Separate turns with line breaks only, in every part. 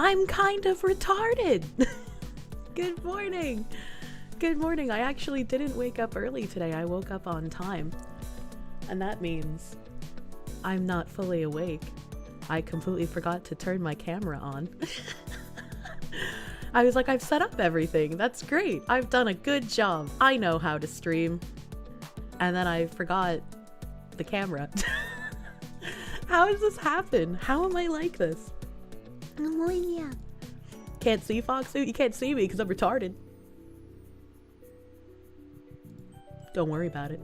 I'm kind of retarded. Good morning. Good morning. I actually didn't wake up early today. I woke up on time. And that means I'm not fully awake. I completely forgot to turn my camera on. I was like, I've set up everything. That's great. I've done a good job. I know how to stream. And then I forgot the camera. How does this happen? How am I like this? Can't see Foxu? You can't see me because I'm retarded. Don't worry about it.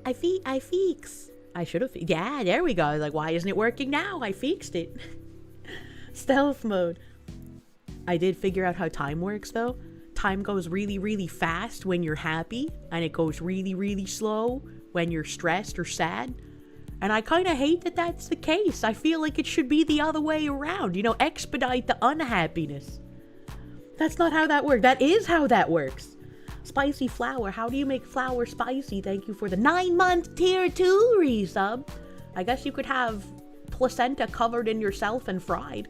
I fix. I should have. Yeah, there we go. Like, why isn't it working now? I fixed it. Stealth mode. I did figure out how time works though. Time goes really, really fast when you're happy, and it goes really, really slow when you're stressed or sad. And I kind of hate that that's the case. I feel like it should be the other way around. You know, expedite the unhappiness. That's not how that works. That is how that works. Spicy flour. How do you make flour spicy? Thank you for the 9-month tier 2 resub. I guess you could have placenta covered in yourself and fried.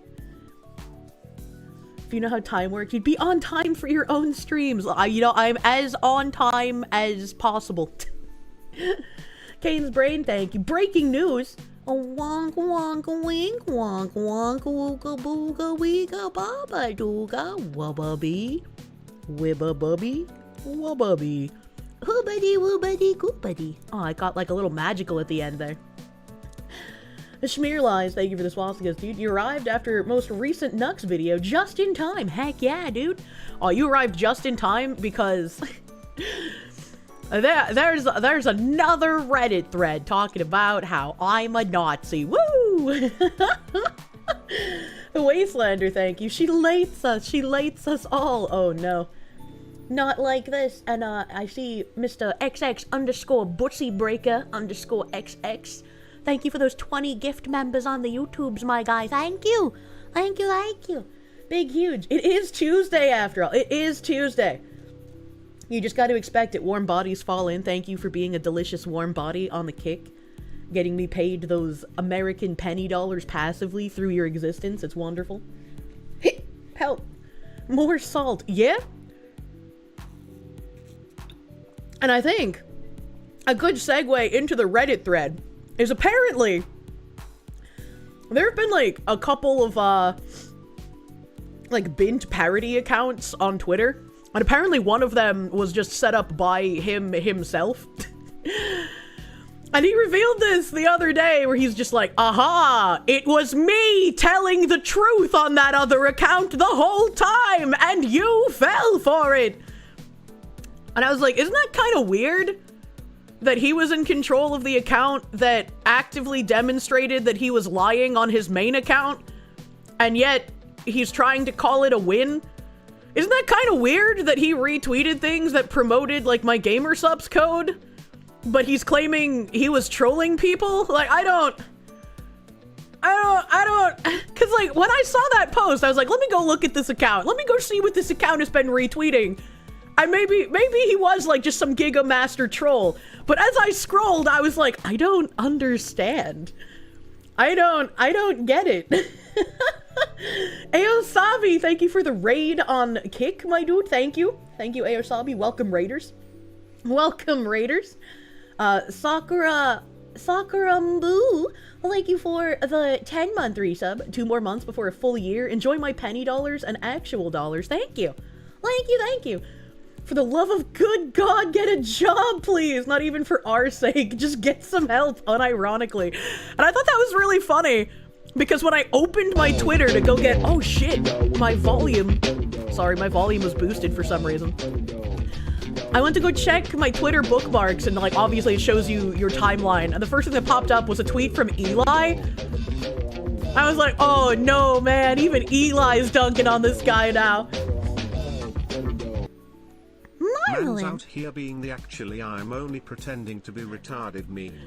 If you know how time works, you'd be on time for your own streams. You know, I'm as on time as possible. Kane's brain, thank you. Breaking news. A wonk wonk wink wonk wonk wooga booga weega baba dooga wubba wibba wubba hoobity woobity goopity. Oh, I got like a little magical at the end there. The Schmear Lies, thank you for the swastikas, dude. You arrived after most recent Nux video just in time. Heck yeah, dude. Oh, you arrived just in time because there's another Reddit thread talking about how I'm a Nazi. Woo! The Wastelander, thank you. She lates us. She lates us all. Oh no. Not like this. And I see Mr. XX underscore Butsy Breaker underscore XX. Thank you for those 20 gift members on the YouTubes, my guy. Thank you. Thank you, thank you. Big, huge. It is Tuesday after all. It is Tuesday. You just got to expect it. Warm bodies fall in. Thank you for being a delicious warm body on the kick. Getting me paid those American penny dollars passively through your existence. It's wonderful. Help. More salt. Yeah? And I think a good segue into the Reddit thread is apparently there have been like a couple of like bint parody accounts on Twitter, and apparently one of them was just set up by himself. And he revealed this the other day where he's just like, aha, it was me telling the truth on that other account the whole time and you fell for it. And I was like, isn't that kind of weird? That he was in control of the account that actively demonstrated that he was lying on his main account, and yet he's trying to call it a win? Isn't that kind of weird that he retweeted things that promoted like my GamerSupps code, but he's claiming he was trolling people? Like, I don't, cause like when I saw that post, I was like, let me go look at this account. Let me go see what this account has been retweeting. And maybe he was like just some Giga Master troll. But as I scrolled, I was like, I don't understand. I don't get it. Aosabi, thank you for the raid on Kick, my dude. Thank you. Thank you, Aosabi. Welcome, Raiders. Welcome, Raiders. Sakurambu, thank you for the 10-month resub. 2 more months before a full year. Enjoy my penny dollars and actual dollars. Thank you. Thank you, thank you. For the love of good God, get a job, please. Not even for our sake. Just get some help, unironically. And I thought that was really funny, because when I opened my Twitter to go get... Oh, shit. My volume... Sorry, my volume was boosted for some reason. I went to go check my Twitter bookmarks, and, like, obviously it shows you your timeline. And the first thing that popped up was a tweet from Eli. I was like, oh, no, man. Even Eli's dunking on this guy now.
Man's out here being the actually I'm only pretending to be retarded meme.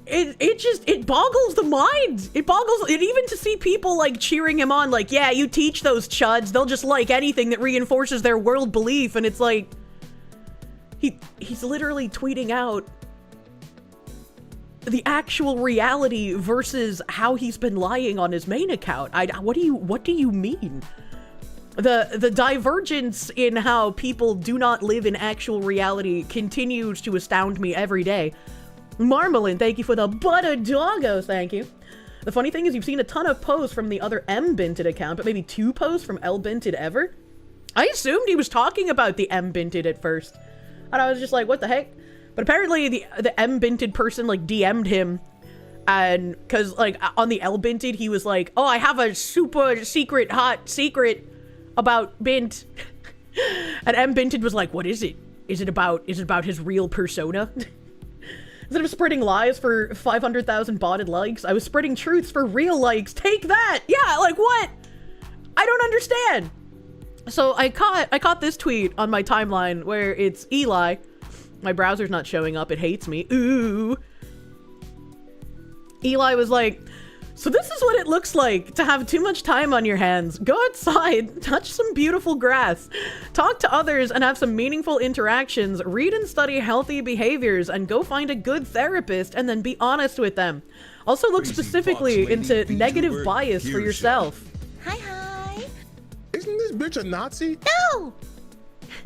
It boggles the mind. It boggles it even to see people like cheering him on, like, yeah, you teach those chuds, they'll just like anything that reinforces their world belief. And it's like he's literally tweeting out the actual reality versus how he's been lying on his main account. What do you mean? The divergence in how people do not live in actual reality continues to astound me every day. Marmalin, thank you for the butter doggo, thank you. The funny thing is you've seen a ton of posts from the other M-Binted account, but maybe 2 posts from L-Binted ever? I assumed he was talking about the M-Binted at first. And I was just like, what the heck? But apparently the M-Binted person, like, DM'd him. And, cause, like, on the L-Binted, he was like, oh, I have a super secret, hot secret about Bint. And M-Binted was like, what is it? Is it about his real persona? Instead of spreading lies for 500,000 botted likes, I was spreading truths for real likes. Take that! Yeah, like, what? I don't understand. So I caught this tweet on my timeline where it's Eli. My browser's not showing up, it hates me. Ooh. Eli was like, so this is what it looks like to have too much time on your hands. Go outside, touch some beautiful grass, talk to others and have some meaningful interactions, read and study healthy behaviors, and go find a good therapist and then be honest with them. Also look specifically into negative bias for yourself.
Hi, hi.
Isn't this bitch a Nazi?
No!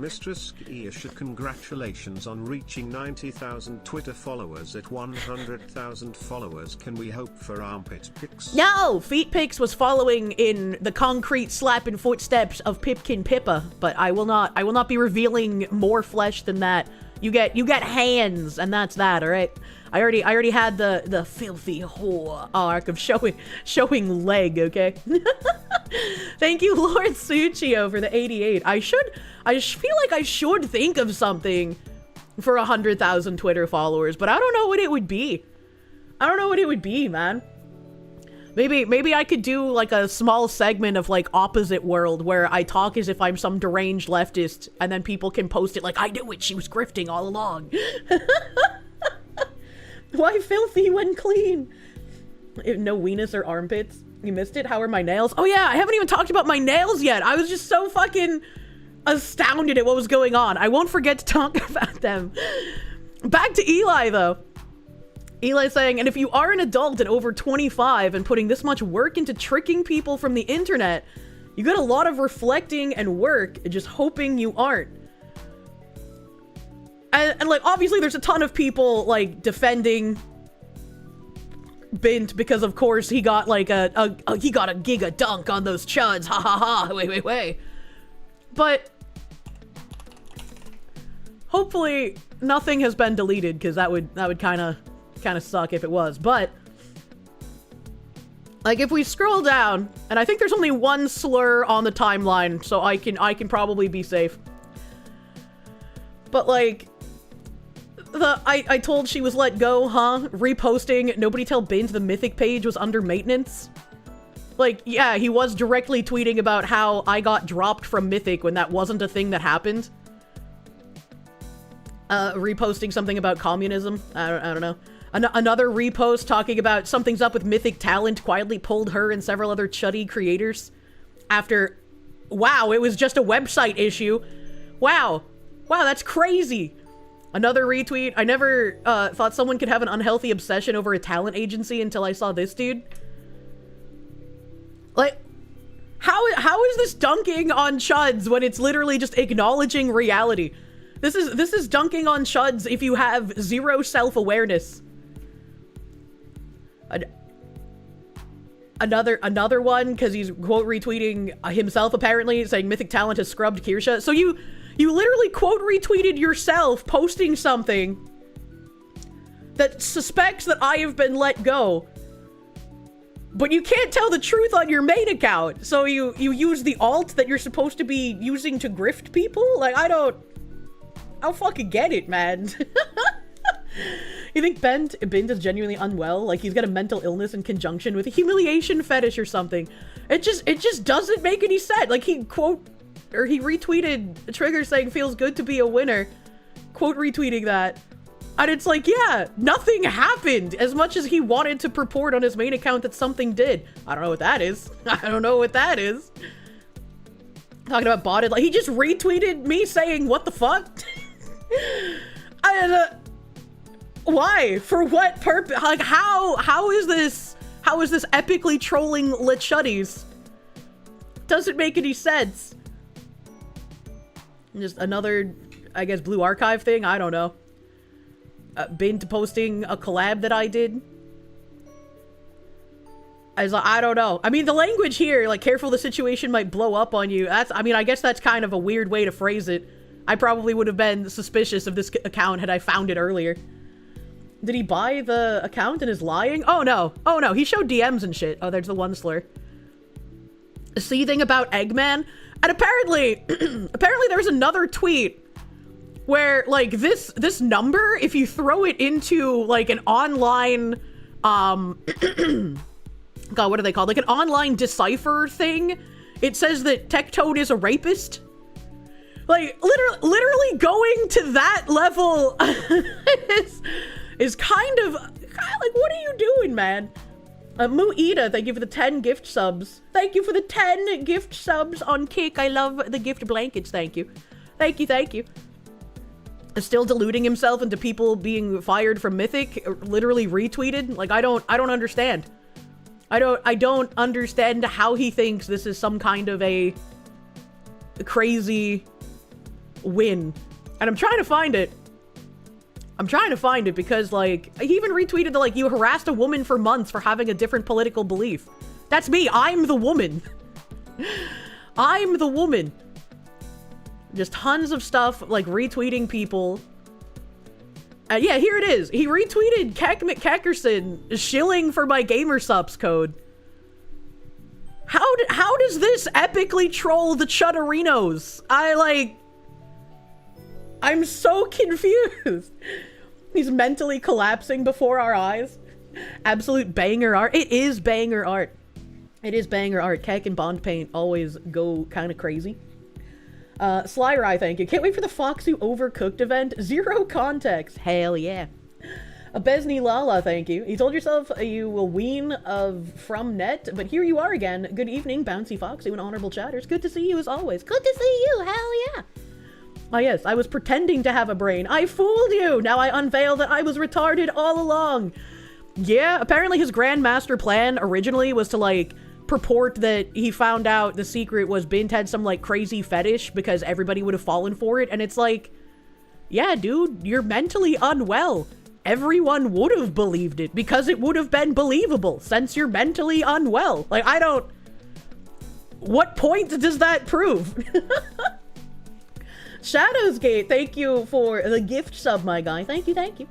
Mistress Kirsche, congratulations on reaching 90,000 Twitter followers. At 100,000 followers, can we hope for armpit pics?
No! Feet pics was following in the concrete slapping footsteps of Pipkin Pippa, but I will not be revealing more flesh than that. You get hands, and that's that, alright? I already had the filthy whore arc of showing leg, okay? Thank you, Lord Suchio, for the 88. I feel like I should think of something for 100,000 Twitter followers, but I don't know what it would be. I don't know what it would be, man. Maybe I could do like a small segment of like opposite world where I talk as if I'm some deranged leftist and then people can post it like, I knew it, she was grifting all along. Why filthy when clean? No weenus or armpits. You missed it? How are my nails? Oh yeah, I haven't even talked about my nails yet. I was just so fucking astounded at what was going on. I won't forget to talk about them. Back to Eli though. Eli saying, and if you are an adult and over 25 and putting this much work into tricking people from the internet, you got a lot of reflecting and work, just hoping you aren't. And like, obviously there's a ton of people, like, defending Bint because, of course, he got, like, he got a giga dunk on those chuds. Ha ha ha. Wait. But hopefully nothing has been deleted, because that would kind of suck if it was. But like, if we scroll down, and I think there's only one slur on the timeline, so I can probably be safe. But like, I told she was let go, huh? Reposting, nobody tell Bint the Mythic page was under maintenance. Like, yeah, he was directly tweeting about how I got dropped from Mythic when that wasn't a thing that happened. Reposting something about communism. I don't know. Another repost talking about something's up with Mythic talent quietly pulled her and several other chuddy creators after, wow, it was just a website issue. Wow, that's crazy. Another retweet. I never thought someone could have an unhealthy obsession over a talent agency until I saw this dude. Like, how is this dunking on chuds when it's literally just acknowledging reality? This is dunking on chuds if you have zero self-awareness. Another one, because he's quote retweeting himself apparently, saying Mythic talent has scrubbed Kirsche. So you literally quote retweeted yourself posting something that suspects that I have been let go. But you can't tell the truth on your main account. So you use the alt that you're supposed to be using to grift people? Like, I don't fucking get it, man. You think Bint is genuinely unwell? Like he's got a mental illness in conjunction with a humiliation fetish or something? It just doesn't make any sense. Like he retweeted a trigger saying feels good to be a winner. Quote retweeting that. And it's like, yeah, nothing happened as much as he wanted to purport on his main account that something did. I don't know what that is. I don't know what that is. Talking about botted, like he just retweeted me saying, what the fuck? Why? For what purpose? Like, how is this epically trolling Lechuddies? Doesn't make any sense. Just another, I guess, Blue Archive thing? I don't know. Been to posting a collab that I did? I don't know. I mean, the language here, like, careful the situation might blow up on you. I mean, I guess that's kind of a weird way to phrase it. I probably would have been suspicious of this account had I found it earlier. Did he buy the account and is lying? Oh, no. Oh, no. He showed DMs and shit. Oh, there's the one slur. Seething about Eggman? And apparently, apparently there's another tweet where, like, this number, if you throw it into, like, an online, God, what are they called? Like an online decipher thing. It says that Tectone is a rapist. Like, literally going to that level is kind of, like, what are you doing, man? Muida, thank you for the 10 gift subs. Thank you for the 10 gift subs on Kick. I love the gift blankets. Thank you. Thank you, thank you. Still deluding himself into people being fired from Mythic, literally retweeted. Like, I don't understand. I don't understand how he thinks this is some kind of a crazy win. And I'm trying to find it. I'm trying to find it because, like, he even retweeted the, like, you harassed a woman for months for having a different political belief. That's me. I'm the woman. I'm the woman. Just tons of stuff, like, retweeting people. Yeah, here it is. He retweeted Keck McKeckerson shilling for my GamerSups code. How does this epically troll the Chudderinos? I'm so confused. He's mentally collapsing before our eyes. Absolute banger art. It is banger art. It is banger art. Keck and Bond Paint always go kind of crazy. Sly Rye, thank you. Can't wait for the Foxu Overcooked event. Zero context. Hell yeah. Besney Lala, thank you. You told yourself you will wean from net, but here you are again. Good evening, Bouncy Foxu and Honorable Chatters. Good to see you as always. Good to see you. Hell yeah. Ah yes, I was pretending to have a brain. I fooled you. Now I unveil that I was retarded all along. Yeah, apparently his grandmaster plan originally was to, like, purport that he found out the secret was Bint had some, like, crazy fetish because everybody would have fallen for it. And it's like, yeah, dude, you're mentally unwell. Everyone would have believed it because it would have been believable since you're mentally unwell. Like, what point does that prove? Shadowsgate, thank you for the gift sub, my guy. Thank you, thank you.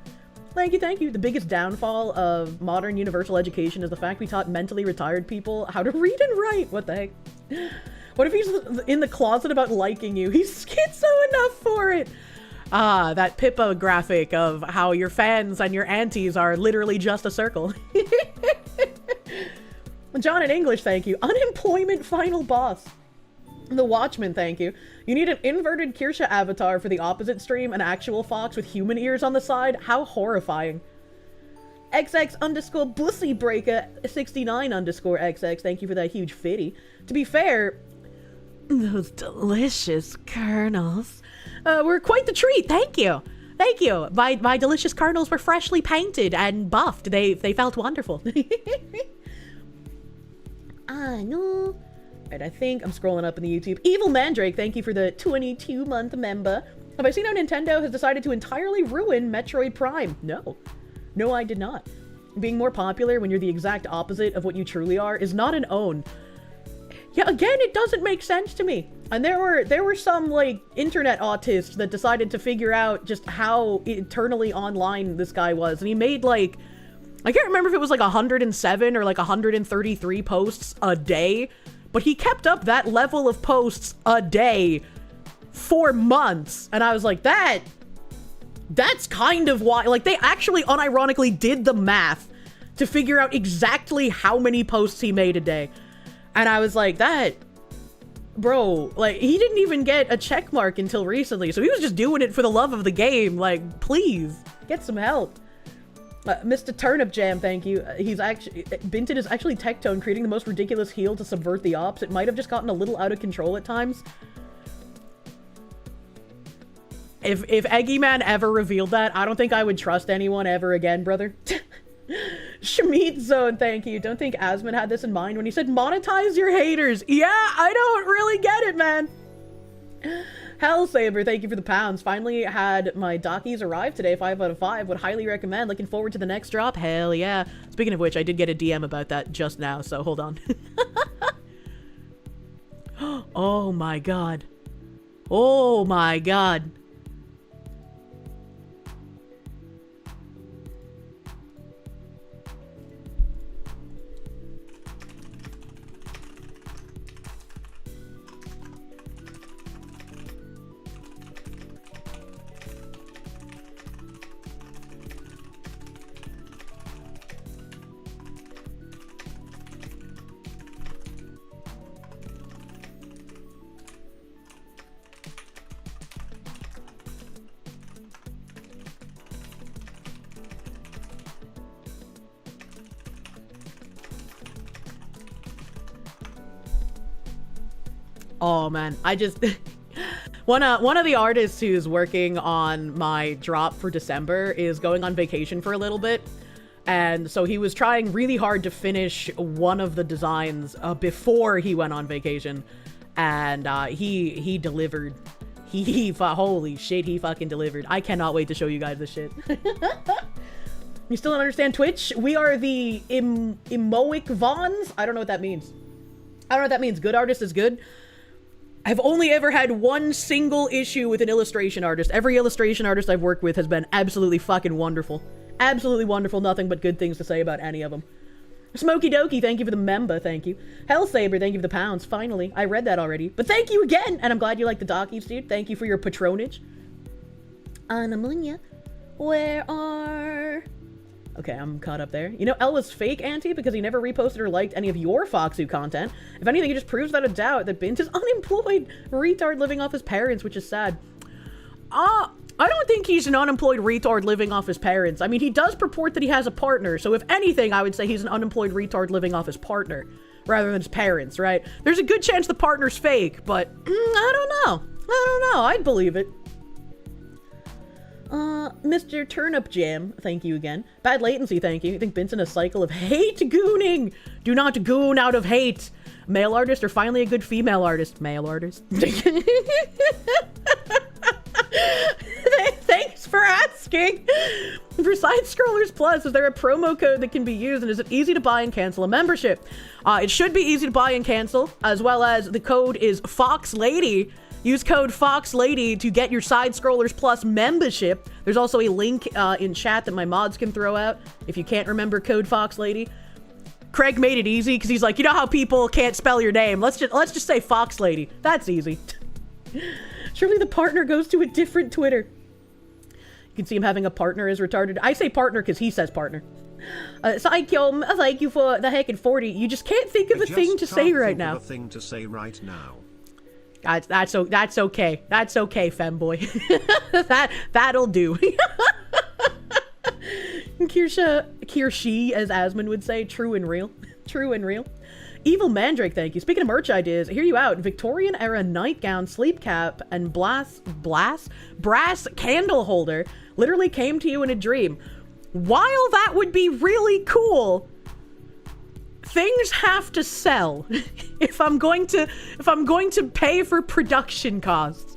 Thank you, thank you. The biggest downfall of modern universal education is the fact we taught mentally retired people how to read and write. What the heck? What if he's in the closet about liking you? He's schizo enough for it. Ah, that Pippa graphic of how your fans and your aunties are literally just a circle. John in English, thank you. Unemployment final boss. The Watchman, thank you. You need an inverted Kirsche avatar for the opposite stream, an actual fox with human ears on the side? How horrifying. XX Bussy Breaker 69 XX, thank you for that huge fitty. To be fair, those delicious kernels were quite the treat, thank you. Thank you. My delicious kernels were freshly painted and buffed. They felt wonderful. I know. Right, I think I'm scrolling up in the YouTube. Evil Mandrake, thank you for the 22-month member. Have I seen how Nintendo has decided to entirely ruin Metroid Prime? No. No, I did not. Being more popular when you're the exact opposite of what you truly are is not an own. Yeah, again, it doesn't make sense to me. And there were some, like, internet autists that decided to figure out just how eternally online this guy was. And he made, like, I can't remember if it was, like, 107 or, like, 133 posts a day. But he kept up that level of posts a day for months. And I was like, that's kind of why, like, they actually unironically did the math to figure out exactly how many posts he made a day. And I was like, bro, like, he didn't even get a check mark until recently. So he was just doing it for the love of the game. Like, please, get some help. Mr. Turnip Jam, thank you. Binton is actually Tectone, creating the most ridiculous heal to subvert the ops. It might have just gotten a little out of control at times. If Eggy Man ever revealed that, I don't think I would trust anyone ever again, brother. Schmeat Zone, thank you. Don't think Asmund had this in mind when he said monetize your haters. Yeah, I don't really get it, man. Hellsaber, thank you for the pounds. Finally had my Dockies arrive today, 5 out of 5. Would highly recommend. Looking forward to the next drop. Hell yeah. Speaking of which, I did get a DM about that just now, so hold on. Oh my god. Oh my god. Oh man, I just one of the artists who's working on my drop for December is going on vacation for a little bit, and so he was trying really hard to finish one of the designs before he went on vacation, and he delivered. Holy shit, he fucking delivered. I cannot wait to show you guys this shit. You still don't understand Twitch? We are the Emoic Vons? I don't know what that means. I don't know what that means. Good artist is good. I've only ever had one single issue with an illustration artist. Every illustration artist I've worked with has been absolutely fucking wonderful. Absolutely wonderful. Nothing but good things to say about any of them. Smokey Dokie, thank you for the member, thank you. Hellsaber, thank you for the pounds. Finally, I read that already. But thank you again! And I'm glad you like the Dockies, dude. Thank you for your patronage. Anamunya, where are... Okay, I'm caught up there. You know, El was fake, Auntie, because he never reposted or liked any of your Foxu content. If anything, it just proves without a doubt that Bint is unemployed retard living off his parents, which is sad. I don't think he's an unemployed retard living off his parents. I mean, he does purport that he has a partner, so if anything, I would say he's an unemployed retard living off his partner, rather than his parents, right? There's a good chance the partner's fake, but I don't know. I don't know. I'd believe it. Mr. Turnip Jam, thank you again. Bad latency, thank you. I think Bint's in a cycle of hate gooning. Do not goon out of hate. Male artist or finally a good female artist? Male artist. Thanks for asking. For Side Scrollers Plus, is there a promo code that can be used, and is it easy to buy and cancel a membership? It should be easy to buy and cancel, as well as the code is FoxLady. Use code FoxLady to get your Side Scrollers Plus membership. There's also a link in chat that my mods can throw out if you can't remember code FoxLady. Craig made it easy because he's like, you know how people can't spell your name? Let's just say FoxLady. That's easy. Surely the partner goes to a different Twitter. You can see him having a partner is retarded. I say partner because he says partner. Psychium, thank you for the heckin' 40. You just can't think of a thing to say right now.
A thing to say right now.
That's okay. That's okay, femboy. That'll do. Kirsche, as Asmund would say, true and real. True and real. Evil Mandrake, thank you. Speaking of merch ideas, hear you out. Victorian era nightgown, sleep cap, and brass candle holder literally came to you in a dream. While that would be really cool, things have to sell. If I'm going to pay for production costs.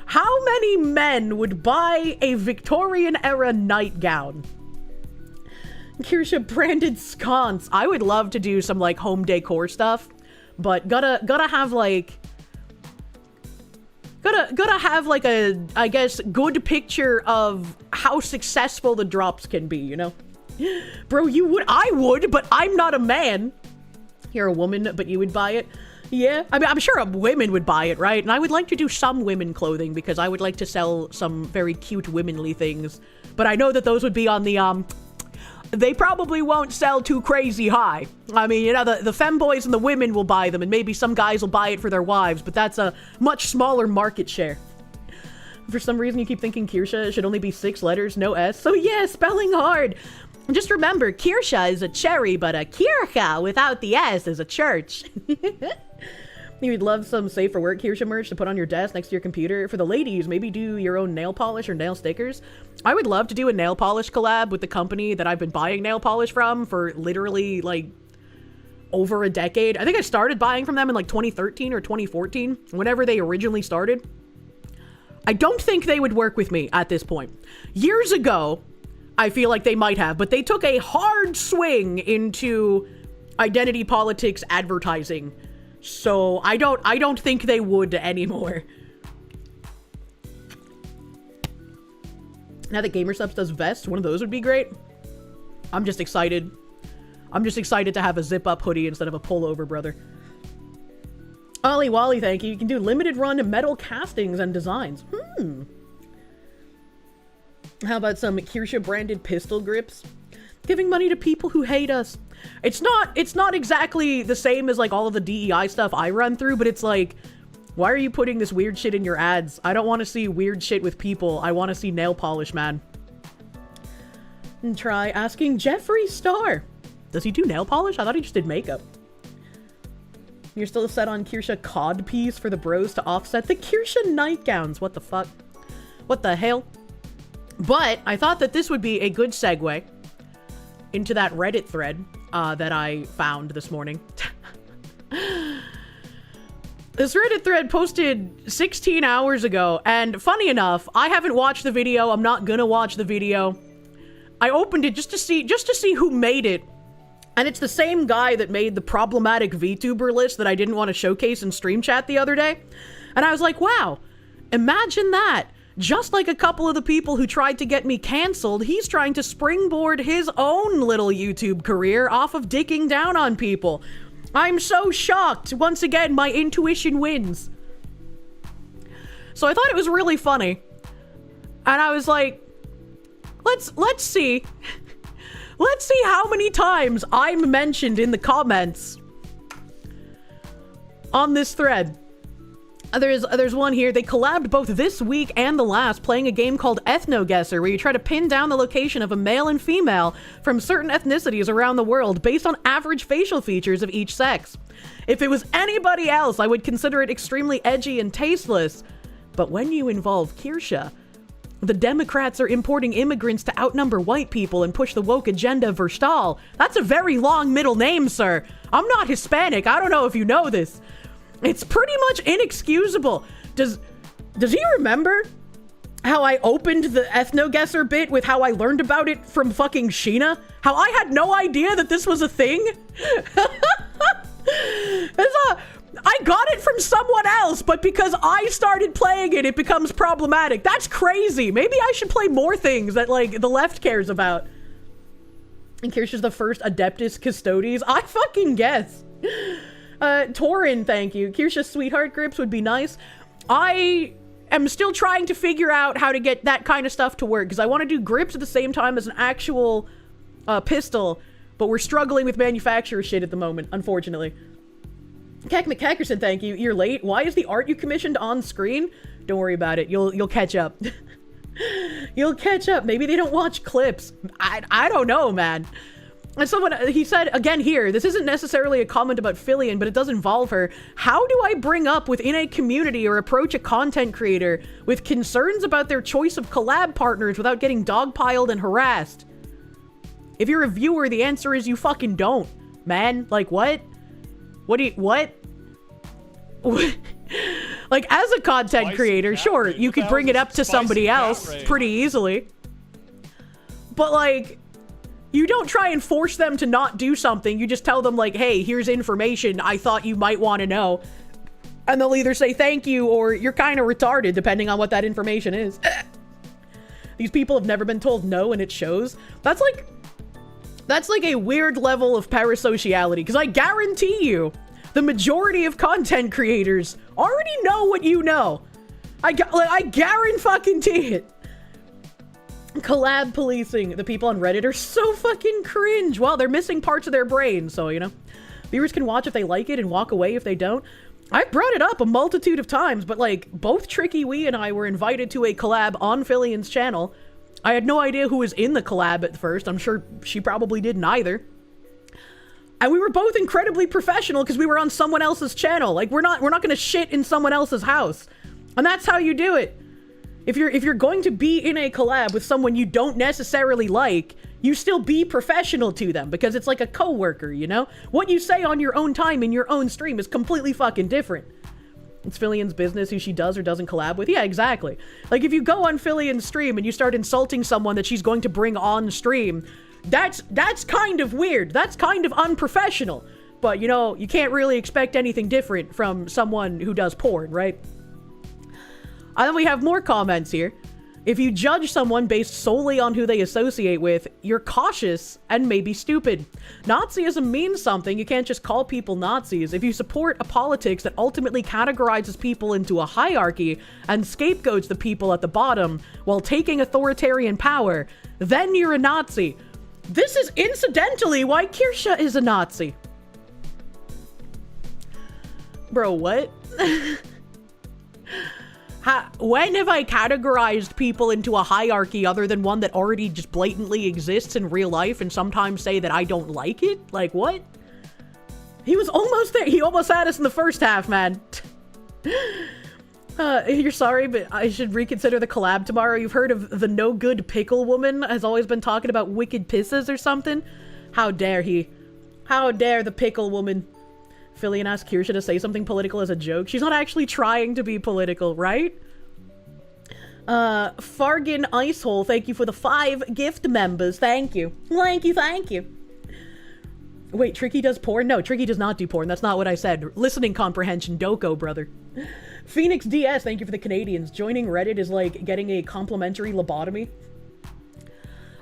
How many men would buy a Victorian era nightgown? Kirsche branded sconce. I would love to do some like home decor stuff, but gotta have like a, I guess, good picture of how successful the drops can be, you know? Bro, I would, but I'm not a man. You're a woman, but you would buy it. Yeah, I mean, I'm sure women would buy it, right? And I would like to do some women clothing because I would like to sell some very cute womanly things. But I know that those would be on the, they probably won't sell too crazy high. I mean, you know, the femboys and the women will buy them, and maybe some guys will buy it for their wives, but that's a much smaller market share. For some reason, you keep thinking Kirsche should only be 6 letters, no S. So yeah, spelling hard. Just remember, Kirsche is a cherry, but a Kirche without the S is a church. You'd love some safe for work Kirsche merch to put on your desk next to your computer. For the ladies, maybe do your own nail polish or nail stickers. I would love to do a nail polish collab with the company that I've been buying nail polish from for literally, like, over a decade. I think I started buying from them in, like, 2013 or 2014, whenever they originally started. I don't think they would work with me at this point. Years ago, I feel like they might have, but they took a hard swing into identity politics advertising. So I don't think they would anymore. Now that GamerSubs does vests, one of those would be great. I'm just excited. I'm just excited to have a zip-up hoodie instead of a pullover, brother. Ollie Wally, thank you. You can do limited run metal castings and designs. How about some Kirsche branded pistol grips? Giving money to people who hate us. It's not exactly the same as like all of the DEI stuff I run through, but it's like, why are you putting this weird shit in your ads? I don't want to see weird shit with people. I want to see nail polish, man. And try asking Jeffree Star. Does he do nail polish? I thought he just did makeup. You're still set on Kirsche cod piece for the bros to offset the Kirsche nightgowns. What the fuck? What the hell? But I thought that this would be a good segue into that Reddit thread that I found this morning. This Reddit thread posted 16 hours ago, and funny enough, I haven't watched the video. I'm not gonna watch the video. I opened it just to see who made it, and it's the same guy that made the problematic VTuber list that I didn't want to showcase in stream chat the other day. And I was like, wow, imagine that. Just like a couple of the people who tried to get me canceled, he's trying to springboard his own little YouTube career off of dicking down on people. I'm so shocked. Once again, my intuition wins. So I thought it was really funny. And I was like, let's see. Let's see how many times I'm mentioned in the comments on this thread. There's one here. They collabed both this week and the last, playing a game called Ethno Guesser, where you try to pin down the location of a male and female from certain ethnicities around the world based on average facial features of each sex. If it was anybody else, I would consider it extremely edgy and tasteless. But when you involve Kirsche, the Democrats are importing immigrants to outnumber white people and push the woke agenda verstal. That's a very long middle name, sir. I'm not Hispanic. I don't know if you know this. It's pretty much inexcusable. Does he remember how I opened the Ethno Guesser bit with how I learned about it from fucking Sheena? How I had no idea that this was a thing? I got it from someone else, but because I started playing it, it becomes problematic. That's crazy. Maybe I should play more things that, like, the left cares about. And Kirsche's the first Adeptus Custodes. I fucking guess. Torin, thank you. Kirsche's sweetheart grips would be nice. I am still trying to figure out how to get that kind of stuff to work, because I want to do grips at the same time as an actual pistol, but we're struggling with manufacturer shit at the moment, unfortunately. Keck McKeckerson, thank you. You're late. Why is the art you commissioned on screen? Don't worry about it. You'll catch up. You'll catch up. Maybe they don't watch clips. I don't know, man. And someone, he said, again here, this isn't necessarily a comment about Fillion, but it does involve her. How do I bring up within a community or approach a content creator with concerns about their choice of collab partners without getting dogpiled and harassed? If you're a viewer, the answer is you fucking don't, man. Like, what? What? Like, as a content creator, sure, you could bring it up to somebody else pretty easily. But, like, you don't try and force them to not do something. You just tell them, like, hey, here's information I thought you might want to know. And they'll either say thank you or you're kind of retarded, depending on what that information is. These people have never been told no, and it shows. That's like a weird level of parasociality, because I guarantee you, the majority of content creators already know what you know. I guarantee it. Collab policing. The people on Reddit are so fucking cringe. Well, they're missing parts of their brain, so, you know. Viewers can watch if they like it and walk away if they don't. I've brought it up a multitude of times, but, like, both Tricky Wee and I were invited to a collab on Fillion's channel. I had no idea who was in the collab at first. I'm sure she probably didn't either. And we were both incredibly professional because we were on someone else's channel. Like, we're not going to shit in someone else's house. And that's how you do it. If you're going to be in a collab with someone you don't necessarily like, you still be professional to them because it's like a coworker, you know? What you say on your own time in your own stream is completely fucking different. It's Fillian's business who she does or doesn't collab with. Yeah, exactly. Like, if you go on Fillian's stream and you start insulting someone that she's going to bring on stream, that's kind of weird. That's kind of unprofessional. But, you know, you can't really expect anything different from someone who does porn, right? And then we have more comments here. If you judge someone based solely on who they associate with, you're cautious and maybe stupid. Nazism means something. You can't just call people Nazis. If you support a politics that ultimately categorizes people into a hierarchy and scapegoats the people at the bottom while taking authoritarian power, then you're a Nazi. This is incidentally why Kirsche is a Nazi. Bro, what? When have I categorized people into a hierarchy other than one that already just blatantly exists in real life and sometimes say that I don't like it? Like, what? He was almost there. He almost had us in the first half, man. You're sorry, but I should reconsider the collab tomorrow. You've heard of the no good pickle woman has always been talking about wicked pisses or something? How dare he? How dare the pickle woman? Fillian asked Kirsche to say something political as a joke. She's not actually trying to be political, right? Fargan Icehole, thank you for the 5 gift members. Thank you. Thank you, thank you. Wait, Tricky does porn? No, Tricky does not do porn. That's not what I said. Listening comprehension, Doko, brother. Phoenix DS, thank you for the Canadians. Joining Reddit is like getting a complimentary lobotomy.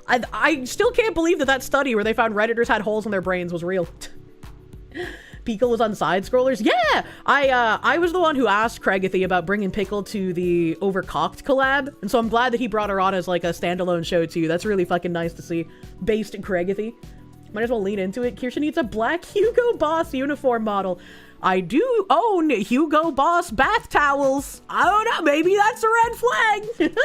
I still can't believe that study where they found Redditors had holes in their brains was real. Pickle was on side scrollers. Yeah, I was the one who asked Craigathy about bringing Pickle to the Overcocked collab, and so I'm glad that he brought her on as like a standalone show too. That's really fucking nice to see. Based in Craigathy. Might as well lean into it. Kirsche needs a black Hugo Boss uniform model. I do own Hugo Boss bath towels. I don't know, maybe that's a red flag.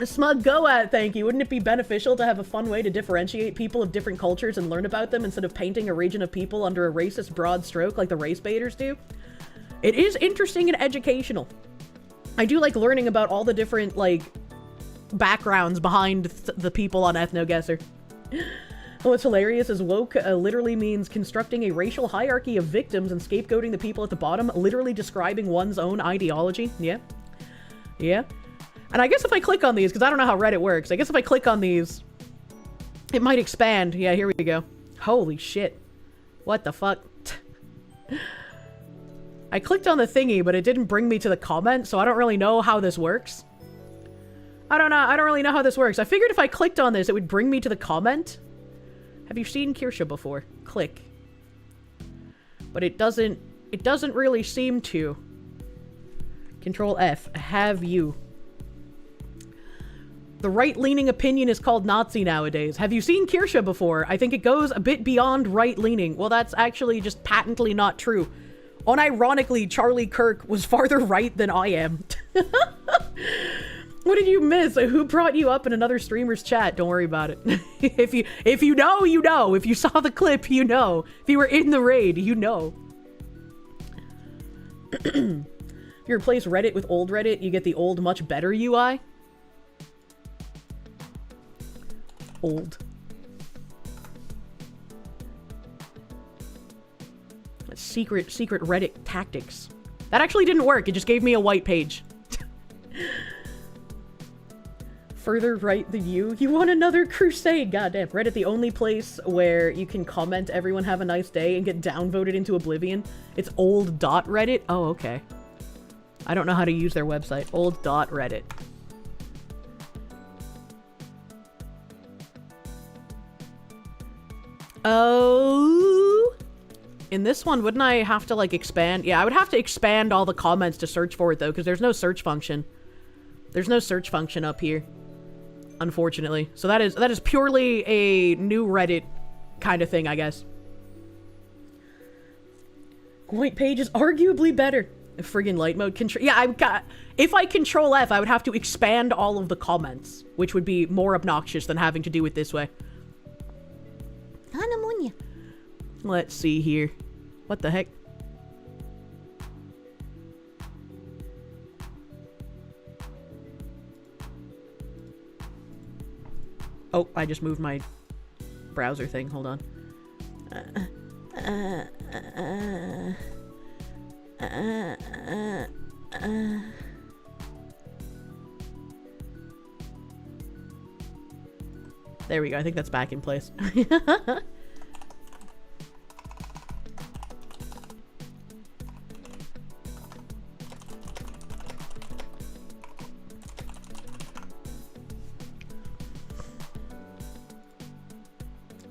Smug Goat, thank you. Wouldn't it be beneficial to have a fun way to differentiate people of different cultures and learn about them instead of painting a region of people under a racist broad stroke like the race baiters do? It is interesting and educational. I do like learning about all the different, like, backgrounds behind the people on EthnoGuessr. What's hilarious is woke literally means constructing a racial hierarchy of victims and scapegoating the people at the bottom, literally describing one's own ideology. Yeah. Yeah. And I guess if I click on these, because I don't know how Reddit works, I guess if I click on these, it might expand. Yeah, here we go. Holy shit. What the fuck? I clicked on the thingy, but it didn't bring me to the comment, so I don't really know how this works. I don't really know how this works. I figured if I clicked on this, it would bring me to the comment. Have you seen Kirsche before? Click. But it doesn't really seem to. Control F. Have you. The right-leaning opinion is called Nazi nowadays. Have you seen Kirsche before? I think it goes a bit beyond right-leaning. Well, that's actually just patently not true. Unironically, Charlie Kirk was farther right than I am. What did you miss? Who brought you up in another streamer's chat? Don't worry about it. If you know, you know. If you saw the clip, you know. If you were in the raid, you know. If you replace Reddit with old Reddit, you get the old, much better UI. Old. Secret Reddit tactics. That actually didn't work. It just gave me a white page. Further right than you? You want another crusade? Goddamn. Reddit, the only place where you can comment everyone have a nice day and get downvoted into oblivion. It's old.reddit. Oh, okay. I don't know how to use their website. Old.reddit. Oh, in this one, wouldn't I have to like expand? Yeah, I would have to expand all the comments to search for it though, because there's no search function. There's no search function up here, unfortunately. So that is purely a new Reddit kind of thing, I guess. White page is arguably better. Friggin' light mode control. Yeah, if I control F, I would have to expand all of the comments, which would be more obnoxious than having to do it this way. Let's see here. What the heck? Oh, I just moved my browser thing. Hold on. There we go. I think that's back in place.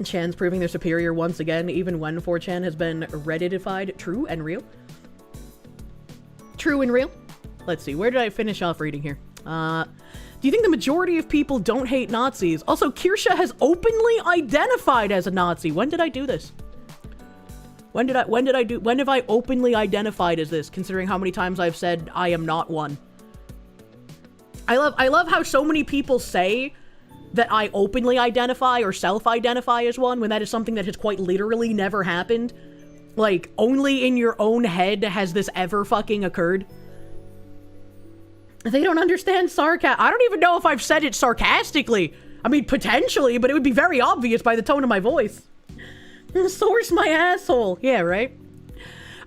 Chan's proving they're superior once again, even when 4chan has been Redditified. True and real. True and real. Let's see, where did I finish off reading here? Do you think the majority of people don't hate Nazis? Also, Kirsche has openly identified as a Nazi. When did I do this? When have I openly identified as this, considering how many times I've said I am not one? I love how so many people say that I openly identify or self-identify as one, when that is something that has quite literally never happened. Like, only in your own head has this ever fucking occurred. They don't understand sarcasm. I don't even know if I've said it sarcastically. I mean, potentially, but it would be very obvious by the tone of my voice. Source my asshole. Yeah, right?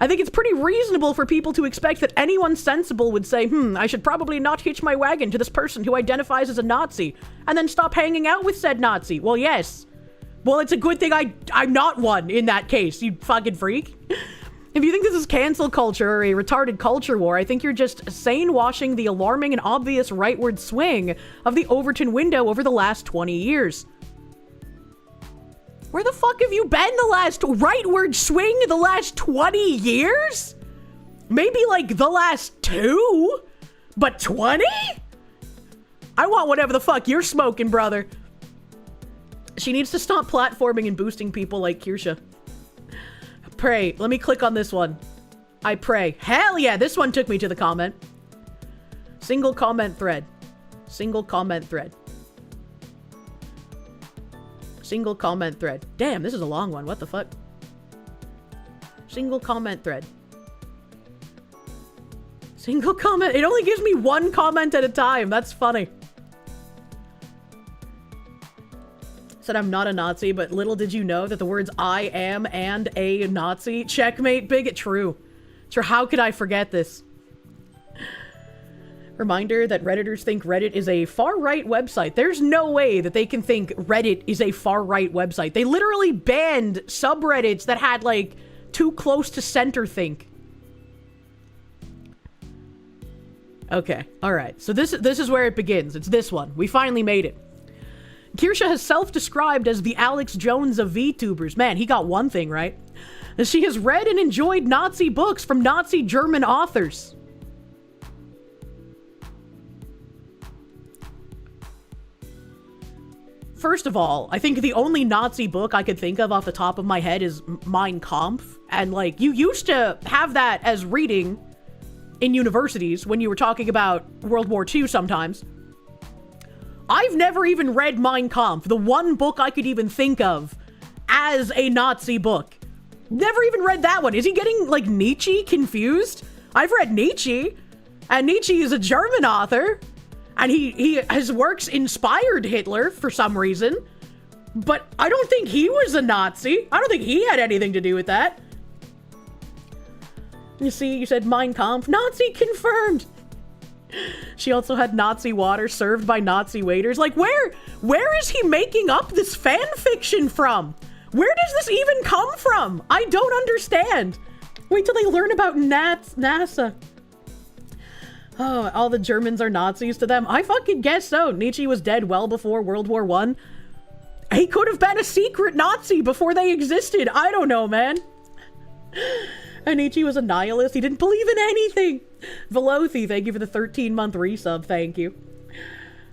I think it's pretty reasonable for people to expect that anyone sensible would say, I should probably not hitch my wagon to this person who identifies as a Nazi, and then stop hanging out with said Nazi. Well, yes. Well, it's a good thing I'm not one in that case, you fucking freak. If you think this is cancel culture or a retarded culture war, I think you're just sane-washing the alarming and obvious rightward swing of the Overton window over the last 20 years. Where the fuck have you been the last rightward swing the last 20 years? Maybe like the last 2? But 20? I want whatever the fuck you're smoking, brother. She needs to stop platforming and boosting people like Kirsche. Pray. Let me click on this one. I pray. Hell yeah, this one took me to the comment. Single comment thread. Single comment thread. Single comment thread. Damn, this is a long one. What the fuck? Single comment thread. Single comment. It only gives me one comment at a time. That's funny. Said I'm not a Nazi, but little did you know that the words I am and a Nazi. Checkmate, bigot. True. True. How could I forget this? Reminder that Redditors think Reddit is a far-right website. There's no way that they can think Reddit is a far-right website. They literally banned subreddits that had, like, too close to center think. Okay, alright. So this is where it begins. It's this one. We finally made it. Kirsche has self-described as the Alex Jones of VTubers. Man, he got one thing right. She has read and enjoyed Nazi books from Nazi German authors. First of all, I think the only Nazi book I could think of off the top of my head is Mein Kampf. And, like, you used to have that as reading in universities when you were talking about World War II sometimes. I've never even read Mein Kampf, the one book I could even think of as a Nazi book. Never even read that one. Is he getting, like, Nietzsche confused? I've read Nietzsche, and Nietzsche is a German author. And his works inspired Hitler for some reason. But I don't think he was a Nazi. I don't think he had anything to do with that. You see, you said Mein Kampf. Nazi confirmed. She also had Nazi water served by Nazi waiters. Like, where is he making up this fan fiction from? Where does this even come from? I don't understand. Wait till they learn about NASA. Oh, all the Germans are Nazis to them. I fucking guess so. Nietzsche was dead well before World War I. He could have been a secret Nazi before they existed. I don't know, man. And Nietzsche was a nihilist. He didn't believe in anything. Velothi, thank you for the 13-month resub. Thank you.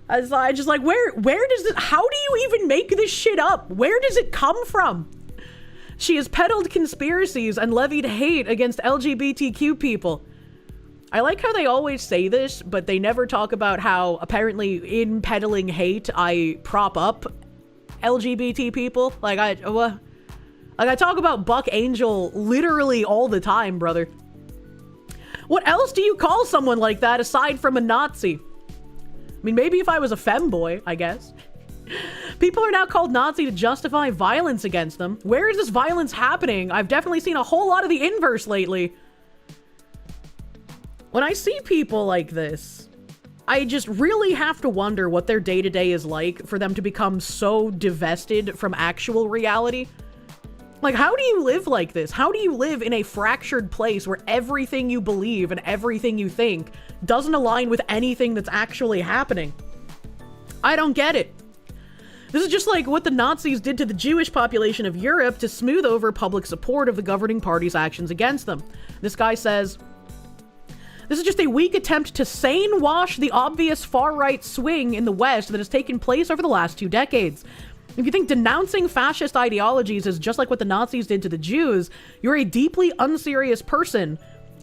I just like, where does this, how do you even make this shit up? Where does it come from? She has peddled conspiracies and levied hate against LGBTQ people. I like how they always say this, but they never talk about how apparently in peddling hate, I prop up LGBT people. Like, Like, I talk about Buck Angel literally all the time, brother. What else do you call someone like that aside from a Nazi? I mean, maybe if I was a femboy, I guess. People are now called Nazi to justify violence against them. Where is this violence happening? I've definitely seen a whole lot of the inverse lately. When I see people like this, I just really have to wonder what their day-to-day is like for them to become so divested from actual reality. Like, how do you live like this? How do you live in a fractured place where everything you believe and everything you think doesn't align with anything that's actually happening? I don't get it. This is just like what the Nazis did to the Jewish population of Europe to smooth over public support of the governing party's actions against them. This guy says, this is just a weak attempt to sane wash the obvious far-right swing in the West that has taken place over the last 2 decades. If you think denouncing fascist ideologies is just like what the Nazis did to the Jews, you're a deeply unserious person,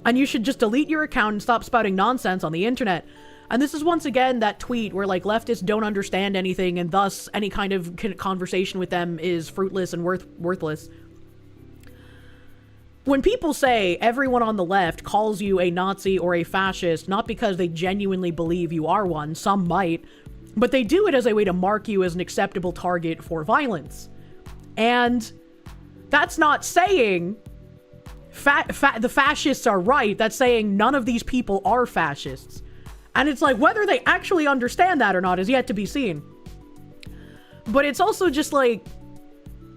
and you should just delete your account and stop spouting nonsense on the internet. And this is once again that tweet where, like, leftists don't understand anything, and thus any kind of conversation with them is fruitless and worthless. When people say everyone on the left calls you a Nazi or a fascist, not because they genuinely believe you are one, some might, but they do it as a way to mark you as an acceptable target for violence. And that's not saying the fascists are right. That's saying none of these people are fascists. And it's like, whether they actually understand that or not is yet to be seen. But it's also just like,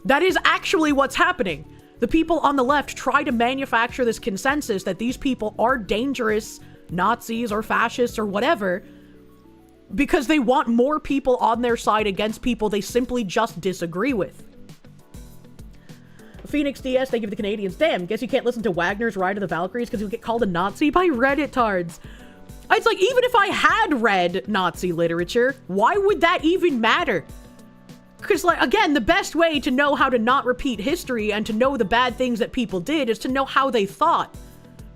that is actually what's happening. The people on the left try to manufacture this consensus that these people are dangerous Nazis or fascists or whatever, because they want more people on their side against people they simply just disagree with. Phoenix DS, thank you for the Canadians. Damn, guess you can't listen to Wagner's Ride of the Valkyries because you'll get called a Nazi by Reddit-tards. It's like, even if I had read Nazi literature, why would that even matter? Because, like, again, the best way to know how to not repeat history and to know the bad things that people did is to know how they thought,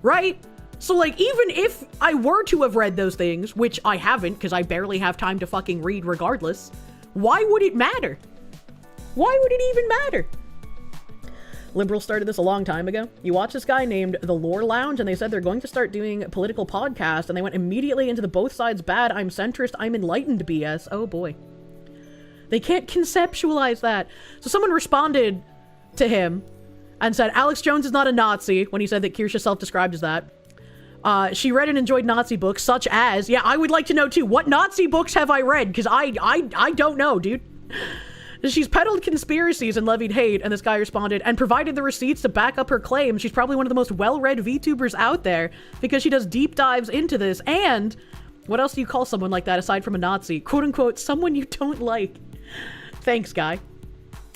right? So, like, even if I were to have read those things, which I haven't, because I barely have time to fucking read regardless, why would it matter? Why would it even matter? Liberals started this a long time ago. You watch this guy named The Lore Lounge, and they said they're going to start doing a political podcast, and they went immediately into the both sides bad, I'm centrist, I'm enlightened BS. Oh boy. They can't conceptualize that. So someone responded to him and said, Alex Jones is not a Nazi, when he said that Kirsche self-described as that. She read and enjoyed Nazi books, such as... Yeah, I would like to know, too. What Nazi books have I read? Because I don't know, dude. She's peddled conspiracies and levied hate, and this guy responded, and provided the receipts to back up her claim. She's probably one of the most well-read VTubers out there, because she does deep dives into this, and... What else do you call someone like that aside from a Nazi? Quote-unquote, someone you don't like. Thanks, guy.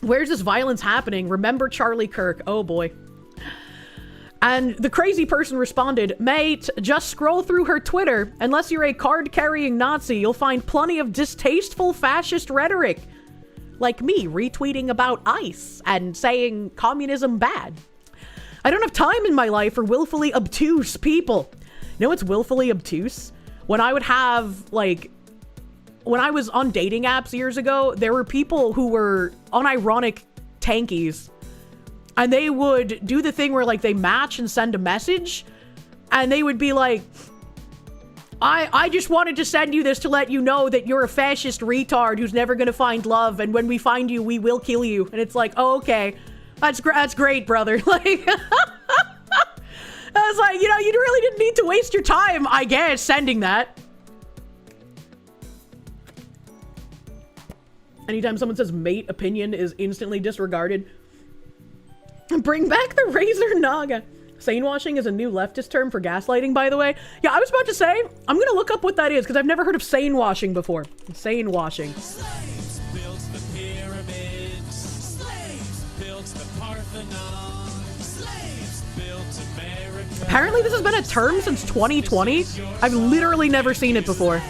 Where's this violence happening? Remember Charlie Kirk. Oh, boy. And the crazy person responded, mate, just scroll through her Twitter. Unless you're a card-carrying Nazi, you'll find plenty of distasteful fascist rhetoric. Like me retweeting about ICE and saying communism bad. I don't have time in my life for willfully obtuse people. You know what's willfully obtuse? When I would have, like... When I was on dating apps years ago, there were people who were unironic tankies. And they would do the thing where, like, they match and send a message. And they would be like, I just wanted to send you this to let you know that you're a fascist retard who's never gonna find love. And when we find you, we will kill you. And it's like, oh, okay. That's great, brother. Like, I was like, you know, you really didn't need to waste your time, I guess, sending that. Anytime someone says mate opinion is instantly disregarded. Bring back the Razor Naga. Sane washing is a new leftist term for gaslighting, by the way. Yeah, I was about to say, I'm gonna look up what that is, because I've never heard of sane washing before. Sane washing.
Slaves built the pyramids. Slaves built the Parthenon. Slaves built America.
Apparently this has been a term since 2020. I've literally never seen it before.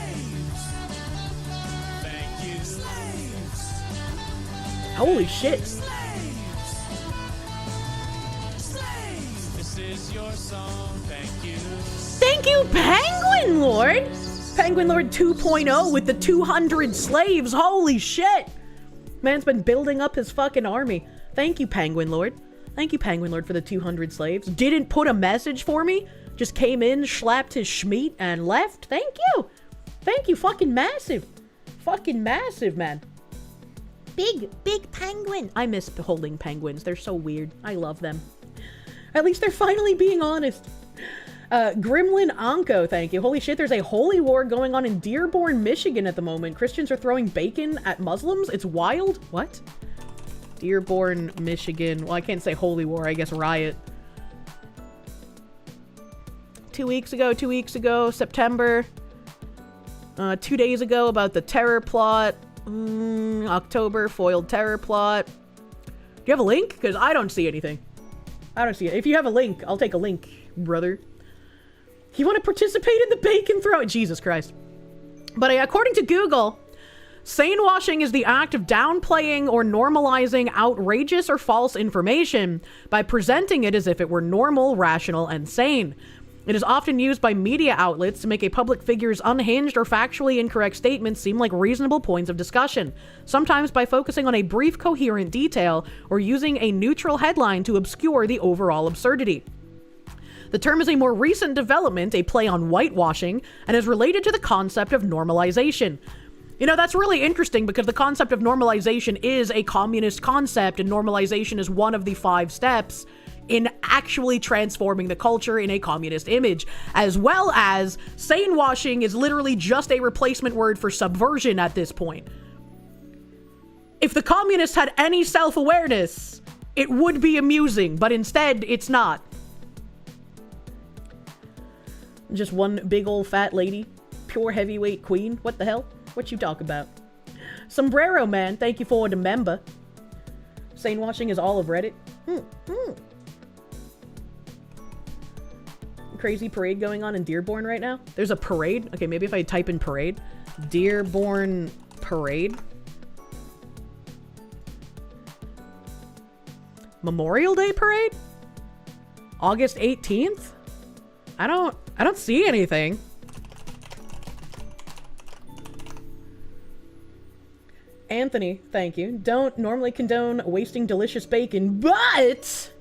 Holy shit. Thank you, Penguin Lord! Penguin Lord 2.0 with the 200 slaves. Holy shit! Man's been building up his fucking army. Thank you, Penguin Lord. Thank you, Penguin Lord, for the 200 slaves. Didn't put a message for me. Just came in, slapped his schmeat, and left. Thank you. Thank you. Fucking massive. Fucking massive, man. Big penguin. I miss holding penguins. They're so weird. I love them. At least they're finally being honest. Gremlin Anko, thank you. Holy shit, there's a holy war going on in Dearborn, Michigan at the moment. Christians are throwing bacon at Muslims. It's wild. What? Dearborn, Michigan. Well, I can't say holy war. I guess riot. 2 weeks ago, September. 2 days ago about the terror plot. October, foiled terror plot. Do you have a link? Because I don't see anything. I don't see it. If you have a link, I'll take a link, brother. You want to participate in the bacon throw? Jesus Christ. But according to Google, sane washing is the act of downplaying or normalizing outrageous or false information by presenting it as if it were normal, rational, and sane. It is often used by media outlets to make a public figure's unhinged or factually incorrect statements seem like reasonable points of discussion, sometimes by focusing on a brief, coherent detail or using a neutral headline to obscure the overall absurdity. The term is a more recent development, a play on whitewashing, and is related to the concept of normalization. You know, that's really interesting because the concept of normalization is a communist concept, and normalization is one of the 5 steps in actually transforming the culture in a communist image, as well as sane washing is literally just a replacement word for subversion at this point. If the communists had any self-awareness, it would be amusing, but instead, it's not. Just one big old fat lady. Pure heavyweight queen. What the hell? What you talk about? Sombrero Man, thank you for the member. Sane washing is all of Reddit. Crazy parade going on in Dearborn right now. There's a parade. Okay, maybe if I type in parade. Dearborn parade. Memorial Day parade? August 18th? I don't see anything. Anthony, thank you. Don't normally condone wasting delicious bacon, but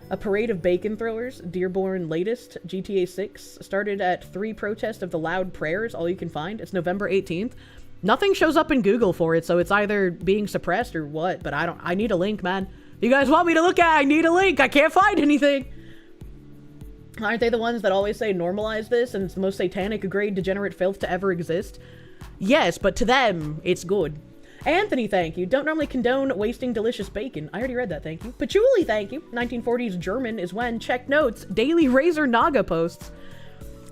a parade of bacon throwers, Dearborn latest, GTA 6, started at 3 protest of the loud prayers, all you can find. It's November 18th. Nothing shows up in Google for it, so it's either being suppressed or what, but I need a link, man. You guys want me to look at it? I need a link. I can't find anything. Aren't they the ones that always say normalize this and it's the most satanic, grade, degenerate filth to ever exist? Yes, but to them, it's good. Anthony, thank you. Don't normally condone wasting delicious bacon. I already read that, thank you. Patchouli, thank you. 1940s German is when. Check notes. Daily Razor Naga posts.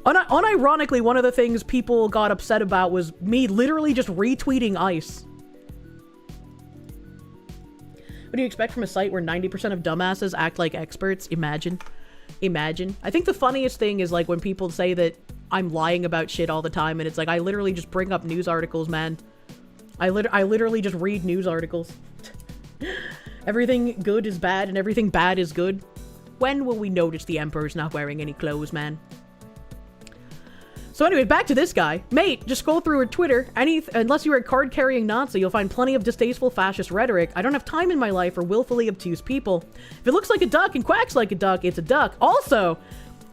Unironically, one of the things people got upset about was me literally just retweeting ICE. What do you expect from a site where 90% of dumbasses act like experts? Imagine. I think the funniest thing is like when people say that I'm lying about shit all the time, and it's like I literally just bring up news articles, man. I literally just read news articles. Everything good is bad and everything bad is good. When will we notice the Emperor's not wearing any clothes, man? So anyway, back to this guy. Mate, just scroll through her Twitter. Unless you're a card-carrying Nazi, you'll find plenty of distasteful fascist rhetoric. I don't have time in my life for willfully obtuse people. If it looks like a duck and quacks like a duck, it's a duck. Also,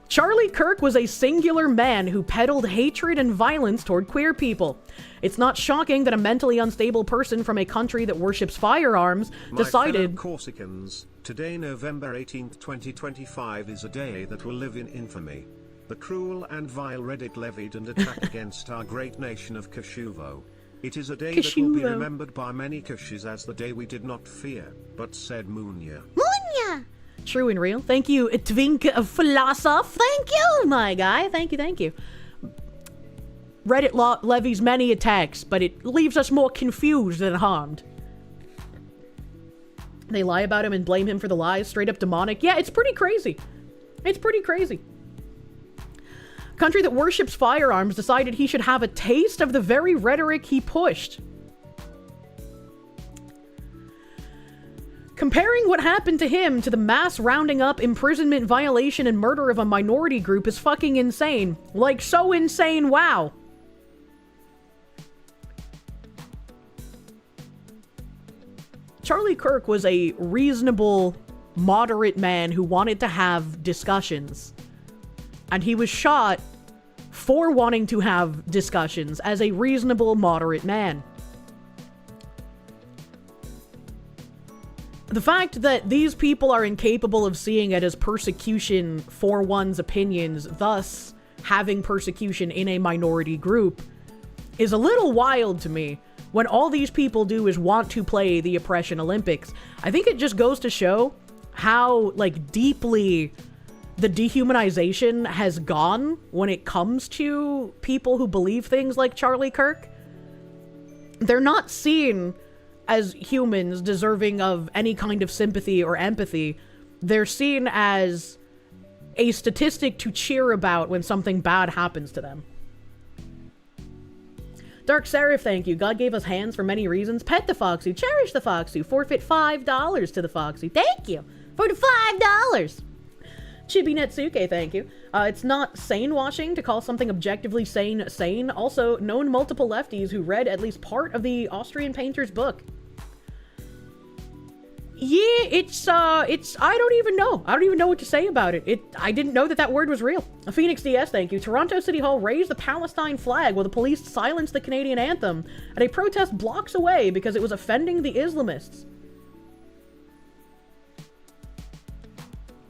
Charlie Kirk was a singular man who peddled hatred and violence toward queer people. It's not shocking that a mentally unstable person from a country that worships firearms decided...
My fellow Corsicans, today November 18th, 2025 is a day that will live in infamy. The cruel and vile Reddit levied an attack against our great nation of Koshuvo. It is a day that will be remembered by many Kushes as the day we did not fear, but said Munya.
Munya! True and real. Thank you, Twink Philosoph. Thank you, my guy. Thank you. Reddit levies many attacks, but it leaves us more confused than harmed. They lie about him and blame him for the lies. Straight up demonic. Yeah, it's pretty crazy. Country that worships firearms decided he should have a taste of the very rhetoric he pushed. Comparing what happened to him to the mass rounding up, imprisonment, violation, and murder of a minority group is fucking insane. Like, so insane, wow. Charlie Kirk was a reasonable, moderate man who wanted to have discussions. And he was shot for wanting to have discussions as a reasonable, moderate man. The fact that these people are incapable of seeing it as persecution for one's opinions, thus having persecution in a minority group, is a little wild to me when all these people do is want to play the Oppression Olympics. I think it just goes to show how, like, deeply the dehumanization has gone when it comes to people who believe things like Charlie Kirk. They're not seen as humans deserving of any kind of sympathy or empathy. They're seen as a statistic to cheer about when something bad happens to them. Dark Seraph, thank you. God gave us hands for many reasons. Pet the Foxy. Cherish the Foxy. Forfeit $5 to the Foxy. Thank you for the $5. Chibi Netsuke, thank you. It's not sane washing to call something objectively sane. Also, known multiple lefties who read at least part of the Austrian painter's book. Yeah, it's, I don't even know. I don't even know what to say about it. I didn't know that word was real. Phoenix DS, thank you. Toronto City Hall raised the Palestine flag while the police silenced the Canadian anthem at a protest blocks away because it was offending the Islamists.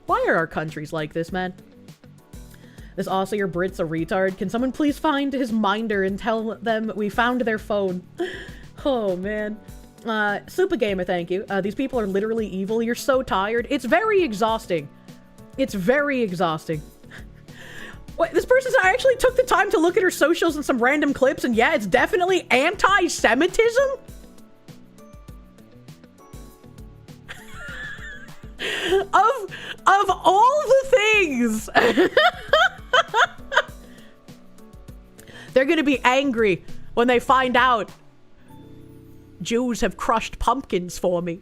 Why are our countries like this, man? This Aussie or Brit's a retard. Can someone please find his minder and tell them we found their phone? Oh, man. Super Gamer, thank you. These people are literally evil. You're so tired. It's very exhausting. It's very exhausting. Wait, this person said I actually took the time to look at her socials and some random clips, and yeah, it's definitely anti-Semitism. Of all the things, they're gonna be angry when they find out Jews have crushed pumpkins for me.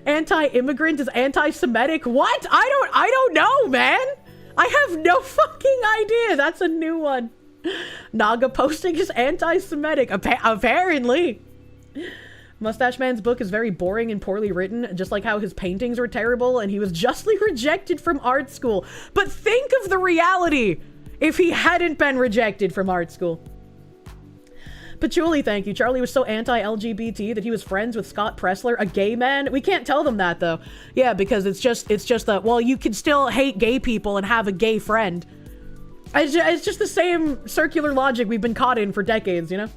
Anti-immigrant is anti-Semitic. What? I don't know, man. I have no fucking idea. That's a new one. Naga posting is anti-Semitic. Apparently. Mustache Man's book is very boring and poorly written, just like how his paintings were terrible and he was justly rejected from art school. But think of the reality if he hadn't been rejected from art school. Patchouli, thank you. Charlie was so anti-LGBT that he was friends with Scott Pressler, a gay man. We can't tell them that, though. Yeah, because it's just that, well, you can still hate gay people and have a gay friend. It's just the same circular logic we've been caught in for decades, you know?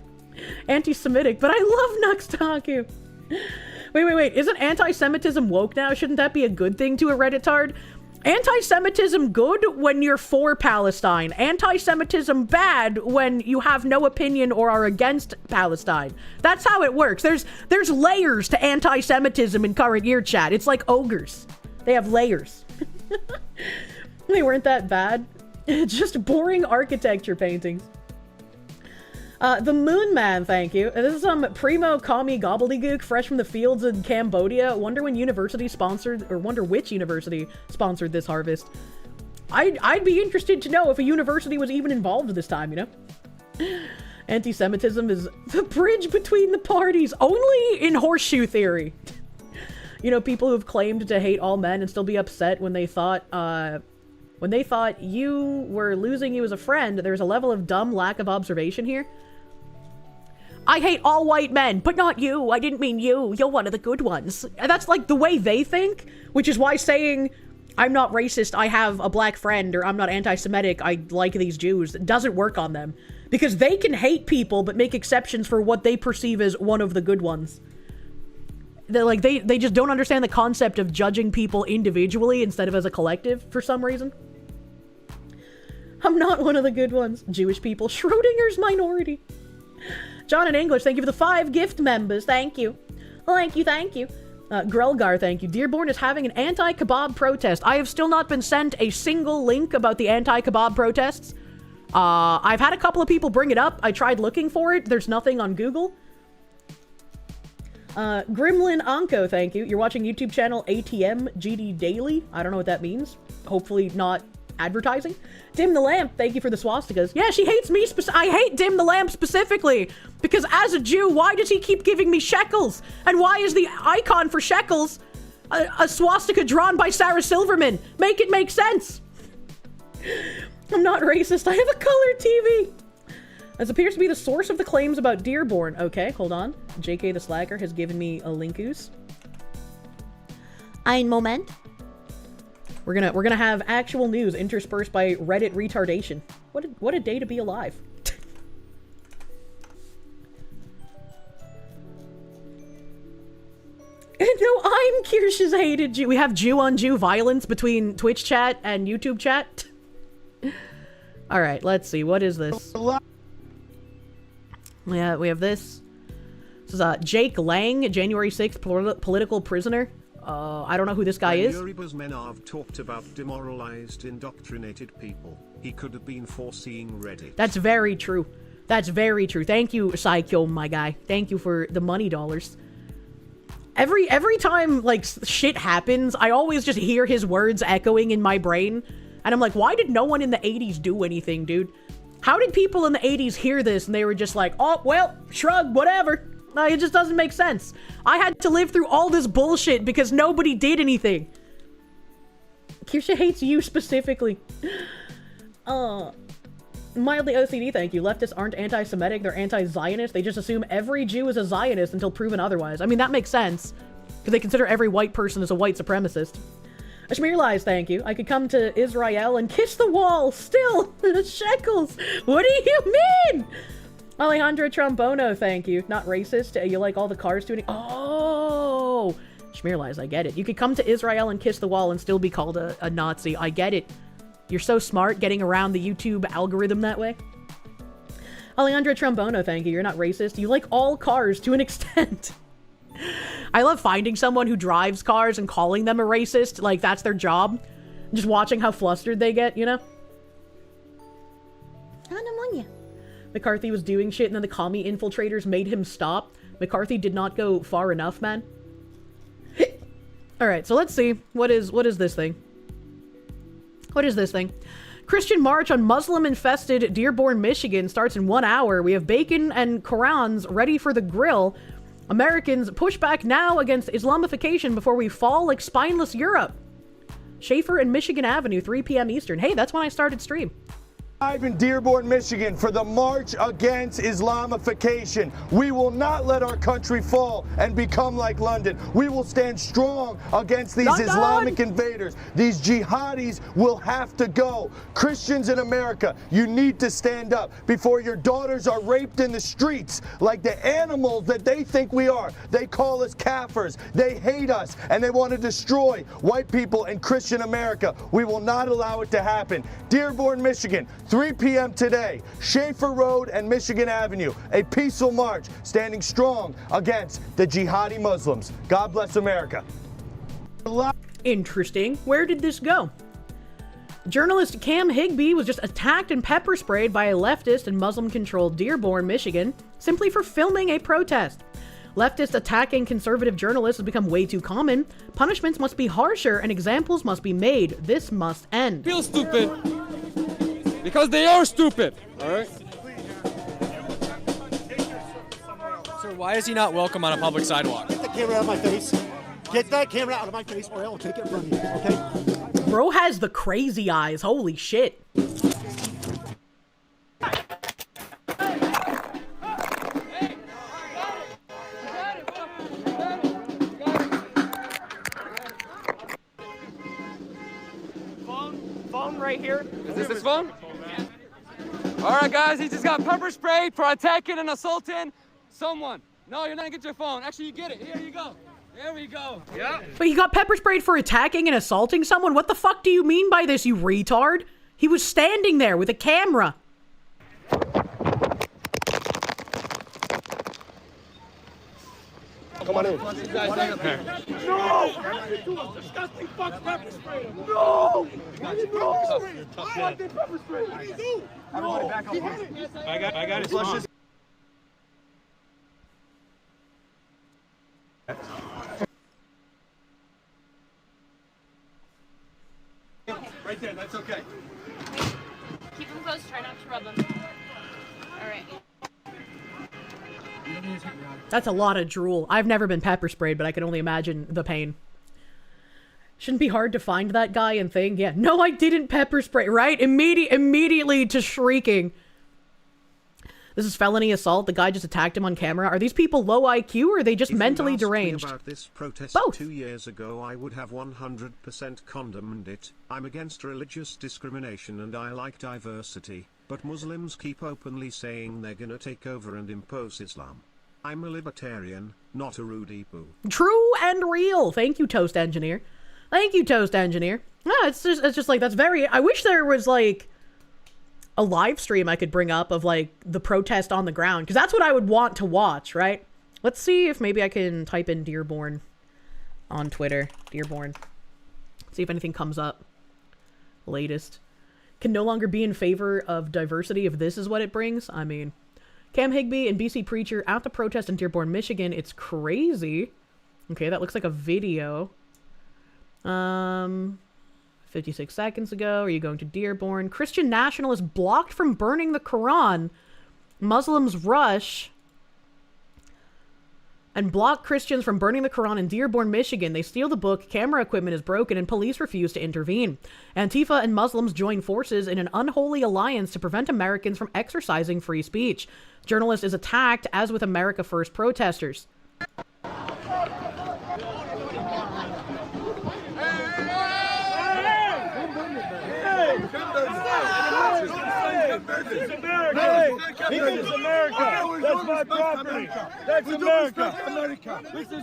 Anti-Semitic, but I love Nuxtaku. Wait. Isn't anti-Semitism woke now? Shouldn't that be a good thing to a Redditard? Anti-Semitism good when you're for Palestine. Anti-Semitism bad when you have no opinion or are against Palestine. That's how it works. There's layers to anti-Semitism in current year chat. It's like ogres. They have layers. They weren't that bad. Just boring architecture paintings. The Moon Man, thank you. This is some primo commie gobbledygook fresh from the fields in Cambodia. Wonder which university sponsored this harvest. I'd be interested to know if a university was even involved this time, you know? Anti-Semitism is the bridge between the parties, only in horseshoe theory. You know, people who've claimed to hate all men and still be upset when they thought you were losing you as a friend. There's a level of dumb lack of observation here. I hate all white men, but not you. I didn't mean you. You're one of the good ones. And that's like the way they think, which is why saying I'm not racist, I have a black friend, or I'm not anti-Semitic, I like these Jews, doesn't work on them. Because they can hate people, but make exceptions for what they perceive as one of the good ones. They're like, they just don't understand the concept of judging people individually instead of as a collective for some reason. I'm not one of the good ones. Jewish people. Schrodinger's minority. John in English, thank you for the 5 gift members. Thank you. Thank you. Grelgar, thank you. Dearborn is having an anti-kebab protest. I have still not been sent a single link about the anti-kebab protests. I've had a couple of people bring it up. I tried looking for it. There's nothing on Google. Gremlin Anko, thank you. You're watching YouTube channel ATM GD Daily. I don't know what that means. Hopefully not advertising. Dim the Lamp, thank you for the swastikas. Yeah, she hates me. I hate Dim the Lamp specifically because as a Jew, why does he keep giving me shekels? And why is the icon for shekels a swastika drawn by Sarah Silverman? Make it make sense. I'm not racist. I have a color TV. This appears to be the source of the claims about Dearborn. Okay, hold on. JK the Slacker has given me a linkus. Ein Moment. We're gonna have actual news interspersed by Reddit retardation. What a day to be alive. No, I'm Kirsch's hated Jew. We have Jew on Jew violence between Twitch chat and YouTube chat. All right, let's see. What is this? Yeah, we have this. This is Jake Lang, January 6th, political prisoner. I don't know who this guy is.
Yuriba's Menarv talked about demoralized, indoctrinated people. He could have been foreseeing Reddit.
That's very true. That's very true. Thank you, Psycho, my guy. Thank you for the money dollars. Every time, like, shit happens, I always just hear his words echoing in my brain. And I'm like, why did no one in the 80s do anything, dude? How did people in the 80s hear this and they were just like, oh, well, shrug, whatever. It just doesn't make sense. I had to live through all this bullshit because nobody did anything. Kirsche hates you specifically. Mildly OCD, thank you. Leftists aren't anti-Semitic, they're anti-Zionist. They just assume every Jew is a Zionist until proven otherwise. I mean, that makes sense. Because they consider every white person as a white supremacist. Ashmir lies, thank you. I could come to Israel and kiss the wall. Still, shekels. What do you mean? Alejandro Trombono, thank you. Not racist. You like all the cars tuning? Oh, Schmear lies, I get it. You could come to Israel and kiss the wall and still be called a Nazi. I get it. You're so smart getting around the YouTube algorithm that way. Alejandro Trombono, thank you. You're not racist. You like all cars to an extent. I love finding someone who drives cars and calling them a racist. Like, that's their job. Just watching how flustered they get, you know? McCarthy was doing shit and then the commie infiltrators made him stop. McCarthy did not go far enough, man. Alright, so let's see. What is this thing? What is this thing? Christian march on Muslim-infested Dearborn, Michigan starts in 1 hour. We have bacon and Korans ready for the grill. Americans push back now against Islamification before we fall like spineless Europe. Schaefer and Michigan Avenue, 3 p.m. Eastern. Hey, that's when I started stream.
Live in Dearborn, Michigan for the March Against Islamification. We will not let our country fall and become like London. We will stand strong against these Islamic invaders. These jihadis will have to go. Christians in America, you need to stand up before your daughters are raped in the streets like the animals that they think we are. They call us kafirs. They hate us and they want to destroy white people and Christian America. We will not allow it to happen. Dearborn, Michigan, 3 p.m. today, Schaefer Road and Michigan Avenue, a peaceful march standing strong against the jihadi Muslims. God bless America.
Interesting. Where did this go? Journalist Cam Higbee was just attacked and pepper sprayed by a leftist in Muslim-controlled Dearborn, Michigan, simply for filming a protest. Leftists attacking conservative journalists has become way too common. Punishments must be harsher and examples must be made. This must end.
Feel stupid. Because they are stupid, all right?
Sir, why is he not welcome on a public sidewalk?
Get the camera out of my face. Get that camera out of my face or I will take it from you, okay?
Bro has the crazy eyes. Holy shit.
Phone right here. Is this his phone? All right, guys, he just got pepper sprayed for attacking and assaulting someone. No, you're not gonna get your phone. Actually, you get it. Here you go. There we go. Yeah.
But he got pepper sprayed for attacking and assaulting someone? What the fuck do you mean by this, you retard? He was standing there with a camera.
Come on in.
No! You do a disgusting fuck pepper spray. No! No! I want that pepper spray. What do you do? Everybody back up. I got it. Flush this. Right there, that's okay.
That's a lot of drool. I've never been pepper sprayed, but I can only imagine the pain. Shouldn't be hard to find that guy and thing. Yeah, no, I didn't pepper spray, right? Immediately to shrieking. This is felony assault. The guy just attacked him on camera. Are these people low IQ or are they just mentally deranged?
About this protest
Both.
2 years ago, I would have 100% condemned it. I'm against religious discrimination and I like diversity, but Muslims keep openly saying they're gonna take over and impose Islam. I'm a libertarian, not a Rudy Poo.
True and real. Thank you, Toast Engineer. Thank you, Toast Engineer. No, it's just like, that's very, I wish there was like a live stream I could bring up of like the protest on the ground, because that's what I would want to watch, right? Let's see if maybe I can type in Dearborn on Twitter. Dearborn. See if anything comes up. Latest. Can no longer be in favor of diversity if this is what it brings. I mean, Cam Higbee and BC Preacher at the protest in Dearborn, Michigan. It's crazy. Okay, that looks like a video. 56 seconds ago. Are you going to Dearborn? Christian nationalists blocked from burning the Quran. Muslims rush and block Christians from burning the Quran in Dearborn, Michigan. They steal the book, camera equipment is broken, and police refuse to intervene. Antifa and Muslims join forces in an unholy alliance to prevent Americans from exercising free speech. Journalist is attacked, as with America First protesters.
This is America. Hey, this is America. That's my property. That's America.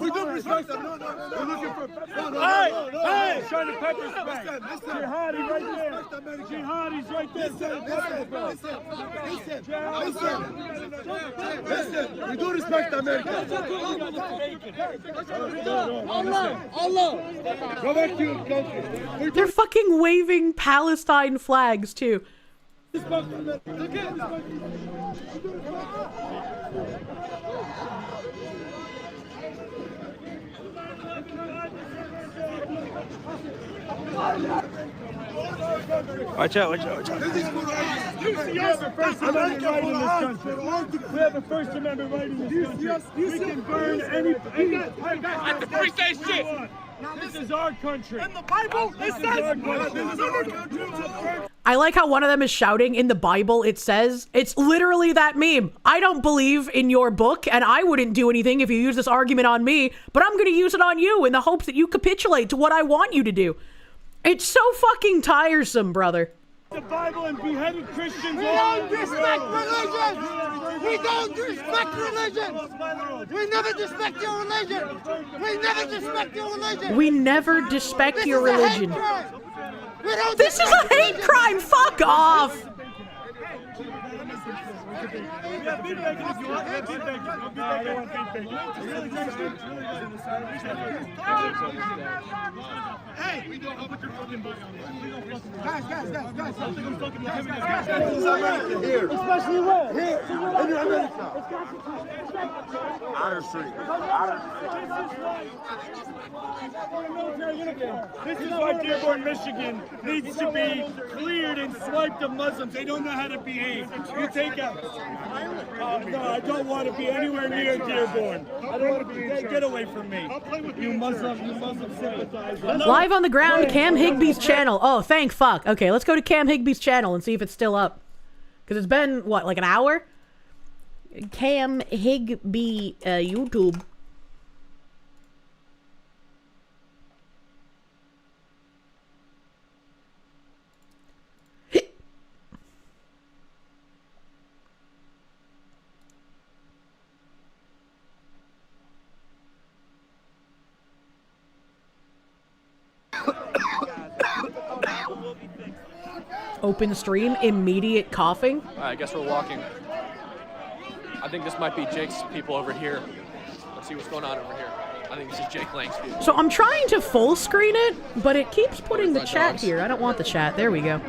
We don't respect them. No. We're looking for. Hey, trying to pepper spray. Jihadi right there. Jihadi's right there. Listen. We do respect America. Allah. Go back to your country.
They're fucking waving Palestine flags too.
Watch out. We have a First Amendment right in this country. We have a First Amendment right in this country. We can burn any... At the free state shit! This is our country. In the Bible, it says...
I like how one of them is shouting, in the Bible it says. It's literally that meme. I don't believe in your book, and I wouldn't do anything if you use this argument on me, but I'm gonna use it on you in the hopes that you capitulate to what I want you to do. It's so fucking tiresome, brother.
The Bible and beheaded Christians.
We don't respect religion. We don't respect religion. We never respect your religion. We never respect your religion.
We never respect your religion. This is a hate crime. Fuck off.
Hey, we don't put your fucking book guys.
Here. Especially where? Here. In America.
Outer Street. This is why Dearborn, Michigan needs to be cleared and swiped of Muslims. They don't know how to behave. You take out. No, I don't want to be anywhere near Dearborn. I don't want to be. Get away from me. You Muslim sympathizer.
Live on the ground, Cam Higbee's channel. Oh, thank fuck. Okay, let's go to Cam Higbee's channel and see if it's still up. Because it's been, what, like an hour? Cam Higbee YouTube. Open stream, immediate coughing.
I guess we're walking. I think this might be Jake's people over here. Let's see what's going on over here. I think this is Jake Lang's people.
So I'm trying to full screen it, but it keeps putting the chat here. I don't want the chat. There we go.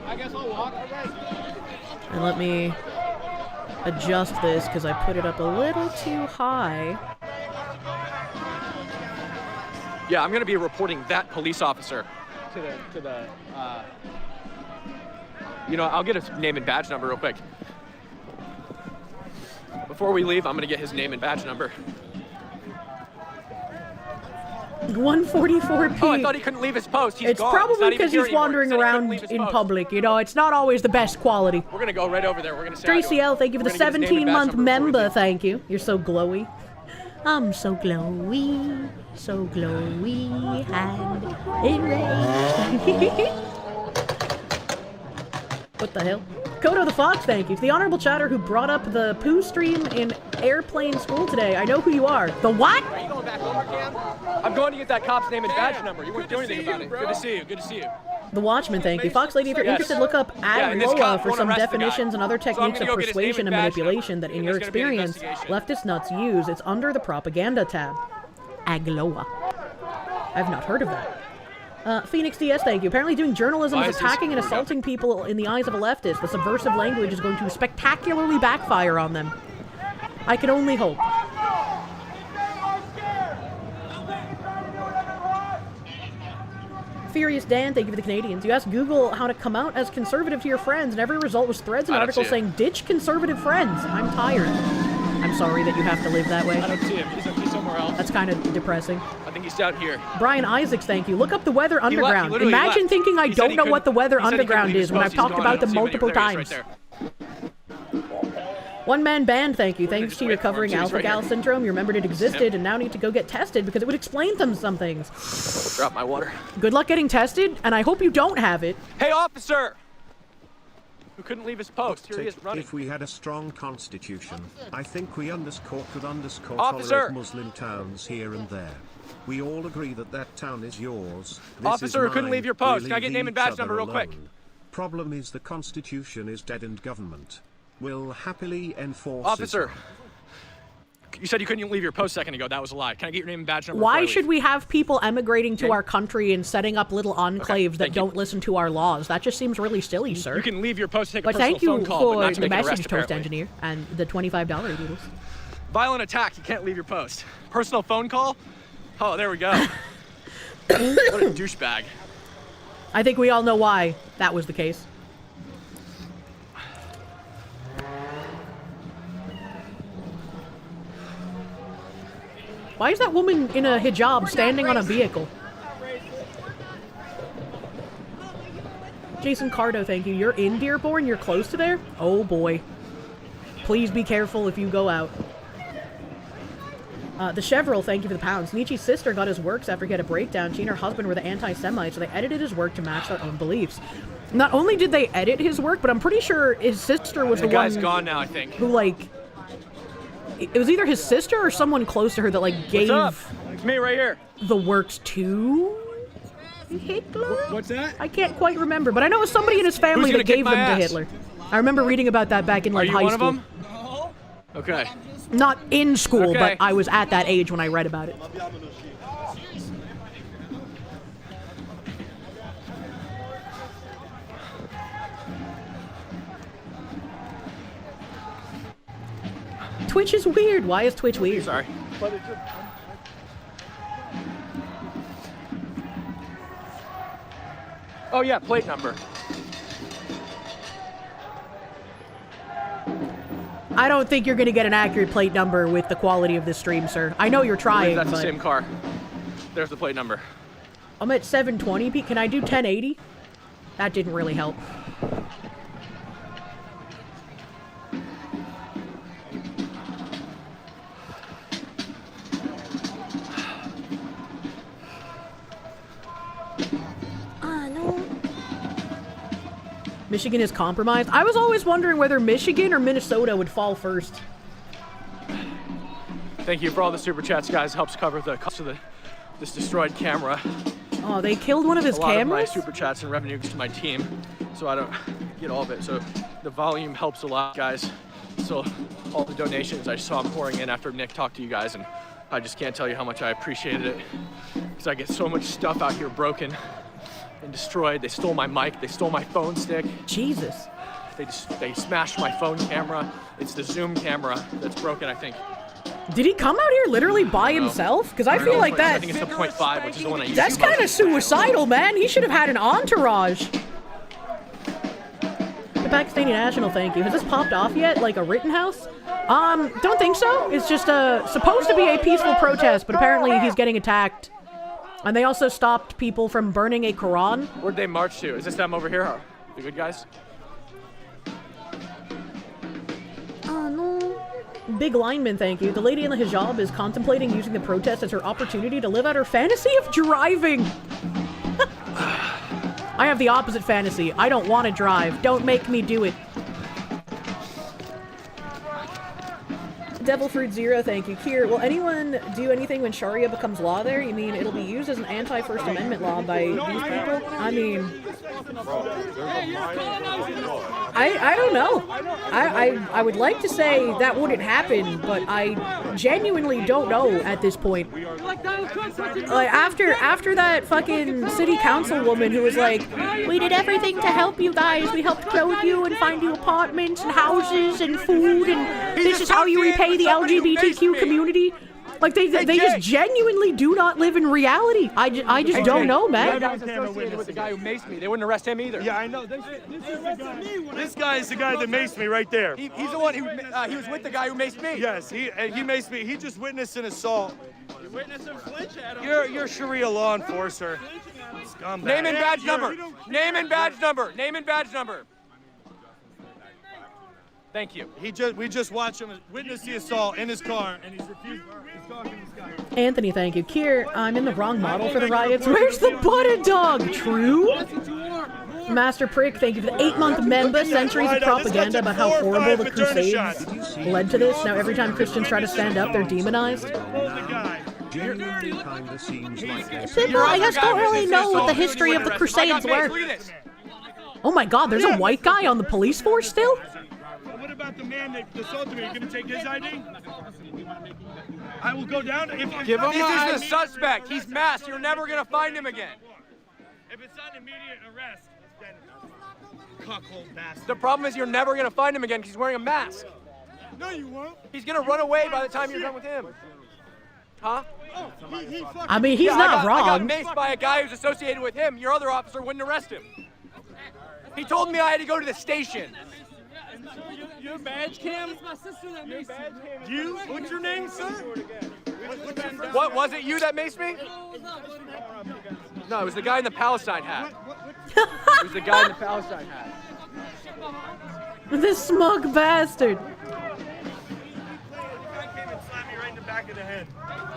I guess I'll walk.
And let me adjust this because I put it up a little too high.
Yeah, I'm going to be reporting that police officer to the You know, I'll get his name and badge number real quick. Before we leave, I'm gonna get his name and badge number.
144p.
Oh, I thought he couldn't leave his post. He's
It's
gone.
probably
He's
because he's wandering around in public. You know, it's not always the best quality.
We're gonna go right over there. We're gonna say hi to him.
3CL, thank you for the
We're gonna get his name and badge
17-month
number before we
member.
leave.
Thank you. You're so glowy. I'm so glowy, so glowy and enraged. What the hell? Kodo the Fox, thank you. To the honorable chatter who brought up the poo stream in airplane school today. I know who you are. The what?
Are you going back over, Cam? I'm going to get that cop's name and badge number. You weren't doing anything about it. Good to see you. Good to see you.
The Watchman, thank you. Fox Lady, if you're
Yes.
interested, look up
and this
Agloa
cop
for
won't
some
arrest the guy.
definitions and other
So I'm
techniques
gonna
of
go get his
persuasion
name
and
and badge
manipulation
number,
that, in
and
your
there's gonna be an
experience,
investigation.
leftist nuts use. It's under the propaganda tab. Agloa. I've not heard of that. Phoenix DS, thank you. Apparently doing journalism
Why
is
is this-
attacking and assaulting people in the eyes of a leftist. The subversive language is going to spectacularly backfire on them. I can only hope. Furious Dan, thank you for the Canadians. You asked Google how to come out as conservative to your friends, and every result was threads and
I don't
articles
see it.
saying, ditch conservative friends. I'm tired. I'm sorry that you have to live that way.
I don't see him. He's somewhere else.
That's kind of depressing.
I think he's down here.
Brian Isaacs, thank you. Look up the Weather
He
Underground.
literally
Imagine
left.
thinking I
He said
don't
he
know what the
couldn't-
Weather
he said he couldn't
Underground
leave
is
his
when I've
post. He's
talked
gone.
about
I
them
don't see him.
multiple
There he is,
times.
right there.
One man band, thank you. Thanks
just
to
wait
your
for him.
covering
He's
alpha
right
gal
here.
syndrome, you remembered it existed and now need to go get tested because it would explain some things.
Drop my water.
Good luck getting tested, and I hope you don't have it.
Hey, officer! Who couldn't leave his post. Here he is running.
If we had a strong constitution, I think we could
Officer!
tolerate Muslim towns here and there. We all agree that that town is yours. This
Officer,
is
couldn't
mine.
leave your post.
We
Can I get
leave
name and
each
badge
other
number real quick?
alone. Problem is the constitution is dead and government will happily enforce
Officer,
Islam.
you said you couldn't leave your post a second ago. That was a lie. Can I get your name and badge number?
Why
before I
should
leave?
we have people emigrating to
Okay.
our country and setting up little enclaves that
thank you.
don't listen to our laws? That just seems really silly, sir.
You can leave your post, take a
But
personal
thank you
phone call, but
for
not to
the
make an
message,
arrest,
Toast
apparently.
Engineer, and the $25 doodles.
Violent attack. You can't leave your post. Personal phone call? Oh, there we go. What a douchebag.
I think we all know why that was the case. Why is that woman in a hijab standing on a vehicle? Jason Cardo, thank you. You're in Dearborn? You're close to there? Oh boy. Please be careful if you go out. The Chevrolet, thank you for the pounds. Nietzsche's sister got his works after he had a breakdown. She and her husband were the anti-Semites, so they edited his work to match their own beliefs. Not only did they edit his work, but I'm pretty sure his sister was
The
the
guy's
one
gone now, I think.
who, like... It was either his sister or someone close to her that, like, gave
What's up? It's me right here.
the works to Hitler?
What's that?
I can't quite remember, but I know it was somebody in his family
Who's gonna
that gave
kick
them
my
to
ass?
Hitler. I remember reading about that back in,
Are
like,
you
high
one
school.
of them? Okay.
Not in school,
Okay.
but I was at that age when I read about it. Twitch is weird. Why is Twitch weird?
Sorry. Oh yeah, plate number.
I don't think you're going to get an accurate plate number with the quality of this stream, sir. I know you're
I
trying,
believe that's the
but
same car. There's the plate number.
I'm at 720p. Can I do 1080? That didn't really help. Michigan is compromised. I was always wondering whether Michigan or Minnesota would fall first.
Thank you for all the super chats, guys. Helps cover the cost of this destroyed camera.
Oh, they killed one of his
A lot of my
cameras?
super chats and revenue goes to my team, so I don't get all of it. So the volume helps a lot, guys. So all the donations, I saw them pouring in after Nick talked to you guys, and I just can't tell you how much I appreciated it, because I get so much stuff out here broken and destroyed. They stole my mic, they stole my phone stick.
Jesus.
They smashed my phone camera. It's the Zoom camera that's broken, I think.
Did he come out here literally by himself? Because I
don't
feel
know,
like
I
that.
think it's the 0.5, which is the one I use.
That's kind of suicidal, man. He should have had an entourage. the Pakistani national, thank you. Has this popped off yet? Like a Rittenhouse? Don't think so. It's just supposed to be a peaceful protest, but apparently he's getting attacked. And they also stopped people from burning a Quran.
Where'd they march to? Is this them over here? The good guys?
Oh, no. Big lineman, thank you. The lady in the hijab is contemplating using the protest as her opportunity to live out her fantasy of driving. I have the opposite fantasy. I don't want to drive. Don't make me do it. Devil Fruit Zero, thank you. Kier, will anyone do anything when Sharia becomes law there? You mean it'll be used as an anti-First Amendment law by these people? I mean... I don't know. I would like to say that wouldn't happen, but I genuinely don't know at this point. Like, after that fucking city councilwoman who was like, we did everything to help you guys. We helped clothe you and find you apartments and houses and food, and this is how you repay the LGBTQ community. Like, they just genuinely do not live in reality. I just don't know, man.
Guys associated with the guy who maced me. They wouldn't arrest him either.
Yeah, I know. This guy is the guy that maced me right there.
He's the one who he was with the guy who maced me.
Yes, he maced me. He just witnessed an assault.
You witnessed him flinch at him.
You're Sharia law enforcer. Scumbag.
Name and badge number. Name and badge number. Name and badge number. Thank you.
We just watched him witness the assault in his car, and he's refused. He's talking to this guy.
Anthony, thank you. Kier, I'm in the wrong model for the riots. Where's the butted dog? True? Master Prick, thank you for the 8-month member. Centuries of propaganda about how horrible the Crusades led to this. Now every time Christians try to stand up, they're demonized. People, I guess, don't really know what the history of the Crusades were. Oh my god, there's a white guy on the police force still?
What about the man that assaulted me? Are you going to take his ID? I will go down.
Give him this is the suspect. He's masked. You're never going to find him again.
If it's not immediate arrest, then cuckold bastard.
The problem is you're never going to find him again because he's wearing a mask.
No, you won't.
He's going to run away by the time you're done with him. Huh?
Oh,
I mean, he's not wrong.
I got maced by a guy who's associated with him. Your other officer wouldn't arrest him. He told me I had to go to the station.
Your badge cam? It's my sister that maced
you. What's your name, sir?
What, was it you that maced me? No, it was the guy in the Palestine hat. It was the guy in the Palestine hat.
This smug bastard.
Right in the back of the head,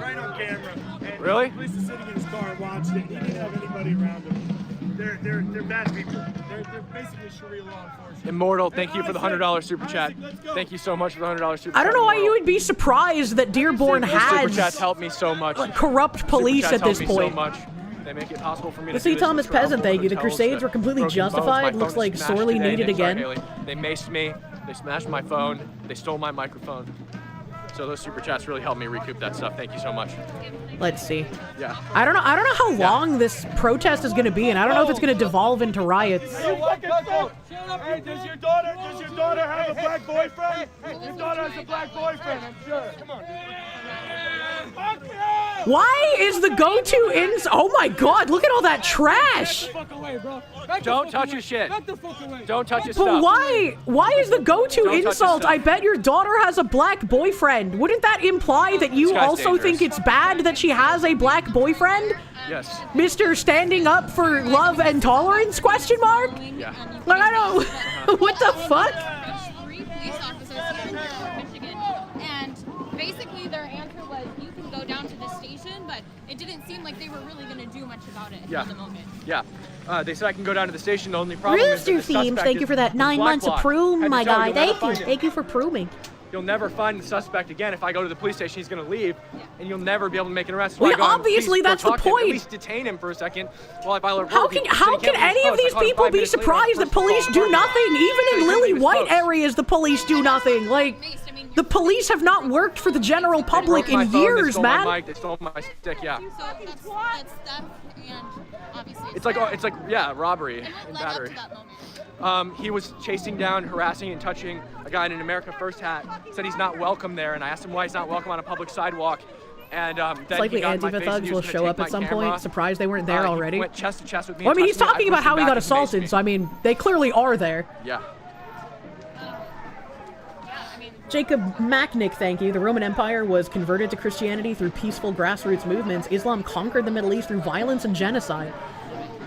right on camera. And
really?
The police is sitting in his car and watched it. He didn't have anybody around him. They're bad people. They're basically Sharia law enforcement.
Immortal, thank you for the $100 super chat. Thank you so much for the $100 super chat.
I don't know why you would be surprised that Dearborn has
super chats help me so much.
Corrupt police at this point.
So much. They make it possible for me to
see Thomas Peasant, thank you. The Crusades were completely justified. Looks like sorely needed again.
They maced me. They smashed my phone. They stole my microphone. So those super chats really helped me recoup that stuff. Thank you so much.
Let's see.
Yeah.
I don't know how long this protest is going to be, and I don't know if it's going to devolve into riots.
Hey, does your daughter have a black boyfriend? Your daughter has a black boyfriend, I'm sure. Come on.
Why is the go-to oh my god, look at all that trash!
Don't touch his shit. Don't touch his
stuff.
But
why is the go-to insult, I bet your daughter has a black boyfriend? Wouldn't that imply that you also think it's bad that she has a black boyfriend?
Yes.
Mr. Standing Up for Love and Tolerance, question mark?
Yeah.
Like, I don't, what the fuck?
3 police officers here in Michigan, and basically their answer was, you can go down to the station, but it didn't seem like they were really going to do much about it at the moment.
Yeah. They said I can go down to the station. The only problem is that the
Themes, thank you for that 9 months of Proom, my guy. Thank you. Thank you for Prooming.
You'll never find the suspect again. If I go to the police station, he's going to leave, and you'll never be able to make an arrest.
Well, obviously, that's the point.
At least detain him for a second while I file a report.
How can any of these people be surprised that police do nothing? Even in Lily White areas, the police do nothing. Like, the police have not worked for the general public in years, man.
They stole my stick, yeah.
So that's theft, and obviously
it's like yeah, robbery and battery. He was chasing down, harassing, and touching a guy in an America First hat. Said he's not welcome there, and I asked him why he's not welcome on a public sidewalk. And
it's likely Antifa thugs will show up at some point. Surprised they weren't there already.
He went chest to chest with me.
Well, I mean, he's talking about how he got assaulted, so I mean, they clearly are there.
Yeah.
Jacob Macnick, thank you. The Roman Empire was converted to Christianity through peaceful grassroots movements. Islam conquered the Middle East through violence and genocide.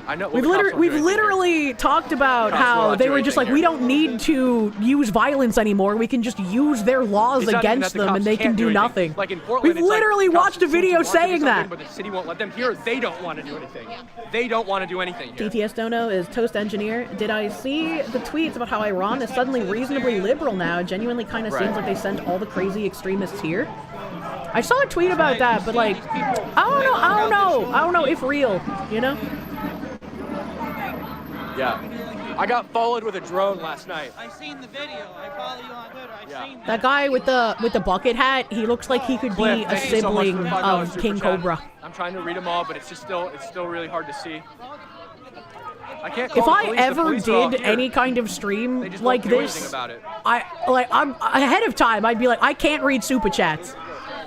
I know.
We've literally talked about how they were just like, we don't need to use violence anymore. We can just use their laws against them, and they can do nothing.
Like in Portland,
we've literally watched a video saying that.
But the city won't let them here. They don't want to do anything. They don't want to do anything here.
DTS Dono is Toast Engineer. Did I see the tweets about how Iran is suddenly reasonably liberal now? It genuinely kind of seems like they sent all the crazy extremists here. I saw a tweet about that, but like, I don't know if real, you know?
Yeah. I got followed with a drone last night.
I seen the video. I follow you on Twitter. I seen
that guy with the bucket hat. He looks like he could be a sibling of King Cobra.
I'm trying to read them all, but it's still really hard to see. I can't.
If I ever did any kind of stream like this, I'm ahead of time. I'd be like, I can't read super chats.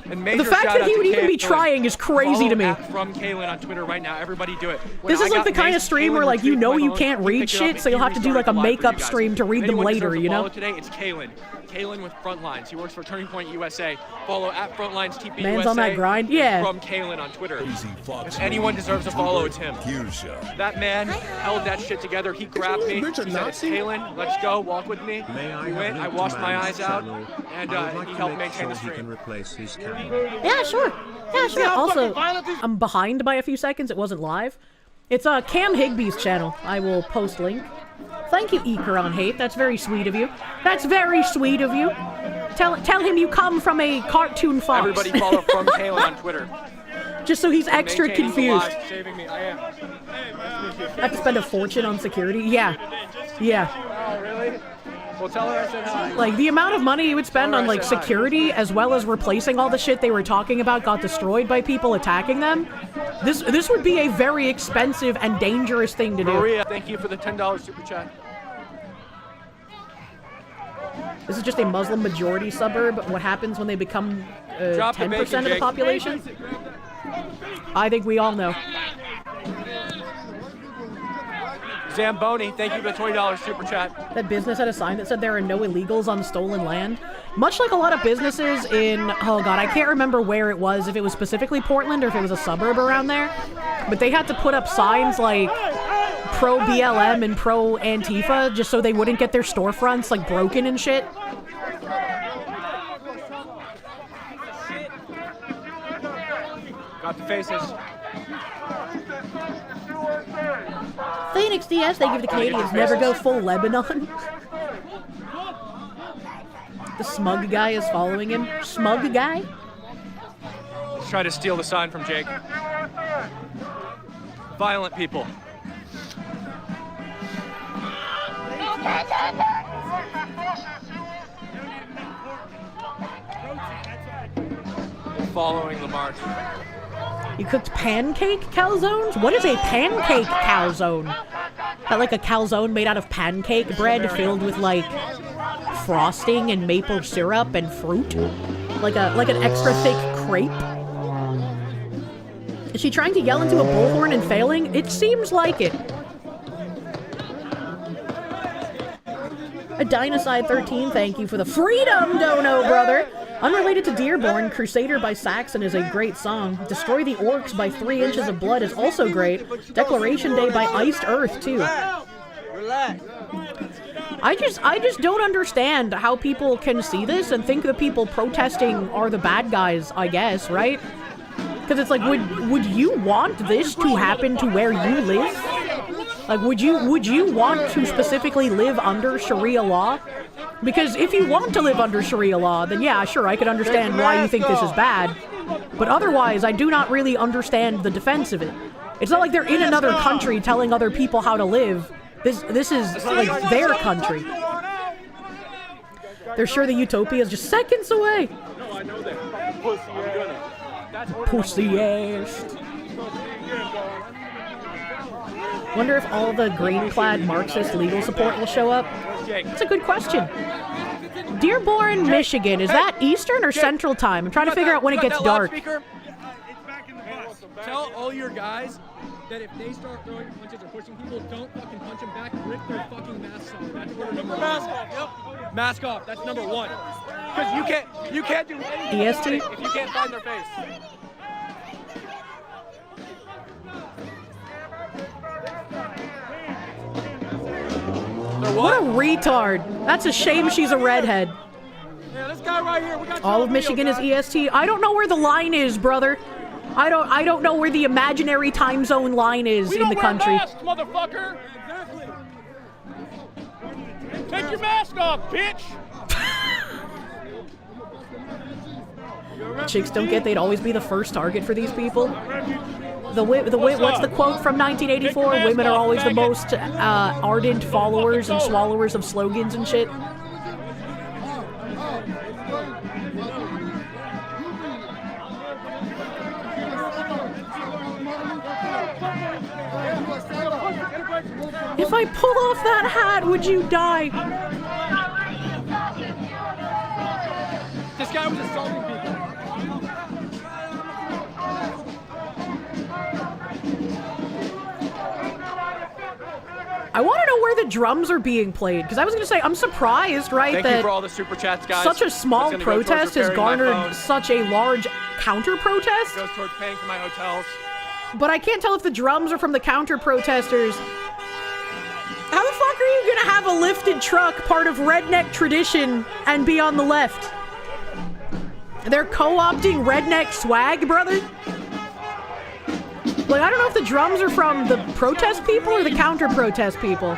And
the fact that he would even be trying is crazy to me.
From Kaylin on Twitter right now. Everybody do it.
This is like the kind of stream where like you can't read shit, so you'll have to do like a makeup stream to read them later, you know?
Today it's Kaylin. Kaylin with Frontlines. He works for Turning Point USA. Follow at Frontlines TP
Man's
USA.
on that grind, yeah.
From Kaylin on Twitter. If anyone deserves a follow, it's him. That man held that shit together. He grabbed me. He said, it's Kaylin, let's go, walk with me. We went, I washed my eyes out, and he helped maintain the stream.
Yeah, sure. Yeah, sure. Also, I'm behind by a few seconds. It wasn't live. It's Cam Higby's channel. I will post link. Thank you, Ikaron Hate. That's very sweet of you. That's very sweet of you. Tell him you come from a cartoon fox.
Everybody follow from Kaylin on Twitter.
Just so he's extra confused.
Saving me. I am.
I have to spend a fortune on security? Yeah. Yeah.
Oh, really? Well, tell her I said hi.
Like, the amount of money you would spend on, like, security, as well as replacing all the shit they were talking about got destroyed by people attacking them, this would be a very expensive and dangerous thing to do.
Maria, thank you for the $10 super chat.
This is just a Muslim majority suburb. What happens when they become 10% of the population? I think we all know.
Zamboni, thank you for the $20 super chat.
That business had a sign that said there are no illegals on stolen land. Much like a lot of businesses in, oh god, I can't remember where it was, if it was specifically Portland or if it was a suburb around there. But they had to put up signs like pro-BLM and pro-Antifa just so they wouldn't get their storefronts like broken and shit.
Got the faces.
Phoenix DS, they give the Canadians never go full Lebanon. The smug guy is following him. Smug guy?
Let's try to steal the sign from Jake. Violent people. Following the march.
You cooked pancake calzones? What is a pancake calzone? That like a calzone made out of pancake bread filled with like frosting and maple syrup and fruit? Like an extra thick crepe? Is she trying to yell into a bullhorn and failing? It seems like it. A Dynaside 13, thank you for the freedom, Dono, brother. Unrelated to Dearborn, Crusader by Saxon is a great song. Destroy the Orcs by 3 Inches of Blood is also great. Declaration Day by Iced Earth, too.
Relax.
I just don't understand how people can see this and think the people protesting are the bad guys, I guess, right? Because it's like, would you want this to happen to where you live? Like, would you want to specifically live under Sharia law? Because if you want to live under Sharia law, then yeah, sure, I could understand why you think this is bad. But otherwise, I do not really understand the defense of it. It's not like they're in another country telling other people how to live. This is like their country. They're sure the utopia is just seconds away.
No, I know that.
Pussy ass. Wonder if all the green-clad Marxist legal support will show up. That's a good question. Dearborn, Michigan. Is that Eastern or Central Time? I'm trying to figure out when it gets dark.
Tell all your guys
that if they start throwing punches or pushing people, don't fucking punch them back. Rip their fucking masks off. That's order number one. Mask off. Yep. Mask off. That's number one. Because you can't do anything
EST?
if you can't find their face.
What a retard. That's a shame she's a redhead.
Yeah, this guy right here. We got
All of Michigan is EST. I don't know where the line is, brother. I don't know where the imaginary time zone line is in the country.
Masks, motherfucker. Exactly. Take your mask off, bitch.
Chicks don't get they'd always be the first target for these people. What's the quote from 1984? Women are always the most ardent followers and swallowers of slogans and shit. If I pull off that hat, would you die?
This guy was assaulting people.
I want to know where the drums are being played, because I was going to say, I'm surprised, right,
Thank
that
you for all the super chats, guys.
such a small protest has garnered such a large counter-protest.
Goes towards paying for my hotels.
But I can't tell if the drums are from the counter-protesters. How the fuck are you gonna have a lifted truck, part of redneck tradition, and be on the left? They're co-opting redneck swag, brother? Like, I don't know if the drums are from the protest people or the counter-protest people.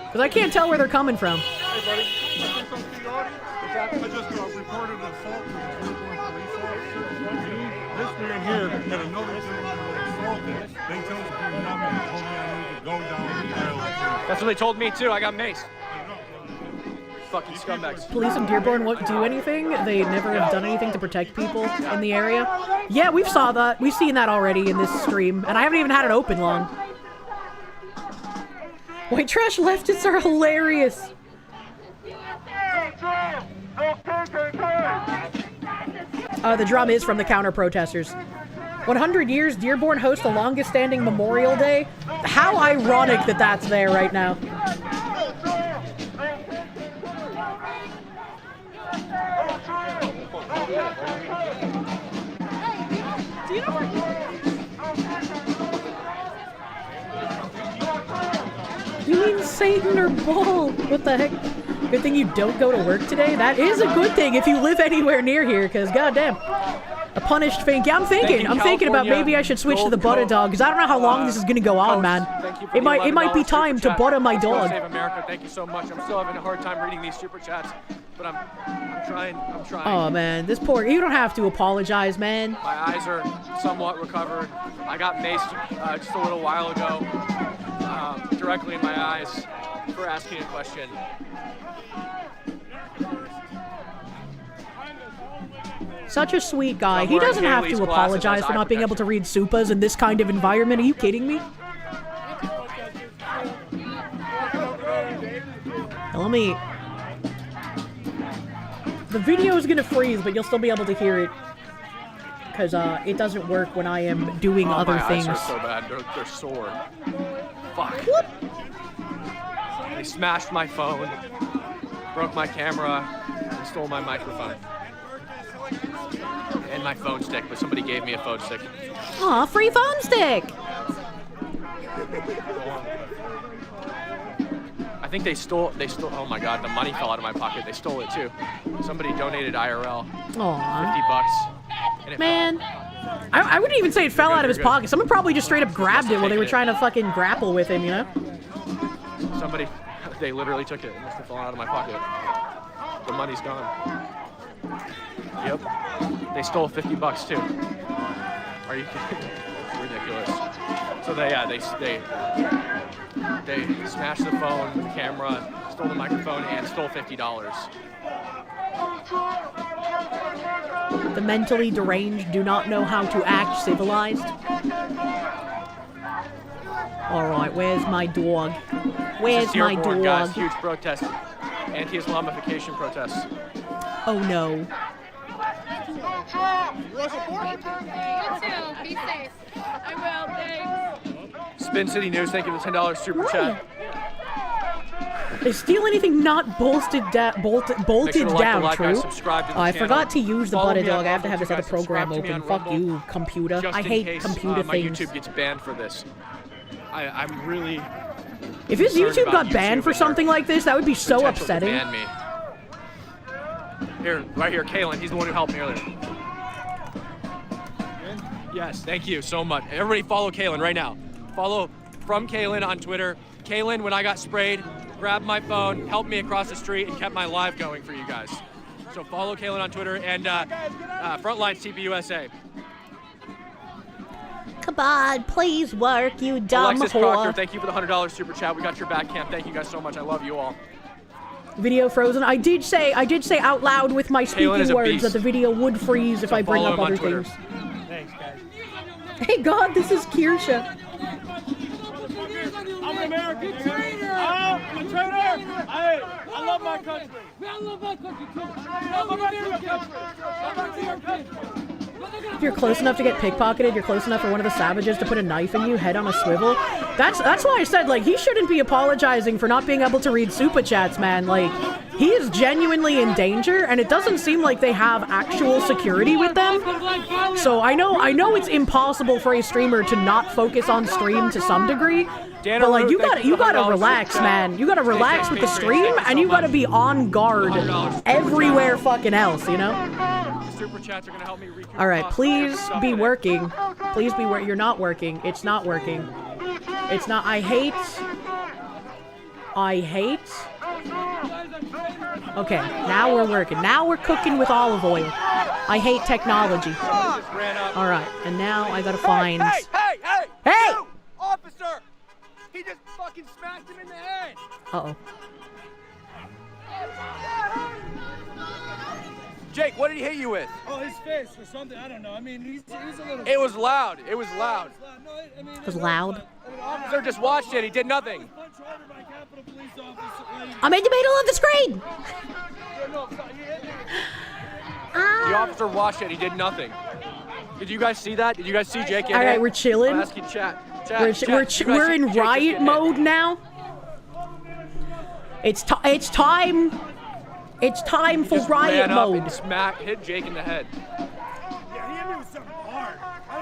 Because I can't tell where they're coming from.
Hey, buddy. I just reported assault to the Dearborn police officer. This man here had another gentleman assaulted. They told me I need to go down the aisle.
That's what they told me too. I got maced. Fucking scumbags.
Police in Dearborn won't do anything. They never have done anything to protect people in the area. Yeah, we've saw that. We've seen that already in this stream, and I haven't even had it open long. White trash leftists are hilarious. The drum is from the counter-protesters. 100 years, Dearborn hosts the longest-standing Memorial Day. How ironic that that's there right now. You mean Satan or Bull? What the heck? Good thing you don't go to work today? That is a good thing if you live anywhere near here, because goddamn. A punished fink. Yeah, I'm thinking about maybe I should switch to the butter dog, because I don't know how long this is gonna go on, man. It might be time to butter my dog.
Save America, thank you so much. I'm still having a hard time reading these super chats, but I'm trying.
Oh man, this poor. You don't have to apologize, man.
My eyes are somewhat recovered. I got maced just a little while ago, directly in my eyes for asking a question.
Such a sweet guy. He doesn't have to apologize for not being able to read supas in this kind of environment. Are you kidding me? Now, let me... The video is gonna freeze, but you'll still be able to hear it. Because it doesn't work when I am doing other things.
My eyes are so bad. They're sore. Fuck.
What?
They smashed my phone, broke my camera, and stole my microphone. And my phone stick, but somebody gave me a phone stick.
Aw, free phone stick!
I think they stole, oh my god, the money fell out of my pocket. They stole it too. Somebody donated IRL.
Aw.
$50.
Man. I wouldn't even say it fell out of his pocket. Someone probably just straight up grabbed it while they were trying to fucking grapple with him, you know?
Somebody, they literally took it. It must have fallen out of my pocket. The money's gone. Yep. They stole $50 too. Are you kidding? Ridiculous. So they smashed the phone, the camera, stole the microphone, and stole $50.
The mentally deranged do not know how to act civilized. Alright, where's my dog? Where's my dog?
Guys, huge protest. Anti-Islamification protests.
Oh no.
Be safe. I will, thanks.
Spin City News, thank you for the $10 super chat.
They steal anything not bolted down, true? I forgot to use the butter dog. I have to have this other program open. Fuck you, computer. I hate computer
my
things.
YouTube gets banned for this. I'm really...
If his YouTube got banned for something like this, that would be so upsetting.
Ban me. Here, right here, Kalen. He's the one who helped me earlier. Yes, thank you so much. Everybody follow Kalen right now. Follow from Kalen on Twitter. Kalen, when I got sprayed, grabbed my phone, helped me across the street, and kept my live going for you guys. So follow Kalen on Twitter and Frontline CPUSA.
Come on, please work, you dumb
Alexis
whore.
Proctor, thank you for the $100 super chat. We got your back cam. Thank you guys so much. I love you all.
Video frozen. I did say out loud with my speaking words that the video would freeze if I bring up other things.
Thanks, guys.
Hey God, this is Kirsche.
I'm an American traitor. I'm a traitor. Hey, I love my country. I love my country too. I love my country.
If you're close enough to get pickpocketed, you're close enough for one of the savages to put a knife in you, head on a swivel. That's why I said, like, he shouldn't be apologizing for not being able to read super chats, man. Like, he is genuinely in danger, and it doesn't seem like they have actual security with them. So I know it's impossible for a streamer to not focus on stream to some degree. But like, you gotta relax, man. You gotta relax with the stream, and you gotta be on guard everywhere fucking else, you know?
Super chats are gonna help me recoup.
All right, please be working. Please be You're not working. It's not working. It's not. I hate. Okay, now we're working. Now we're cooking with olive oil. I hate technology. All right, and now I gotta find. Hey!
You, officer! He just fucking smashed him in the head.
Uh-oh.
Jake, what did he hit you with?
Oh, his fist or something. I don't know. I mean, he's a little...
It was loud. It was loud.
It was loud.
Officer just watched it. He did nothing.
I'm in the middle of the screen!
The officer watched it. He did nothing. Did you guys see that? Did you guys see Jake?
All right, we're chilling.
I'm asking chat.
We're in riot mode now. It's time. It's time for riot mode.
Hit Jake in the head.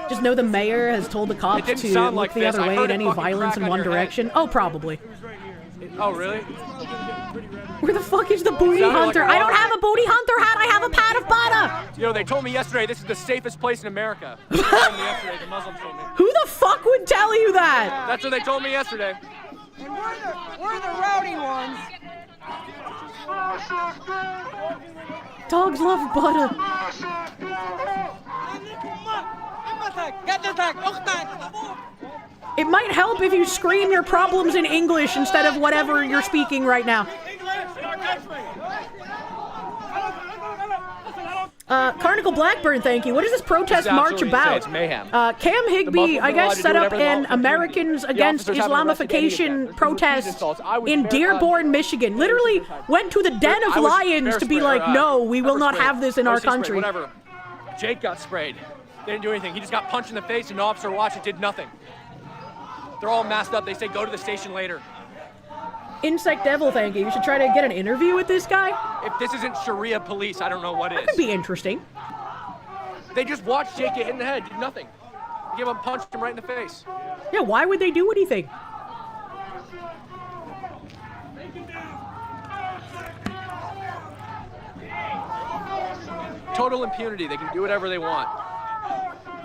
Just know the mayor has told the cops to look the other way at any violence in one direction. Oh, probably.
Oh, really?
Where the fuck is the booty hunter? I don't have a booty hunter hat. I have a pat of butter.
You know, they told me yesterday this is the safest place in America. They told me yesterday, the Muslims told me.
Who the fuck would tell you that?
That's what they told me yesterday.
And we're the rowdy ones.
Dogs love butter. It might help if you scream your problems in English instead of whatever you're speaking right now. Carnicle Blackburn, thank you. What is this protest march about?
It's mayhem.
Cam Higby, I guess, set up an Americans Against Islamification protest in Dearborn, Michigan. Literally went to the den of lions to be like, no, we will not have this in our country.
Whatever. Jake got sprayed. They didn't do anything. He just got punched in the face and no officer watched it, did nothing. They're all masked up. They say go to the station later.
Insect Devil, thank you. You should try to get an interview with this guy.
If this isn't Sharia police, I don't know what is.
That could be interesting.
They just watched Jake get hit in the head, did nothing. They gave him, punched him right in the face.
Yeah, why would they do anything?
Total impunity. They can do whatever they want.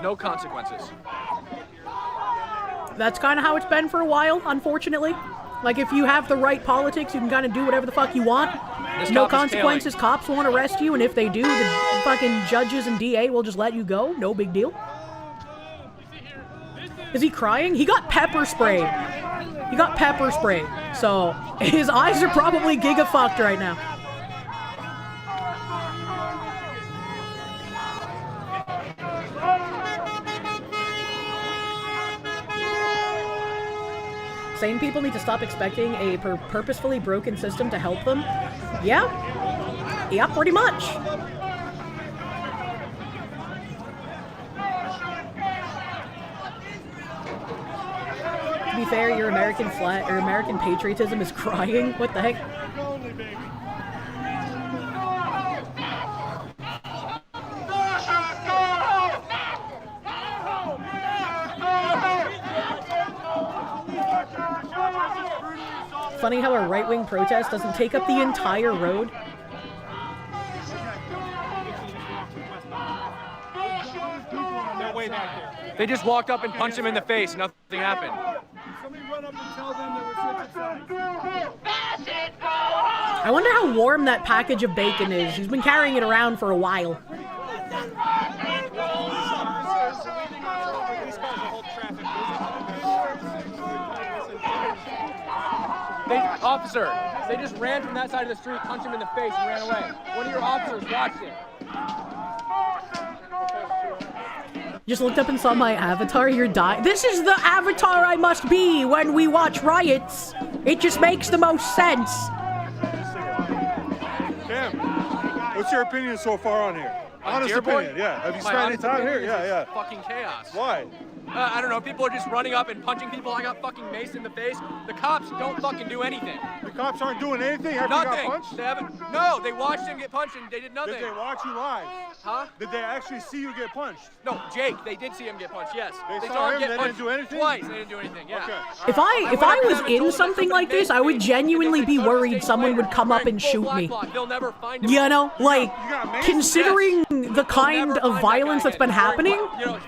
No consequences.
That's kind of how it's been for a while, unfortunately. Like, if you have the right politics, you can kind of do whatever the fuck you want. No consequences. Cops won't arrest you, and if they do, the fucking judges and DA will just let you go. No big deal. Is he crying? He got pepper sprayed. He got pepper sprayed. So, his eyes are probably giga-fucked right now. Sane people need to stop expecting a purposefully broken system to help them. Yeah. Yeah, pretty much. be fair, your American flag or American patriotism is crying. What the heck? Funny how a right-wing protest doesn't take up the entire road.
They just walked up and punched him in the face. Nothing happened.
Somebody run up and tell them that we're switching sides.
I wonder how warm that package of bacon is. He's been carrying it around for a while.
Officer, they just ran from that side of the street, punched him in the face, and ran away. One of your officers watched it.
Just looked up and saw my avatar. You're dying. This is the avatar I must be when we watch riots. It just makes the most sense.
Cam, what's your opinion so far on here? Honest
Dearborn?
opinion, yeah. Have you
My
spent any
honest
time here?
opinion is
Yeah,
it's
yeah.
Fucking chaos.
Why?
I don't know. People are just running up and punching people. I got fucking maced in the face. The cops don't fucking do anything.
The cops aren't doing anything after
Nothing.
you got punched?
They haven't. No, they watched him get punched and they did nothing.
Did they watch you live?
Huh?
Did they actually see you get punched?
No, Jake. They did see him get punched. Yes.
They saw him,
him get
they
punched
didn't do anything?
twice. They didn't do anything. Yeah.
Okay.
If I was in something like this, I would genuinely be worried someone would come up and shoot me.
They'll never find him.
You know, like, considering the kind of violence that's been happening,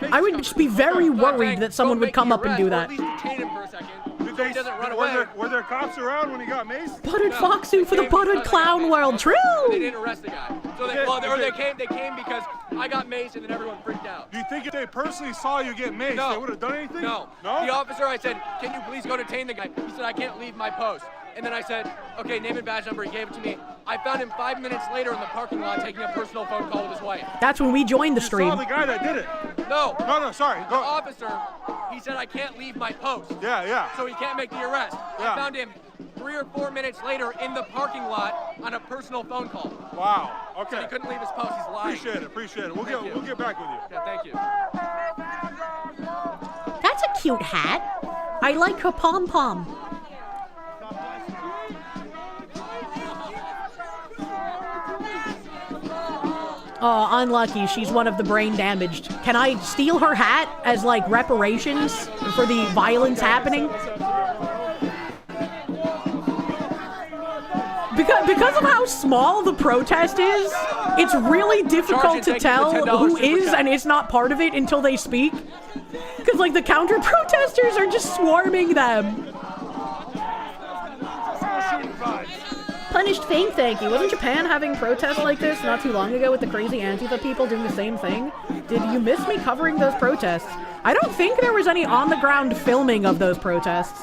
I would just be very worried that someone would come up and do that.
Detain him for a second.
Did they,
doesn't run away.
Were there cops around when he got maced?
Buttered fox suit for the buttered clown world. True.
They didn't arrest the guy. So they came because I got maced and then everyone freaked out.
Do you think if they personally saw you get maced, they would have done anything?
No.
No?
The officer, I said, can you please go detain the guy? He said, I can't leave my post. And then I said, okay, name and badge number. He gave it to me. I found him 5 minutes later in the parking lot taking a personal phone call with his wife.
That's when we joined the stream.
You saw the guy that did it?
No.
No, sorry.
The officer, he said, I can't leave my post.
Yeah.
So he can't make the arrest.
Yeah.
I found him 3 or 4 minutes later in the parking lot on a personal phone call.
Wow. Okay.
So he couldn't leave his post. He's lying.
Appreciate it. We'll get back with you.
Yeah, thank you.
That's a cute hat. I like her pom-pom. Oh, unlucky. She's one of the brain damaged. Can I steal her hat as, like, reparations for the violence happening? Because of how small the protest is, it's really difficult to tell who is and is not part of it until they speak. Because, like, the counter-protesters are just swarming them. Punished Fink, thank you. Wasn't Japan having protests like this not too long ago with the crazy Antifa people doing the same thing? Did you miss me covering those protests? I don't think there was any on-the-ground filming of those protests.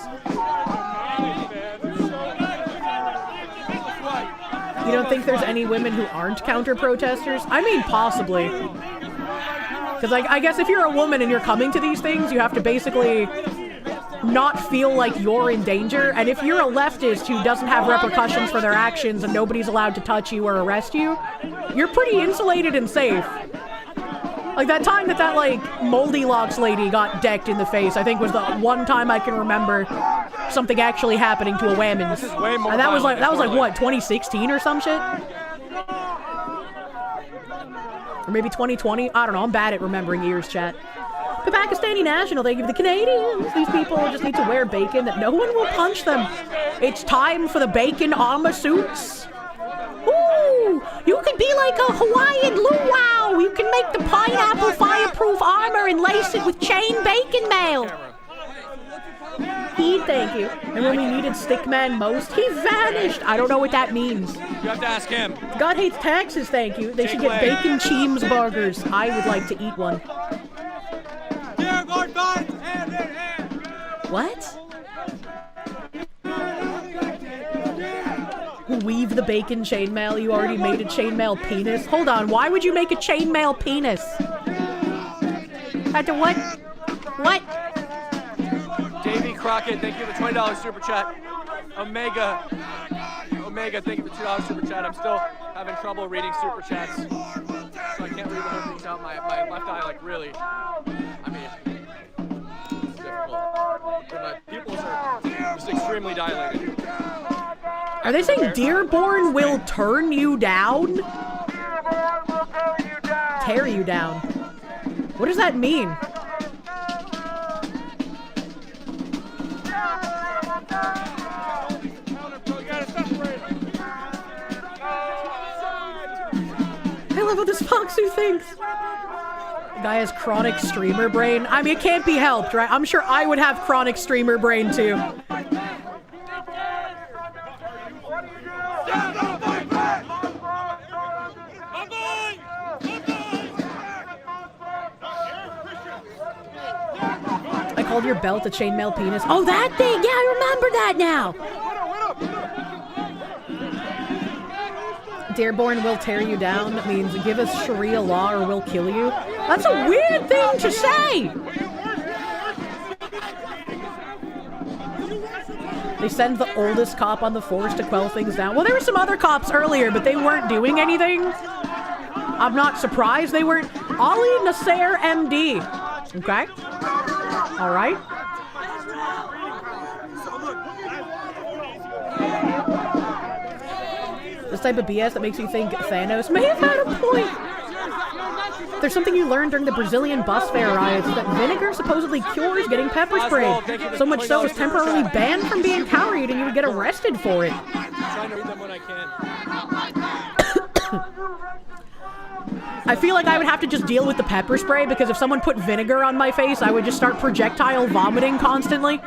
You don't think there's any women who aren't counter-protesters? I mean, possibly. Because, like, I guess if you're a woman and you're coming to these things, you have to basically not feel like you're in danger. And if you're a leftist who doesn't have repercussions for their actions and nobody's allowed to touch you or arrest you, you're pretty insulated and safe. Like that time that like Moldy Locks lady got decked in the face, I think was the one time I can remember something actually happening to a woman.
This is way more
and that was like
violent
what, 2016 or some shit? Or maybe 2020? I don't know, I'm bad at remembering years, chat. The Pakistani National, they give the Canadians. These people just need to wear bacon that no one will punch them. It's time for the bacon armor suits. Ooh, you could be like a Hawaiian luau. You can make the pineapple fireproof armor and lace it with chain bacon mail. Thank you. And when we needed Stickman most, he vanished. I don't know what that means.
You have to ask him.
God hates taxes, thank you. They should get bacon cheeseburgers. I would like to eat one. What? Weave the bacon chainmail. You already made a chainmail penis. Hold on, why would you make a chainmail penis? After what? What?
Davey Crockett, thank you for the $20 super chat. Omega, thank you for $2 super chat. I'm still having trouble reading super chats, so I can't read the whole things out. My left eye, like, really, I mean, it's difficult.
My pupils are just extremely dilated.
Are they saying Dearborn will turn you down? Tear you down. What does that mean? I love how this Foxu thinks. The guy has chronic streamer brain. I mean, it can't be helped, right? I'm sure I would have chronic streamer brain too. I called your belt a chainmail penis. Oh, that thing! Yeah, I remember that now! Dearborn will tear you down means give us Sharia law or we'll kill you. That's a weird thing to say! They send the oldest cop on the force to quell things down. Well, there were some other cops earlier, but they weren't doing anything. I'm not surprised they weren't. Ali Nasser MD. Okay. Alright. This type of BS that makes you think Thanos may have had a point. There's something you learned during the Brazilian bus fare riots that vinegar supposedly cures getting pepper sprayed. So much so it was temporarily banned from being carried and you would get arrested for it. I feel like I would have to just deal with the pepper spray because if someone put vinegar on my face, I would just start projectile vomiting constantly.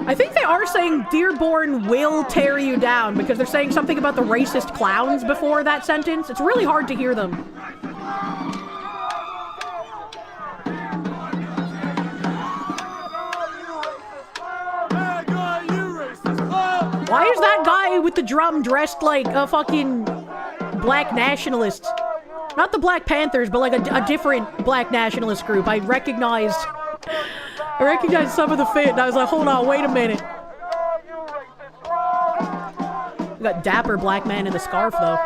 I think they are saying Dearborn will tear you down because they're saying something about the racist clowns before that sentence. It's really hard to hear them. Why is that guy with the drum dressed like a fucking black nationalist? Not the Black Panthers, but like a different black nationalist group. I recognized some of the fit, and I was like, hold on, wait a minute. We got dapper black man in the scarf, though.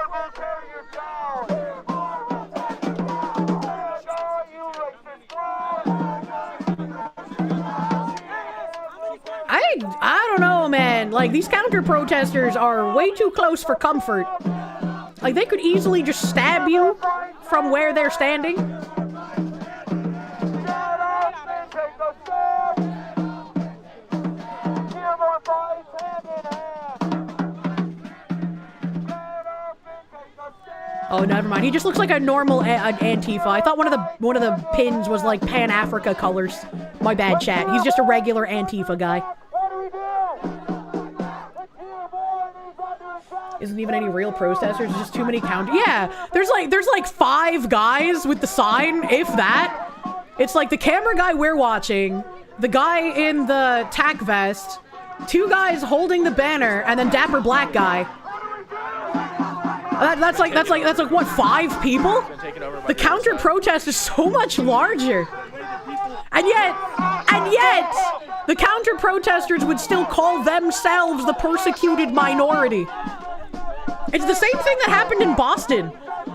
I don't know, man. Like, these counter-protesters are way too close for comfort. Like, they could easily just stab you from where they're standing. Oh, never mind. He just looks like a normal Antifa. I thought one of the pins was like Pan-Africa colors. My bad, chat. He's just a regular Antifa guy. Isn't even any real protesters, just too many counter. Yeah, there's like 5 guys with the sign, if that. It's like the camera guy we're watching, the guy in the tack vest, 2 guys holding the banner, and then dapper black guy. That's like what, 5 people? The counter protest is so much larger. And yet, the counter protesters would still call themselves the persecuted minority. It's the same thing that happened in Boston.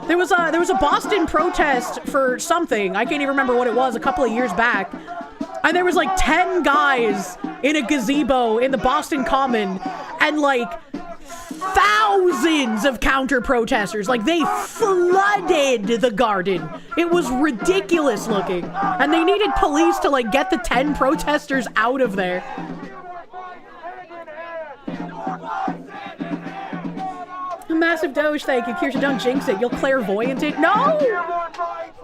There was a Boston protest for something. I can't even remember what it was, a couple of years back. And there was like 10 guys in a gazebo in the Boston Common and like thousands of counter protesters. Like, they flooded the garden. It was ridiculous looking. And they needed police to like get the 10 protesters out of there. A massive doge, thank you. Kirsche, don't jinx it. You'll clairvoyant it. No!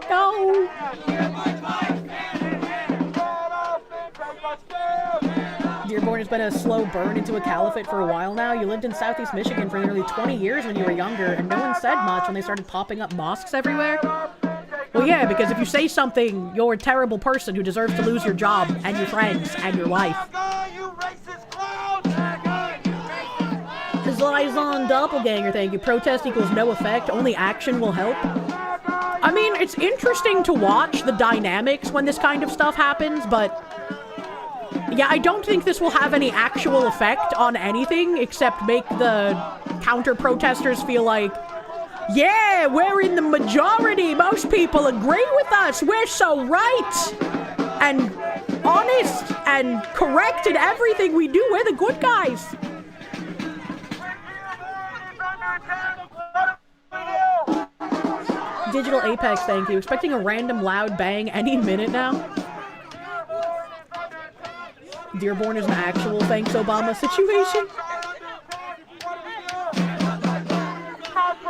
No! Dearborn has been a slow burn into a caliphate for a while now. You lived in Southeast Michigan for nearly 20 years when you were younger, and no one said much when they started popping up mosques everywhere. Well, yeah, because if you say something, you're a terrible person who deserves to lose your job, and your friends, and your life. His lies on doppelganger, thank you. Protest equals no effect, only action will help. I mean, it's interesting to watch the dynamics when this kind of stuff happens, but Yeah, I don't think this will have any actual effect on anything except make the counter-protesters feel like, yeah, we're in the majority. Most people agree with us. We're so right and honest and correct in everything we do. We're the good guys. Digital Apex, thank you. Expecting a random loud bang any minute now. Dearborn is an actual thanks Obama situation.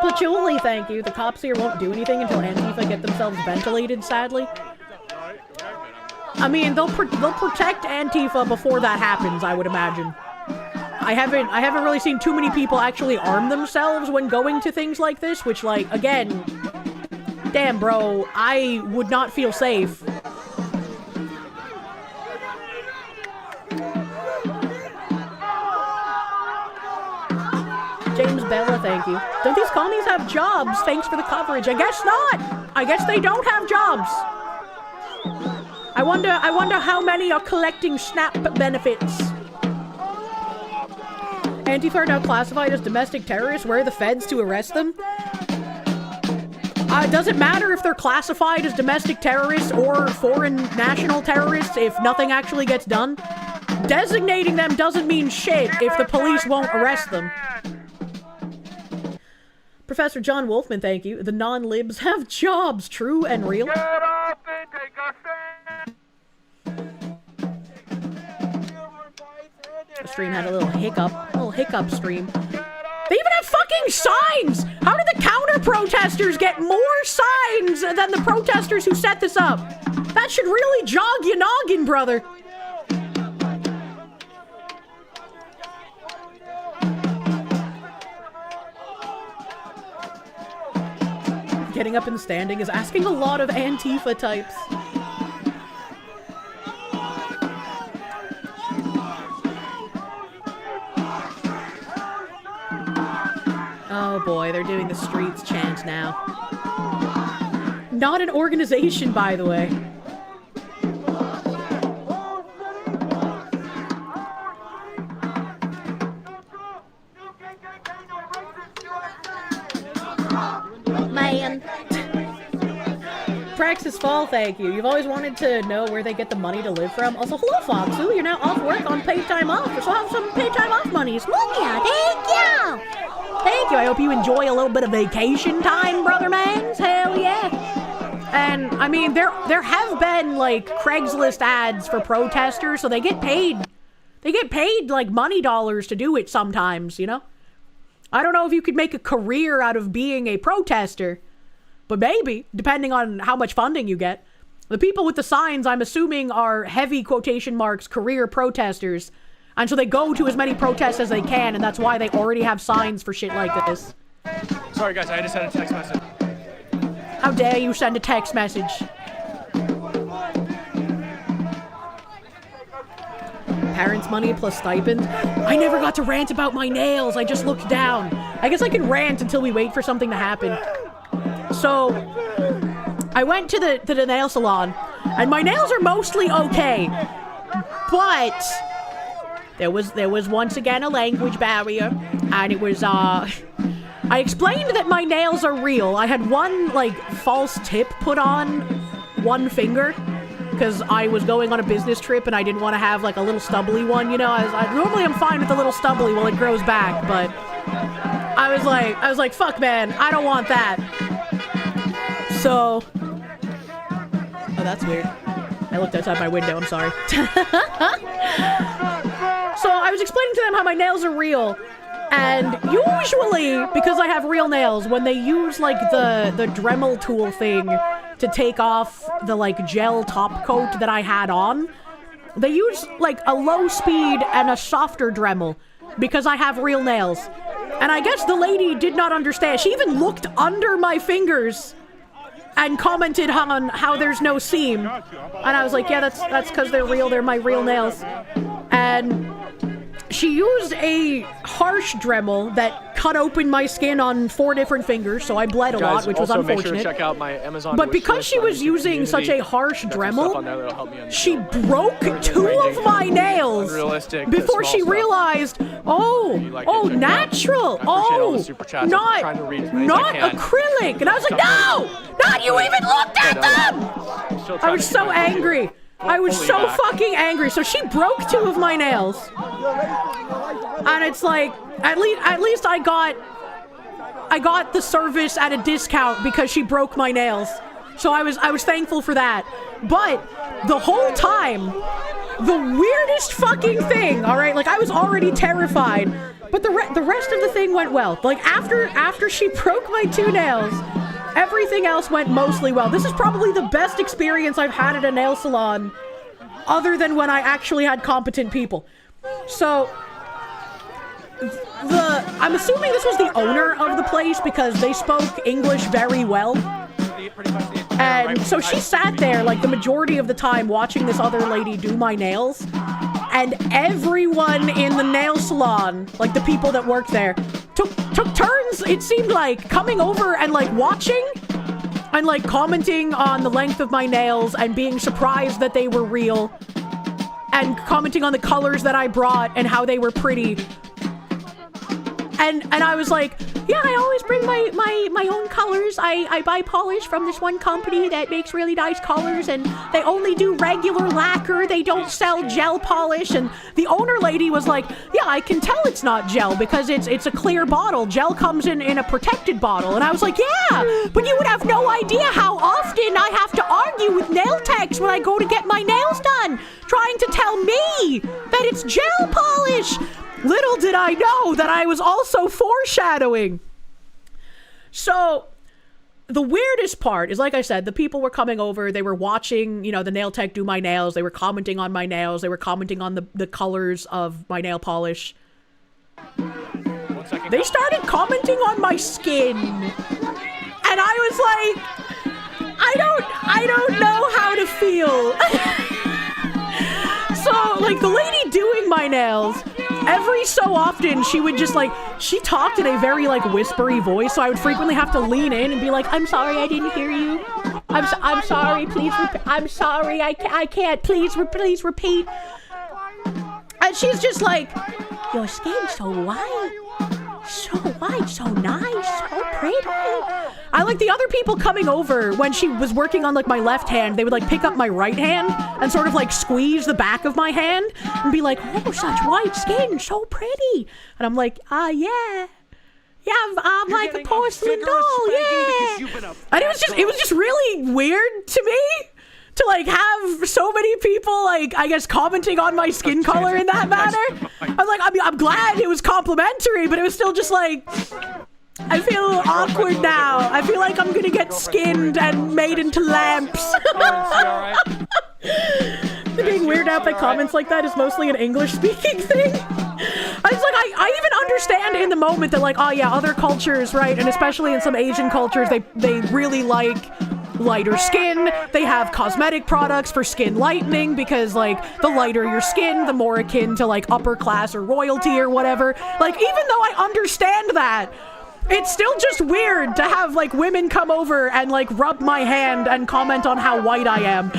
Patchouli, thank you. The cops here won't do anything until Antifa get themselves ventilated, sadly. I mean, they'll protect Antifa before that happens, I would imagine. I haven't really seen too many people actually arm themselves when going to things like this, which, like, again, damn, bro, I would not feel safe. James Bella, thank you. Don't these commies have jobs? Thanks for the coverage. I guess not. I guess they don't have jobs. I wonder how many are collecting SNAP benefits. Antifa are now classified as domestic terrorists. Where are the feds to arrest them? It doesn't matter if they're classified as domestic terrorists or foreign national terrorists if nothing actually gets done. Designating them doesn't mean shit if the police won't arrest them. Professor John Wolfman, thank you. The non-libs have jobs, true and real. The stream had a little hiccup stream. They even have fucking signs! How did the counter-protesters get more signs than the protesters who set this up? That should really jog your noggin, brother. Getting up and standing is asking a lot of Antifa types. Oh boy, they're doing the streets chant now. Not an organization, by the way. Man. Praxis Fall, thank you. You've always wanted to know where they get the money to live from. Also, hello, Foxu. You're now off work on paid time off. So have some paid time off monies. Yeah, thank you. Thank you. I hope you enjoy a little bit of vacation time, brother mans. Hell yeah. And, I mean, there have been, like, Craigslist ads for protesters, so they get paid. They get paid, like, money dollars to do it sometimes, you know? I don't know if you could make a career out of being a protester, but maybe, depending on how much funding you get. The people with the signs, I'm assuming, are heavy quotation marks career protesters, and so they go to as many protests as they can, and that's why they already have signs for shit like this.
Sorry guys, I just sent a text message.
How dare you send a text message? Parents' money plus stipend. I never got to rant about my nails. I just looked down. I guess I can rant until we wait for something to happen. So, I went to the nail salon, and my nails are mostly okay. But there was once again a language barrier, and it was I explained that my nails are real. I had one like false tip put on one finger, because I was going on a business trip and I didn't want to have like a little stubbly one, you know. Normally I'm fine with the little stubbly while it grows back, but I was like, fuck man, I don't want that. So, oh, that's weird. I looked outside my window, I'm sorry. So I was explaining to them how my nails are real, and usually, because I have real nails, when they use like the Dremel tool thing to take off the like gel top coat that I had on, they use like a low speed and a softer Dremel because I have real nails. And I guess the lady did not understand. She even looked under my fingers and commented on how there's no seam. And I was like, yeah, that's because they're real. They're my real nails. And she used a harsh Dremel that cut open my skin on 4 different fingers, so I bled a lot, which was
also
unfortunate.
Make sure to check out my Amazon
but because she was using such a harsh Dremel, she broke 2 of my nails before she realized, oh, natural, not acrylic. And I was like, no, not you even looked at them. I was so angry. I was so fucking angry. So she broke 2 of my nails. And it's like, at least I got the service at a discount because she broke my nails. So I was thankful for that. But the whole time, the weirdest fucking thing, all right? Like, I was already terrified, but the rest of the thing went well. Like, after she broke my 2 nails, everything else went mostly well. This is probably the best experience I've had at a nail salon, other than when I actually had competent people. So, I'm assuming this was the owner of the place because they spoke English very well. And so she sat there like the majority of the time watching this other lady do my nails. And everyone in the nail salon, like the people that worked there, took turns, it seemed like, coming over and like watching and like commenting on the length of my nails and being surprised that they were real and commenting on the colors that I brought and how they were pretty. And I was like, yeah, I always bring my own colors. I buy polish from this one company that makes really nice colors, and they only do regular lacquer. They don't sell gel polish. And the owner lady was like, yeah, I can tell it's not gel because it's a clear bottle. Gel comes in a protected bottle. And I was like, yeah, but you would have no idea how often I have to argue with nail techs when I go to get my nails done, trying to tell me that it's gel polish. Little did I know that I was also foreshadowing. So, the weirdest part is, like I said, the people were coming over, they were watching, you know, the nail tech do my nails, they were commenting on my nails, they were commenting on the colors of my nail polish. They started commenting on my skin. And I was like, I don't know how to feel. So, like, the lady doing my nails, every so often, she would just, like, she talked in a very, like, whispery voice, so I would frequently have to lean in and be like, I'm sorry, I didn't hear you. I'm sorry, please repeat. I'm sorry, I can't. Please repeat. And she's just like, your skin's so white, so nice, so pretty. I like the other people coming over when she was working on like my left hand, they would like pick up my right hand and sort of like squeeze the back of my hand and be like, oh, such white skin, so pretty. And I'm like, yeah, I'm like a porcelain doll, yeah. And it was just really weird to me to like have so many people like, I guess, commenting on my skin color in that manner. I was like, I'm glad it was complimentary, but it was still just like, I feel a little awkward now. I feel like I'm gonna get skinned and made into lamps. Being weirded out by comments like that is mostly an English-speaking thing. I was like, I even understand in the moment that like, oh yeah, other cultures, right, and especially in some Asian cultures, they really like lighter skin. They have cosmetic products for skin lightening because like the lighter your skin, the more akin to like upper class or royalty or whatever. Like, even though I understand that, it's still just weird to have like women come over and like rub my hand and comment on how white I am.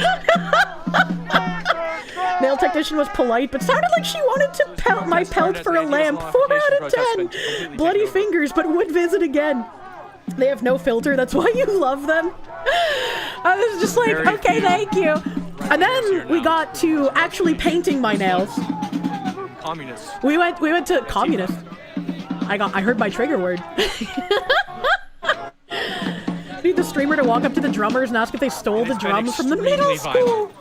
Nail technician was polite, but sounded like she wanted to pelt my pelt for a lamp. 4 out of 10. Bloody fingers, but would visit again. They have no filter, that's why you love them. I was just like, okay, thank you. And then we got to actually painting my nails.
Communist.
We went to communist. I heard my trigger word. Need the streamer to walk up to the drummers and ask if they stole the drums from the middle school.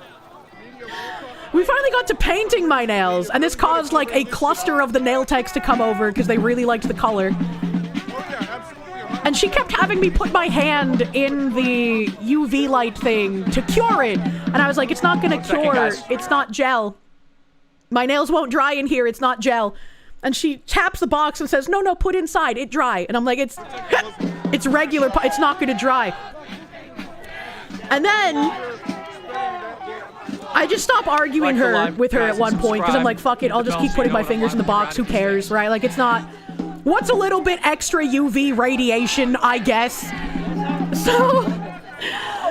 We finally got to painting my nails, and this caused like a cluster of the nail techs to come over because they really liked the color. And she kept having me put my hand in the UV light thing to cure it. And I was like, it's not gonna cure, it's not gel. My nails won't dry in here, it's not gel. And she taps the box and says, no, put inside, it dry. And I'm like, it's regular, it's not gonna dry. And then I just stopped arguing with her at one point because I'm like, fuck it, I'll just keep putting my fingers in the box, who cares, right? Like, it's not, what's a little bit extra UV radiation, I guess.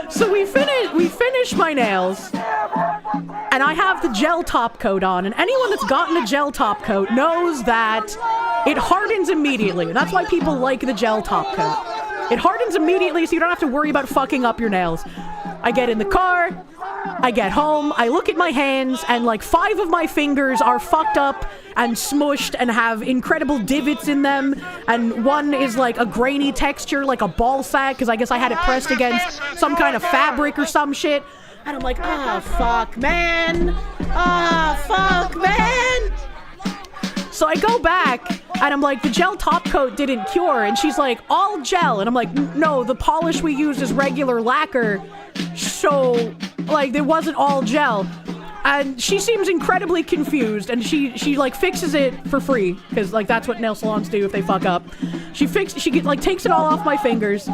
So we finish my nails, and I have the gel top coat on, and anyone that's gotten a gel top coat knows that it hardens immediately. And that's why people like the gel top coat. It hardens immediately, so you don't have to worry about fucking up your nails. I get in the car, I get home, I look at my hands, and like 5 of my fingers are fucked up and smushed and have incredible divots in them, and one is like a grainy texture, like a ball sack, because I guess I had it pressed against some kind of fabric or some shit. And I'm like, ah, fuck, man. Ah, fuck, man. So I go back, and I'm like, the gel top coat didn't cure, and she's like, all gel, and I'm like, no, the polish we used is regular lacquer, so, like, it wasn't all gel. And she seems incredibly confused, and she like fixes it for free, because like that's what nail salons do if they fuck up. She takes it all off my fingers,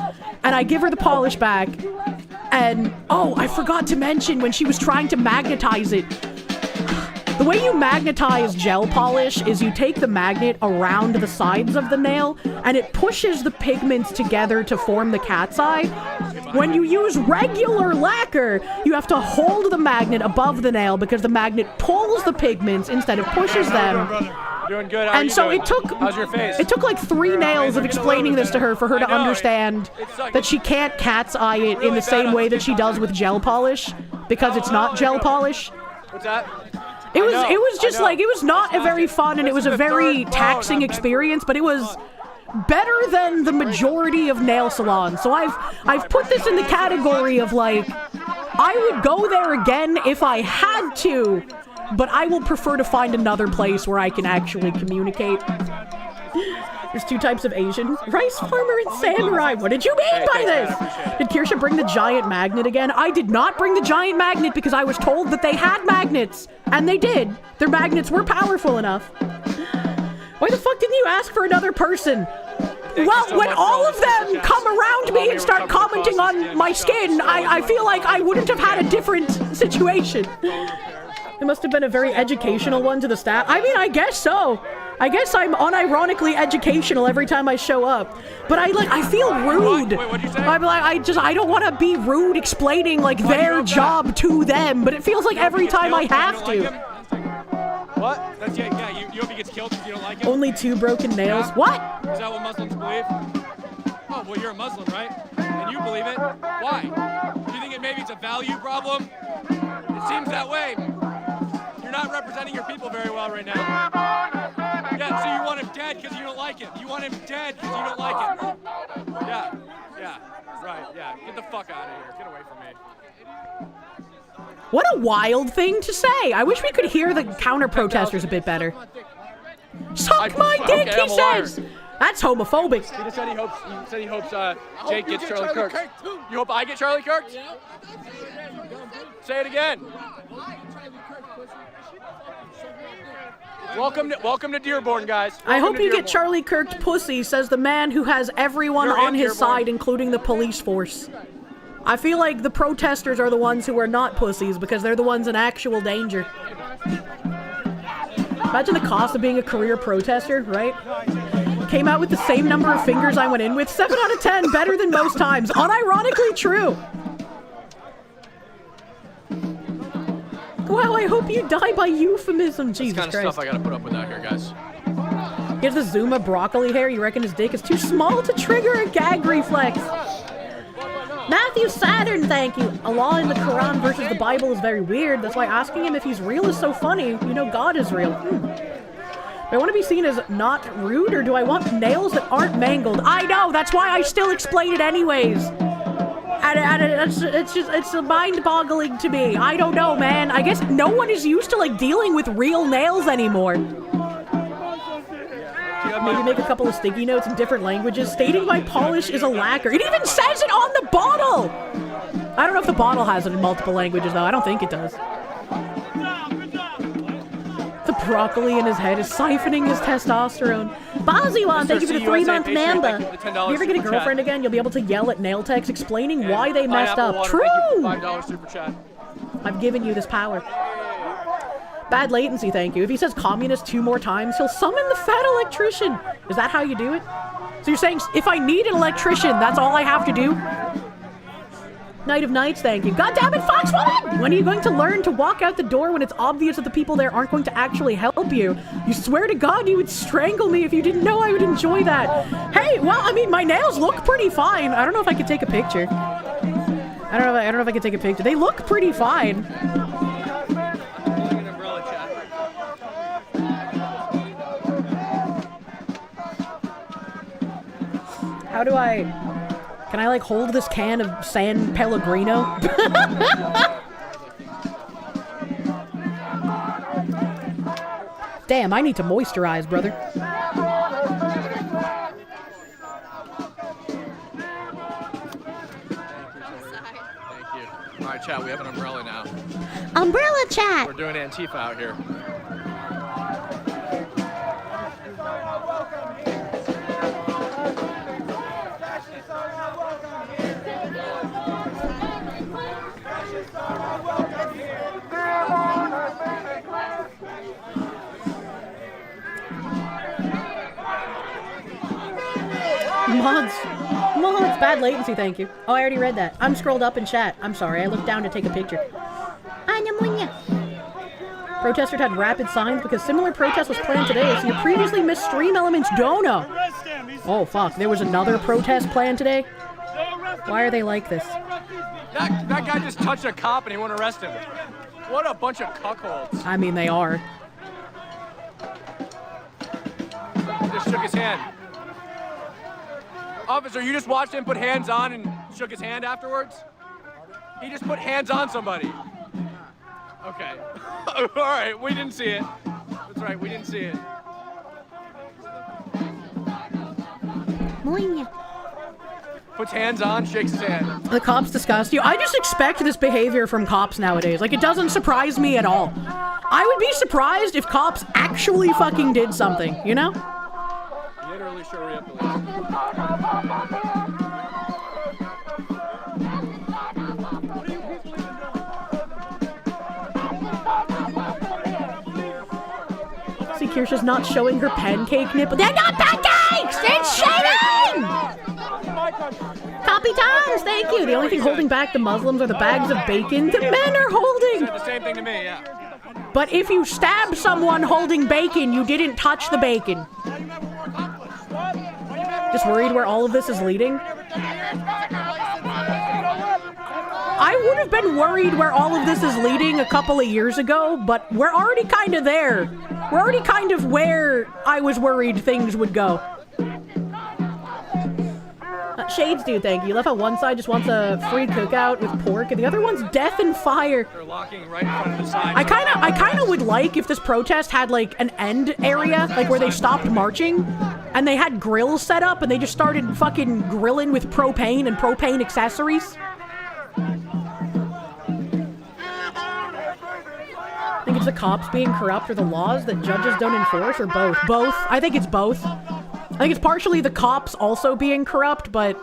and I give her the polish back. And oh, I forgot to mention when she was trying to magnetize it. The way you magnetize gel polish is you take the magnet around the sides of the nail, and it pushes the pigments together to form the cat's eye. When you use regular lacquer, you have to hold the magnet above the nail because the magnet pulls the pigments instead of pushes them.
Doing good.
And so
doing?
it took
How's your face?
It took like 3 nails of explaining this to her for her to understand that she can't cat's eye it in the same way that she does with gel polish because it's not gel polish.
What's that?
It was just like, it was not a very fun, and it was a very taxing experience, but it was better than the majority of nail salons. So I've put this in the category of like, I would go there again if I had to, but I will prefer to find another place where I can actually communicate. There's 2 types of Asian. Rice farmer and samurai. What did you mean by this? Did Kirsche bring the giant magnet again? I did not bring the giant magnet because I was told that they had magnets. And they did. Their magnets were powerful enough. Why the fuck didn't you ask for another person? Well, when all of them come around me and start commenting on my skin, I feel like I wouldn't have had a different situation. It must have been a very educational one to the staff. I mean, I guess so. I guess I'm unironically educational every time I show up. But I feel rude.
Wait, what'd you say?
I'm like, I don't want to be rude explaining like their job to them, but it feels like every time I have to.
What? That's, yeah, you hope he gets killed because you don't like him?
Only 2 broken nails.
Yeah?
What?
Is that what Muslims believe? Oh, well, you're a Muslim, right? And you believe it? Why? Do you think maybe it's a value problem? It seems that way. You're not representing your people very well right now. Yeah, so you want him dead because you don't like him. You want him dead because you don't like him. Yeah, right, yeah. Get the fuck out of here. Get away from me.
What a wild thing to say. I wish we could hear the counter-protesters a bit better. Suck my dick, he says! That's homophobic.
He just said he hopes Jake gets Charlie Kirk. You hope I get Charlie Kirk? Say it again. Welcome to Dearborn, guys.
I hope you get Charlie Kirk's pussy, says the man who has everyone on his side, including the police force. I feel like the protesters are the ones who are not pussies because they're the ones in actual danger. Imagine the cost of being a career protester, right? Came out with the same number of fingers I went in with. 7 out of 10, better than most times. Unironically true. Wow, I hope you die by euphemism, Jesus Christ.
That's kind of stuff I gotta put up with out here, guys.
He has the Zuma broccoli hair. You reckon his dick is too small to trigger a gag reflex? Matthew Saturn, thank you. Allah in the Quran versus the Bible is very weird. That's why asking him if he's real is so funny. You know God is real. Do I want to be seen as not rude, or do I want nails that aren't mangled? I know, that's why I still explain it anyways. It's mind-boggling to me. I don't know, man. I guess no one is used to like dealing with real nails anymore. Maybe make a couple of sticky notes in different languages stating my polish is a lacquer. It even says it on the bottle! I don't know if the bottle has it in multiple languages, though. I don't think it does. The broccoli in his head is siphoning his testosterone. Baziwan, thank you for the 3-month mamba. If you ever get a girlfriend again, you'll be able to yell at nail techs explaining why they messed up. True!
$5 super chat.
I've given you this power. Bad latency, thank you. If he says communist 2 more times, he'll summon the fat electrician. Is that how you do it? So you're saying if I need an electrician, that's all I have to do? Night of Nights, thank you. God damn it, Foxwoman! When are you going to learn to walk out the door when it's obvious that the people there aren't going to actually help you? You swear to God you would strangle me if you didn't know I would enjoy that. Hey, well, I mean, my nails look pretty fine. I don't know if I could take a picture. I don't know if I could take a picture. They look pretty fine. How do I... Can I, like, hold this can of San Pellegrino? Damn, I need to moisturize, brother.
Thank you. All right, chat, we have an umbrella now.
Umbrella chat!
We're doing Antifa out here.
Mods, bad latency, thank you. Oh, I already read that. I'm scrolled up in chat. I'm sorry, I looked down to take a picture. Protesters had rapid signs because similar protest was planned today, so you previously missed stream elements dono. Oh, fuck, there was another protest planned today? Why are they like this?
That guy just touched a cop and he won't arrest him. What a bunch of cuckolds.
I mean, they are.
Just shook his hand. Officer, you just watched him put hands on and shook his hand afterwards? He just put hands on somebody. Okay. All right, we didn't see it. That's right, we didn't see it. Puts hands on, shakes his hand.
The cops disgust you. I just expect this behavior from cops nowadays. Like, it doesn't surprise me at all. I would be surprised if cops actually fucking did something, you know?
Literally sure we have to
See, Kirsche's not showing her pancake nipple. They're not pancakes! It's shading! Copy times, thank you. The only thing holding back the Muslims are the bags of bacon the men are holding.
The same thing to me, yeah.
But if you stab someone holding bacon, you didn't touch the bacon. Just worried where all of this is leading? I would have been worried where all of this is leading a couple of years ago, but we're already kind of there. We're already kind of where I was worried things would go. Shades dude, thank you. You love how one side just wants a free cookout with pork, and the other one's death and fire.
They're locking right in front of the sign.
I kind of would like if this protest had like an end area, like where they stopped marching, and they had grills set up, and they just started fucking grilling with propane and propane accessories. I think it's the cops being corrupt or the laws that judges don't enforce, or both. Both. I think it's both. I think it's partially the cops also being corrupt, but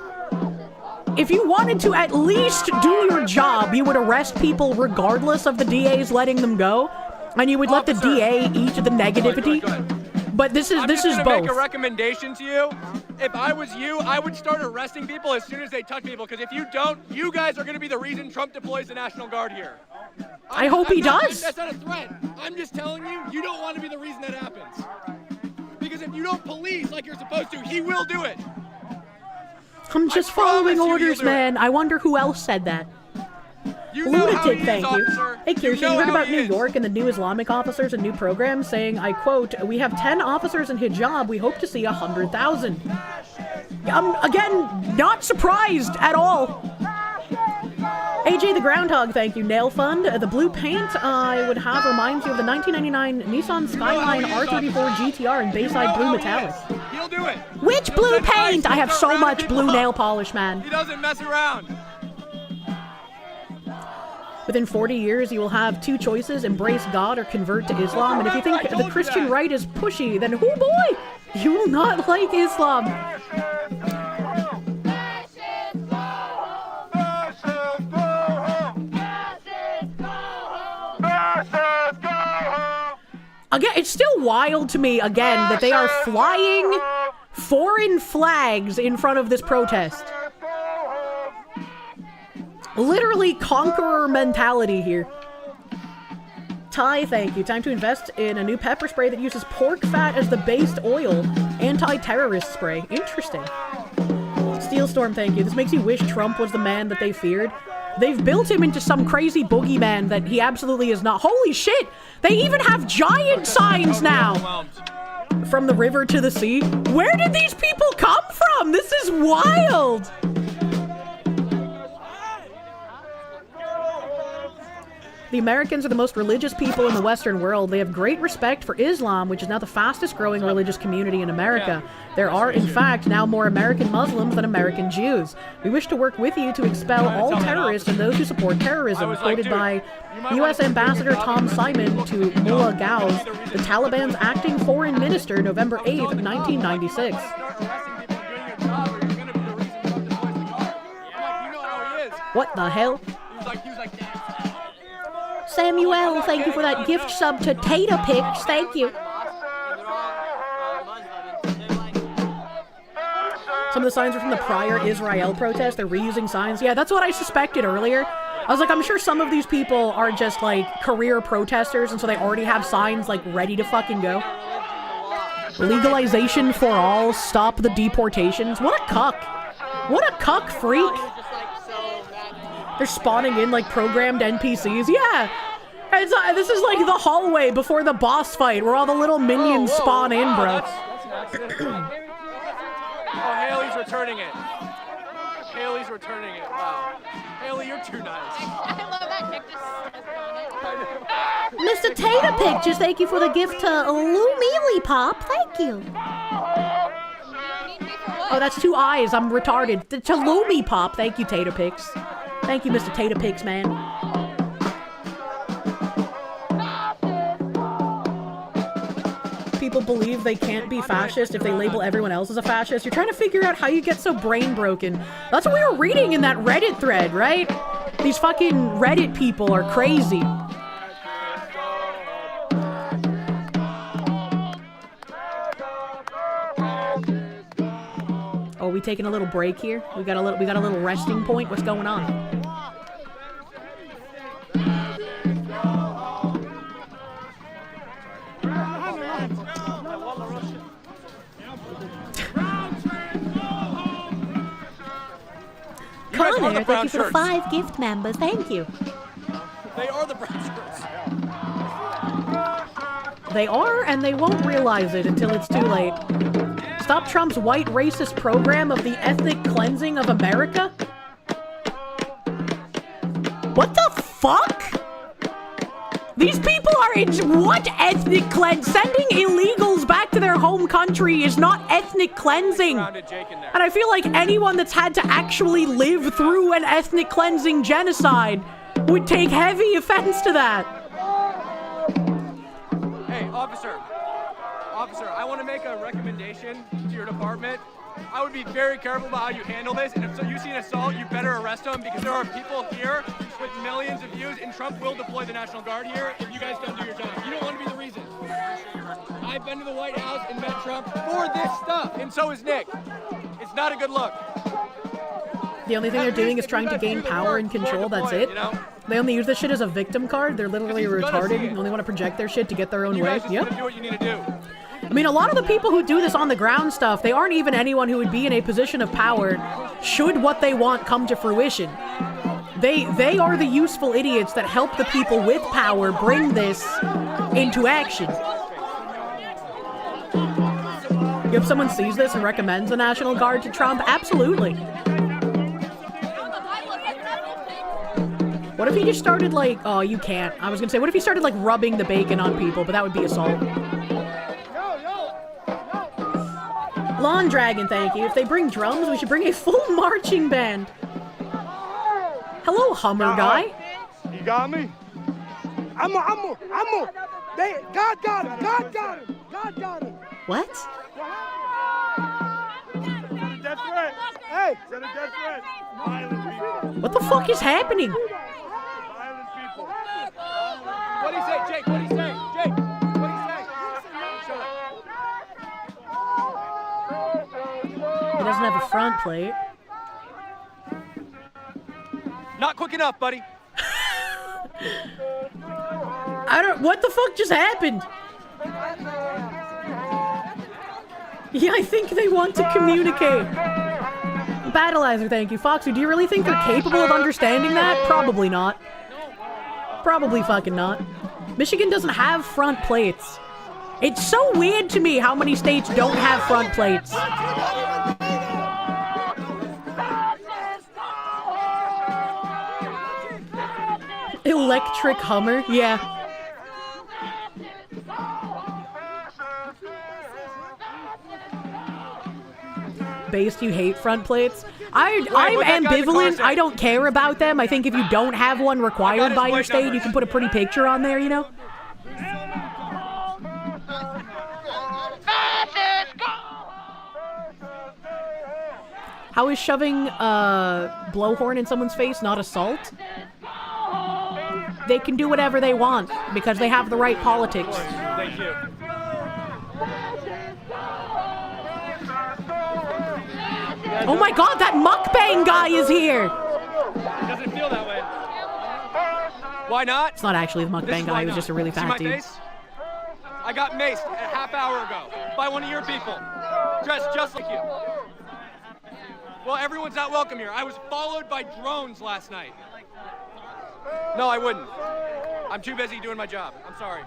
if you wanted to at least do your job, you would arrest people regardless of the DA's letting them go, and you would let the DA eat the negativity. But this is both.
I'm just gonna make a recommendation to you. If I was you, I would start arresting people as soon as they touch people, because if you don't, you guys are gonna be the reason Trump deploys the National Guard here.
I hope he does.
That's not a threat. I'm just telling you, you don't want to be the reason that happens. Because if you don't police like you're supposed to, he will do it.
I'm just following orders, man. I wonder who else said that. Lunatic, thank you. Hey, Kirsche, you heard about New York and the new Islamic officers and new programs saying, I quote, "We have 10 officers in hijab. We hope to see 100,000. Again, not surprised at all. AJ the Groundhog, thank you. Nail Fund. The blue paint I would have reminds you of the 1999 Nissan Skyline R34 GTR in Bayside Blue Metallic.
He'll do it.
Which blue paint? I have so much blue nail polish, man.
He doesn't mess around.
Within 40 years, you will have two choices, embrace God or convert to Islam. And if you think the Christian right is pushy, then oh boy, you will not like Islam. Again, it's still wild to me, again, that they are flying foreign flags in front of this protest. Literally conqueror mentality here. Ty, thank you. Time to invest in a new pepper spray that uses pork fat as the base oil. Anti-terrorist spray. Interesting. Steelstorm, thank you. This makes you wish Trump was the man that they feared. They've built him into some crazy boogeyman that he absolutely is not. Holy shit! They even have giant signs now! From the river to the sea. Where did these people come from? This is wild! The Americans are the most religious people in the Western world. They have great respect for Islam, which is now the fastest growing religious community in America. There are, in fact, now more American Muslims than American Jews. We wish to work with you to expel all terrorists and those who support terrorism. Quoted by U.S. Ambassador Tom Simon to Mullah Gauss, the Taliban's acting foreign minister, November 8th, 1996. What the hell? Samuel, thank you for that gift sub to Tater Picks. Thank you. Some of the signs are from the prior Israel protest. They're reusing signs. Yeah, that's what I suspected earlier. I was like, I'm sure some of these people are just like career protesters, and so they already have signs like ready to fucking go. Legalization for all. Stop the deportations. What a cuck. What a cuck freak. They're spawning in like programmed NPCs. Yeah, this is like the hallway before the boss fight where all the little minions spawn in, bro.
Oh, Haley's returning it. Haley's returning it. Wow. Haley, you're too nice.
I love that Nick just
Mr. Tater Pictures, thank you for the gift to Lou Mealy Pop. Thank you. Oh, that's two eyes. I'm retarded. To Lumi Pop. Thank you, Tater Picks. Thank you, Mr. Tater Picks, man. People believe they can't be fascist if they label everyone else as a fascist. You're trying to figure out how you get so brain broken. That's what we were reading in that Reddit thread, right? These fucking Reddit people are crazy. Oh, we taking a little break here? We got a little resting point. What's going on? Connor, thank you for the 5 gift members. Thank you.
They are the brown shirts.
They are, and they won't realize it until it's too late. Stop Trump's white racist program of the ethnic cleansing of America? What the fuck? These people are in what ethnic cleanse? Sending illegals back to their home country is not ethnic cleansing. And I feel like anyone that's had to actually live through an ethnic cleansing genocide would take heavy offense to that.
Hey, officer, I want to make a recommendation to your department. I would be very careful about how you handle this, and if you see an assault, you better arrest them, because there are people here with millions of views, and Trump will deploy the National Guard here if you guys don't do your job. You don't want to be the reason. I've been to the White House and met Trump for this stuff, and so is Nick. It's not a good look.
The only thing they're doing is trying to gain power and control, that's it. They only use this shit as a victim card. They're literally retarded and only want to project their shit to get their own way. Yep.
Do what you need to do.
I mean, a lot of the people who do this on the ground stuff, they aren't even anyone who would be in a position of power should what they want come to fruition. They are the useful idiots that help the people with power bring this into action. If someone sees this and recommends the National Guard to Trump, absolutely. What if he just started like, oh, you can't. I was gonna say, what if he started like rubbing the bacon on people, but that would be assault. Lawn Dragon, thank you. If they bring drums, we should bring a full marching band. Hello, Hummer guy.
You got me? I'm a. God got him. God got him. God got him.
What?
Death threat. Hey, send a death threat. Violent people.
What the fuck is happening?
Violent people.
What'd he say, Jake? What'd he say? Jake, what'd he say?
front plate.
Not quick enough, buddy.
What the fuck just happened? Yeah, I think they want to communicate. Battleizer, thank you. Foxy, do you really think they're capable of understanding that? Probably not. Probably fucking not. Michigan doesn't have front plates. It's so weird to me how many states don't have front plates. Electric Hummer? Yeah. Based, you hate front plates? I'm ambivalent. I don't care about them. I think if you don't have one required by your state, you can put a pretty picture on there, you know? How is shoving a blowhorn in someone's face not assault? They can do whatever they want because they have the right politics.
Thank you.
Oh my god, that mukbang guy is here!
It doesn't feel that way. Why not?
It's not actually the mukbang guy, he was just a really fat dude.
Face? I got maced a half hour ago by one of your people, dressed just like you. Well, everyone's not welcome here. I was followed by drones last night. No, I wouldn't. I'm too busy doing my job. I'm sorry.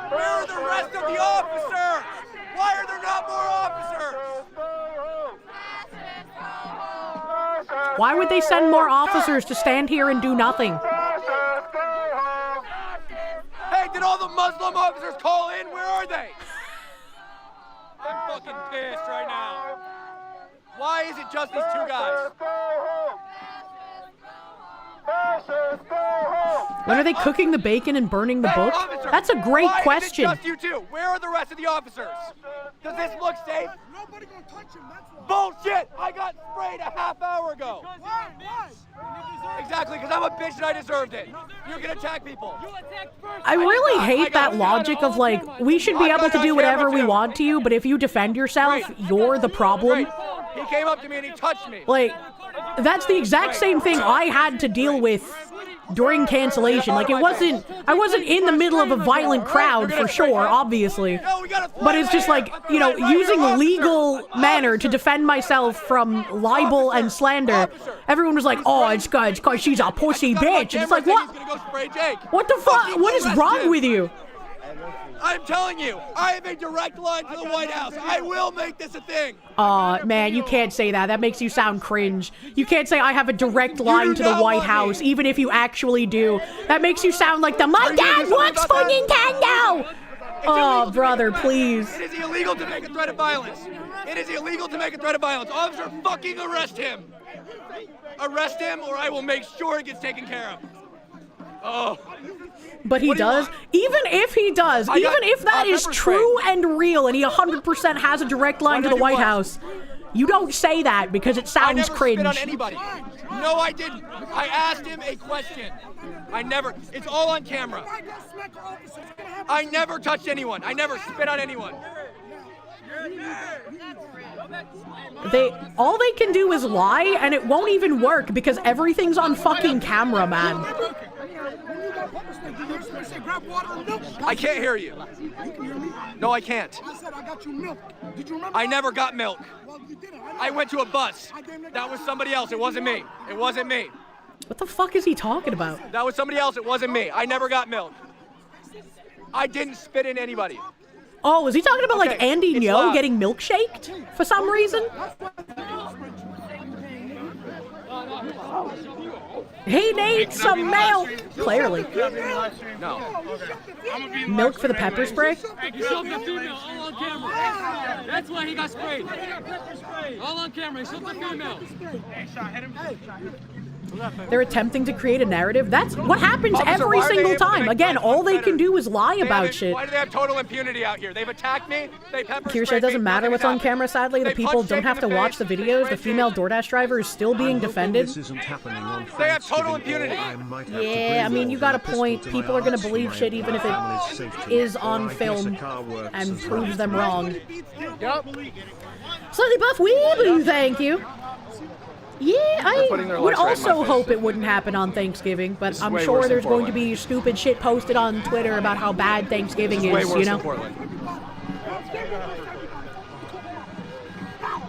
Where are the rest of the officers? Why are there not more officers?
Why would they send more officers to stand here and do nothing?
Hey, did all the Muslim officers call in? Where are they? I'm fucking pissed right now. Why is it just these two guys?
When are they cooking the bacon and burning the book? That's a great question.
Why is it just you two? Where are the rest of the officers? Does this look safe?
Nobody gonna touch him, that's why.
Bullshit! I got sprayed a half hour ago.
Why?
Exactly, because I'm a bitch and I deserved it. You can attack people.
I really hate that logic of like, we should be able to do whatever we want to you, but if you defend yourself, you're the problem.
He came up to me and he touched me.
Like, that's the exact same thing I had to deal with during cancellation. Like, I wasn't in the middle of a violent crowd for sure, obviously. But it's just like, you know, using legal manner to defend myself from libel and slander. Everyone was like, oh, it's cause she's a pussy bitch. And it's like, what? What the fuck? What is wrong with you?
I'm telling you, I have a direct line to the White House. I will make this a thing.
Man, you can't say that. That makes you sound cringe. You can't say I have a direct line to the White House, even if you actually do. That makes you sound like my dad works for Nintendo! Oh, brother, please.
It is illegal to make a threat of violence. It is illegal to make a threat of violence. Officer, fucking arrest him. Arrest him or I will make sure it gets taken care of. Oh.
But he does. Even if he does, even if that is true and real and he 100% has a direct line to the White House, you don't say that because it sounds cringe.
I never spit on anybody. No, I didn't. I asked him a question. I never. It's all on camera. I never touched anyone. I never spit on anyone.
All they can do is lie, and it won't even work because everything's on fucking camera, man.
I can't hear you. No, I can't.
I said I got you milk. Did you remember?
I never got milk.
Well, you didn't.
I went to a bus. That was somebody else. It wasn't me. It wasn't me.
What the fuck is he talking about?
That was somebody else. It wasn't me. I never got milk. I didn't spit in anybody.
Oh, was he talking about like Andy Ngo getting milkshaked for some reason? He needs some milk! Clearly.
No.
Milk for the pepper spray?
You shoved the female all on camera. That's why he got sprayed. All on camera, he shoved the female.
They're attempting to create a narrative. That's what happens every single time. Again, all they can do is lie about shit.
Why do they have total impunity out here? They've attacked me. They pepper sprayed
Kirsche, it doesn't
me,
matter
nothing
what's
has
on camera, sadly. The
They
people
punched
don't
Jake
have
in
to
the
watch the
face.
videos. The female DoorDash driver is still being defended.
This isn't happening on
They have total
Thanksgiving,
impunity.
or I might have to
Yeah, I
bring
mean, you
all
got a
the pistol
point.
to
People
my
are gonna
heart's
believe
for
shit
my
even if
family's
it
safety,
is
or
on
I guess a
film
car works
and
as
proves
well.
them wrong.
Yep.
Slightly buff weeboo, thank you. Yeah, I
putting their
would
lights right in my
also
face.
hope it wouldn't happen on Thanksgiving, but
This is
I'm
way
sure
worse than
there's going to
Portland.
be stupid shit posted on Twitter about how bad Thanksgiving
Way
is,
worse
you know?
than Portland.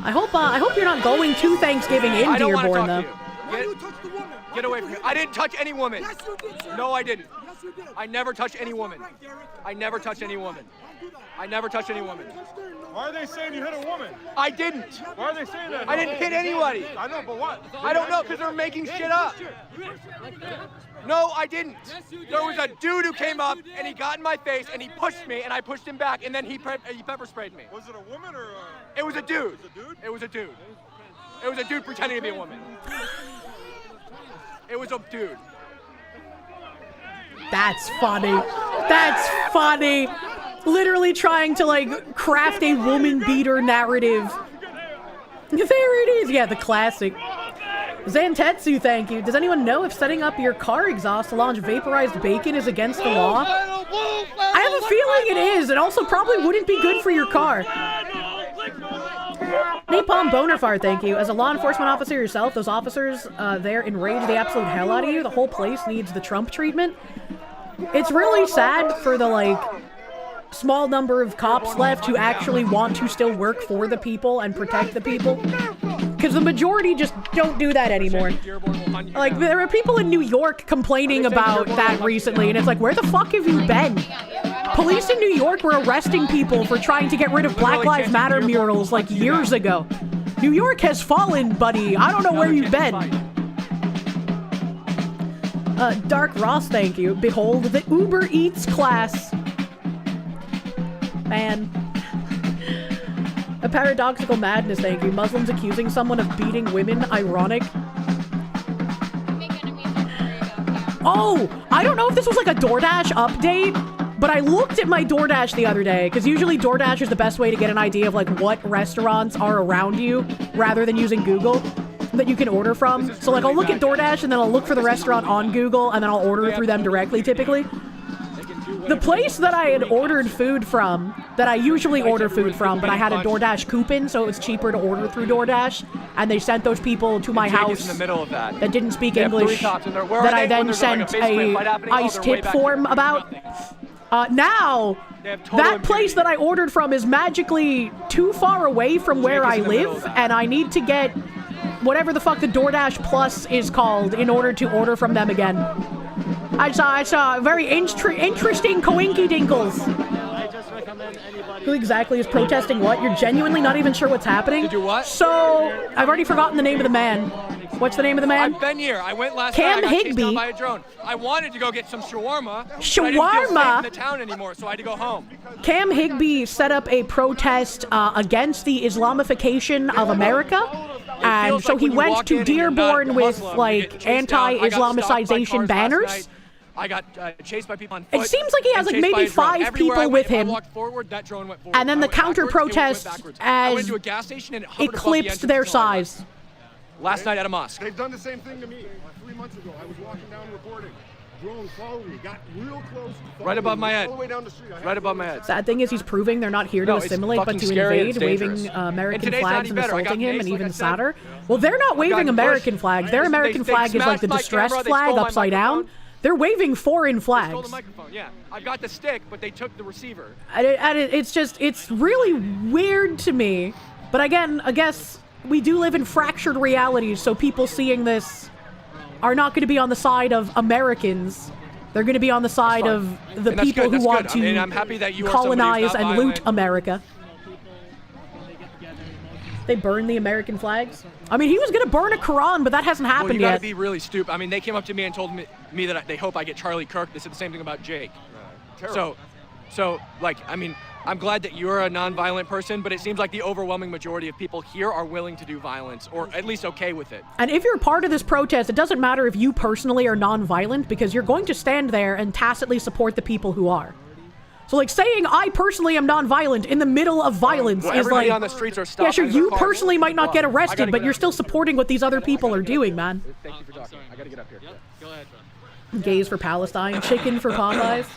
I hope you're not going to Thanksgiving in
I don't want to
Dearborn,
talk
though.
to you. Get away from me. I didn't touch any woman. Yes, you did, sir. No, I didn't. Yes, you did. I never touched any woman. I never touched any woman. I never touched any woman.
Why are they saying you hit a woman?
I didn't.
Why are they saying that?
I didn't hit anybody.
I know, but what?
I don't know, because they're making shit up. No, I didn't. There was a dude who came up, and he got in my face, and he pushed me, and I pushed him back, and then he pepper sprayed me.
Was it a woman or
It was a dude.
It was a dude?
It was a dude. It was a dude pretending to be a woman. It was a dude.
That's funny. That's funny. Literally trying to, like, craft a woman beater narrative. There it is. Yeah, the classic. Zantetsu, thank you. Does anyone know if setting up your car exhaust to launch vaporized bacon is against the law? I have a feeling it is. It also probably wouldn't be good for your car. Napalm Bonafar, thank you. As a law enforcement officer yourself, those officers there enrage the absolute hell out of you. The whole place needs the Trump treatment. It's really sad for the, like, small number of cops left who actually want to still work for the people and protect the people. Because the majority just don't do that anymore. Like, there are people in New York complaining about that recently, and it's like, where the fuck have you been? Police in New York were arresting people for trying to get rid of Black Lives Matter murals, like, years ago. New York has fallen, buddy. I don't know where you've been. Dark Ross, thank you. Behold the Uber Eats class. Man. A paradoxical madness, thank you. Muslims accusing someone of beating women, ironic. Oh, I don't know if this was like a DoorDash update, but I looked at my DoorDash the other day, because usually DoorDash is the best way to get an idea of like what restaurants are around you, rather than using Google, that you can order from. So like I'll look at DoorDash and then I'll look for the restaurant on Google and then I'll order through them directly typically. The place that I had ordered food from, that I usually order food from, but I had a DoorDash coupon, so it was cheaper to order through DoorDash, and they sent those people to my house
in the middle of that.
Didn't speak English, that I then sent a iced tip form about. Now, that place that I ordered from is magically too far away from where I live, and I need to get whatever the fuck the DoorDash Plus is called in order to order from them again. I saw very interesting coinky dinkles. Who exactly is protesting what? You're genuinely not even sure what's happening?
Did you what?
So, I've already forgotten the name of the man. What's the name of the man?
I've been here. I went last
Cam
night. I got chased
Higbee.
down by a drone. I wanted to go get some shawarma. But I didn't feel
Shawarma?
safe in the town anymore, so I had to go home.
Cam Higbee set up a protest against the Islamification of America. And so he went to Dearborn with, like, anti-Islamicization banners.
I got chased by people on foot.
It seems like he has, like, maybe 5 people with him.
I walked forward, that drone went forward.
And then the counter-protest
I went
as
to a gas station and it hovered above the
eclipsed
entrance
their
until I left.
size.
Last night at a mosque.
They've done the same thing to me 3 months ago. I was walking down reporting. Drone followed me, got real close.
Right above my head.
All the way down the street.
Right above my head.
Sad thing is he's proving they're not here to
No, it's
assimilate, but
fucking
to
scary and
invade,
it's dangerous.
waving American
today's not
flags
any
and
better. I got
assaulting him,
maced,
and
like
even
I said.
sadder. Well, they're not waving
gotten
American
pushed.
flags. Their American
They
flag is like
smashed
the
my
distressed
camera, they
flag
stole my
upside down.
microphone.
They're waving foreign
They stole the
flags.
microphone, yeah. I've got the stick, but they took the receiver.
And it's really weird to me. But again, I guess we do live in fractured realities, so people seeing this are not going to be on the side of Americans. They're going to be on the side of the
And that's
people
good,
who
that's
want
good. I mean,
to
I'm happy that you are somebody who's
colonize
not
and loot
violent.
America. They burn the American flags? I mean, he was going to burn a Quran, but that hasn't
Well,
happened
you gotta
yet.
be really stupid. I mean, they came up to me and told me that they hope I get Charlie Kirk. They said the same thing about Jake. So, like, I mean,
I'm glad that you're a non-violent person, but it seems like the overwhelming majority of people here are willing to do violence, or at least okay with it.
And if you're a part of this protest, it doesn't matter if you personally are non-violent, because you're going to stand there and tacitly support the people who are. So, like, saying I personally am non-violent in the middle of violence is
everybody
like...
on the streets are stopping.
Yeah, sure, you
cars.
personally might not get arrested, but you're still supporting what these other people are doing, man.
Thank you for talking. I gotta get up here.
Yep. Go ahead.
Gays for Palestine, chicken for Popeyes.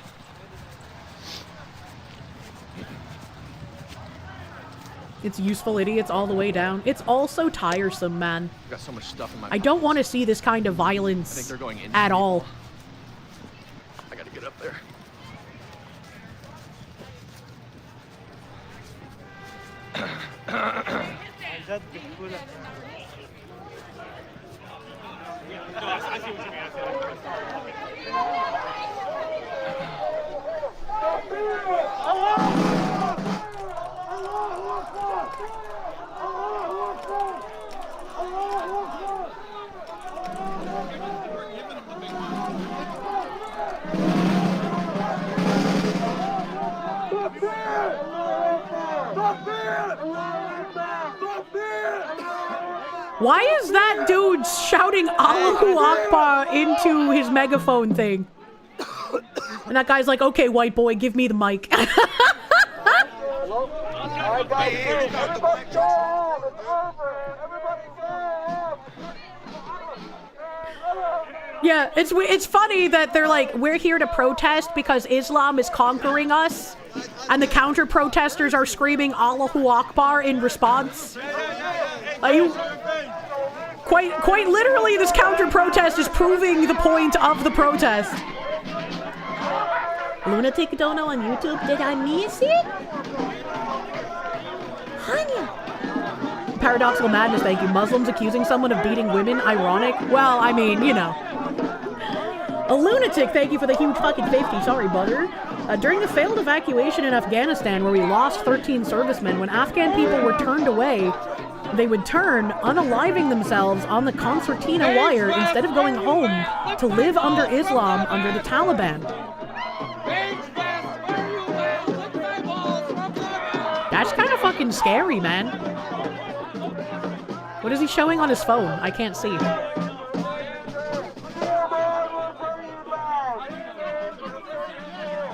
It's useful idiots all the way down. It's also tiresome, man.
I've got so much stuff in my
I don't want to see this kind of violence
I think they're going in
at all.
I gotta get up there.
Why is that dude shouting Allahu Akbar into his megaphone thing? And that guy's like, okay, white boy, give me the mic. Yeah, it's funny that they're like, we're here to protest because Islam is conquering us, and the counter-protesters are screaming Allahu Akbar in response. Quite literally, this counter-protest is proving the point of the protest. Lunatic Dono on YouTube, did I miss it? Honey. Paradoxical Madness, thank you. Muslims accusing someone of beating women, ironic? Well, I mean, you know. A Lunatic, thank you for the huge fucking 50. Sorry, butter. During the failed evacuation in Afghanistan, where we lost 13 servicemen, when Afghan people were turned away, they would turn, unaliving themselves on the concertina wire instead of going home to live under Islam under the Taliban. That's kind of fucking scary, man. What is he showing on his phone? I can't see.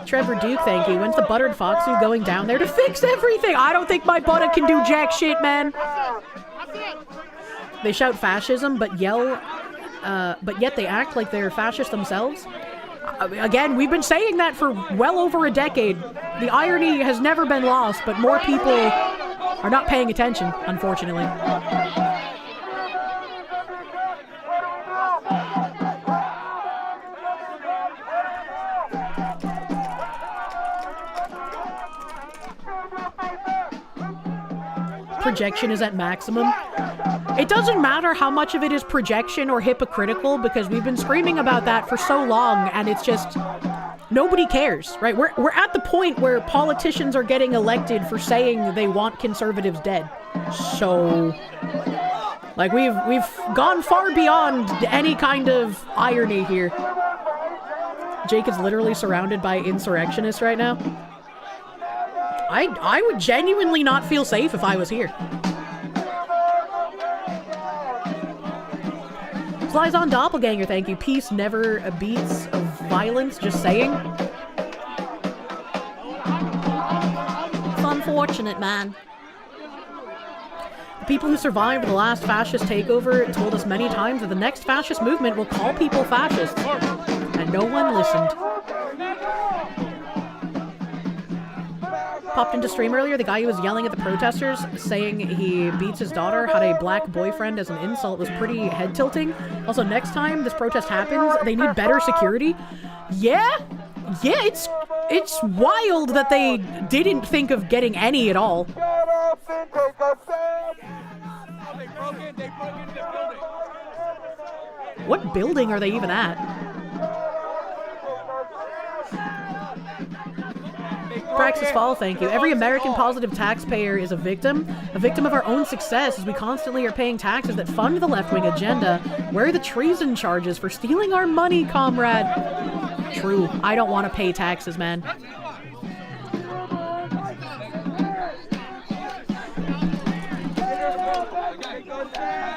Trevor Duke, thank you. When's the buttered foxu going down there to fix everything? I don't think my butter can do jack shit, man. They shout fascism, but yet they act like they're fascist themselves. Again, we've been saying that for well over a decade. The irony has never been lost, but more people are not paying attention, unfortunately. Projection is at maximum. It doesn't matter how much of it is projection or hypocritical, because we've been screaming about that for so long, and it's just nobody cares, right? We're at the point where politicians are getting elected for saying they want conservatives dead. So, like, we've gone far beyond any kind of irony here. Jake is literally surrounded by insurrectionists right now. I would genuinely not feel safe if I was here. Slides on Doppelganger, thank you. Peace never beats of violence, just saying. It's unfortunate, man. The people who survived the last fascist takeover told us many times that the next fascist movement will call people fascists. And no one listened. Popped into stream earlier, the guy who was yelling at the protesters, saying he beats his daughter, had a black boyfriend as an insult, was pretty head-tilting. Also, next time this protest happens, they need better security. Yeah, it's wild that they didn't think of getting any at all.
They broke into the building.
What building are they even at? Praxis Fall, thank you. Every American positive taxpayer is a victim of our own success, as we constantly are paying taxes that fund the left-wing agenda. Where are the treason charges for stealing our money, comrade? True, I don't want to pay taxes, man.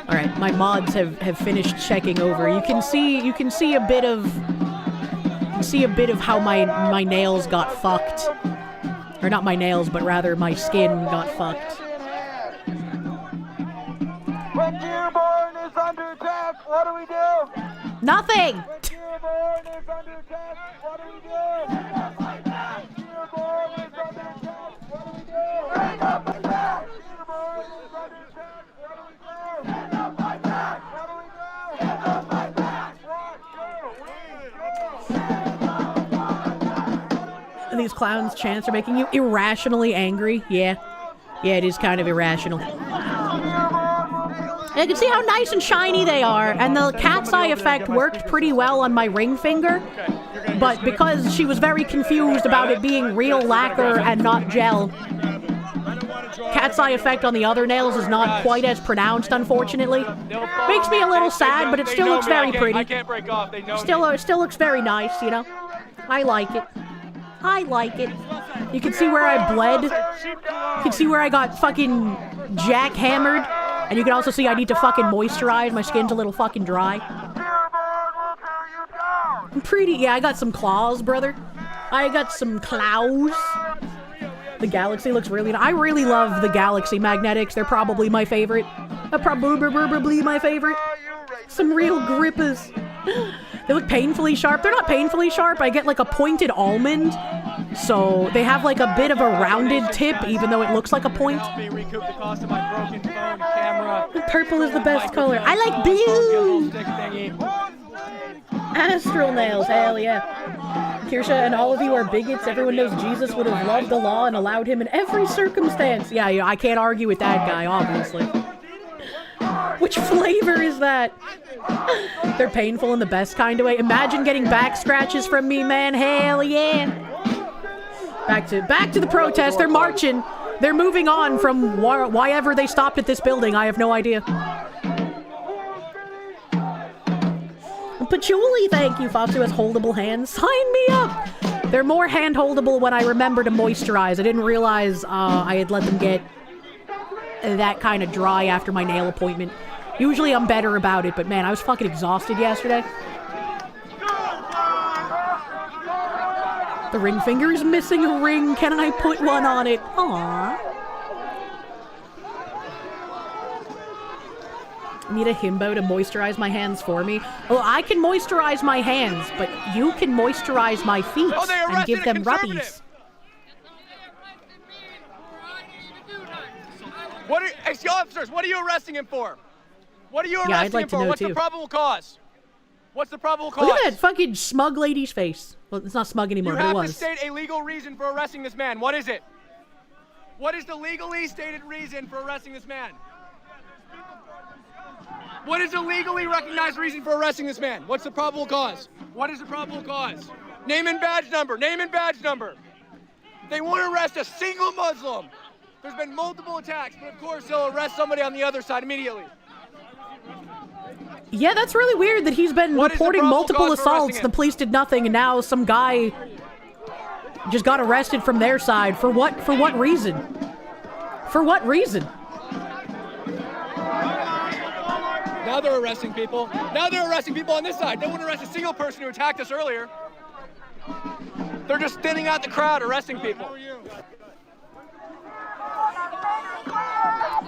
All right, my mods have finished checking over. You can see a bit of how my nails got fucked. Or not my nails, but rather my skin got fucked.
When Dearborn is under attack, what do we do?
Nothing!
Dearborn is under attack, what do we do? Dearborn is under attack, what do we do? Dearborn is under attack, what do we do? Stand up, fight back! What do we do? Stand up, fight back!
And these clowns' chants are making you irrationally angry. Yeah, it is kind of irrational. And you can see how nice and shiny they are, and the cat's eye effect worked pretty well on my ring finger, but because she was very confused about it being real lacquer and not gel, cat's eye effect on the other nails is not quite as pronounced, unfortunately. Makes me a little sad, but it still looks very pretty.
I can't break off. They know
It still looks very nice, you know? I like it. I like it. You can see where I bled. You can see where I got fucking jackhammered. And you can also see I need to fucking moisturize. My skin's a little fucking dry. I'm pretty... Yeah, I got some claws, brother. I got some claws. The Galaxy looks really nice. I really love the Galaxy magnetics. They're probably my favorite. Probably my favorite. Some real grippers. They look painfully sharp. They're not painfully sharp. I get like a pointed almond. So they have like a bit of a rounded tip, even though it looks like a point. Purple is the best color. I like blue. Astral nails, hell yeah. Kirsche and all of you are bigots. Everyone knows Jesus would have loved the law and allowed him in every circumstance. Yeah, I can't argue with that guy, obviously. Which flavor is that? They're painful in the best kind of way. Imagine getting back scratches from me, man. Hell yeah. Back to the protest. They're marching. They're moving on from why ever they stopped at this building. I have no idea. Patchouli, thank you. Foxy has holdable hands. Sign me up. They're more hand-holdable when I remember to moisturize. I didn't realize I had let them get that kind of dry after my nail appointment. Usually I'm better about it, but man, I was fucking exhausted yesterday. The ring finger is missing a ring. Can I put one on it? Aww. Need a himbo to moisturize my hands for me. Well, I can moisturize my hands, but you can moisturize my feet and give them rubbies.
Officers, what are you arresting him for? What are you arresting him for? What's the probable cause? What's the probable cause?
Look at that fucking smug lady's face. Well, it's not smug anymore, but it was.
You have to state a legal reason for arresting this man. What is it? What is the legally stated reason for arresting this man? What is the legally recognized reason for arresting this man? What's the probable cause? What is the probable cause? Name and badge number. Name and badge number. They won't arrest a single Muslim. There's been multiple attacks, but of course they'll arrest somebody on the other side immediately.
Yeah, that's really weird that he's been reporting multiple assaults. The police did nothing, and now some guy just got arrested from their side. For what? For what reason? For what reason?
Now they're arresting people. Now they're arresting people on this side. They wouldn't arrest a single person who attacked us earlier. They're just thinning out the crowd, arresting people.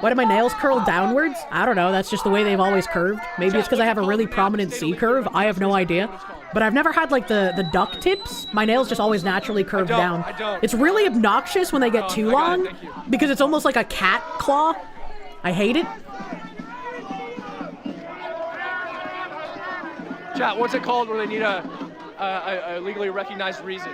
Why do my nails curl downwards? I don't know, that's just the way they've always curved. Maybe it's because I have a really prominent C curve. I have no idea. But I've never had like the duck tips. My nails just always naturally curve down. It's really obnoxious when they get too long because it's almost like a cat claw. I hate it.
Chat, what's it called where they need a legally recognized reason?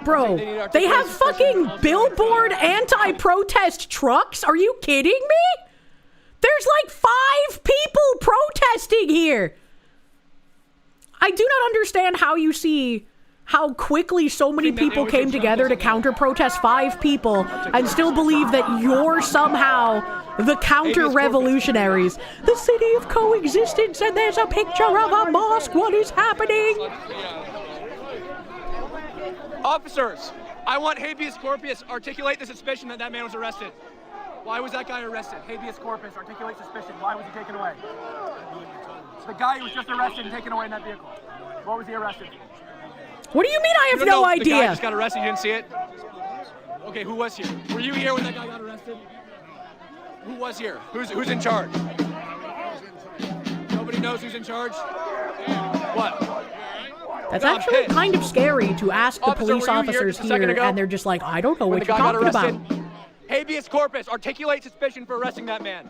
Bro, they have fucking billboard anti-protest trucks? Are you kidding me? There's like 5 people protesting here. I do not understand how you see how quickly so many people came together to counter-protest 5 people and still believe that you're somehow the counter-revolutionaries. The city of coexistence and there's a picture of a mosque. What is happening?
Officers, I want habeas corpus articulate the suspicion that that man was arrested. Why was that guy arrested? Habeas corpus, articulate suspicion. Why was he taken away? The guy who was just arrested and taken away in that vehicle. What was he arrested for?
What do you mean I have no idea?
The guy just got arrested, you didn't see it? Okay, who was here? Were you here when that guy got arrested? Who was here? Who's in charge? Nobody knows who's in charge? What?
That's actually kind of scary to ask the police officers here, and they're just like, I don't know what you're talking about.
Habeas corpus, articulate suspicion for arresting that man.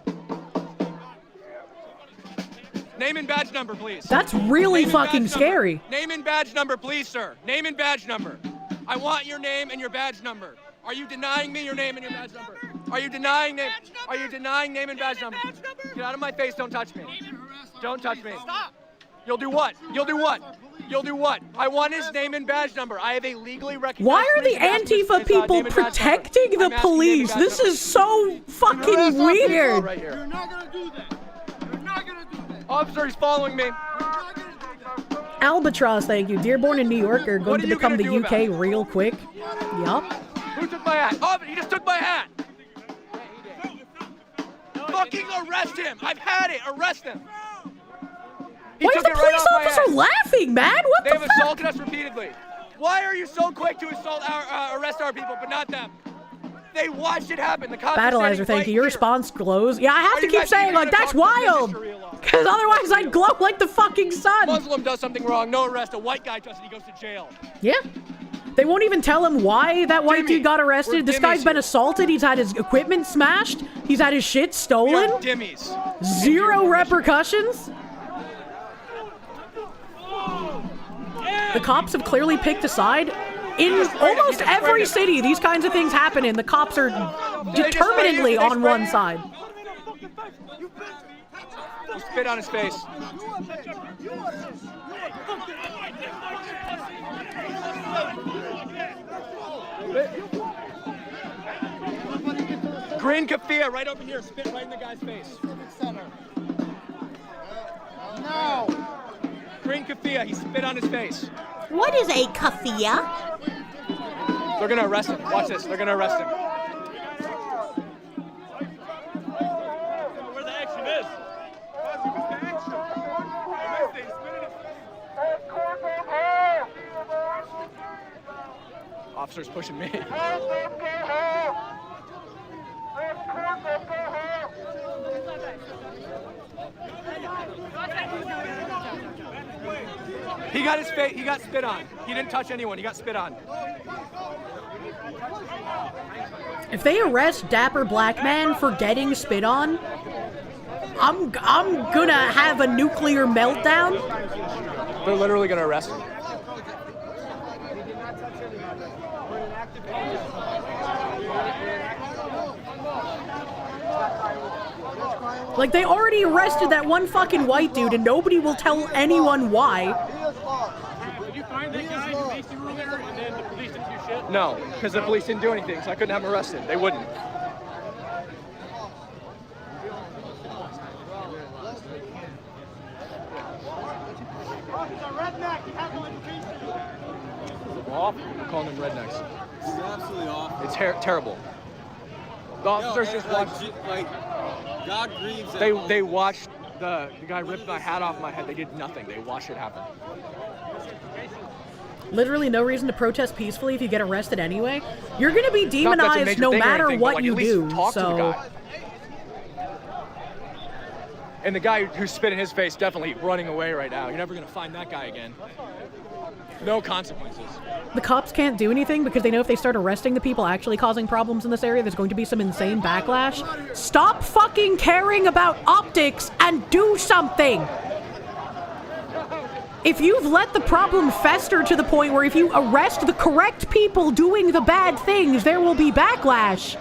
Name and badge number, please.
That's really fucking scary.
Name and badge number, please, sir. Name and badge number. I want your name and your badge number. Are you denying me your name and your badge number? Are you denying name? Are you denying name and badge number? Get out of my face! Don't touch me! Don't touch me! Stop! You'll do what? You'll do what? You'll do what? I want his name and badge number. I have a legally recognized.
Why are the Antifa people protecting the police? This is so fucking weird.
You're not gonna do that. You're not gonna do that. Officer, he's following me.
Albatross, thank you. Dearborn and New York are going to become the UK real quick. Yup.
Who took my hat? Oh, he just took my hat. Fucking arrest him! I've had it. Arrest him.
Why is the police officer laughing, man? What the fuck?
They've assaulted us repeatedly. Why are you so quick to arrest our people, but not them? They watched it happen. The cops
Battleizer, thank you. Your response glows. Yeah, I have to keep saying, like, that's wild. Because otherwise I'd glow like the fucking sun.
Muslim does something wrong, no arrest. A white guy does it, he goes to jail.
Yeah. They won't even tell him why that white dude got arrested. This guy's been assaulted. He's had his equipment smashed. He's had his shit stolen.
Dimmies.
Zero repercussions. The cops have clearly picked a side. In almost every city these kinds of things happen in, the cops are determinedly on one side.
You spit on his face. Green keffiyeh right over here. Spit right in the guy's face. No. Green keffiyeh. He spit on his face.
What is a keffiyeh?
They're gonna arrest him. Watch this. They're gonna arrest him.
Where the action is.
Officer's pushing me. He got his face. He got spit on. He didn't touch anyone. He got spit on.
If they arrest Dapper Black Man for getting spit on, I'm gonna have a nuclear meltdown.
They're literally gonna arrest him.
Like, they already arrested that one fucking white dude and nobody will tell anyone why.
Did you find that guy who makes you earlier and then the police didn't do shit?
No, because the police didn't do anything, so I couldn't have him arrested. They wouldn't. Awful. We're calling them rednecks.
This is absolutely awful.
It's terrible. The officers just watched.
Like, God grieves.
They watched the guy rip my hat off my head. They did nothing. They watched it happen.
Literally no reason to protest peacefully if you get arrested anyway. You're gonna be demonized no matter what you do. So.
And the guy who spit in his face definitely running away right now. You're never gonna find that guy again. No consequences.
The cops can't do anything because they know if they start arresting the people actually causing problems in this area, there's going to be some insane backlash. Stop fucking caring about optics and do something! If you've let the problem fester to the point where if you arrest the correct people doing the bad things, there will be backlash.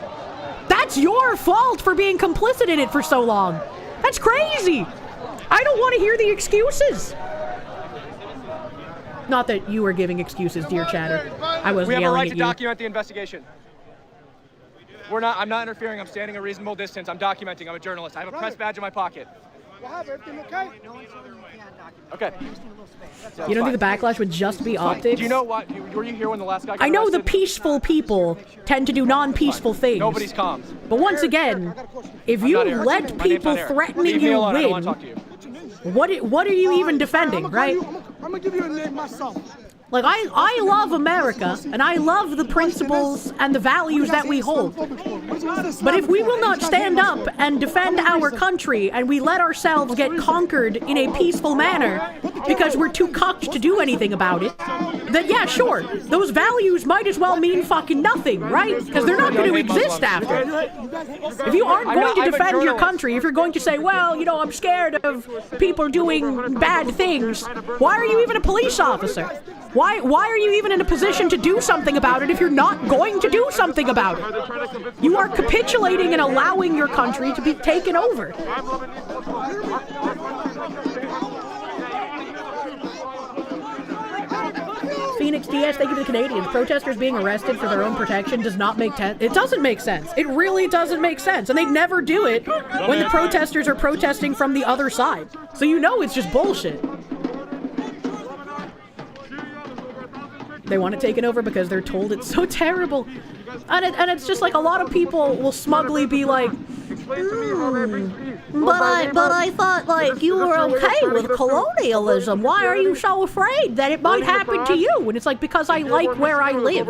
That's your fault for being complicit in it for so long. That's crazy! I don't want to hear the excuses! Not that you were giving excuses, dear chatter. I wasn't yelling at you.
We have a right to document the investigation. I'm not interfering. I'm standing a reasonable distance. I'm documenting. I'm a journalist. I have a press badge in my pocket.
What happened? Everything okay?
Okay.
You don't think the backlash would just be optics?
Do you know what? Were you here when the last guy got
I know the
arrested?
peaceful people tend to do non-peaceful things.
Nobody's calm.
But once again, if you let people threatening you win, what are you even defending, right?
I'm gonna give you a name myself.
Like, I love America, and I love the principles and the values that we hold. But if we will not stand up and defend our country, and we let ourselves get conquered in a peaceful manner because we're too cocked to do anything about it, then yeah, sure, those values might as well mean fucking nothing, right? Because they're not going to exist after. If you aren't going to defend your country, if you're going to say, well, you know, I'm scared of people doing bad things, why are you even a police officer? Why are you even in a position to do something about it if you're not going to do something about it? You are capitulating and allowing your country to be taken over. Phoenix DS, thank you to the Canadians. Protesters being arrested for their own protection does not make sense. It doesn't make sense. It really doesn't make sense. And they never do it when the protesters are protesting from the other side. So you know it's just bullshit. They want it taken over because they're told it's so terrible. And it's just like a lot of people will smugly be like,
but I thought, like, you were okay with colonialism. Why are you so afraid that it might happen to you?
and it's like, because I like where I live.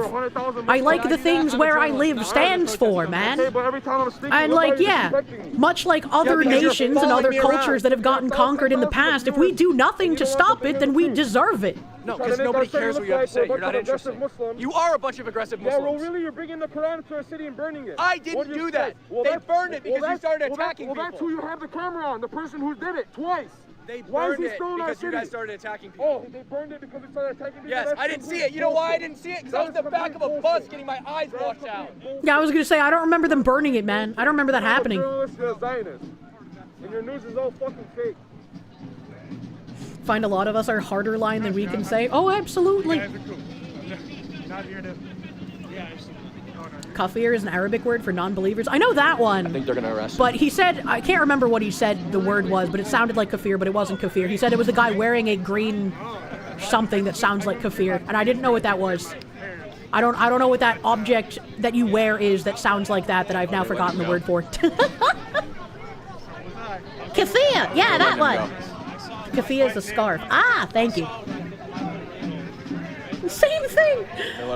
I like the things where I live stands for, man. And like, yeah, much like other nations and other cultures that have gotten conquered in the past, if we do nothing to stop it, then we deserve it.
No, because nobody cares what you have to say. You're not interested. You are a bunch of aggressive Muslims.
Yeah, well, really, you're bringing the Quran to a city and burning it.
I didn't do that. They burned it because you started attacking people.
Well, that's who you have the camera on, the person who did it, twice.
They burned it because you guys started attacking people.
Oh, they burned it because we started attacking people?
Yes, I didn't see it. You know why I didn't see it? Because I was in the back of a bus getting my eyes washed out.
Yeah, I was going to say, I don't remember them burning it, man. I don't remember that happening.
And your news is all fucking fake.
Find a lot of us are harder line than we can say. Oh, absolutely. Kafir is an Arabic word for non-believers. I know that one.
I think they're gonna arrest him.
But he said, I can't remember what he said the word was, but it sounded like kafir, but it wasn't kafir. He said it was the guy wearing a green something that sounds like kafir, and I didn't know what that was. I don't know what that object that you wear is that sounds like that I've now forgotten the word for.
Kafir, yeah, that one.
Kafia is a scarf. Ah, thank you. Same thing!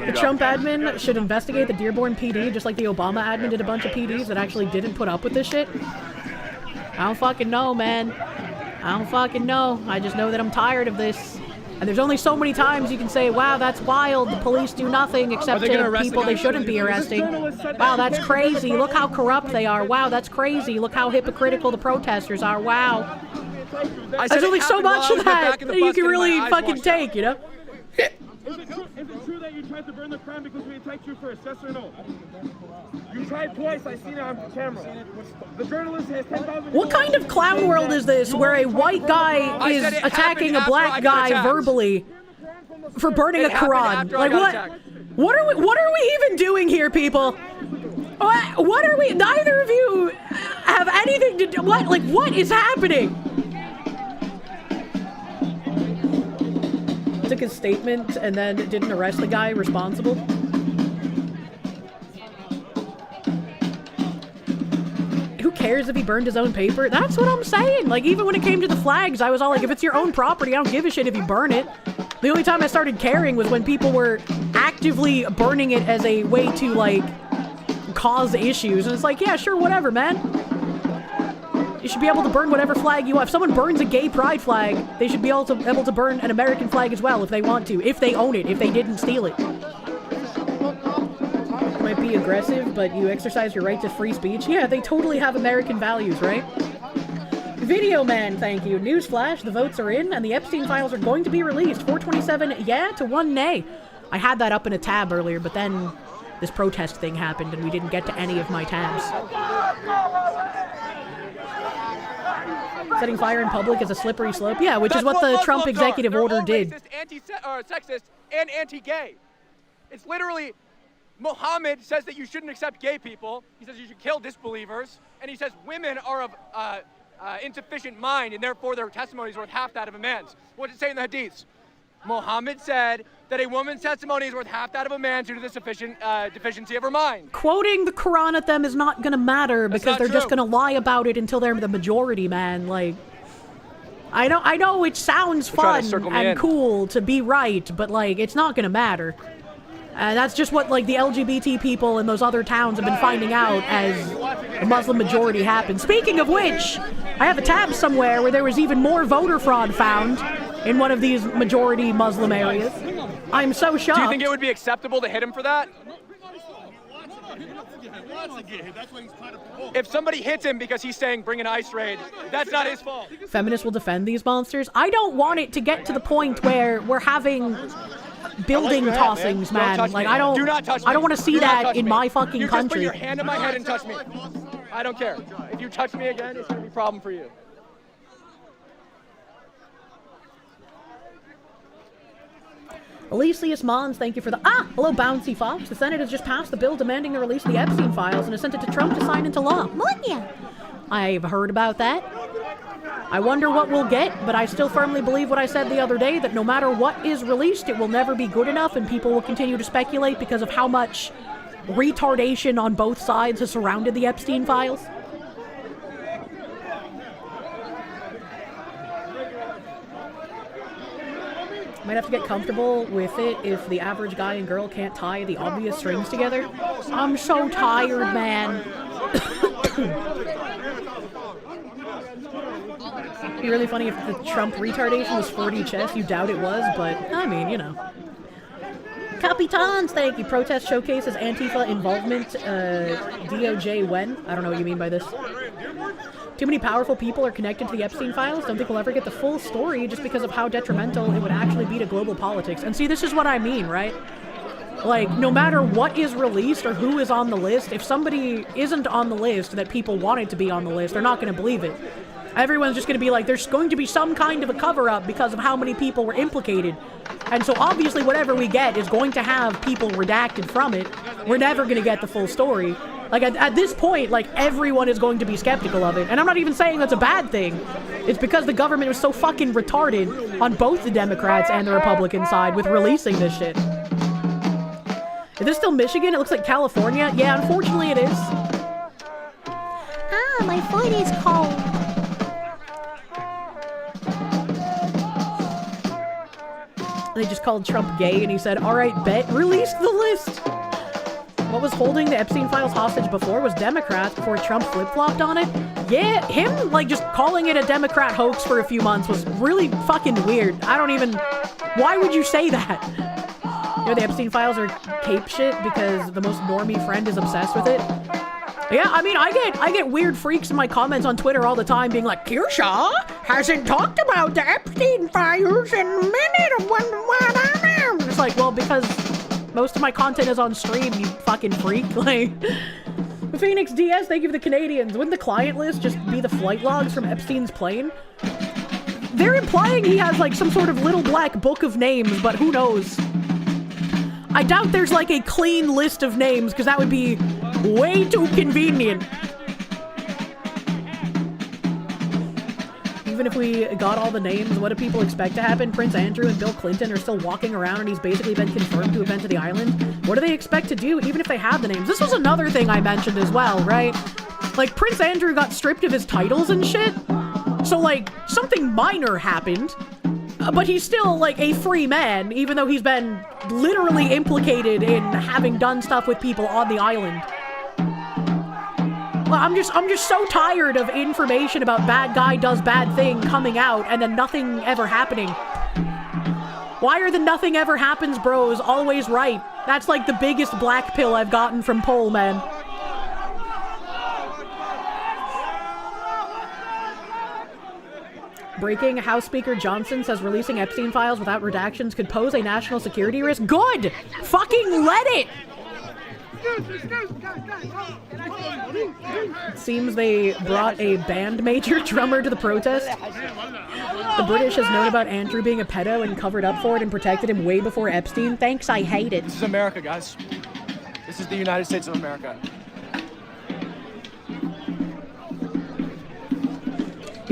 The Trump admin should investigate the Dearborn PD, just like the Obama admin did a bunch of PDs that actually didn't put up with this shit. I don't fucking know, man. I don't fucking know. I just know that I'm tired of this. And there's only so many times you can say, wow, that's wild, the police do nothing except to people they shouldn't be arresting. Wow, that's crazy, look how corrupt they are. Wow, that's crazy, look how hypocritical the protesters are. Wow. There's only so much of that you can really fucking take, you know?
Is it true that you tried to burn the Quran because we attacked you first? Yes or no? You tried twice. I seen it on camera. The journalist has 10,000.
What kind of clown world is this where a white guy is attacking a black guy verbally for burning a Quran? Like what? What are we even doing here, people? What are we? Neither of you have anything to do. What? Like what is happening? Took his statement and then didn't arrest the guy responsible. Who cares if he burned his own paper? That's what I'm saying. Like, even when it came to the flags, I was all like, if it's your own property, I don't give a shit if you burn it. The only time I started caring was when people were actively burning it as a way to, like, cause issues. And it's like, yeah, sure, whatever, man. You should be able to burn whatever flag you want. If someone burns a gay pride flag, they should be able to burn an American flag as well if they want to. If they own it, if they didn't steal it. Might be aggressive, but you exercise your right to free speech. Yeah, they totally have American values, right? Video Man, thank you. Newsflash, the votes are in, and the Epstein files are going to be released. 427 yeah to 1 nay. I had that up in a tab earlier, but then this protest thing happened, and we didn't get to any of my tabs. Setting fire in public is a slippery slope. Yeah, which is what the Trump executive order did.
Racist, anti-sexist, and anti-gay. It's literally, Muhammad says that you shouldn't accept gay people. He says you should kill disbelievers. And he says women are of insufficient mind, and therefore their testimony is worth half that of a man's. What did it say in the hadiths? Muhammad said that a woman's testimony is worth half that of a man's due to the sufficient deficiency of her mind.
Quoting the Quran at them is not gonna matter because they're just gonna lie about it until they're the majority, man. Like, I know it sounds fun and cool to be right, but like, it's not gonna matter. That's just what like the LGBT people in those other towns have been finding out as the Muslim majority happens. Speaking of which, I have a tab somewhere where there was even more voter fraud found in one of these majority Muslim areas. I'm so shocked.
Do you think it would be acceptable to hit him for that? If somebody hits him because he's saying bring an ice raid, that's not his fault.
Feminists will defend these monsters. I don't want it to get to the point where we're having building tossings, man. Like, I don't want to see that in my fucking country.
You just put your hand on my head and touch me. I don't care. If you touch me again, it's going to be a problem for you.
Elysius Mons, thank you for the... Hello, Bouncy Fox. The Senate has just passed the bill demanding the release of the Epstein files and has sent it to Trump to sign into law. I've heard about that. I wonder what we'll get, but I still firmly believe what I said the other day, that no matter what is released, it will never be good enough, and people will continue to speculate because of how much retardation on both sides has surrounded the Epstein files. Might have to get comfortable with it if the average guy and girl can't tie the obvious strings together. I'm so tired, man. It'd be really funny if the Trump retardation was 40 chess. You doubt it was, but I mean, you know. Capitans, thank you. Protest showcases Antifa involvement. DOJ when? I don't know what you mean by this. Too many powerful people are connected to the Epstein files. Don't think we'll ever get the full story just because of how detrimental it would actually be to global politics. And see, this is what I mean, right? Like, no matter what is released or who is on the list, if somebody isn't on the list that people wanted to be on the list, they're not going to believe it. Everyone's just going to be like, there's going to be some kind of a cover-up because of how many people were implicated. And so obviously whatever we get is going to have people redacted from it. We're never going to get the full story. Like, at this point, like, everyone is going to be skeptical of it. And I'm not even saying that's a bad thing. It's because the government was so fucking retarded on both the Democrats and the Republican side with releasing this shit. Is this still Michigan? It looks like California. Yeah, unfortunately it is.
My foot is cold.
They just called Trump gay and he said, all right, bet, release the list. What was holding the Epstein files hostage before was Democrats before Trump flip-flopped on it. Yeah, him, like, just calling it a Democrat hoax for a few months was really fucking weird. I don't even... Why would you say that? You know, the Epstein files are cape shit because the most normie friend is obsessed with it. Yeah, I mean, I get weird freaks in my comments on Twitter all the time being like, Kirsche hasn't talked about the Epstein files in a minute. It's like, well, because most of my content is on stream, you fucking freak. Like, Phoenix DS, thank you for the Canadians. Wouldn't the client list just be the flight logs from Epstein's plane? They're implying he has, like, some sort of little black book of names, but who knows? I doubt there's, like, a clean list of names, because that would be way too convenient. Even if we got all the names, what do people expect to happen? Prince Andrew and Bill Clinton are still walking around and he's basically been confirmed to have been to the island. What do they expect to do, even if they have the names? This was another thing I mentioned as well, right? Like, Prince Andrew got stripped of his titles and shit. So, like, something minor happened. But he's still, like, a free man, even though he's been literally implicated in having done stuff with people on the island. I'm just so tired of information about bad guy does bad thing coming out and then nothing ever happening. Why are the nothing ever happens bros always right? That's like the biggest black pill I've gotten from Pole Man. Breaking, House Speaker Johnson says releasing Epstein files without redactions could pose a national security risk. Good! Fucking let it! It seems they brought a band major drummer to the protest. The British has known about Andrew being a pedo and covered up for it and protected him way before Epstein. Thanks, I hate it.
This is America, guys. This is the United States of America.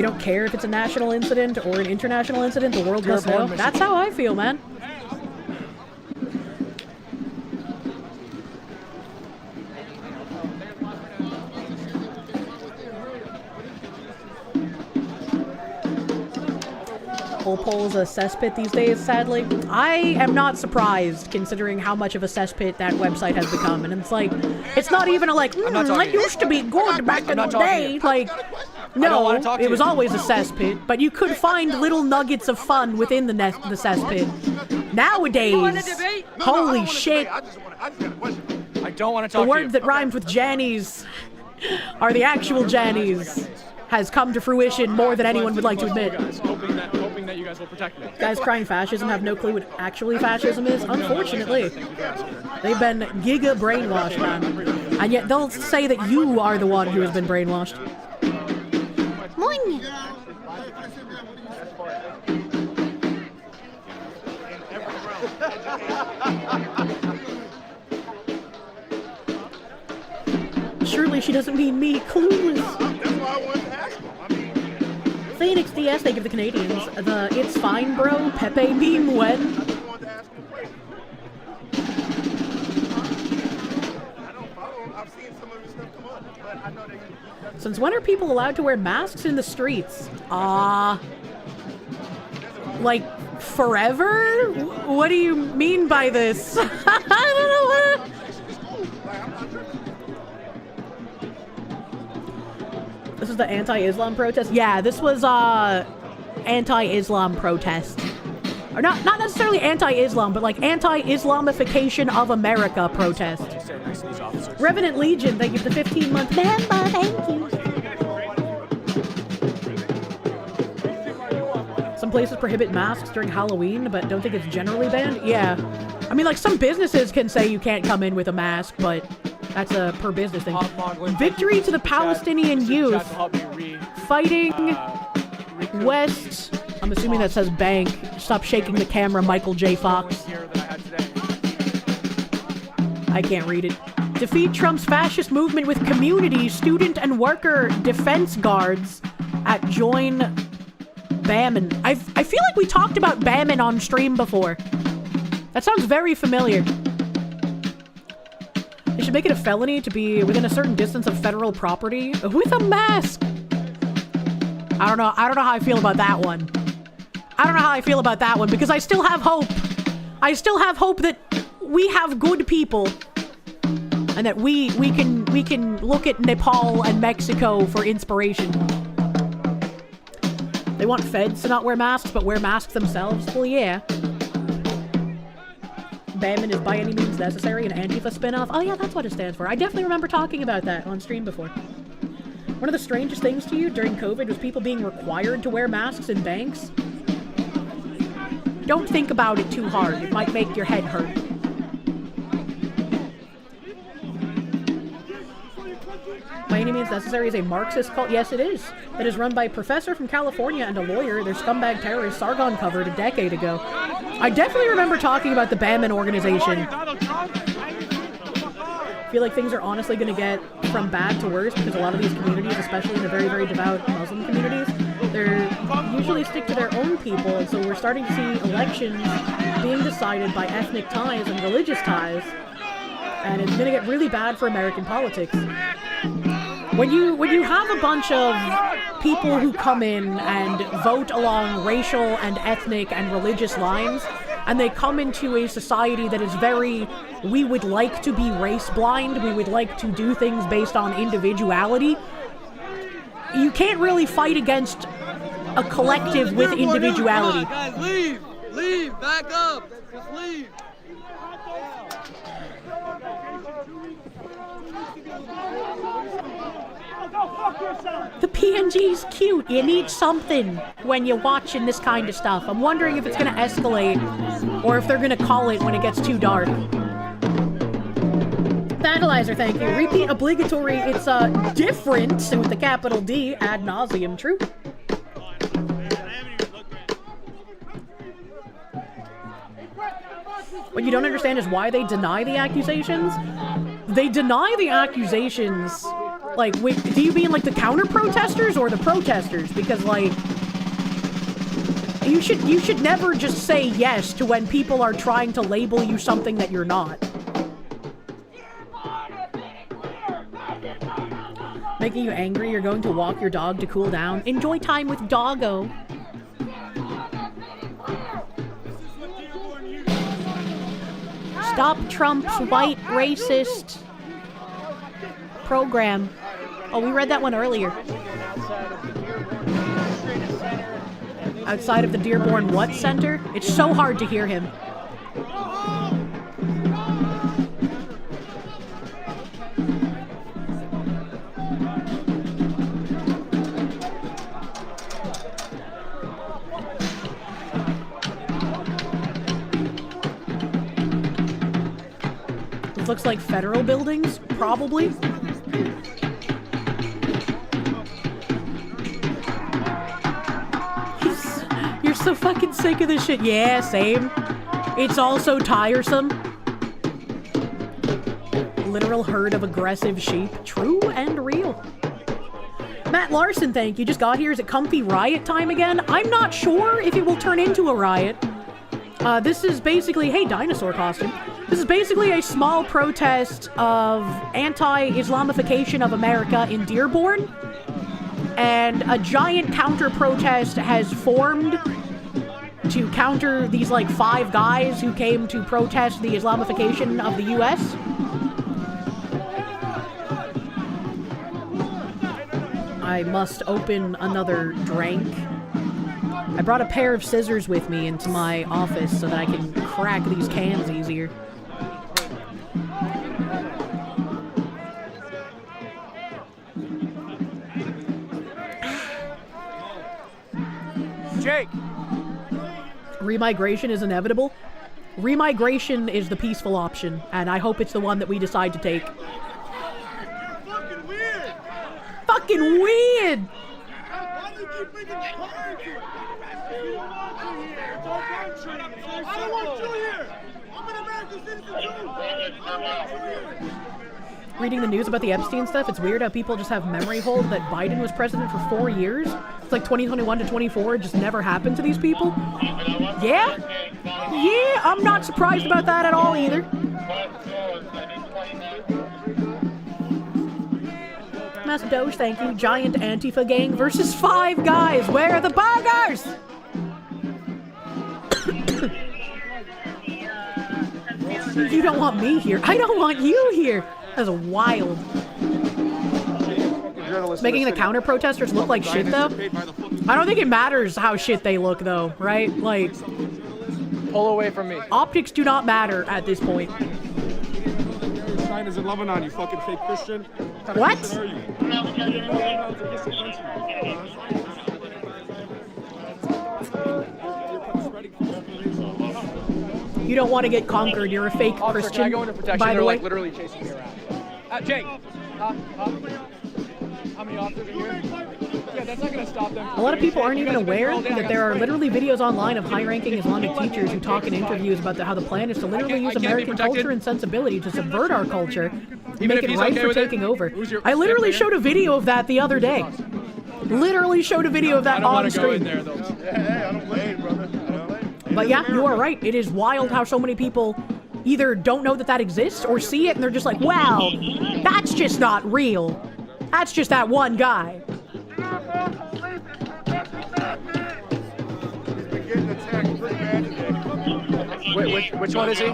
You don't care if it's a national incident or an international incident, the world must know. That's how I feel, man. Pole is a cesspit these days, sadly. I am not surprised, considering how much of a cesspit that website has become. And it's like, it's not even a like, it used to be good back in the day. Like, no, it was always a cesspit, but you could find little nuggets of fun within the cesspit. Nowadays, holy shit.
I don't want to talk to you.
The word that rhymes with Jannies are the actual Jannies has come to fruition more than anyone would like to admit.
Hoping that you guys will protect me.
Guys crying fascism have no clue what actually fascism is, unfortunately. They've been giga brainwashed, man. And yet they'll say that you are the one who has been brainwashed.
Moing.
Surely she doesn't mean me, clueless. Phoenix DS, they give the Canadians the "It's fine, bro" Pepe meme when. Since when are people allowed to wear masks in the streets? Like forever? What do you mean by this? I don't know what. This is the anti-Islam protest? Yeah, this was, anti-Islam protest. Or not necessarily anti-Islam, but like anti-Islamification of America protest. Revenant Legion, thank you for the 15-month member, thank you. Some places prohibit masks during Halloween, but don't think it's generally banned? Yeah. I mean, like, some businesses can say you can't come in with a mask, but that's a per business thing. Victory to the Palestinian youth fighting West. I'm assuming that says bank. Stop shaking the camera, Michael J. Fox. I can't read it. Defeat Trump's fascist movement with community, student, and worker defense guards at Join Bamman. I feel like we talked about Bamman on stream before. That sounds very familiar. They should make it a felony to be within a certain distance of federal property with a mask. I don't know how I feel about that one. Because I still have hope. I still have hope that we have good people and that we can look at Nepal and Mexico for inspiration. They want feds to not wear masks, but wear masks themselves. Well, yeah. Bamman is by any means necessary, an Antifa spinoff. Oh yeah, that's what it stands for. I definitely remember talking about that on stream before. One of the strangest things to you during COVID was people being required to wear masks in banks. Don't think about it too hard. It might make your head hurt. By any means necessary is a Marxist cult. Yes, it is. It is run by a professor from California and a lawyer. Their scumbag terrorist Sargon covered a decade ago. I definitely remember talking about the Bamman organization. I feel like things are honestly going to get from bad to worse because a lot of these communities, especially in the very, very devout Muslim communities, they're usually stick to their own people, and so we're starting to see elections being decided by ethnic ties and religious ties, and it's going to get really bad for American politics. When you have a bunch of people who come in and vote along racial and ethnic and religious lines, and they come into a society that is very, we would like to be race blind, we would like to do things based on individuality, you can't really fight against a collective with individuality.
Guys, leave! Leave! Back up! Just leave!
The PNG's cute. You need something when you're watching this kind of stuff. I'm wondering if it's going to escalate or if they're going to call it when it gets too dark.
Battleizer, thank you. Repeat obligatory. It's different with the capital D ad nauseum. True. What you don't understand is why they deny the accusations. They deny the accusations Like, wait, do you mean like the counter-protesters or the protesters? Because, like, you should never just say yes to when people are trying to label you something that you're not. Making you angry, you're going to walk your dog to cool down. Enjoy time with doggo. Stop Trump's white racist program. Oh, we read that one earlier. Outside of the Dearborn what center? It's so hard to hear him. This looks like federal buildings, probably. You're so fucking sick of this shit. Yeah, same. It's all so tiresome. Literal herd of aggressive sheep. True and real. Matt Larson, thank you. Just got here. Is it comfy riot time again? I'm not sure if it will turn into a riot. This is basically... Hey, dinosaur costume. This is basically a small protest of anti-Islamification of America in Dearborn. And a giant counter-protest has formed to counter these, like, 5 guys who came to protest the Islamification of the U.S. I must open another drink. I brought a pair of scissors with me into my office so that I can crack these cans easier.
Jake!
Remigration is inevitable. Remigration is the peaceful option, and I hope it's the one that we decide to take.
Fucking weird!
Fucking weird!
Why do you keep bringing car into it? We don't want you here. It's our country. I don't want you here. I'm an American citizen too. I don't want you here.
Reading the news about the Epstein stuff, it's weird how people just have memory hold that Biden was president for 4 years. It's like 2021 to 24, it just never happened to these people. Yeah? Yeah, I'm not surprised about that at all either. Master Doge, thank you. Giant Antifa gang versus 5 guys. Where are the burgers? You don't want me here. I don't want you here. That's wild. Making the counter-protesters look like shit, though? I don't think it matters how shit they look, though, right? Like...
Pull away from me.
Optics do not matter at this point.
China's in Lebanon, you fucking fake Christian.
What? You don't want to get conquered. You're a fake
Officer,
Christian,
can I go into protection?
by the
They're
way.
like literally chasing me around. Jake! How many officers are here? Yeah, that's not gonna stop them.
A lot of people aren't even aware that there are literally videos online of high-ranking Islamic teachers who talk in interviews about how the plan is to literally use American culture and sensibility to subvert our culture and make it right for taking over. I literally showed a video of that the other day. Literally showed a video of that on screen.
Hey, I don't blame you, brother.
But yeah, you are right. It is wild how so many people either don't know that that exists or see it and they're just like, wow, that's just not real. That's just that one guy.
Wait, which one is he?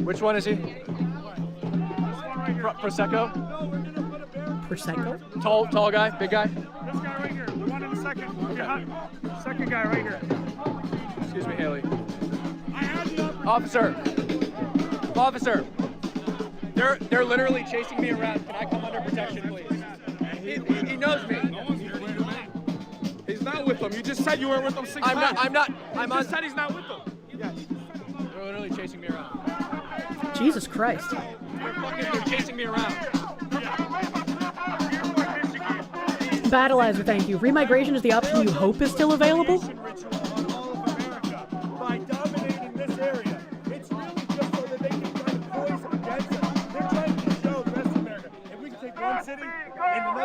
Which one is he? Prosecco?
Prosecco?
Tall guy? Big guy?
This guy right here. The one in the second. Okay. Second guy right here.
Excuse me, Haley. Officer! They're literally chasing me around. Can I come under protection, please? He knows me.
He's not with them. You just said you weren't with them 6 times.
I'm not.
You just said he's not with them.
They're literally chasing me around.
Jesus Christ.
They're chasing me around.
Battleizer, thank you. Remigration is the option you hope is still available?
By dominating this area, it's really just so that they can try to poison against us. They're trying to show the rest of America. If we can take one city and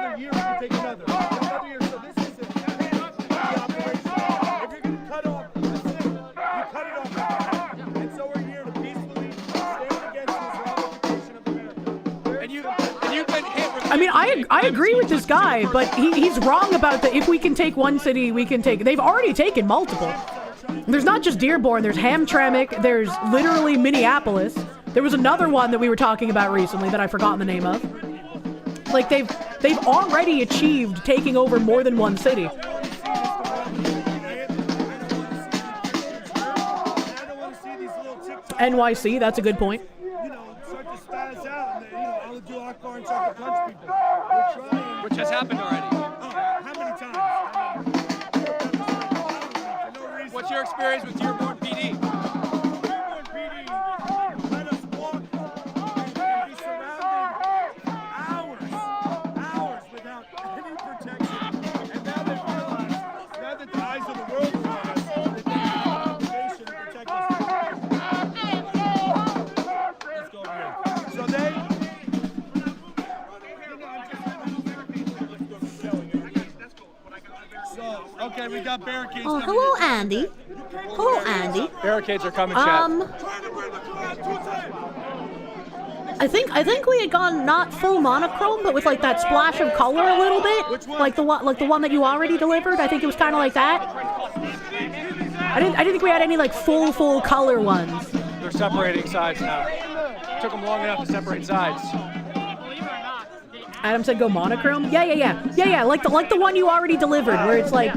I agree with this guy, but he's wrong about the if we can take one city, we can take. They've already taken multiple. There's not just Dearborn. There's Hamtramck. There's literally Minneapolis. There was another one that we were talking about recently that I've forgotten the name of. Like they've already achieved taking over more than one city. NYC, that's a good point.
Which has happened already.
How many times?
What's your experience with Dearborn PD?
Dearborn PD let us walk and be surrounded hours without any protection. And now they realize, now that the eyes of the world are on us, that they have an obligation to protect us. Let's go here. So they... Okay, we got barricades.
Oh, hello, Andy. Hello, Andy.
Barricades are coming, chat.
I think we had gone not full monochrome, but with like that splash of color a little bit.
Which one?
Like the one that you already delivered. I think it was kind of like that. I didn't think we had any like full color ones.
They're separating sides now. Took them long enough to separate sides.
Adam said go monochrome? Yeah. Like the one you already delivered, where it's like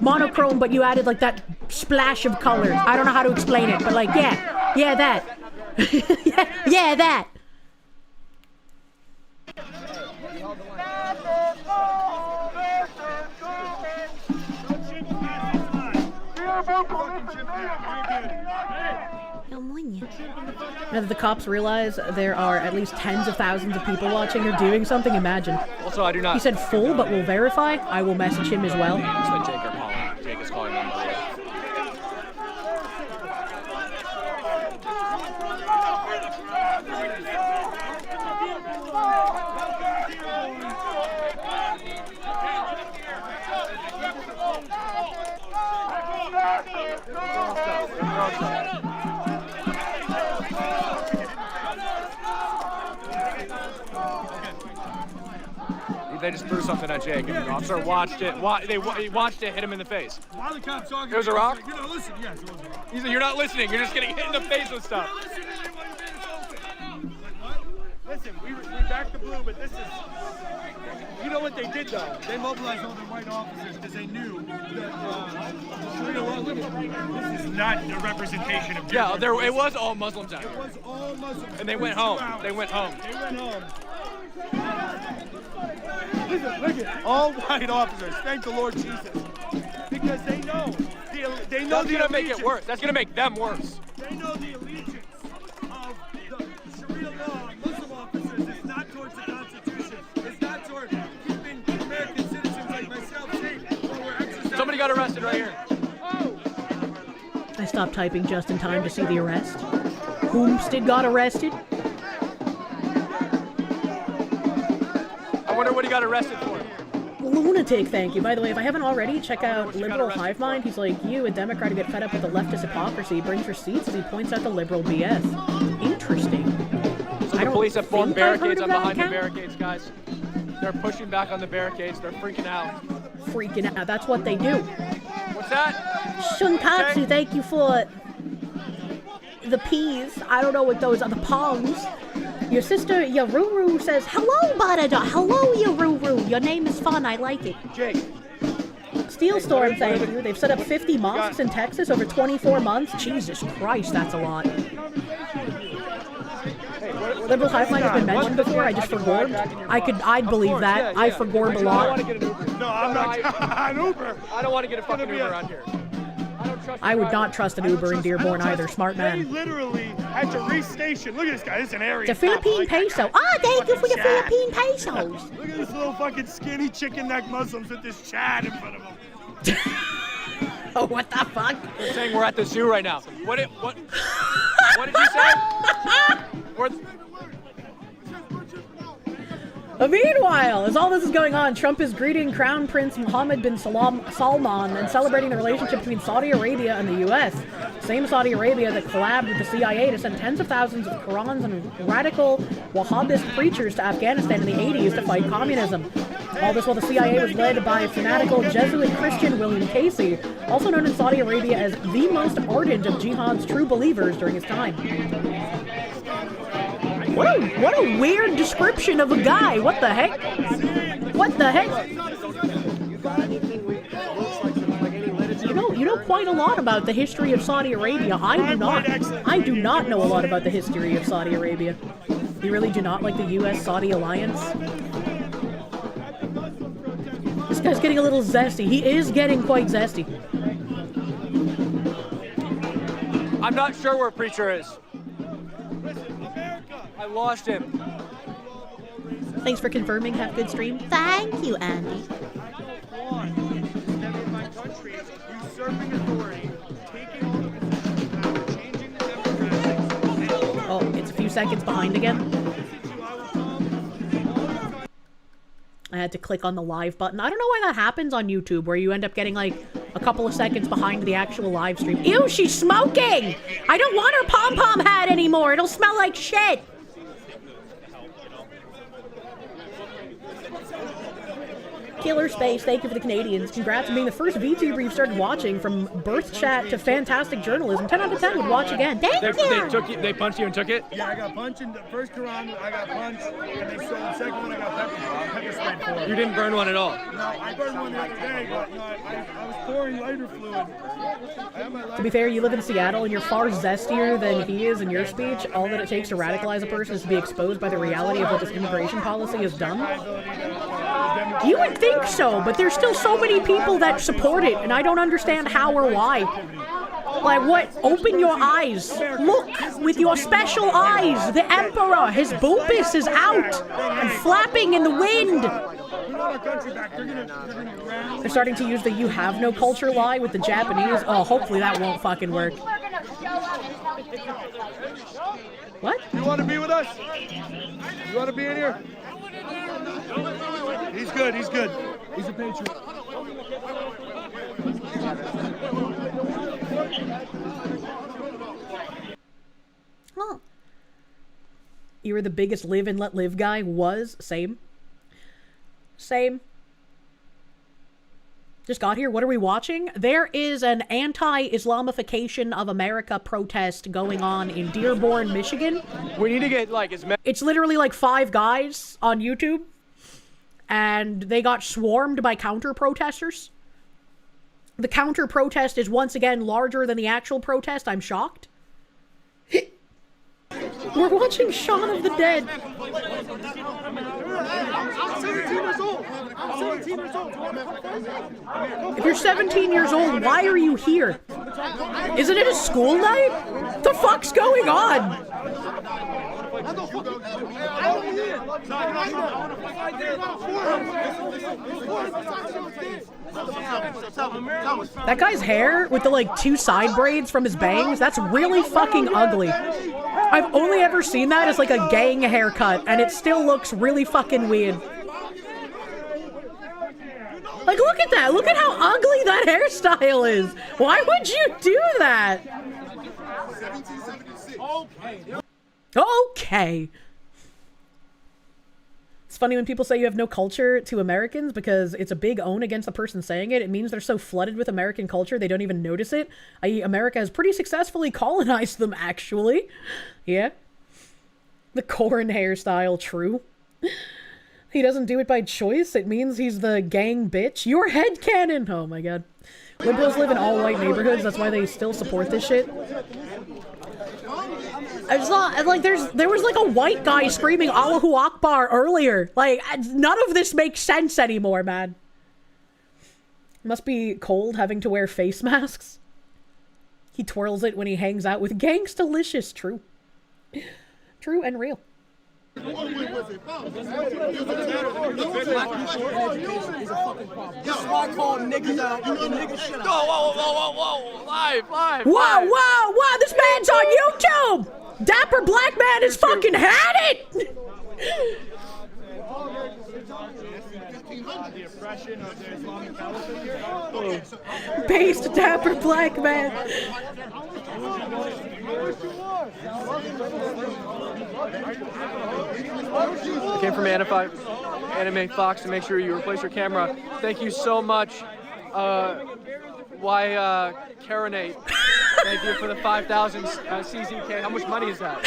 monochrome, but you added like that splash of color. I don't know how to explain it, but like, yeah, that. yeah, that. Now that the cops realize there are at least tens of thousands of people watching, they're doing something, imagine.
Also, I do not...
He said full, but will verify. I will message him as well.
Jake is calling them. They just threw something at Jake, and the officer watched it. He watched it hit him in the face.
While the cops talking,
it was a rock?
Like, listen, yes, it was a rock.
He said, you're not listening. You're just getting hit in the face with stuff.
Listen, we backed the blue, but this is... You know what they did, though? They mobilized all the white officers because they knew that this is not a representation of...
Yeah, it was all Muslims out here.
It was all Muslims.
And they went home. They went home.
Listen, look at all white officers. Thank the Lord Jesus, because they know
That's gonna make it worse. That's gonna make them worse.
They know the allegiance of the Sharia law on Muslim officers is not towards the Constitution. It's not towards keeping American citizens like myself safe while we're exercising.
Somebody got arrested right here.
I stopped typing just in time to see the arrest. Whomstead got arrested.
I wonder what he got arrested for.
Lunatic, thank you. By the way, if I haven't already, check out Liberal Hive Mind. He's like, you, a Democrat who get fed up with the leftist hypocrisy, brings receipts as he points out the liberal BS. Interesting.
So the police have formed barricades. I'm behind the barricades, guys. They're pushing back on the barricades. They're freaking out.
Freaking out. That's what they do.
What's that?
Shunkatsu, thank you for the peas. I don't know what those are. The pongs. Your sister Yaruru says, hello, Barada. Hello, Yaruru. Your name is fun. I like it.
Jake.
Steelstorm, thank you. They've set up 50 mosques in Texas over 24 months. Jesus Christ, that's a lot. Liberal Hive Mind has been mentioned before. I just forgorbed. I'd believe that. I forgorbed a lot.
No, I'm not an Uber.
I don't want to get a fucking Uber around here.
I would not trust an Uber in Dearborn either. Smart man.
They literally had to restation. Look at this guy. This is an area.
The Philippine peso. Ah, thank you for the Philippine pesos.
Look at this little fucking skinny chicken neck Muslims with this Chad in front of them.
Oh, what the fuck?
They're saying we're at the zoo right now. What did you say?
Meanwhile, as all this is going on, Trump is greeting Crown Prince Mohammed bin Salman and celebrating the relationship between Saudi Arabia and the U.S. Same Saudi Arabia that collabed with the CIA to send tens of thousands of Qurans and radical Wahhabist preachers to Afghanistan in the 80s to fight communism. All this while the CIA was led by fanatical Jesuit Christian William Casey, also known in Saudi Arabia as the most ardent of jihad's true believers during his time. What a weird description of a guy. What the heck? What the heck? You know quite a lot about the history of Saudi Arabia. I do not know a lot about the history of Saudi Arabia. You really do not like the US-Saudi alliance? This guy's getting a little zesty. He is getting quite zesty.
I'm not sure where Preacher is. I lost him.
Thanks for confirming. Have a good stream.
Thank you, Andy.
Oh, it's a few seconds behind again. I had to click on the live button. I don't know why that happens on YouTube, where you end up getting like a couple of seconds behind the actual live stream. Ew, she's smoking! I don't want her pom-pom hat anymore. It'll smell like shit. Killer Space, thank you for the Canadians. Congrats on being the first VTuber you've started watching. From birth chat to fantastic journalism. 10 out of 10 would watch again. Thank you!
They punched you and took it?
Yeah, I got punched in the first round. I got punched, and they stole the second one. I got pepper sprayed for it.
You didn't burn one at all?
No, I burned one the other day, but no, I was pouring lighter fluid.
To be fair, you live in Seattle and you're far zestier than he is in your speech. All that it takes to radicalize a person is to be exposed by the reality of what this immigration policy has done. You would think so, but there's still so many people that support it, and I don't understand how or why. Like, what? Open your eyes. Look with your special eyes. The Emperor, his bulbous is out and flapping in the wind. They're starting to use the "you have no culture" lie with the Japanese. Oh, hopefully that won't fucking work. What?
You want to be with us? You want to be in here? He's good, he's good. He's a patriot.
Huh. You were the biggest live and let live guy? Was? Same. Same. Just got here. What are we watching? There is an anti-Islamification of America protest going on in Dearborn, Michigan.
We need to get, like,
It's literally like 5 guys on YouTube. And they got swarmed by counter-protesters. The counter-protest is once again larger than the actual protest. I'm shocked. We're watching Shaun of the Dead.
I'm 17 years old. I'm 17 years old.
If you're 17 years old, why are you here? Isn't it a school night? What the fuck's going on? That guy's hair with the like 2 side braids from his bangs, that's really fucking ugly. I've only ever seen that as like a gang haircut, and it still looks really fucking weird. Like, look at that. Look at how ugly that hairstyle is. Why would you do that? Okay. It's funny when people say you have no culture to Americans because it's a big own against the person saying it. It means they're so flooded with American culture they don't even notice it. I.e., America has pretty successfully colonized them, actually. Yeah. The corn hairstyle, true. He doesn't do it by choice. It means he's the gang bitch. Your headcanon! Oh my god. Liberals live in all-white neighborhoods. That's why they still support this shit. I saw, like, there was like a white guy screaming Allahu Akbar earlier. Like, none of this makes sense anymore, man. It must be cold having to wear face masks. He twirls it when he hangs out with Gangstalicious. True. True and real.
That's why I call niggas out. Niggas shit out.
Whoa. Live.
Whoa. This man's on YouTube. Dapper black man has fucking had it.
the oppression of the Islamic Caliphate here?
Based dapper black man.
Came from Anime Fox to make sure you replace your camera. Thank you so much. Karenate. Thank you for the 5,000 CZK. How much money is that?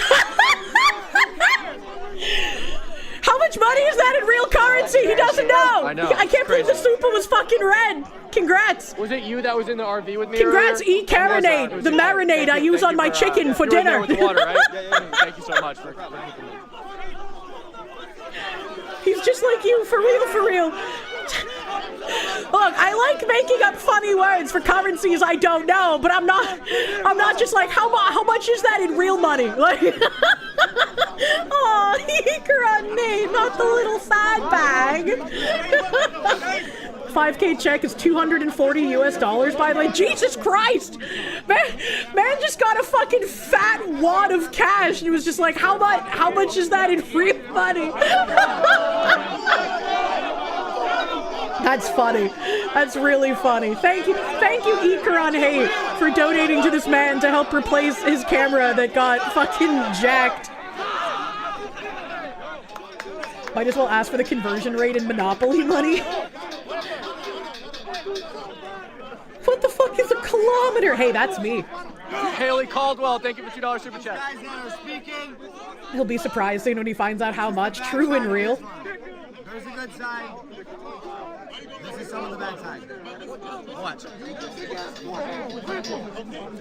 How much money is that in real currency? He doesn't know.
I know.
I can't believe the super was fucking red. Congrats.
Was it you that was in the RV with me?
Congrats,
earlier?
eat Carinade, the marinade I use on my chicken for dinner.
With the water, right? Yeah. Thank you so much for keeping me.
He's just like you, for real, for real. Look, I like making up funny words for currencies I don't know, but I'm not just like, how much is that in real money? Like, oh, grenade, not the little side bag. 5K check is $240 by the way. Jesus Christ! Man just got a fucking fat wad of cash and he was just like, how much is that in real money? That's funny. That's really funny. Thank you, Ikaron Hate, for donating to this man to help replace his camera that got fucking jacked. Might as well ask for the conversion rate in Monopoly money. What the fuck is a kilometer? Hey, that's me.
Haley Caldwell, thank you for $2 super chat.
He'll be surprised soon when he finds out how much. True and real.
There's a good side. This is some of the bad side. Watch.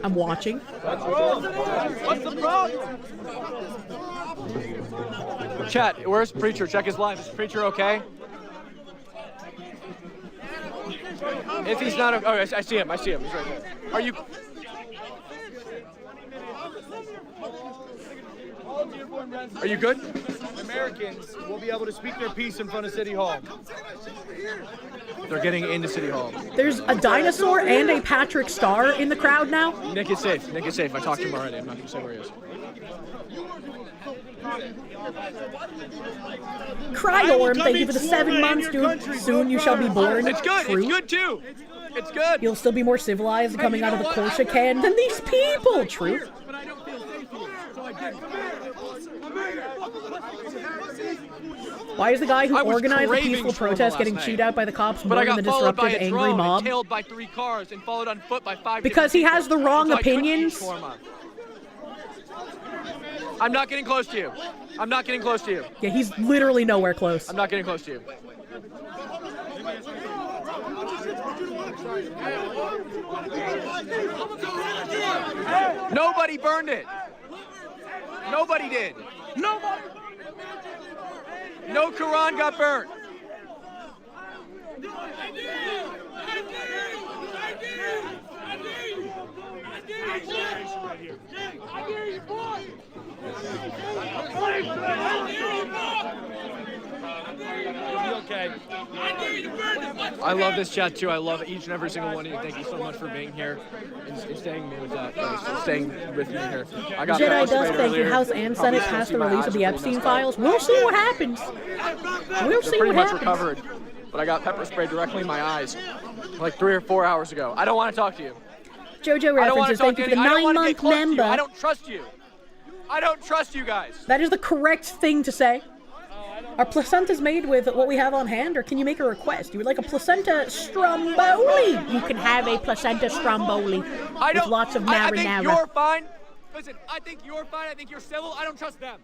I'm watching.
What's the problem? Chat, where's Preacher? Check his line. Is Preacher okay? If he's not okay, oh, I see him. He's right there. Are you? Are you good?
Americans will be able to speak their piece in front of City Hall.
They're getting into City Hall.
There's a dinosaur and a Patrick Star in the crowd now.
Nick is safe. I talked to him already. I'm not going to say where he is.
Cryorm, thank you for the 7 months, dude. Soon you shall be born.
It's good.
True.
It's good too. It's good.
You'll still be more civilized coming out of the Kirsche can than these people. True. Why is the guy who organized the peaceful protest getting chewed out by the cops more than the disruptive angry mob?
Tailed by 3 cars and followed on foot by 5.
Because he has the wrong opinions.
I'm not getting close to you.
Yeah, he's literally nowhere close.
I'm not getting close to you. Nobody burned it. Nobody did. Nobody. No Quran got burnt.
Okay.
I love this chat too. I love each and every single one of you. Thank you so much for being here and staying with me here. I got
Jedi Dust, thank you. House and Senate passed the release of the Epstein files. We'll see what happens. We'll see what happens.
Pretty much recovered, but I got pepper spray directly in my eyes like 3 or 4 hours ago. I don't want to talk to you.
JoJo references, thank you for the 9-month member.
I don't trust you. I don't trust you guys.
That is the correct thing to say. Are placentas made with what we have on hand, or can you make a request? You would like a placenta stromboli? You can have a placenta stromboli with lots of marinara.
I think you're fine. Listen, I think you're fine. I think you're civil. I don't trust them.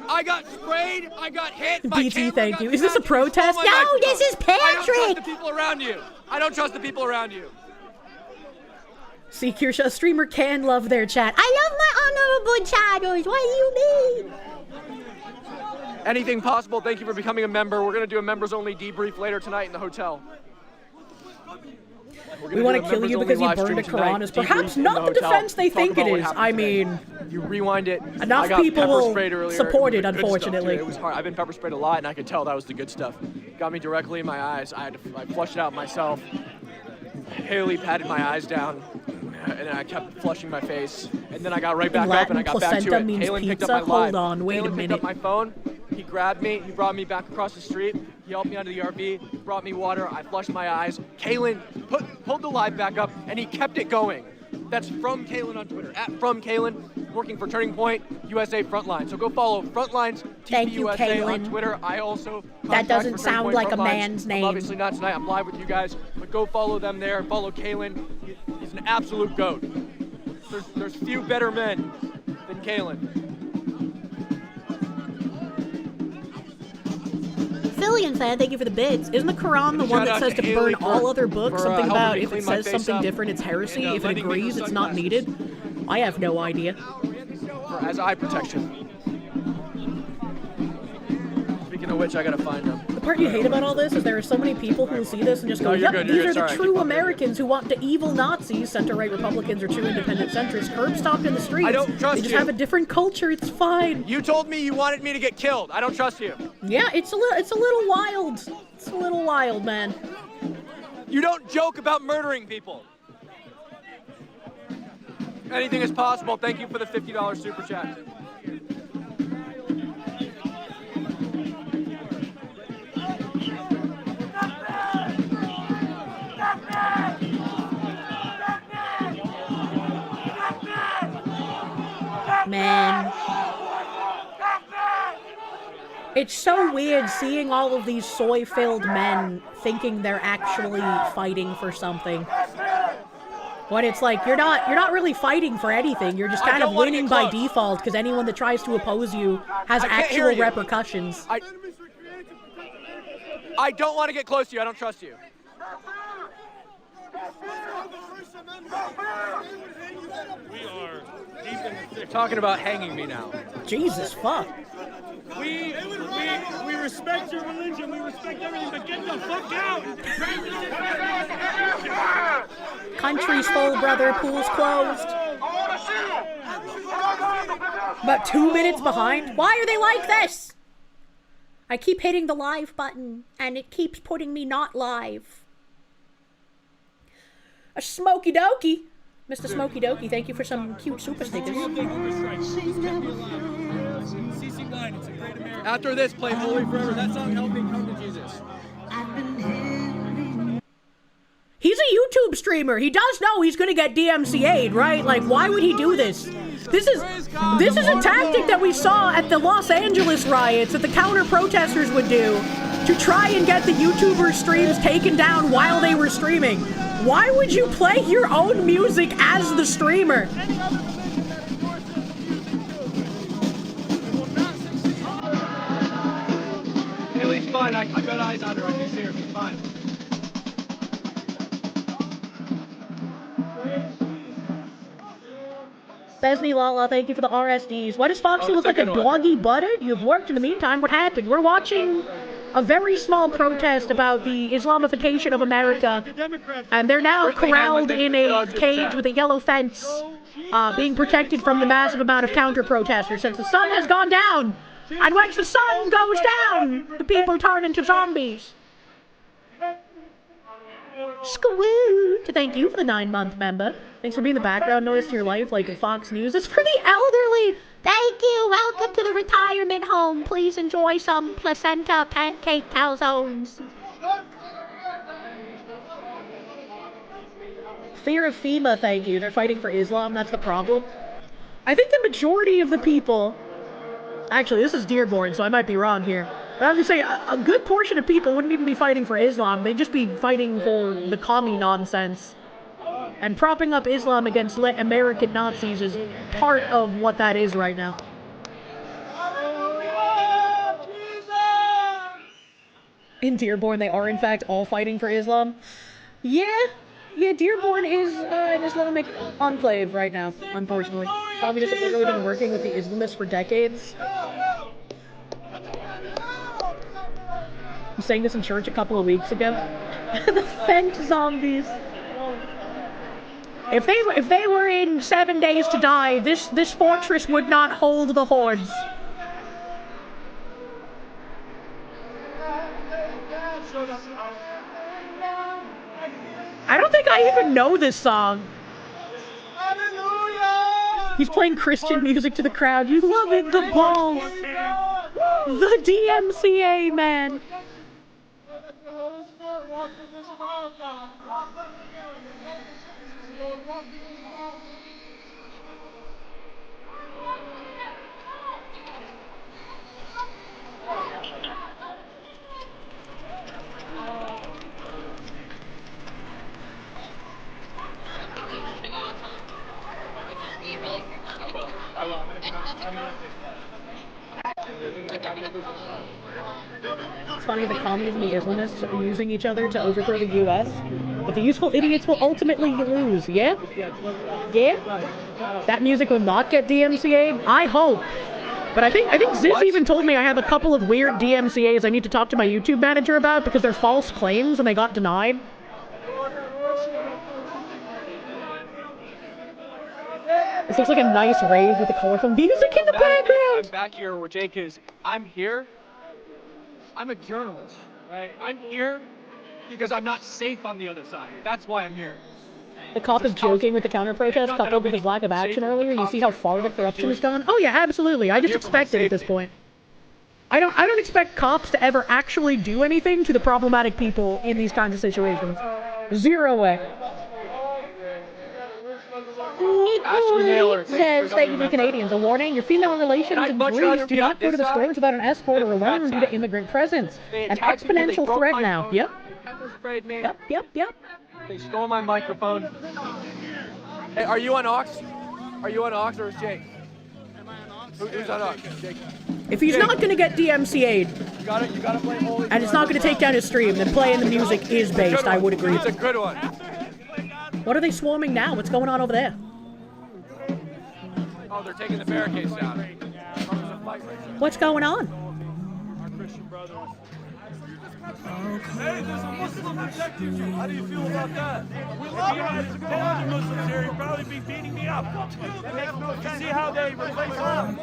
I got sprayed. I got hit.
BT, thank you. Is this a protest? No, this is Patrick.
I don't trust the people around you. I don't trust the people around you.
See, Kirsche, a streamer can love their chat. I love my honorable chatters. What do you mean?
Anything possible. Thank you for becoming a member. We're going to do a members-only debrief later tonight in the hotel.
We want to kill you because you burned a Quran is perhaps not the defense they think it is. I mean,
you rewind it.
Enough people will support it, unfortunately.
It was hard. I've been pepper sprayed a lot, and I could tell that was the good stuff. Got me directly in my eyes. I flushed it out myself. Haley patted my eyes down, and I kept flushing my face. And then I got right back up, and I got back to it.
Means
Haley picked
pizza?
up my
Hold on, wait
Haley
a minute.
Picked up my phone,
He grabbed me, he brought me back across the street, he helped me onto the RV, brought me water, I flushed my eyes. Kalen pulled the live back up, and he kept it going. That's from Kalen on Twitter, @FromKalen, working for Turning Point USA Frontline. So go follow Frontlines
Thank you,
TPUSA
Kalen.
on Twitter. I also
That doesn't sound like a man's name.
I'm obviously not tonight, I'm live with you guys, but go follow them there and follow Kalen. He's an absolute GOAT. There's few better men than Kalen.
Fillion fan, thank you for the bits. Isn't the Quran the one that says to burn all other books? Something about if it says something different, it's heresy. If it agrees, it's not needed. I have no idea.
As eye protection. Speaking of which, I gotta find them.
The part you hate about all this is there are so many people who will see this and just go, yep, these are the true Americans who want the evil Nazis, center-right Republicans, or true independent centrists, curb-stomped in the streets.
I don't trust
They just
you.
have a different culture, it's fine.
You told me you wanted me to get killed. I don't trust you.
Yeah, it's a little wild. It's a little wild, man.
You don't joke about murdering people. Anything is possible. Thank you for the $50 super chat.
Man. It's so weird seeing all of these soy-filled men thinking they're actually fighting for something. When it's like, you're not really fighting for anything, you're just kind of winning by default, because anyone that tries to oppose you has actual repercussions.
I don't want to get close to you, I don't trust you.
We are deep in the thick.
Talking about hanging me now.
Jesus fuck.
We respect your religion, we respect everything, but get the fuck out!
Country's full, brother, pool's closed. About 2 minutes behind? Why are they like this? I keep hitting the live button, and it keeps putting me not live. A Smoky Dokey. Mr. Smoky Dokey, thank you for some cute super stickers.
After this, play Holy Forever. That song helped me come to Jesus.
He's a YouTube streamer. He does know he's gonna get DMCA'd, right? Like, why would he do this? This is a tactic that we saw at the Los Angeles riots that the counter-protesters would do to try and get the YouTuber streams taken down while they were streaming. Why would you play your own music as the streamer?
Haley's fine. I got eyes on her. I can see her. She's fine.
Besney Lala, thank you for the RSDs. Why does Foxy look like a doggy buttered? You've worked in the meantime. What happened? We're watching a very small protest about the Islamification of America, and they're now corralled in a cage with a yellow fence, being protected from the massive amount of counter-protesters since the sun has gone down. And once the sun goes down, the people turn into zombies. Squoot! Thank you for the 9-month member. Thanks for being the background noise to your life, like Fox News. It's for the elderly! Thank you! Welcome to the retirement home. Please enjoy some placenta pancake calzones. Fear of FEMA, thank you. They're fighting for Islam, that's the problem. I think the majority of the people... Actually, this is Dearborn, so I might be wrong here. But I was gonna say, a good portion of people wouldn't even be fighting for Islam. They'd just be fighting for the commie nonsense. And propping up Islam against American Nazis is part of what that is right now. In Dearborn, they are in fact all fighting for Islam. Yeah, Dearborn is an Islamic enclave right now, unfortunately. Communists have really been working with the Islamists for decades. I'm saying this in church a couple of weeks ago. The fent zombies. If they were in 7 days to die, this fortress would not hold the hordes. I don't think I even know this song. He's playing Christian music to the crowd. You love it, the balls. The DMCA, man. It's funny, the commies and the Islamists are using each other to overthrow the U.S., but the useful idiots will ultimately lose, yeah? Yeah? That music will not get DMCA'd? I hope. But I think Ziz even told me I have a couple of weird DMCAs I need to talk to my YouTube manager about because they're false claims and they got denied. This looks like a nice rave with the colorful music in the background!
I'm back here where Jake is. I'm here. I'm a journalist, right? I'm here because I'm not safe on the other side. That's why I'm here.
The cop is joking with the counter-protest coupled with his lack of action earlier. You see how far the corruption has gone? Oh yeah, absolutely. I just expect it at this point. I don't expect cops to ever actually do anything to the problematic people in these kinds of situations. Zero way. Says, thank you for Canadians. A warning, your female relations in Greece do not go to the stores without an escort or alone due to immigrant presence. An exponential threat now. Yep. Yep.
They stole my microphone. Hey, are you on Aux? Are you on Aux or is Jake? Am I on Aux? Who's on Aux? Jake.
If he's not gonna get DMCA'd,
you gotta play Holy
and it's not gonna take down his stream, then playing the music is based, I would agree.
It's a good one.
What are they swarming now? What's going on over there?
Oh, they're taking the barricades down.
What's going on?
Our Christian brothers. Hey, there's a Muslim protecting you. How do you feel about that?
We love it. If there was a Muslims here, he'd probably be beating me up. That makes no sense. See how they replace us?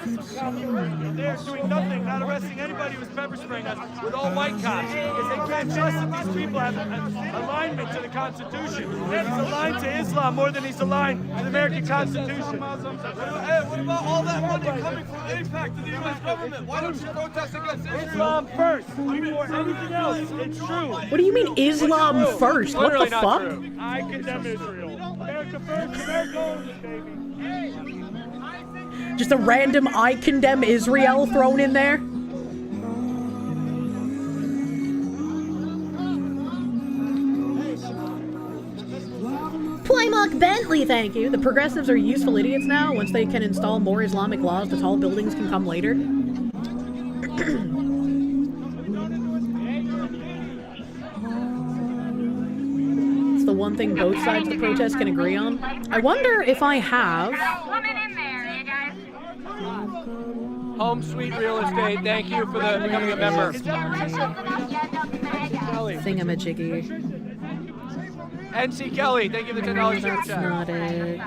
They're doing nothing, not arresting anybody who's pepper spraying us with all white cops. Because they can't trust that these people have an alignment to the Constitution. He's aligned to Islam more than he's aligned to the American Constitution.
Hey, what about all that money coming from AIPAC to the U.S. government? Why don't you protest against
Islam first before anything else? It's true.
What do you mean Islam first? What the fuck?
I condemn Israel. America first, America only, baby.
Just a random I condemn Israel thrown in there? Playmock Bentley, thank you. The progressives are useful idiots now. Once they can install more Islamic laws, the tall buildings can come later. The one thing both sides of the protest can agree on. I wonder if I have...
Home Sweet Real Estate, thank you for becoming a member.
Thingamajiggy.
NC Kelly, thank you for the $10 super chat.
That's not it.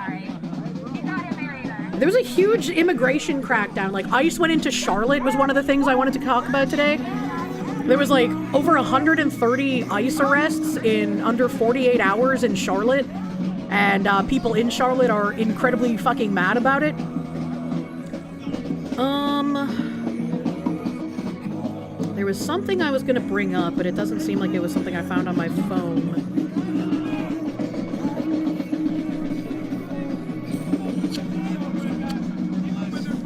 There was a huge immigration crackdown. Like, ICE went into Charlotte was one of the things I wanted to talk about today. There was like over 130 ICE arrests in under 48 hours in Charlotte, and people in Charlotte are incredibly fucking mad about it. There was something I was gonna bring up, but it doesn't seem like it was something I found on my phone.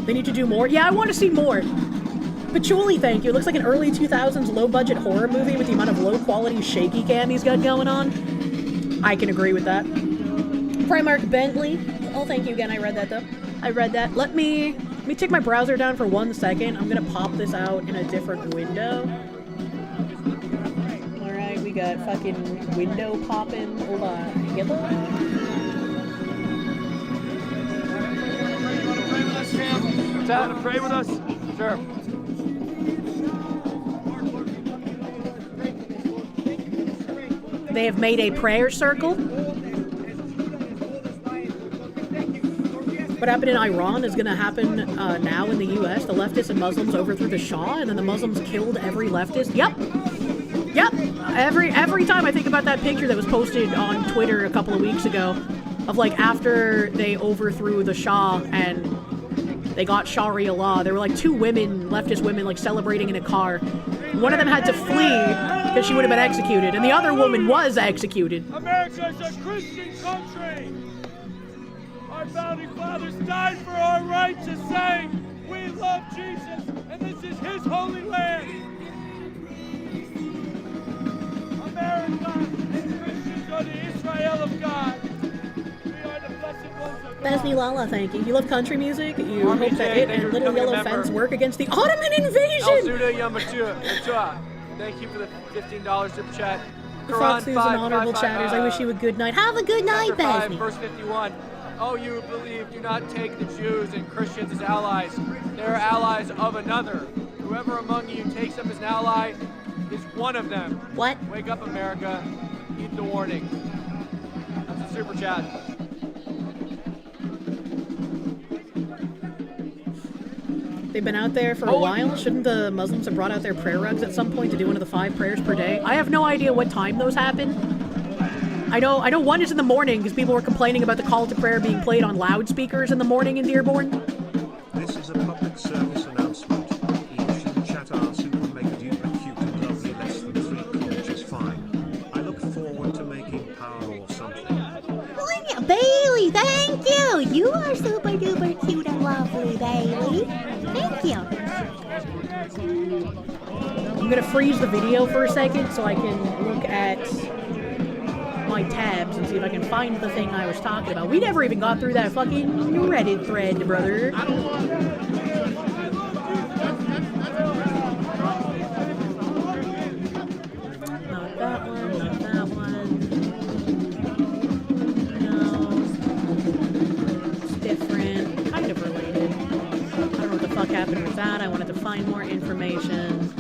They need to do more? Yeah, I want to see more. Patchouli, thank you. It looks like an early 2000s low-budget horror movie with the amount of low-quality shaky cam he's got going on. I can agree with that. Primark Bentley. Oh, thank you again. I read that, though. I read that. Let me take my browser down for 1 second. I'm gonna pop this out in a different window. Alright, we got fucking window popping. Hold on. Hello?
Dad, pray with us? Sure.
They have made a prayer circle. What happened in Iran is going to happen now in the U.S. The leftists and Muslims overthrew the Shah, and then the Muslims killed every leftist. Yep. Every time I think about that picture that was posted on Twitter a couple of weeks ago, of like after they overthrew the Shah and
they got Sharia law. There were like 2 women, leftist women, like celebrating in a car. One of them had to flee because she would have been executed, and the other woman was executed.
America is a Christian country. Our founding fathers died for our right to say we love Jesus, and this is his holy land. America and Christians are the Israel of God. We are the blessed ones of God.
Pastry Lala, thank you. You love country music? You hope that it and Little Yellow Fence work against the Ottoman invasion!
Thank you for the $15 super chat.
Fox News and Honorable Chatters, I wish you a good night. Have a good night, Pastry.
Verse 51. Oh, you believe, do not take the Jews and Christians as allies. They are allies of another. Whoever among you takes them as an ally is one of them.
What?
Wake up, America. Heed the warning. That's a super chat.
They've been out there for a while. Shouldn't the Muslims have brought out their prayer rugs at some point to do one of the 5 prayers per day? I have no idea what time those happen. I know one is in the morning because people were complaining about the call to prayer being played on loudspeakers in the morning in Dearborn.
This is a public service announcement. Each in chat are super mega duper cute and lovely, less than 3 quarters fine. I look forward to making power or something.
Bailey, thank you! You are super duper cute and lovely, Bailey. Thank you.
I'm gonna freeze the video for a second so I can look at my tabs and see if I can find the thing I was talking about. We never even got through that fucking Reddit thread, brother. Not that one, not that one. No. It's different. Kind of related. I don't know what the fuck happened with that. I wanted to find more information.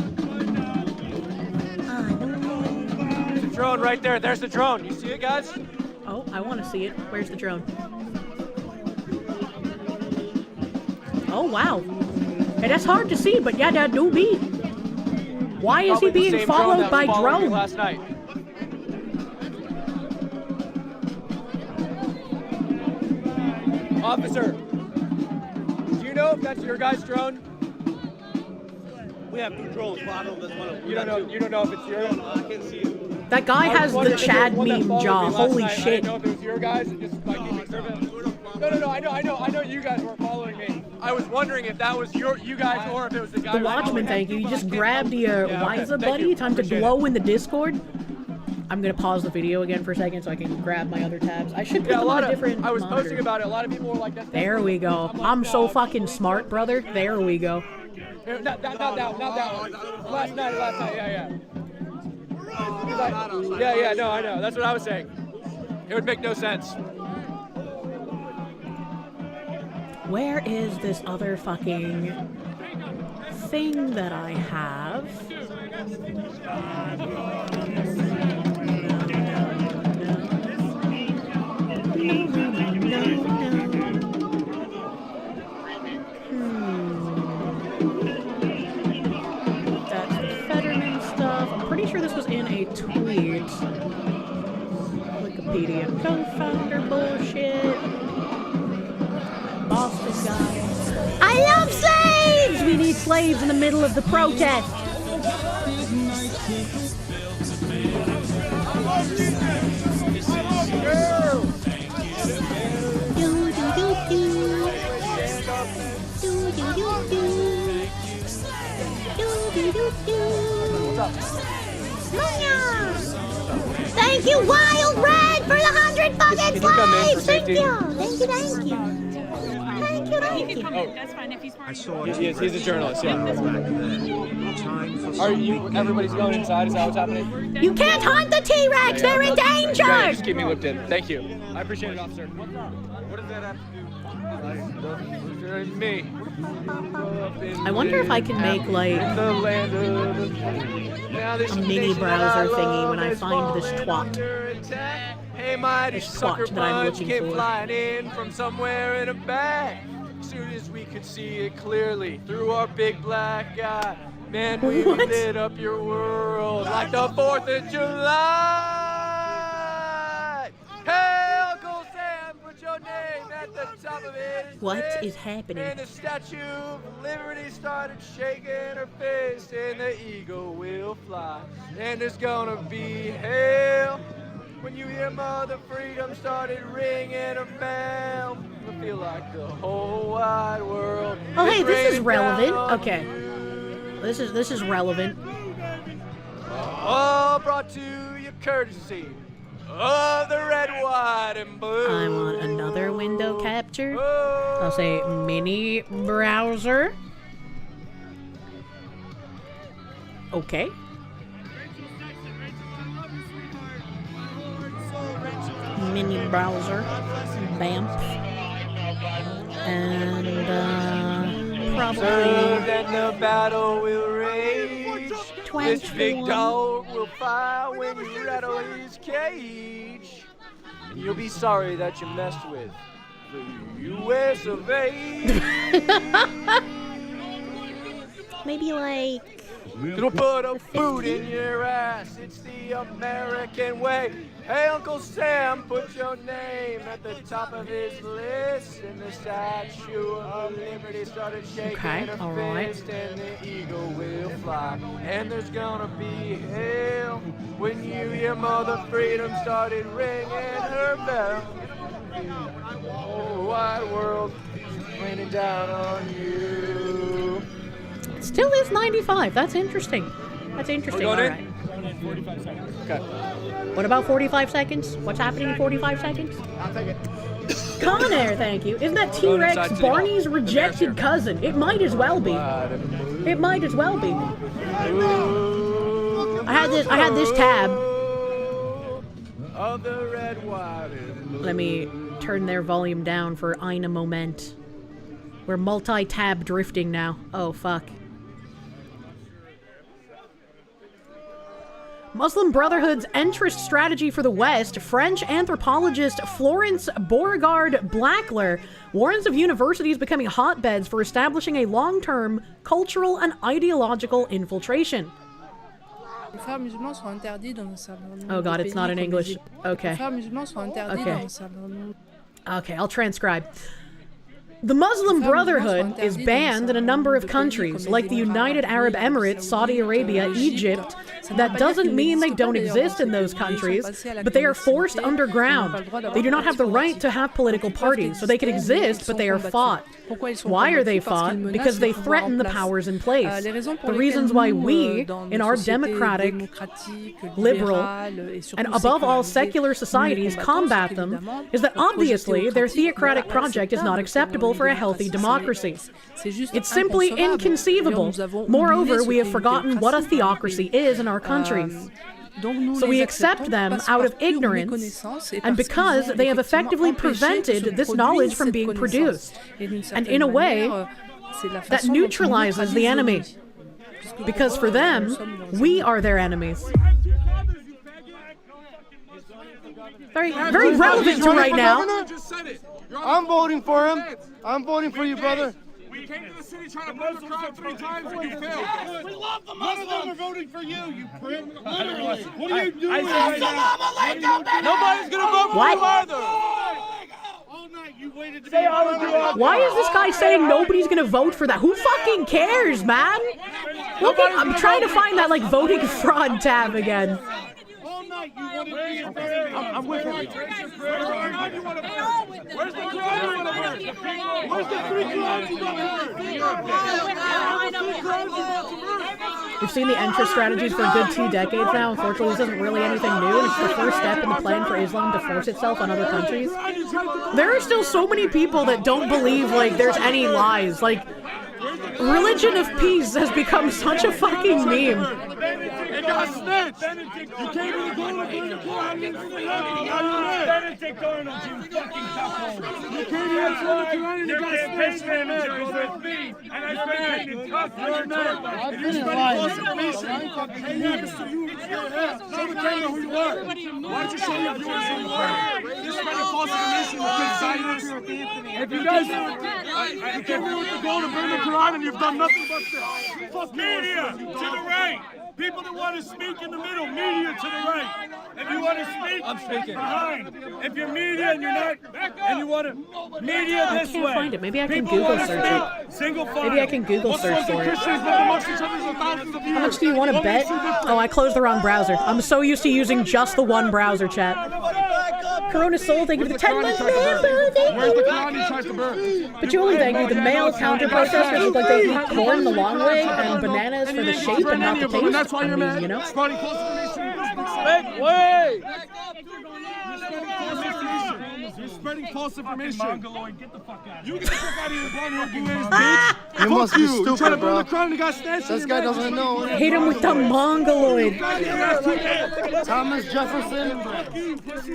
Drone right there. There's the drone. You see it, guys?
Oh, I want to see it. Where's the drone? Oh, wow. Hey, that's hard to see, but yeah, that do be. Why is he being followed by drone?
Last night. Officer, do you know if that's your guy's drone?
We have 2 drones, but I don't know if that's one of them.
You don't know if it's yours?
I can't see it.
That guy has the Chad meme jaw. Holy shit.
I didn't know if it was your guys and just like keeping surveillance. No, I know you guys weren't following me. I was wondering if that was you guys or if it was the guy.
The Watchman, thank you. You just grabbed the Wiza buddy. Time to glow in the Discord. I'm gonna pause the video again for a second so I can grab my other tabs. I should put them on a different
I was
monitor.
posting about it. A lot of people were like, that's
There we go. I'm so fucking smart, brother. There we go.
Not that one. Last night, yeah. Yeah, no, I know. That's what I was saying. It would make no sense.
Where is this other fucking thing that I have? That's the Fetterman stuff. I'm pretty sure this was in a tweet. Wikipedia co-founder bullshit. Boston guy. I love slaves! We need slaves in the middle of the protest.
Thank you, Wild Red, for the 100 fucking slaves! Thank you! Thank you.
That's fine if he's part of
saw
He's a journalist, yeah.
Time
Are you, everybody's going inside? Is that what's happening?
You can't hunt the T-Rex! They're endangered!
Yeah, just keep me looped in. Thank you. I appreciate it, officer. What does that have to do with me?
I wonder if I can make like a mini browser thingy when I find this twat.
Hey, mighty
This
sucker
twat that I'm
punch
looking
came
for.
flying in from somewhere in a bag. Soon as we could see it clearly through our big black eye, man, we lit up your world like the 4th of July. Hey, Uncle Sam, put your name at the top of it is
What
lit,
is happening?
And the Statue of Liberty started shaking her fist, and the eagle will fly. And there's gonna be hell when you hear Mother Freedom started ringing a bell. I feel like the whole wide world.
Oh, hey, this is
raining
relevant.
down on
Okay. This is relevant.
All brought to you courtesy of the red, white, and blue.
I want another window capture. I'll say mini browser. Okay. Mini browser. Bam. And probably.
So then the battle will rage. This big dog will fire when you rattle his cage. And you'll be sorry that you messed with the U.S. of A.
Maybe like.
It'll put a boot in your ass. It's the American way. Hey, Uncle Sam, put your name at the top of his list. And the Statue of Liberty started shaking her fist, and the eagle will fly. And there's gonna be hell when you hear Mother Freedom started ringing her bell. The whole wide world is raining down on you.
Still is 95. That's interesting. That's interesting. All right.
45 seconds. Okay.
What about 45 seconds? What's happening in 45 seconds?
I'll take it.
Con Air, thank you. Isn't that T-Rex Barney's rejected cousin? It might as well be. It might as well be. I had this tab. Let me turn their volume down for eine Moment. We're multi-tab drifting now. Oh, fuck. Muslim Brotherhood's entrist strategy for the West, French anthropologist Florence Beauregard-Blackler warns of universities becoming hotbeds for establishing a long-term cultural and ideological infiltration. Oh god, it's not in English. Okay. Okay, I'll transcribe. The Muslim Brotherhood is banned in a number of countries, like the United Arab Emirates, Saudi Arabia, Egypt. That doesn't mean they don't exist in those countries, but they are forced underground. They do not have the right to have political parties, so they can exist, but they are fought. Why are they fought? Because they threaten the powers in place. The reasons why we, in our democratic, liberal, and above all secular societies, combat them is that obviously their theocratic project is not acceptable for a healthy democracy. It's simply inconceivable. Moreover, we have forgotten what a theocracy is in our countries. So we accept them out of ignorance, and because they have effectively prevented this knowledge from being produced, and in a way that neutralizes the enemy. Because for them, we are their enemies. Very relevant to right now.
I'm voting for him. I'm voting for you, brother.
We came to the city trying to move the crowd 3 times and you failed. We love the Muslims. None of them are voting for you, you prick. Literally. What are you doing? Nobody's going to vote for you either. All night you waited to say
Why is this guy saying nobody's gonna vote for that? Who fucking cares, man? Look at, I'm trying to find that like voting fraud tab again.
I'm with him. Where's the crowd? Where's the 3 crowds you got?
We've seen the entrance strategies for a good 2 decades now. Unfortunately, this isn't really anything new, and it's the first step in the plan for Islam to force itself on other countries. There are still so many people that don't believe, like, there's any lies. Like, religion of peace has become such a fucking meme.
It got snitched! You came to the door with the crowd, you didn't Benedict Arnold, you fucking cuckold! You came here to the community, you got snitched, man! And I spent it tough, you're mad! And you're spending false information! Hey, yeah, Mr. You, show the camera who you are! Why don't you show your viewers who you are? You're spreading false information with good science! say this. If you guys you came here with the goal to burn the Quran and you've done nothing but this. Fuck media to the right. People that want to speak in the middle, media to the right. If you want to speak,
I'm speaking.
Behind. If you're media and you're not, and you want to media this way.
I can't find it. Maybe I can
People
Google
wanna
search
speak.
it.
Single file.
Maybe I can Google search for it.
How
How much do you want to bet? Oh, I closed the wrong browser. I'm so used to using just the one browser, chat. Corona Soul, thank you for the 10-month member. But Julie, thank you. The male counter protesters look like they eat corn the long way and bananas for the shape and not the taste.
That's why you're mad.
You know?
Make way! You're spreading false information. Mongoloid, get the fuck out of here. You get the fuck out of here, blonde-haired blue-ass bitch.
You must be stupid,
trying to
bro.
burn the crown and got snatched.
This guy doesn't know.
Hit him with the Mongoloid.
Thomas Jefferson,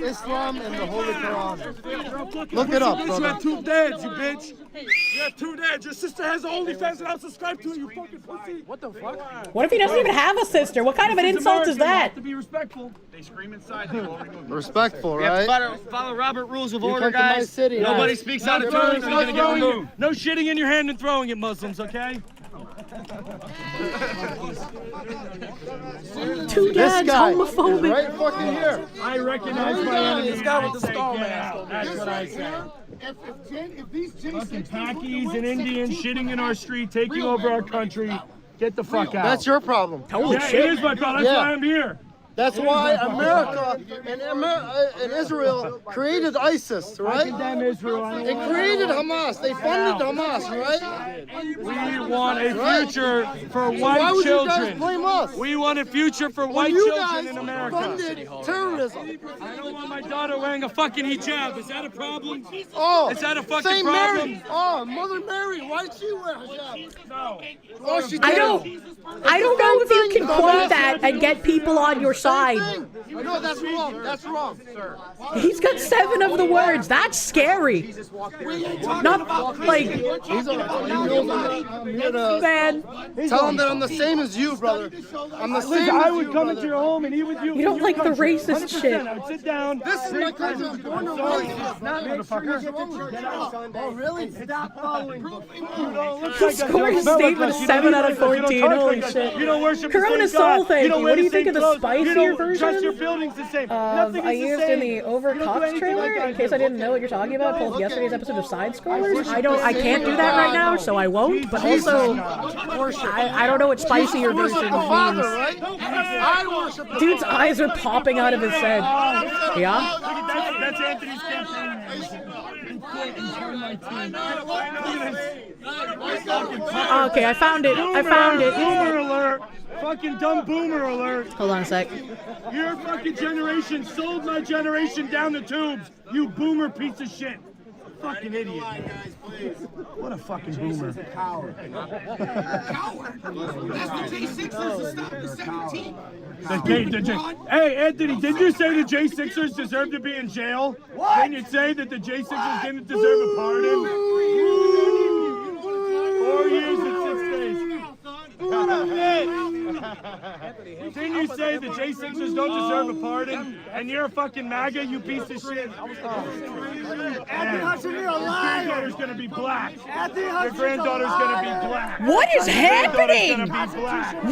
Islam, and the Holy Quran. Look it up,
You
brother.
have two dads, you bitch. You have two dads. Your sister has OnlyFans and I'll subscribe to it, you fucking pussy. What the fuck?
What if he doesn't even have a sister? What kind of an insult is that?
You have to be respectful. They scream inside.
Respectful,
We have
right?
to follow Robert rules of
You
order,
come to my
guys.
city,
Nobody
guys.
speaks out of turn, so you're gonna get removed.
No shitting in your hand and throwing it, Muslims, okay?
Two dads, homophobic.
Right fucking here.
I recognize my enemy.
This guy with the
I say,
skull
get
mask.
out. That's what I say.
If these
Fucking Pakis and Indians shitting in our street, taking over our country. Get the fuck out.
That's your problem.
Holy
Yeah,
shit.
it is my problem. That's why I'm here.
That's why America and Israel created ISIS,
I
right?
condemn Israel. I don't
They
want
created Hamas. They funded Hamas, right?
We want a
Right.
future for
So
white
why would you guys
children.
blame us?
We want a future for
When
white
you
children
guys
in America.
funded terrorism.
I don't want my daughter wearing a fucking hijab. Is that a problem?
Oh,
Is that a fucking
Saint
problem?
Mary. Oh, Mother Mary. Why did she wear hijab?
No.
Oh, she did.
I don't know if you can quote that and get people on your side.
No, that's wrong. That's wrong, sir.
He's got 7 of the words. That's scary. Not like,
He's I'm here to
man.
tell him that I'm the same as you, brother. I'm the same
Listen,
as
I would
you,
come
brother.
into your home and eat with you.
You don't
in your
like the
country.
racist
100%.
shit.
I would sit down.
This is my country. I'm born to
Sorry.
race.
Not
motherfucker. Oh, really? Stop following.
He scored a statement of 7 out of 14. Holy shit.
You don't worship the
Corona
same God.
Soul, thank you.
wear
What do you
the
think
same
of the
clothes. You
spicier
don't
version?
trust your buildings the same. Nothing
I
is the
used
same.
in the
You don't do
Overcox
anything
trailer,
like
in case I didn't know what you're talking about, pulled yesterday's episode of Side Scrollers. I can't do that right now, so I won't, but also, I don't know what spicier version
Worship the Father,
means.
right? I worship the
Dude's
Father.
eyes are popping out of his head. Yeah?
That's Anthony's campaign.
Okay, I found it. I found it.
Boomer alert. Fucking dumb boomer alert.
Hold on a sec.
Your fucking generation sold my generation down the tubes. You boomer piece of shit. Fucking idiot. What a fucking boomer.
Coward. That's the J6ers to stop the 17.
Hey, Anthony, did you say the J6ers deserve to be in jail? What? Didn't you say that the J6ers didn't deserve a pardon? 4 years and 6 days. Didn't you say the J6ers don't deserve a pardon? And you're a fucking MAGA, you piece of shit.
Anthony Hudson, you're a liar.
Your granddaughter's gonna be black.
Anthony
Your
Hudson's
granddaughter's
a
gonna be
liar.
black.
What is
Your granddaughter's
happening?
gonna be black.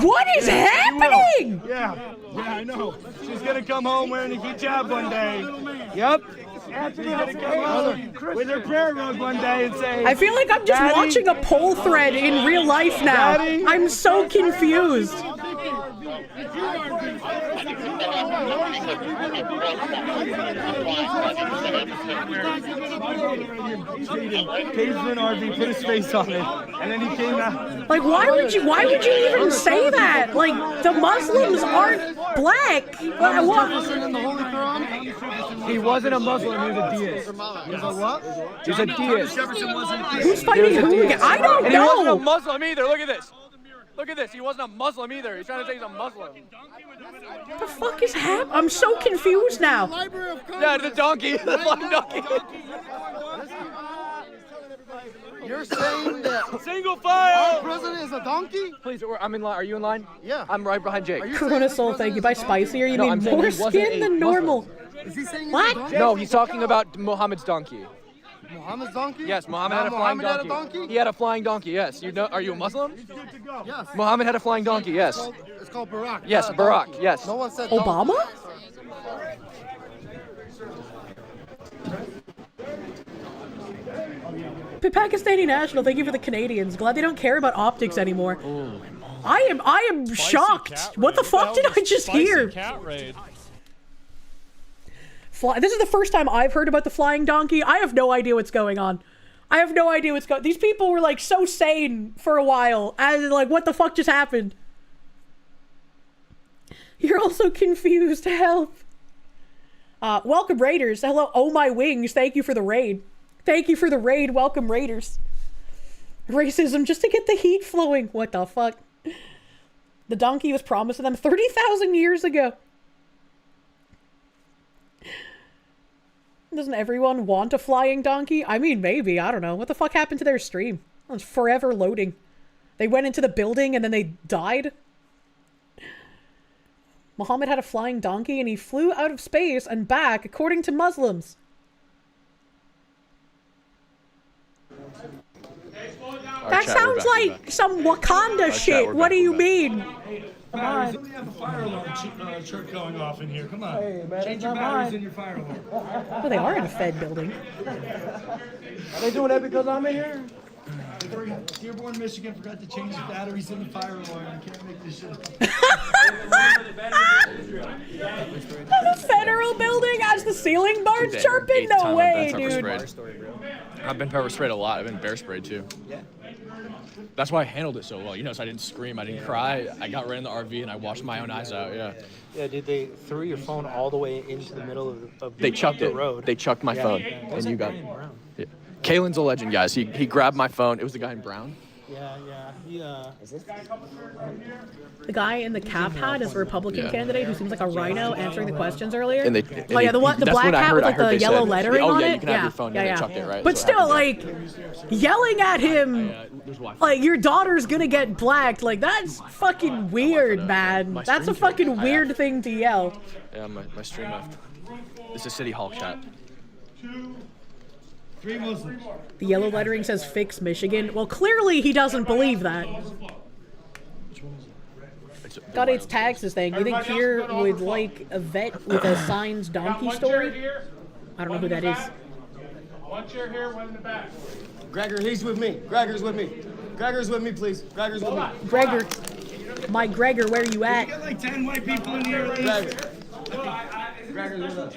What is happening?
Yeah, I know. She's gonna come home wearing a hijab one day. Yep. She's gonna come home with her prayer rug one day and say,
I feel like I'm just
Daddy,
watching a poll thread in real life now.
Daddy.
I'm so confused.
Caveman RV put his face on it, and then he came out.
Like, why would you even say that? Like, the Muslims aren't black.
He wasn't a Muslim, he was a deist.
He's a what?
He's a deist.
Who's fighting who again? I don't
And he wasn't a
know.
Muslim either. Look at this. Look at this. He wasn't a Muslim either. He's trying to say he's a Muslim.
What the fuck is happening? I'm so confused now.
Yeah, the donkey. The flying donkey.
You're saying that
Single file!
our president is a donkey?
Please, I'm in line. Are you in line?
Yeah.
I'm right behind Jake.
Corona Soul, thank you. By spicier, you
No,
mean
I'm saying
more
he wasn't
skin
a
than normal.
Is he saying
What?
he's a donkey?
No, he's talking about Muhammad's donkey.
Muhammad's donkey?
Yes, Muhammad had a flying
Muhammad
donkey.
had a donkey?
He had a flying donkey, yes. You know, are you a Muslim?
Yes.
Muhammad had a flying donkey, yes.
It's called Barack.
Yes,
not a
Barack,
donkey.
yes.
No one said
Obama? Pakistani national, thank you for the Canadians. Glad they don't care about optics anymore. I am shocked. What the fuck did I just hear? This is the first time I've heard about the flying donkey. I have no idea what's going on. I have no idea what's going. These people were like so sane for a while, and like, what the fuck just happened? You're also confused. Help. Welcome Raiders. Hello. Oh my wings. Thank you for the raid. Thank you for the raid. Welcome Raiders. Racism just to get the heat flowing. What the fuck? The donkey was promised to them 30,000 years ago. Doesn't everyone want a flying donkey? I mean, maybe. I don't know. What the fuck happened to their stream? It was forever loading. They went into the building and then they died. Muhammad had a flying donkey and he flew out of space and back, according to Muslims. That sounds like some Wakanda shit. What do you mean?
Come on. We have a fire alarm chirp going off in here. Come on. Hey, man, change your batteries in your fire alarm.
Well, they are in a Fed building.
Are they doing that because I'm in here? Dearborn, Michigan forgot to change the batteries in the fire alarm. You can't make this shit up.
The federal building has the ceiling boards chirping? No way, dude.
I've been pepper sprayed a lot. I've been bear sprayed too.
Yeah.
That's why I handled it so well. You know, so I didn't scream, I didn't cry. I got right in the RV and I washed my own eyes out. Yeah.
Yeah, dude, they threw your phone all the way into the middle of
They chucked
the
it.
road.
They chucked my phone, and you got it. Yeah. Kalen's a legend, guys. He grabbed my phone. It was the guy in brown.
Yeah.
The guy in the cap hat is a Republican candidate who seems like a rhino answering the questions earlier.
And they,
oh yeah, the black hat with like the yellow lettering on it.
You can have your phone. Yeah, they chucked it, right?
But
So
still, like, yelling at him, like your daughter's gonna get blacked. Like that's fucking weird, man. That's a fucking weird thing to yell.
Yeah, my stream left. This is City Hall chat.
3 Muslims.
The yellow lettering says "Fix Michigan." Well, clearly he doesn't believe that. God hates taxes thing. You think Kier would like a vet with a signs donkey story? I don't know who that is.
One chair here, one in the back.
Gregor, he's with me. Gregor's with me. Gregor's with me, please. Gregor's with me.
Gregor. My Gregor, where you at?
You got like 10 white people in here at least.
Gregor's with us.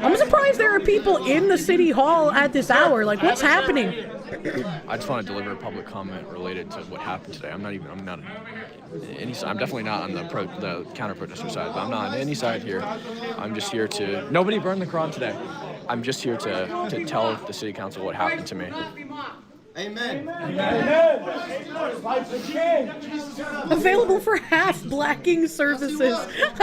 I'm surprised there are people in the city hall at this hour. Like, what's happening?
I just want to deliver a public comment related to what happened today. I'm not any side. I'm definitely not on the counter protester side, but I'm not on any side here. I'm just here to. Nobody burned the Quran today. I'm just here to tell the city council what happened to me.
Amen.
Available for half blacking services. What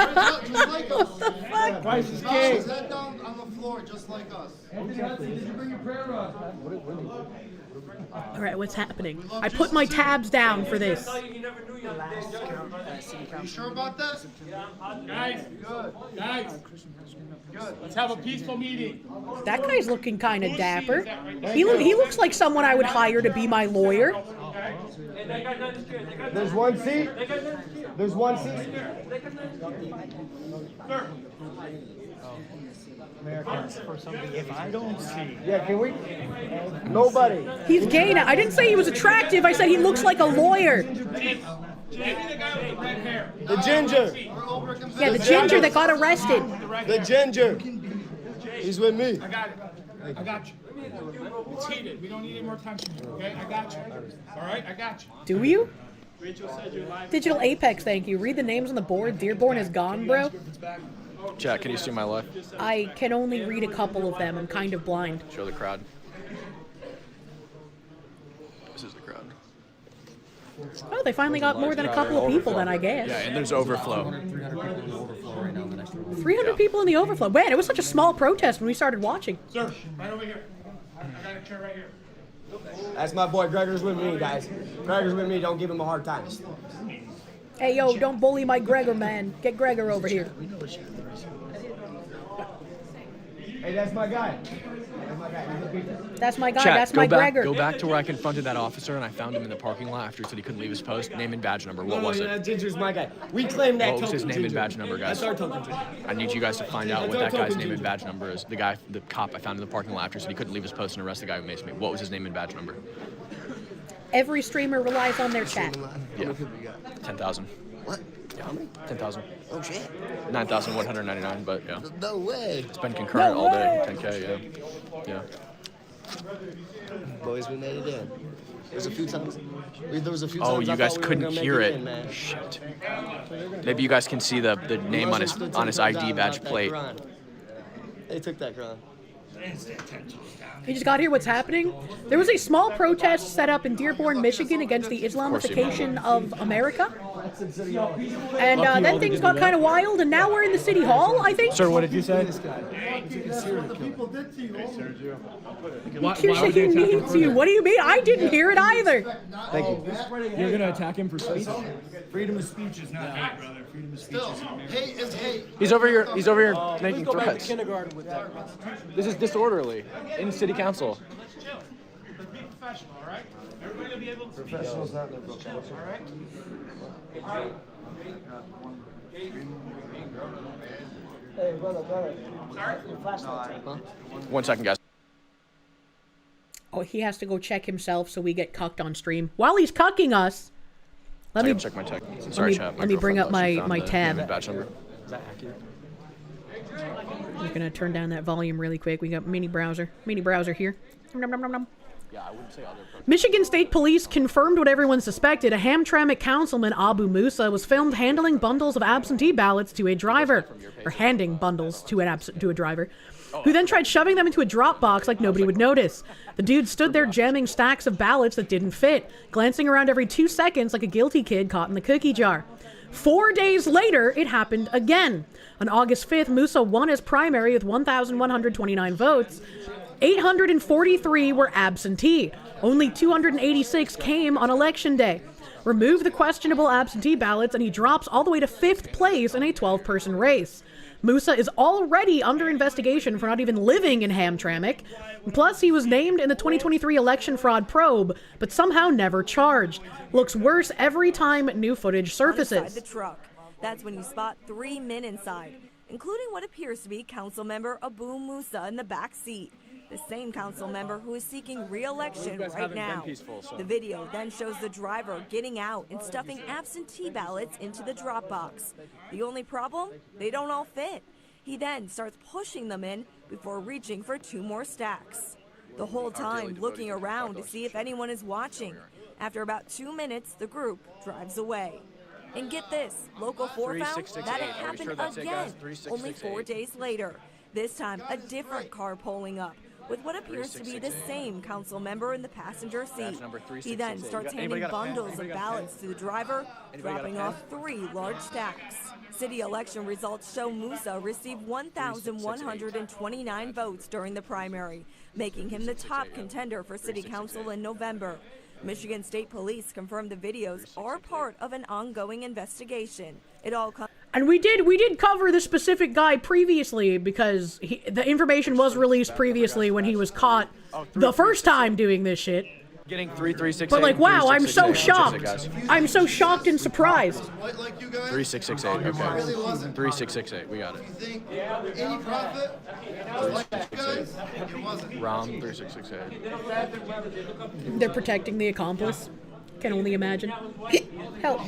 the fuck?
Christ is king.
Sit down on the floor just like us.
All right, what's happening? I put my tabs down for this.
You sure about that?
Guys, let's have a peaceful meeting.
That guy's looking kind of dapper. He looks like someone I would hire to be my lawyer.
There's one seat. There's one seat.
Americans for somebody. If I don't see.
Yeah, can we? Nobody.
He's gay now. I didn't say he was attractive. I said he looks like a lawyer.
The ginger.
Yeah, the ginger that got arrested.
The ginger. He's with me.
I got it. I got you. It's heated. We don't need any more time from you, okay? I got you. All right? I got you.
Do you? Digital Apex, thank you. Read the names on the board. Dearborn is gone, bro.
Chat, can you see my live?
I can only read a couple of them. I'm kind of blind.
Show the crowd. This is the crowd.
Oh, they finally got more than a couple of people then, I guess.
Yeah, and there's overflow.
300 people in the overflow. Man, it was such a small protest when we started watching.
Sir, right over here. I got a chair right here.
That's my boy. Gregor's with me, guys. Gregor's with me. Don't give him a hard time.
Hey, yo, don't bully my Gregor, man. Get Gregor over here.
Hey, that's my guy.
That's my guy.
Chat,
That's my Gregor.
Go back to where I confronted that officer and I found him in the parking lot after he said he couldn't leave his post. Name and badge number. What was it?
Ginger's my guy. We claim that.
What was his name and badge number, guys?
That's our token.
I need you guys to find out what that guy's name and badge number is. The cop I found in the parking lot after said he couldn't leave his post and arrest the guy who maced me. What was his name and badge number?
Every streamer relies on their chat.
Yeah. 10,000.
What?
Yeah. 10,000.
Oh shit.
9,199, but yeah.
No way.
It's been concurrent all day. 10K, yeah.
Boys, we made it in. There's a few times. There was a few
Oh,
times
you
I
guys
thought we
couldn't
were gonna
hear
make
it.
in, man.
Shit. Maybe you guys can see the name on his ID badge plate.
They took that crown.
You just got to hear what's happening. There was a small protest set up in Dearborn, Michigan against the Islamification of America. And then things got kind of wild, and now we're in the city hall, I think.
Sir, what did you say?
Kirsche, he needs you. What do you mean? I didn't hear it either.
Thank you.
You're gonna attack him for speech? Freedom of speech is not hate, brother. Freedom of speech is
hate is hate.
He's over here making
go back to
threats.
kindergarten with that.
This is disorderly in city council.
Let's be professional, all right? Everybody will be able to speak.
Professionals not their professionals.
All right?
Hey, brother.
Sorry?
Your flashlight. Huh?
1 second, guys.
Oh, he has to go check himself so we get cucked on stream. While he's cucking us, let me
check my tech. Sorry, chat.
Let me bring up my tab.
Badge number.
Is that accurate?
I'm gonna turn down that volume really quick. We got mini browser here. Nom, nom, nom, nom.
Yeah, I wouldn't say other.
Michigan State Police confirmed what everyone suspected. A Hamtramck councilman, Abu Musa, was filmed handling bundles of absentee ballots to a driver, or handing bundles to a driver, who then tried shoving them into a drop box like nobody would notice. The dude stood there jamming stacks of ballots that didn't fit, glancing around every 2 seconds like a guilty kid caught in the cookie jar. 4 days later, it happened again. On August 5th, Musa won his primary with 1,129 votes. 843 were absentee. Only 286 came on election day. Remove the questionable absentee ballots and he drops all the way to 5th place in a 12-person race. Musa is already under investigation for not even living in Hamtramck. Plus, he was named in the 2023 election fraud probe, but somehow never charged. Looks worse every time new footage surfaces.
Inside the truck. That's when you spot 3 men inside, including what appears to be council member Abu Musa in the back seat. The same council member who is seeking re-election right now. The video then shows the driver getting out and stuffing absentee ballots into the drop box. The only problem? They don't all fit. He then starts pushing them in before reaching for 2 more stacks. The whole time looking around to see if anyone is watching. After about 2 minutes, the group drives away. And get this, Local 4 found that it happened again, only 4 days later. This time, a different car pulling up, with what appears to be the same council member in the passenger seat. He then starts handing bundles of ballots to the driver, dropping off 3 large stacks. City election results show Musa received 1,129 votes during the primary, making him the top contender for city council in November. Michigan State Police confirmed the videos are part of an ongoing investigation. It all comes.
And we did cover the specific guy previously because the information was released previously when he was caught the first time doing this shit.
Getting 3368.
But like, wow, I'm so shocked. I'm so shocked and surprised.
3668. Okay. 3668. We got it.
Any profit?
3668. ROM 3668.
They're protecting the accomplice. Can only imagine. Help.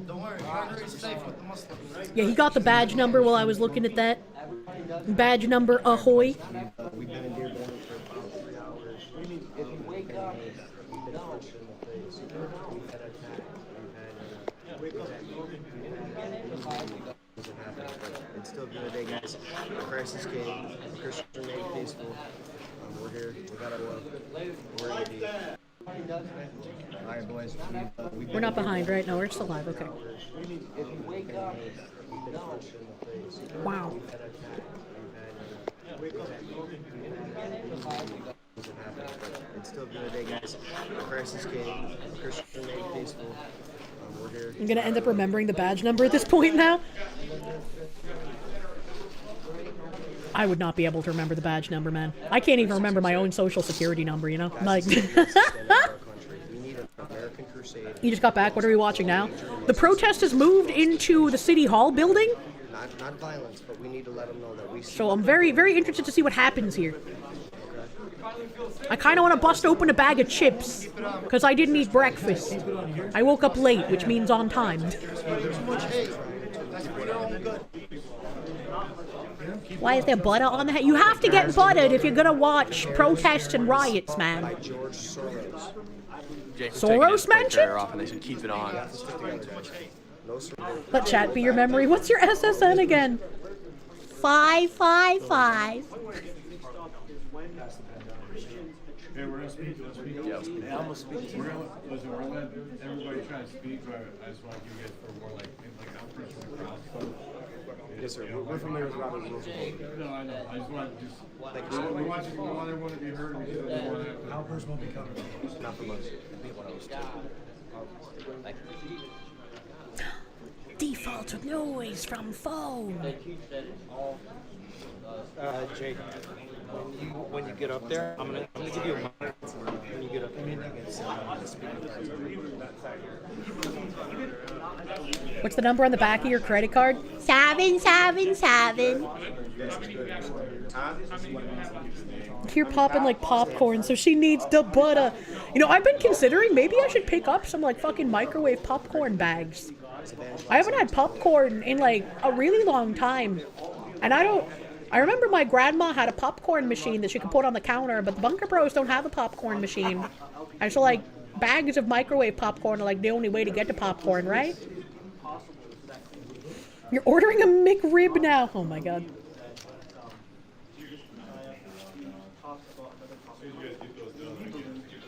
Don't worry, Gregory's safe with the Muslims.
Yeah, he got the badge number while I was looking at that. Badge number ahoy.
We've been in Dearborn for about 3 hours. If you wake up, happened, but it's still been a day, guys. Crisis came. Kirsche remained peaceful. We're here. We got our love. We're gonna be. All right, boys.
We're not behind, right? No, we're still live. Okay. Wow.
It's still been a day, guys. Crisis came. Kirsche remained peaceful. We're here.
I'm gonna end up remembering the badge number at this point now. I would not be able to remember the badge number, man. I can't even remember my own social security number, you know? Like... You just got back. What are we watching now? The protest has moved into the City Hall building.
Not violence, but we need to let them know that we...
So I'm very, very interested to see what happens here. I kind of want to bust open a bag of chips, because I didn't eat breakfast. I woke up late, which means on time. Why is there butter on the head? You have to get buttered if you're gonna watch protests and riots, man. Soros mentioned?
Off and they should keep it on.
Let chat be your memory. What's your SSN again?
555.
Hey, we're gonna speak. Let's speak. Yeah, I'm gonna speak. We're gonna let everybody try to speak, but I just want to give you guys for more like I'm personally proud.
Yes, sir. We're familiar with Robert rules.
No, I know. I just want to we want everyone to be heard. We want to. How personal be covered?
Not from us.
Default noise from phone.
Jake, when you get up there, I'm gonna give you a mic when you get up there.
What's the number on the back of your credit card?
777.
You're popping like popcorn, so she needs the butter. You know, I've been considering maybe I should pick up some like fucking microwave popcorn bags. I haven't had popcorn in like a really long time. And I remember my grandma had a popcorn machine that she could put on the counter, but the Bunker Bros don't have a popcorn machine. And so like bags of microwave popcorn are like the only way to get to popcorn, right? You're ordering a McRib now. Oh my god.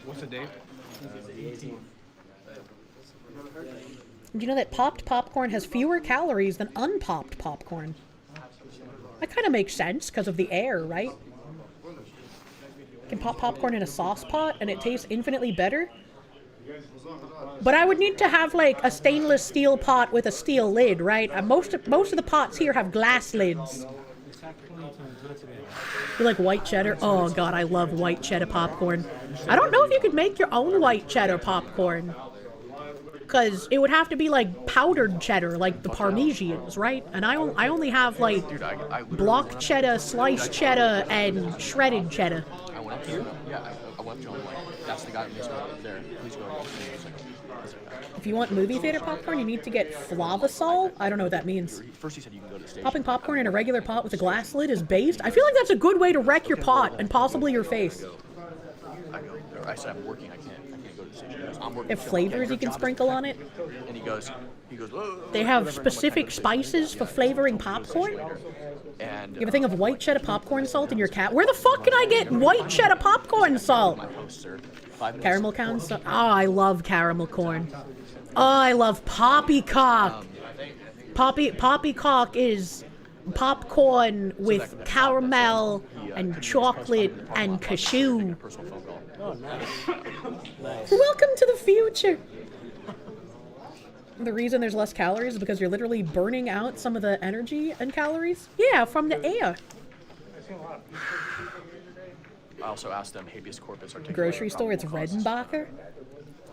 What's the date?
Do you know that popped popcorn has fewer calories than unpopped popcorn? That kind of makes sense because of the air, right? You can pop popcorn in a sauce pot and it tastes infinitely better. But I would need to have like a stainless steel pot with a steel lid, right? Most of the pots here have glass lids. You like white cheddar? Oh god, I love white cheddar popcorn. I don't know if you could make your own white cheddar popcorn. Because it would have to be like powdered cheddar, like the Parmegians, right? And I only have like block cheddar, sliced cheddar, and shredded cheddar.
I went up to him. Yeah, I went up to him like, that's the guy who's there. Please go.
If you want movie theater popcorn, you need to get Flavasol. I don't know what that means.
First he said you can go to the station.
Popping popcorn in a regular pot with a glass lid is based. I feel like that's a good way to wreck your pot and possibly your face.
I said I'm working. I can't go to the station. I'm working.
If flavors you can sprinkle on it.
And he goes.
They have specific spices for flavoring popcorn.
And
you have a thing of white cheddar popcorn salt in your cat. Where the fuck can I get white cheddar popcorn salt? Caramel corn salt. Oh, I love caramel corn. Oh, I love poppycock. Poppycock is popcorn with caramel and chocolate and cashew.
Oh, nice.
Welcome to the future. The reason there's less calories is because you're literally burning out some of the energy and calories. Yeah, from the air.
I also asked them habeas corpus articulate.
Grocery store, it's Redenbacher.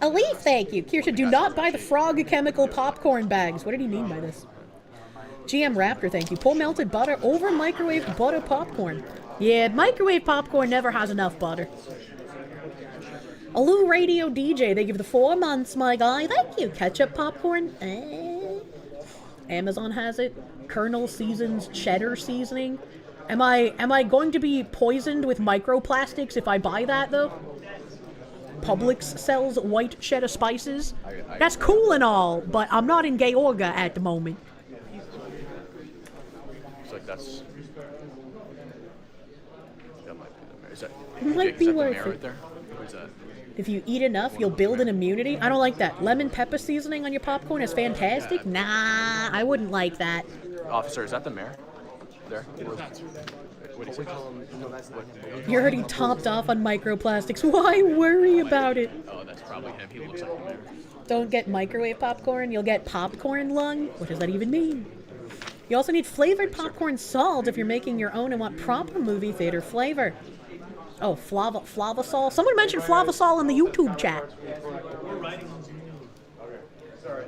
A leaf, thank you. Kirsche, do not buy the frog chemical popcorn bags. What did he mean by this? GM Raptor, thank you. Pour melted butter over microwave butter popcorn. Yeah, microwave popcorn never has enough butter. Alu Radio DJ, they give the 4 months, my guy. Thank you. Ketchup popcorn. Amazon has it. Colonel Seasons cheddar seasoning. Am I going to be poisoned with microplastics if I buy that though? Publix sells white cheddar spices. That's cool and all, but I'm not in Georgia at the moment.
that's... That might be the mayor. Is that,
Might be
is that the
worth
mayor
it.
right there? Or is that...
If you eat enough, you'll build an immunity. I don't like that. Lemon pepper seasoning on your popcorn is fantastic. Nah, I wouldn't like that.
Officer, is that the mayor? There? What do you say?
You're already topped off on microplastics. Why worry about it?
Oh, that's probably him. He looks like the mayor.
Don't get microwave popcorn, you'll get popcorn lung. What does that even mean? You also need flavored popcorn salt if you're making your own and want proper movie theater flavor. Oh, Flavasol. Someone mentioned Flavasol in the YouTube chat.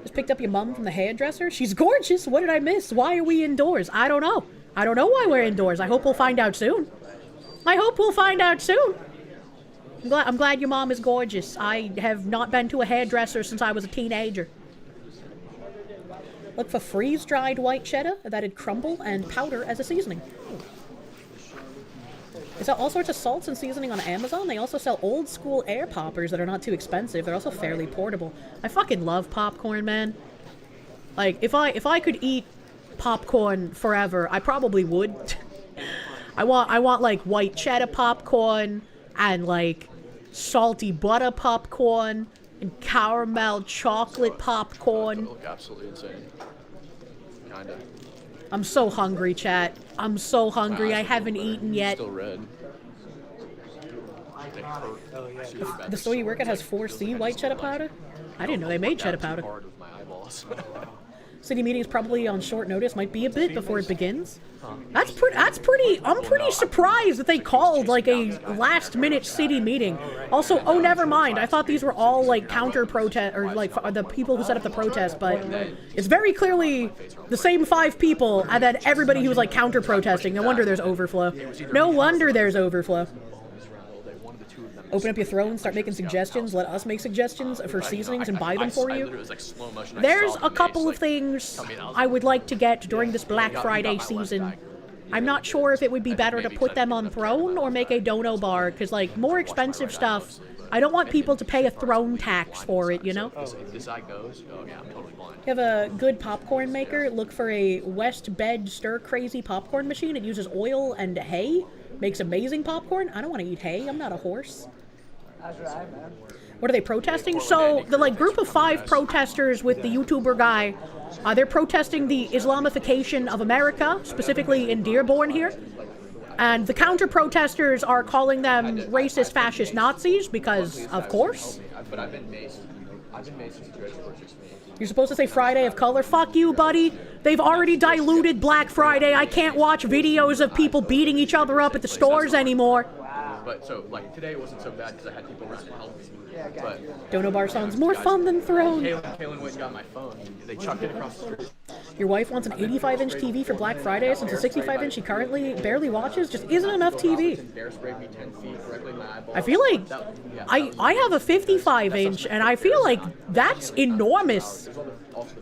Just picked up your mom from the hairdresser. She's gorgeous. What did I miss? Why are we indoors? I don't know. I don't know why we're indoors. I hope we'll find out soon. I hope we'll find out soon. I'm glad your mom is gorgeous. I have not been to a hairdresser since I was a teenager. Look for freeze-dried white cheddar that'd crumble and powder as a seasoning. They sell all sorts of salts and seasoning on Amazon. They also sell old school air poppers that are not too expensive. They're also fairly portable. I fucking love popcorn, man. Like, if I could eat popcorn forever, I probably would. I want like white cheddar popcorn and like salty butter popcorn and caramel chocolate popcorn.
Look absolutely insane. Kinda.
I'm so hungry, chat. I'm so hungry. I haven't eaten yet.
Still red.
The store you work at has 4C white cheddar powder? I didn't know they made cheddar powder. City meetings probably on short notice. Might be a bit before it begins. That's pretty. I'm pretty surprised that they called like a last-minute city meeting. Also, oh, never mind. I thought these were all like counter-protest or like the people who set up the protest, but it's very clearly the same 5 people, and then everybody who was like counter-protesting. No wonder there's overflow. No wonder there's overflow. Open up your throne, start making suggestions, let us make suggestions for seasonings and buy them for you. There's a couple of things I would like to get during this Black Friday season. I'm not sure if it would be better to put them on Throne or make a dono bar, because like more expensive stuff, I don't want people to pay a throne tax for it, you know? You have a good popcorn maker, look for a West Bed Stir Crazy popcorn machine. It uses oil and hay, makes amazing popcorn. I don't want to eat hay, I'm not a horse. What are they protesting? So the like group of 5 protesters with the YouTuber guy, they're protesting the Islamification of America, specifically in Dearborn here. And the counter-protesters are calling them racist, fascist Nazis because, of course.
But I've been maced. I've been maced since the Dredge purchased me.
You're supposed to say Friday of Color. Fuck you, buddy. They've already diluted Black Friday. I can't watch videos of people beating each other up at the stores anymore.
But so, like, today it wasn't so bad because I had people to help me. But
Dono Bar sounds more fun than Throne.
Kaylin went and got my phone. They chucked it across the street.
Your wife wants an 85-inch TV for Black Friday since the 65-inch she currently barely watches just isn't enough TV. I feel like I have a 55-inch and I feel like that's enormous.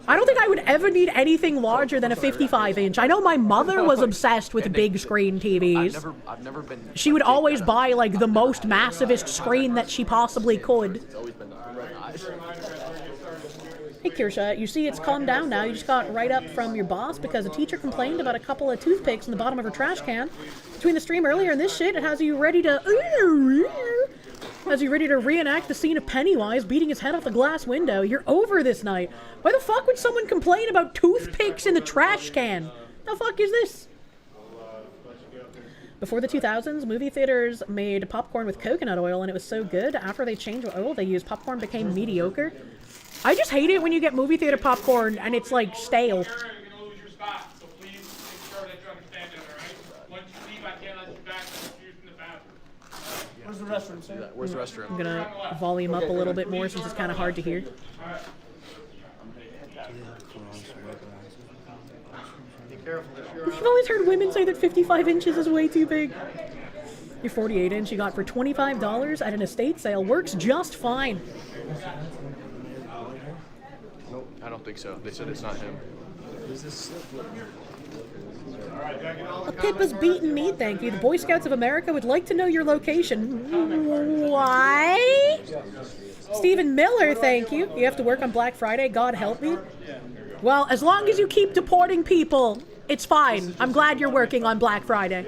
I don't think I would ever need anything larger than a 55-inch. I know my mother was obsessed with big screen TVs. She would always buy like the most massivest screen that she possibly could. Hey Kirsche, you see it's calmed down now. You just got right up from your boss because a teacher complained about a couple of toothpicks in the bottom of her trash can. Between the stream earlier and this shit, it has you ready to reenact the scene of Pennywise beating his head off the glass window. You're over this night. Why the fuck would someone complain about toothpicks in the trash can? The fuck is this? Before the 2000s, movie theaters made popcorn with coconut oil and it was so good. After they changed what oil they used, popcorn became mediocre. I just hate it when you get movie theater popcorn and it's like stale.
Where's the restroom, sir?
Where's the restroom?
I'm gonna volume up a little bit more since it's kind of hard to hear. I've always heard women say that 55 inches is way too big. Your 48 inch you got for $25 at an estate sale works just fine.
I don't think so. They said it's not him.
A Pippa's beaten me, thank you. The Boy Scouts of America would like to know your location. Why? Stephen Miller, thank you. You have to work on Black Friday, God help me. Well, as long as you keep deporting people It's fine. I'm glad you're working on Black Friday.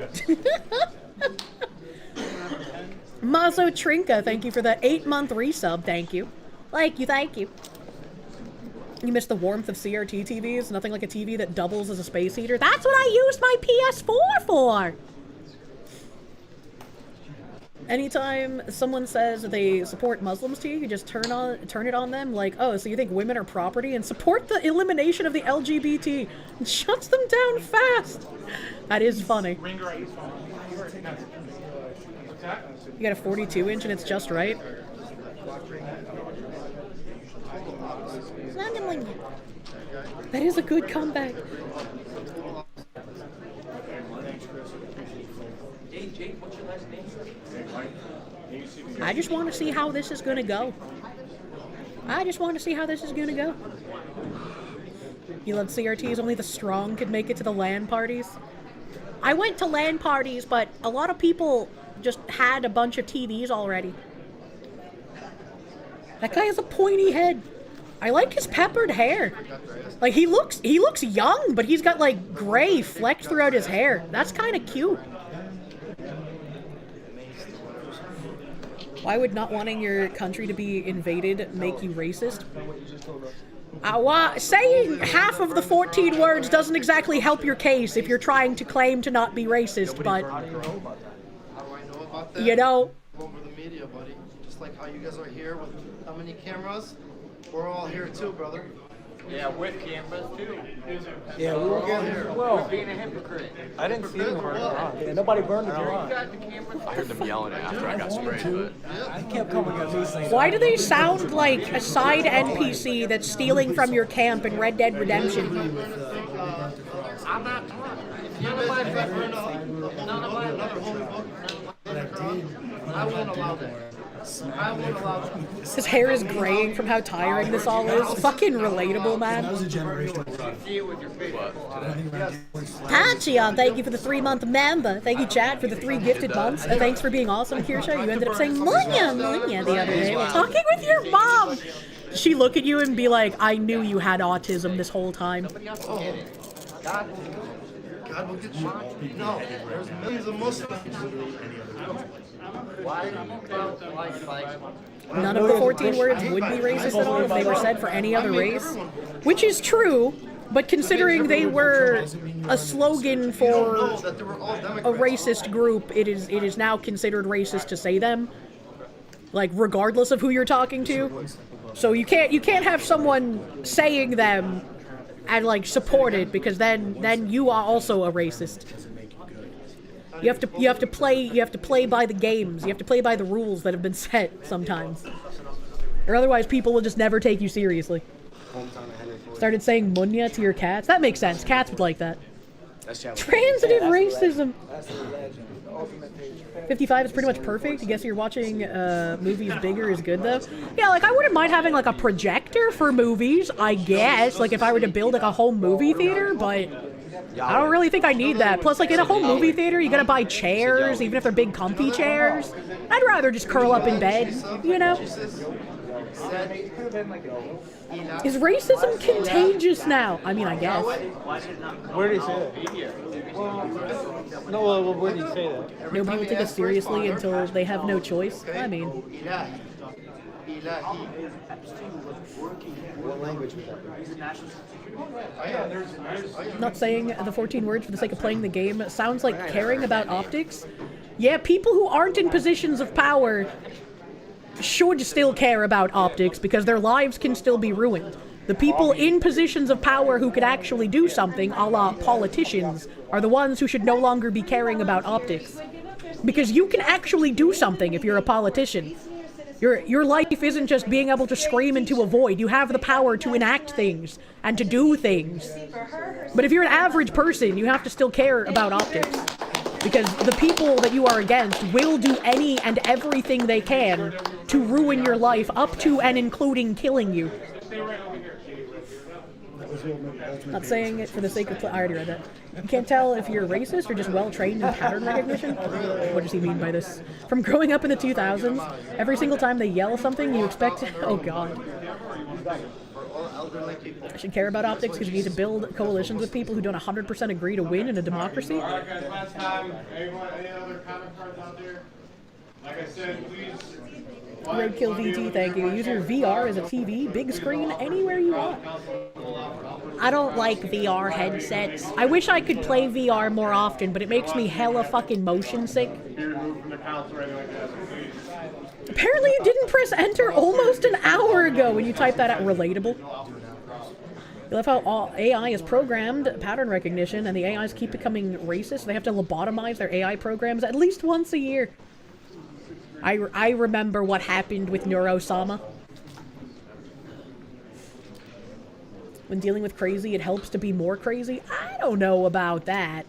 Mazo Trinka, thank you for the 8-month resub. Thank you. Thank you. You missed the warmth of CRT TVs? Nothing like a TV that doubles as a space heater? That's what I used my PS4 for! Anytime someone says they support Muslims to you, you just turn it on them like, oh, so you think women are property, and support the elimination of the LGBT. It shuts them down fast. That is funny. You got a 42-inch and it's just right. That is a good comeback. I just want to see how this is gonna go. You love CRTs, only the strong could make it to the LAN parties. I went to LAN parties, but a lot of people just had a bunch of TVs already. That guy has a pointy head. I like his peppered hair. Like, he looks young, but he's got like gray flecks throughout his hair. That's kind of cute. Why would not wanting your country to be invaded make you racist? Saying half of the 14 words doesn't exactly help your case if you're trying to claim to not be racist, but you know.
Over the media, buddy. Just like how you guys are here with how many cameras? We're all here too, brother.
Yeah, with cameras too.
Yeah, we were getting here.
Well, being a hypocrite.
I didn't see them burn around.
Yeah, nobody burned it around.
I heard them yelling after I got sprayed, but
I kept coming at me saying,
why do they sound like a side NPC that's stealing from your camp in Red Dead Redemption?
I'm not none of my another holy book. I won't allow that. I won't allow that.
His hair is graying from how tiring this all is. Fucking relatable, man. Tachion, thank you for the 3-month member. Thank you, Chad, for the 3 gifted months. And thanks for being awesome, Kirsche. You ended up saying Munya the other day while talking with your mom. Did she look at you and be like, I knew you had autism this whole time?
God will get you. No, there's millions of Muslims.
None of the 14 words would be racist at all if they were said for any other race. Which is true, but considering they were a slogan for a racist group, it is now considered racist to say them. Like, regardless of who you're talking to. So you can't have someone saying them and like support it, because then you are also a racist. You have to play by the games. You have to play by the rules that have been set sometimes. Or otherwise people will just never take you seriously. Started saying munya to your cats? That makes sense. Cats would like that. Transitive racism. 55 is pretty much perfect. I guess you're watching movies bigger is good though. Yeah, like I wouldn't mind having like a projector for movies, I guess. Like if I were to build like a home movie theater, but I don't really think I need that. Plus, like in a home movie theater, you gotta buy chairs, even if they're big comfy chairs. I'd rather just curl up in bed, you know? Is racism contagious now? I mean, I guess.
Where did he say that? No, where did he say that?
Nobody will take us seriously until they have no choice. I mean.
What language was that?
Not saying the 14 words for the sake of playing the game. Sounds like caring about optics. Yeah, people who aren't in positions of power should still care about optics because their lives can still be ruined. The people in positions of power who could actually do something, a la politicians, are the ones who should no longer be caring about optics. Because you can actually do something if you're a politician. Your life isn't just being able to scream into a void. You have the power to enact things and to do things. But if you're an average person, you have to still care about optics. Because the people that you are against will do any and everything they can to ruin your life, up to and including killing you. Not saying it for the sake of I already read that. You can't tell if you're racist or just well-trained in pattern recognition? What does he mean by this? From growing up in the 2000s, every single time they yell something, you expect... Oh, God.
elderly people.
I should care about optics because you need to build coalitions with people who don't 100% agree to win in a democracy.
Alright guys, last time. Anyone, any other comment cards out there? Like I said, please.
Roadkill VT, thank you. Use your VR as a TV, big screen, anywhere you want. I don't like VR headsets. I wish I could play VR more often, but it makes me hella fucking motion sick. Apparently you didn't press enter almost an hour ago when you typed that out. Relatable. I love how all AI is programmed, pattern recognition, and the AIs keep becoming racist. They have to lobotomize their AI programs at least once a year. I remember what happened with Neurosama. When dealing with crazy, it helps to be more crazy. I don't know about that.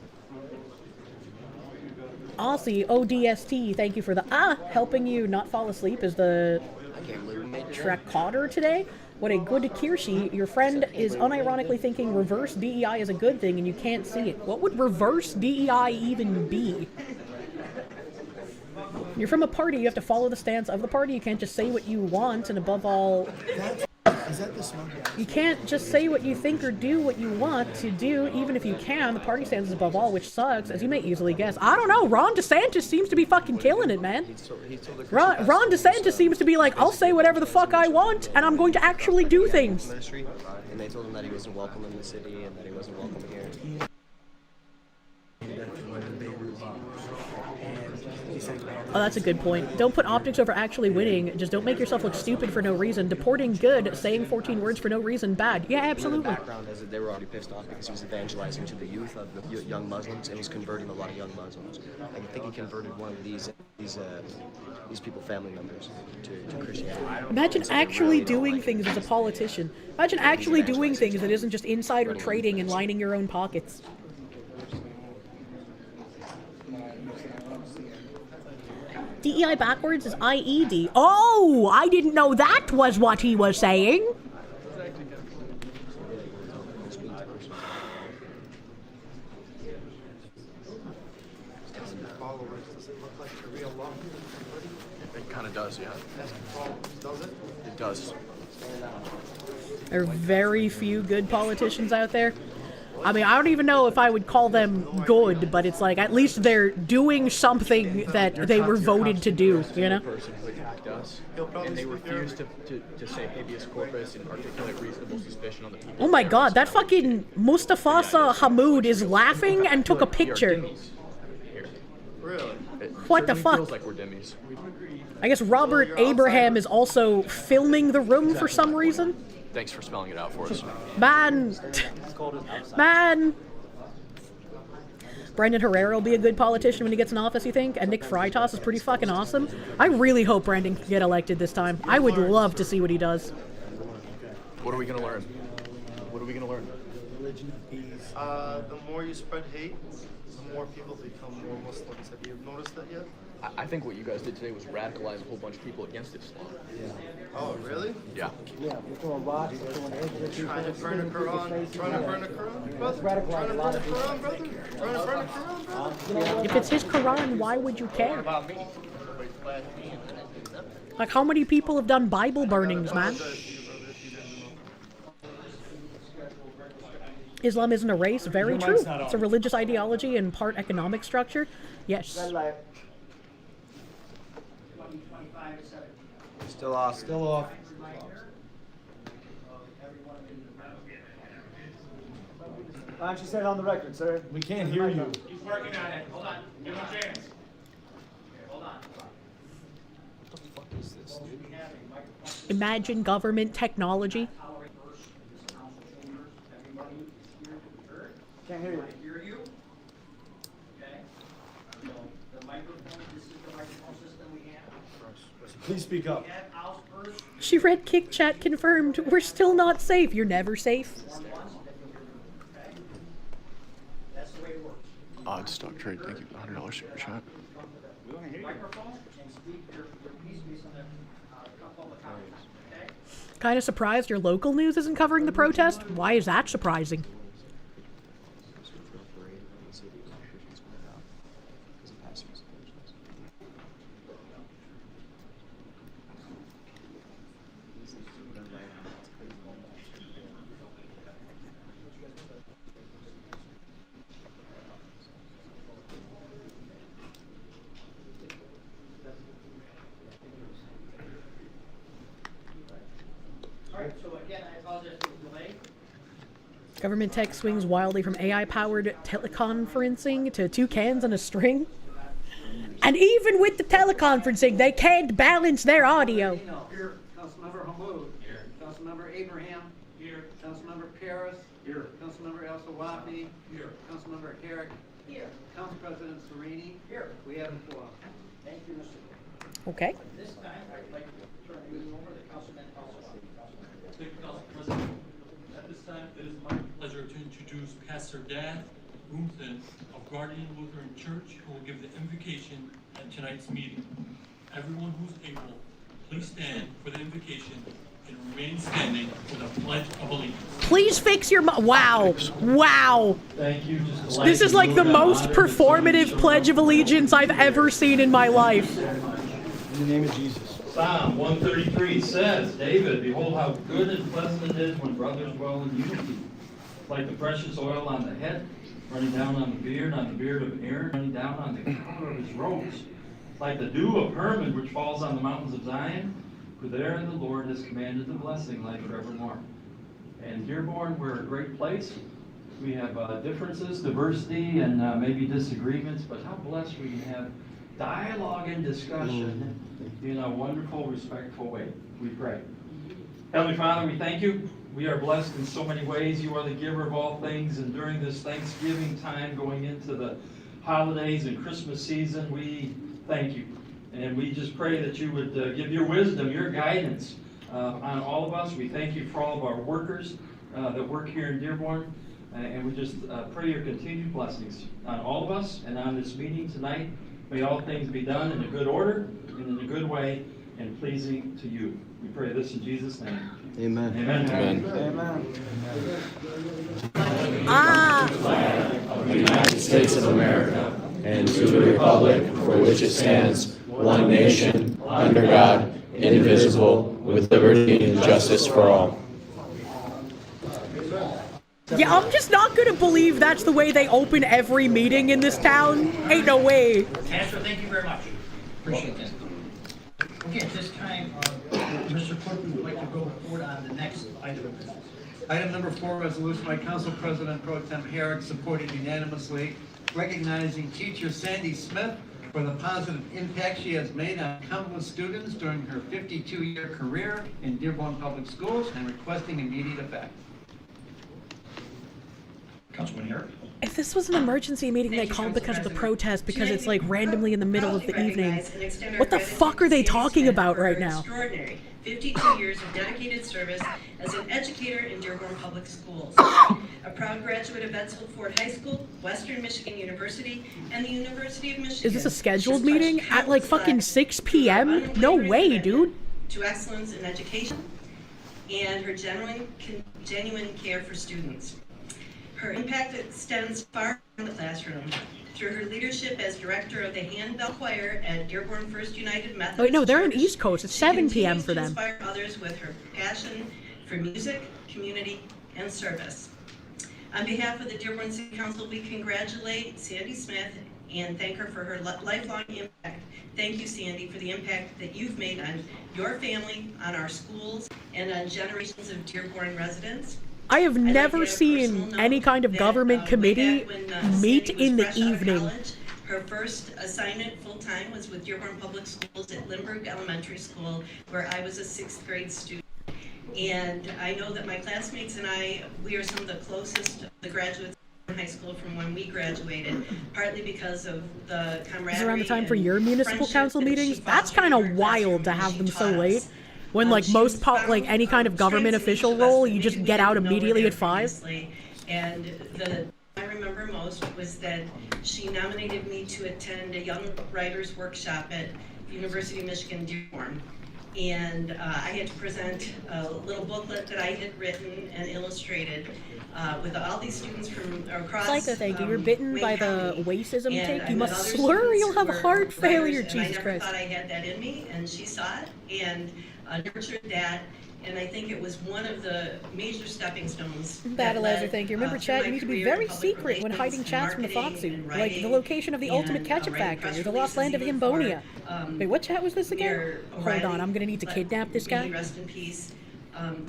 Aussie, ODST, thank you for the helping you not fall asleep is the Tracotter today. What a good Kirsche. Your friend is unironically thinking reverse DEI is a good thing and you can't see it. What would reverse DEI even be? You're from a party, you have to follow the stance of the party. You can't just say what you want, and above all, you can't just say what you think or do what you want to do, even if you can. The party stance is above all, which sucks, as you may easily guess. I don't know, Ron DeSantis seems to be fucking killing it, man. Ron DeSantis seems to be like, I'll say whatever the fuck I want, and I'm going to actually do things.
And they told him that he wasn't welcome in the city and that he wasn't welcome here.
Oh, that's a good point. Don't put optics over actually winning. Just don't make yourself look stupid for no reason. Deporting, good. Saying 14 words for no reason, bad. Yeah, absolutely.
In the background, they were already pissed off because he was evangelizing to the youth of the young Muslims, and he's converting a lot of young Muslims. I think he converted one of these people, family members, to Christianity.
Imagine actually doing things as a politician. Imagine actually doing things that isn't just insider trading and lining your own pockets. DEI backwards is IED. Oh, I didn't know that was what he was saying.
It kind of does, yeah. It does.
There are very few good politicians out there. I mean, I don't even know if I would call them good, but it's like, at least they're doing something that they were voted to do, you know?
And they refuse to say habeas corpus and articulate reasonable suspicion on the people.
Oh my god, that fucking Mustafa Hamoud is laughing and took a picture.
Really?
What the fuck?
Feels like we're dimmies.
I guess Robert Abraham is also filming the room for some reason.
Thanks for spelling it out for us.
Man! Man! Brendan Herrera will be a good politician when he gets in office, you think? And Nick Freitas is pretty fucking awesome. I really hope Brendan can get elected this time. I would love to see what he does.
What are we gonna learn? What are we gonna learn?
Religion of peace. The more you spread hate, the more people become more Muslims. Have you noticed that yet?
I think what you guys did today was radicalize a whole bunch of people against Islam.
Yeah. Oh, really?
Yeah.
Yeah, we're throwing rocks, we're throwing eggs.
Trying to burn the Quran. Trying to burn the Quran, brother. Trying to burn the Quran, brother. Trying to burn the Quran, brother.
If it's his Quran, why would you care? Like, how many people have done Bible burnings, man? Islam isn't a race. Very true. It's a religious ideology and part economic structure. Yes.
Still off.
Still off. Why don't you say it on the record, sir?
We can't hear you.
He's working on it. Hold on. Give him a chance. Hold on.
What the fuck is this, dude?
Imagine government technology.
Can't hear you.
Please speak up.
She read Kick Chat confirmed. We're still not safe. You're never safe.
Odd stock trade. Thank you for the $100 super chat.
Kind of surprised your local news isn't covering the protest? Why is that surprising?
Government tech swings wildly from AI-powered teleconferencing to two cans on a string. And even with the teleconferencing, they can't balance their audio.
Here. Councilmember Hamoud. Here. Councilmember Abraham. Here. Councilmember Paris. Here. Councilmember El Sawafi. Here. Councilmember Herrick. Here. Council President Sereni. Here. We have a quorum. Thank you, Mr.
Okay.
This time, I'd like to turn the meeting over to Councilman El Sawafi.
Thank you, Council President. At this time, it is my pleasure to introduce Pastor Dan Boomton of Guardian Lutheran Church, who will give the invocation at tonight's meeting. Everyone who's able, please stand for the invocation and remain standing for the Pledge of Allegiance.
Please fix your wow. Wow.
Thank you.
This is like the most performative Pledge of Allegiance I've ever seen in my life.
In the name of Jesus. Psalm 133 says, David, behold how good and pleasant it is when brothers dwell in unity. Like the precious oil on the head, running down on the beard of Aaron, running down on the collar of his robes. Like the dew of Hermon, which falls on the mountains of Zion, for there the Lord has commanded the blessing, life forevermore. And Dearborn, we're a great place. We have differences, diversity, and maybe disagreements, but how blessed we can have dialogue and discussion in a wonderful, respectful way. We pray. Heavenly Father, we thank you. We are blessed in so many ways. You are the giver of all things, and during this Thanksgiving time going into the holidays and Christmas season, we thank you. And we just pray that you would give your wisdom, your guidance on all of us. We thank you for all of our workers that work here in Dearborn. And we just pray your continued blessings on all of us and on this meeting tonight. May all things be done in a good order and in a good way and pleasing to you. We pray this in Jesus' name.
Amen.
Amen.
Amen.
Of the United States of America, and to the republic for which it stands, one nation, under God, indivisible, with liberty and justice for all.
Yeah, I'm just not gonna believe that's the way they open every meeting in this town. Ain't no way.
Pastor, thank you very much. Appreciate that. Okay, at this time, Mr. Clerk, we would like to go forward on the next item of business.
Item number 4, resolution by Council President Pro Tem Herrick, supported unanimously, recognizing teacher Sandy Smith for the positive impact she has made on countless students during her 52-year career in Dearborn Public Schools and requesting immediate effect.
Councilman Herrick.
If this was an emergency meeting they called because of the protest, because it's like randomly in the middle of the evening, what the fuck are they talking about right now?
Extraordinary 52 years of dedicated service as an educator in Dearborn Public Schools. A proud graduate of Edsel Ford High School, Western Michigan University, and the University of Michigan.
Is this a scheduled meeting at like fucking 6 p.m.? No way, dude.
To excellence in education and her genuine care for students. Her impact extends far beyond the classroom. Through her leadership as director of the Handbell Choir at Dearborn First United Methodist
Oh, wait, no, they're on
Church,
East Coast. It's 7 p.m. for them.
she continues to inspire others with her passion for music, community, and service. On behalf of the Dearborn City Council, we congratulate Sandy Smith and thank her for her lifelong impact. Thank you, Sandy, for the impact that you've made on your family, on our schools, and on generations of Dearborn residents.
I have never seen any kind of government committee meet in the evening.
Her first assignment full-time was with Dearborn Public Schools at Lindbergh Elementary School, where I was a 6th grade student. And I know that my classmates and I, we are some of the closest the graduates in high school from when we graduated, partly because of the camaraderie.
Is it around the time for your municipal council meetings? That's kind of wild to have them so late. When like most like any kind of government official role, you just get out immediately at 5.
And the I remember most was that she nominated me to attend a young writers workshop at the University of Michigan Dearborn. And I had to present a little booklet that I had written and illustrated with all these students from across.
Psycho, thank you. You're bitten by the racism tick. You must slur or you'll have heart failure. Jesus Christ.
I thought I had that in me, and she saw it and nurtured that. And I think it was one of the major stepping stones.
Battleizer, thank you. Remember, chat, you need to be very secret when hiding chats from the Foxy. Like the location of the ultimate ketchup factory or the lost land of Himbonia. Wait, what chat was this again? Hold on, I'm gonna need to kidnap this guy.
Rest in peace.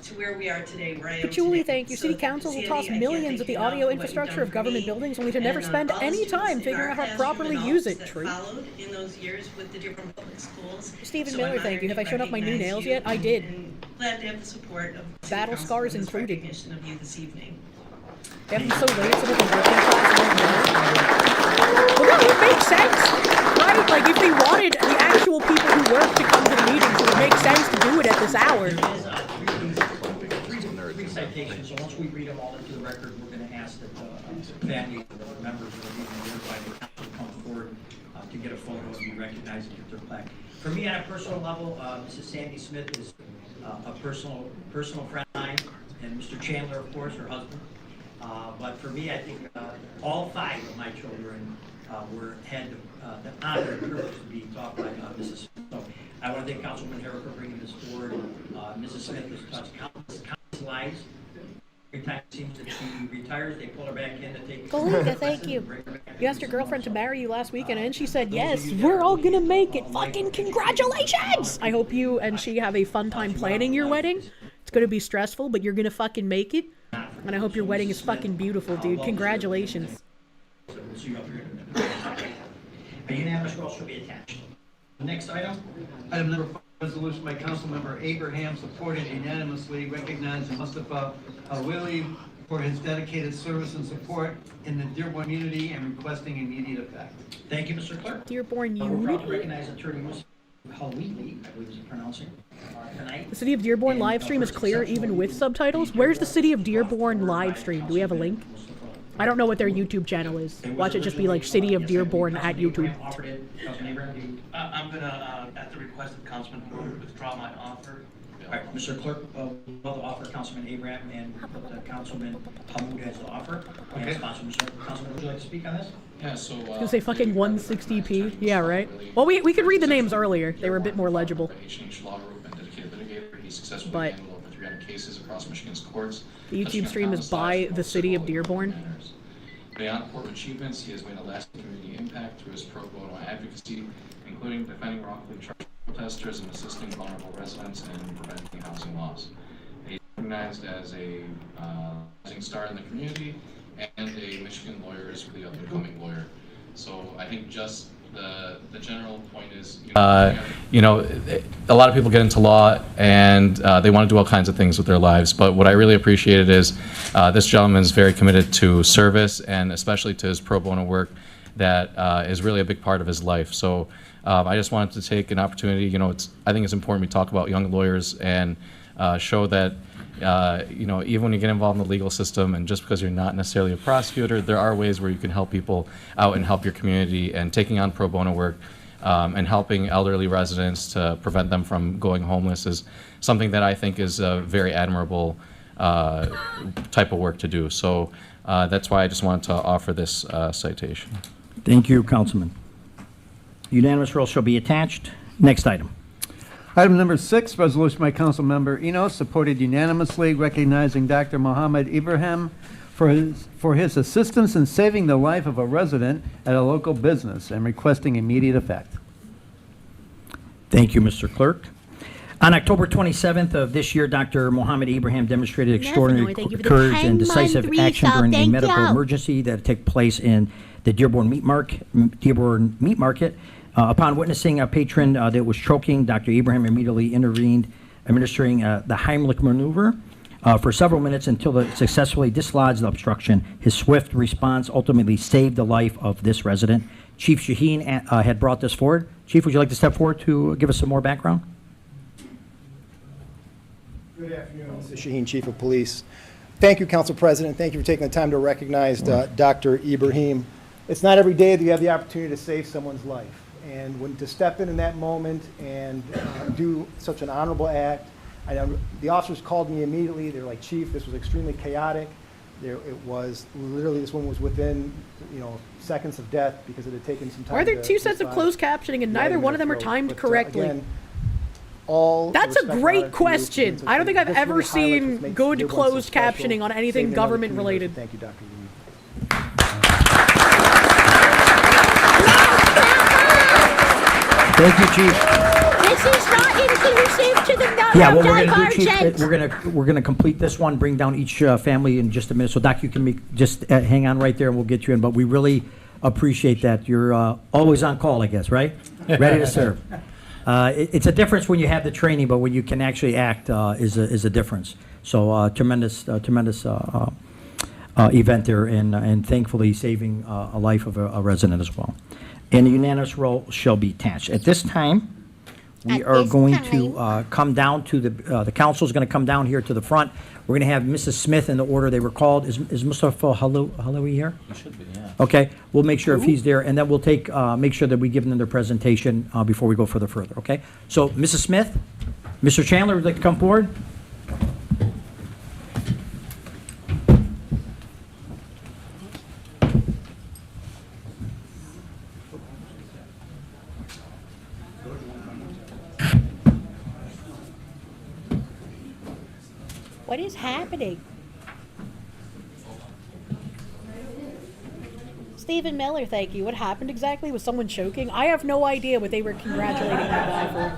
to where we are today, where I am
Patchouli,
today.
thank you. City councils will toss millions at the audio infrastructure of government buildings only to never spend any time figuring out how to properly use it. True.
Followed in those years with the Dearborn Public Schools.
Stephen Miller, thank you. Have I shown off my new nails yet? I did.
Glad to have the support of
Battle scars included.
recognition of you this evening.
They have them so late so they can work in class. Well, no, it makes sense, right? Like, if they wanted the actual people who work to come to the meetings, it would make sense to do it at this hour.
Three citations, so once we read them all into the record, we're going to ask that family members of the meeting notified to come forward to get a photo and be recognized and get their plaque. For me, on a personal level, Mrs. Sandy Smith is a personal friend of mine, and Mr. Chandler, of course, her husband. But for me, I think all 5 of my children had the honor and privilege to be taught by Mrs. Smith. So I want to thank Councilman Herrick for bringing this forward. Mrs. Smith has touched countless lives. Every time it seems that she retires, they pull her back in to take.
Belinda, thank you. You asked your girlfriend to marry you last weekend, and she said yes. We're all gonna make it. Fucking congratulations! I hope you and she have a fun time planning your wedding. It's gonna be stressful, but you're gonna fucking make it. And I hope your wedding is fucking beautiful, dude. Congratulations.
A unanimous roll shall be attached. The next item.
Item number 5, resolution by Councilmember Abraham, supported unanimously, recognizing Mustafa Willie for his dedicated service and support in the Dearborn community and requesting immediate effect.
Thank you, Mr. Clerk.
Dearborn
We're proud to
Unity.
recognize Attorney Mustafa Willie, I believe is pronouncing tonight.
The City of Dearborn live stream is clear even with subtitles. Where's the City of Dearborn live stream? Do we have a link? I don't know what their YouTube channel is. Watch it just be like City of Dearborn at YouTube.
I'm gonna, at the request of Councilman, withdraw my offer.
All right, Mr. Clerk, will the offer Councilman Abraham and put Councilman Hamoud as the offer.
Okay.
Councilman, would you like to speak on this?
Yeah, so.
I was gonna say fucking 160p. Yeah, right. Well, we could read the names earlier. They were a bit more legible. But
over 300 cases across Michigan's courts.
the YouTube stream is by the City of Dearborn.
Beyond court achievements, he has made a lasting community impact through his pro bono advocacy, including defending wrongfully charged protesters and assisting vulnerable residents in preventing housing loss. He's recognized as a rising star in the community and a Michigan lawyer is really up and coming lawyer. So I think just the general point is,
a lot of people get into law and they want to do all kinds of things with their lives. But what I really appreciated is this gentleman is very committed to service and especially to his pro bono work that is really a big part of his life. So I just wanted to take an opportunity. I think it's important we talk about young lawyers and show that even when you get involved in the legal system and just because you're not necessarily a prosecutor, there are ways where you can help people out and help your community, and taking on pro bono work and helping elderly residents to prevent them from going homeless is something that I think is a very admirable type of work to do. So that's why I just wanted to offer this citation.
Thank you, Councilman. Unanimous roll shall be attached. Next item.
Item number 6, resolution by Councilmember Enos, supported unanimously, recognizing Dr. Mohammed Ibrahim for his assistance in saving the life of a resident at a local business and requesting immediate effect.
Thank you, Mr. Clerk. On October 27th of this year, Dr. Mohammed Ibrahim demonstrated extraordinary courage and decisive action during a medical emergency that took place in the Dearborn Meat Market. Upon witnessing a patron that was choking, Dr. Ibrahim immediately intervened, administering the Heimlich maneuver for several minutes until it successfully dislodged the obstruction. His swift response ultimately saved the life of this resident. Chief Shaheen had brought this forward. Chief, would you like to step forward to give us some more background?
Good afternoon. This is Shaheen, Chief of Police. Thank you, Council President. Thank you for taking the time to recognize Dr. Ibrahim. It's not every day that you have the opportunity to save someone's life. And when to step in that moment and do such an honorable act, I know the officers called me immediately. They're like, Chief, this was extremely chaotic. It was literally, this one was within, seconds of death because it had taken some time.
Why are there two sets of closed captioning and neither one of them are timed correctly?
Again,
that's a great question. I don't think I've ever seen good closed captioning on anything government related.
Thank you, Dr.
Thank you, Chief.
This is not inclusive to the
Yeah, what we're gonna do, Chief, we're gonna complete this one, bring down each family in just a minute. So Doc, you can just hang on right there and we'll get you in. But we really appreciate that. You're always on call, I guess, right? Ready to serve. It's a difference when you have the training, but when you can actually act is a difference. So tremendous event there, and thankfully saving a life of a resident as well. And a unanimous roll shall be attached. At this time, we are going to come down to the council is going to come down here to the front. We're going to have Mrs. Smith in the order they were called. Is Mustafa Halawi here?
He should be, yeah.
Okay, we'll make sure if he's there, and then we'll make sure that we give them their presentation before we go further. Okay, so Mrs. Smith, Mr. Chandler would like to come forward.
What is happening? Stephen Miller, thank you. What happened exactly? Was someone choking? I have no idea what they were congratulating that guy for.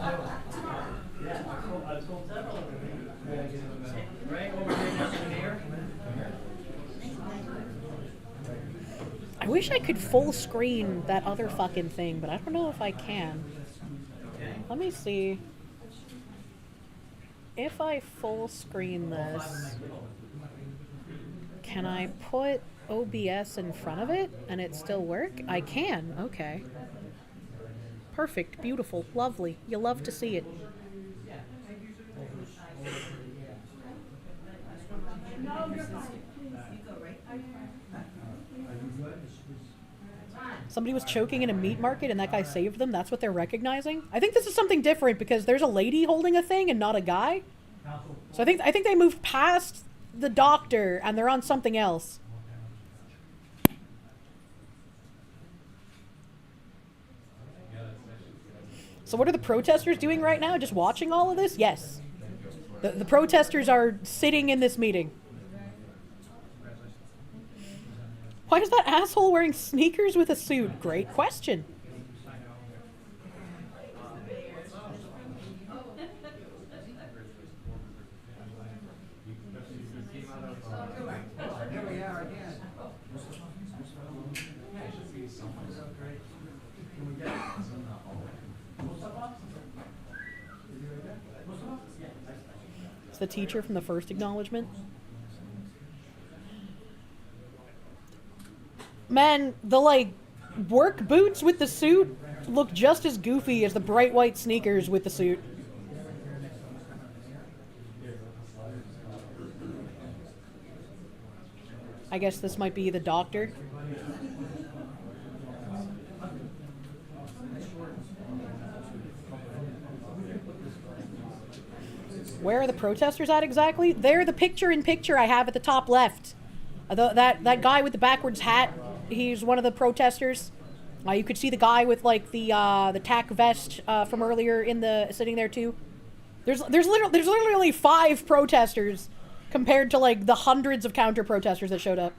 I wish I could full screen that other fucking thing, but I don't know if I can. Let me see. If I full screen this, can I put OBS in front of it and it still work? I can, okay. Perfect, beautiful, lovely. You love to see it. Somebody was choking in a meat market and that guy saved them. That's what they're recognizing. I think this is something different because there's a lady holding a thing and not a guy. So I think they moved past the doctor and they're on something else. So what are the protesters doing right now? Just watching all of this? Yes. The protesters are sitting in this meeting. Why is that asshole wearing sneakers with a suit? Great question. It's the teacher from the first acknowledgement. Man, the, work boots with the suit look just as goofy as the bright white sneakers with the suit. I guess this might be the doctor. Where are the protesters at exactly? They're the picture-in-picture I have at the top left. That guy with the backwards hat, he's one of the protesters. You could see the guy with the tack vest from earlier sitting there too. There's literally only 5 protesters compared to the hundreds of counter protesters that showed up.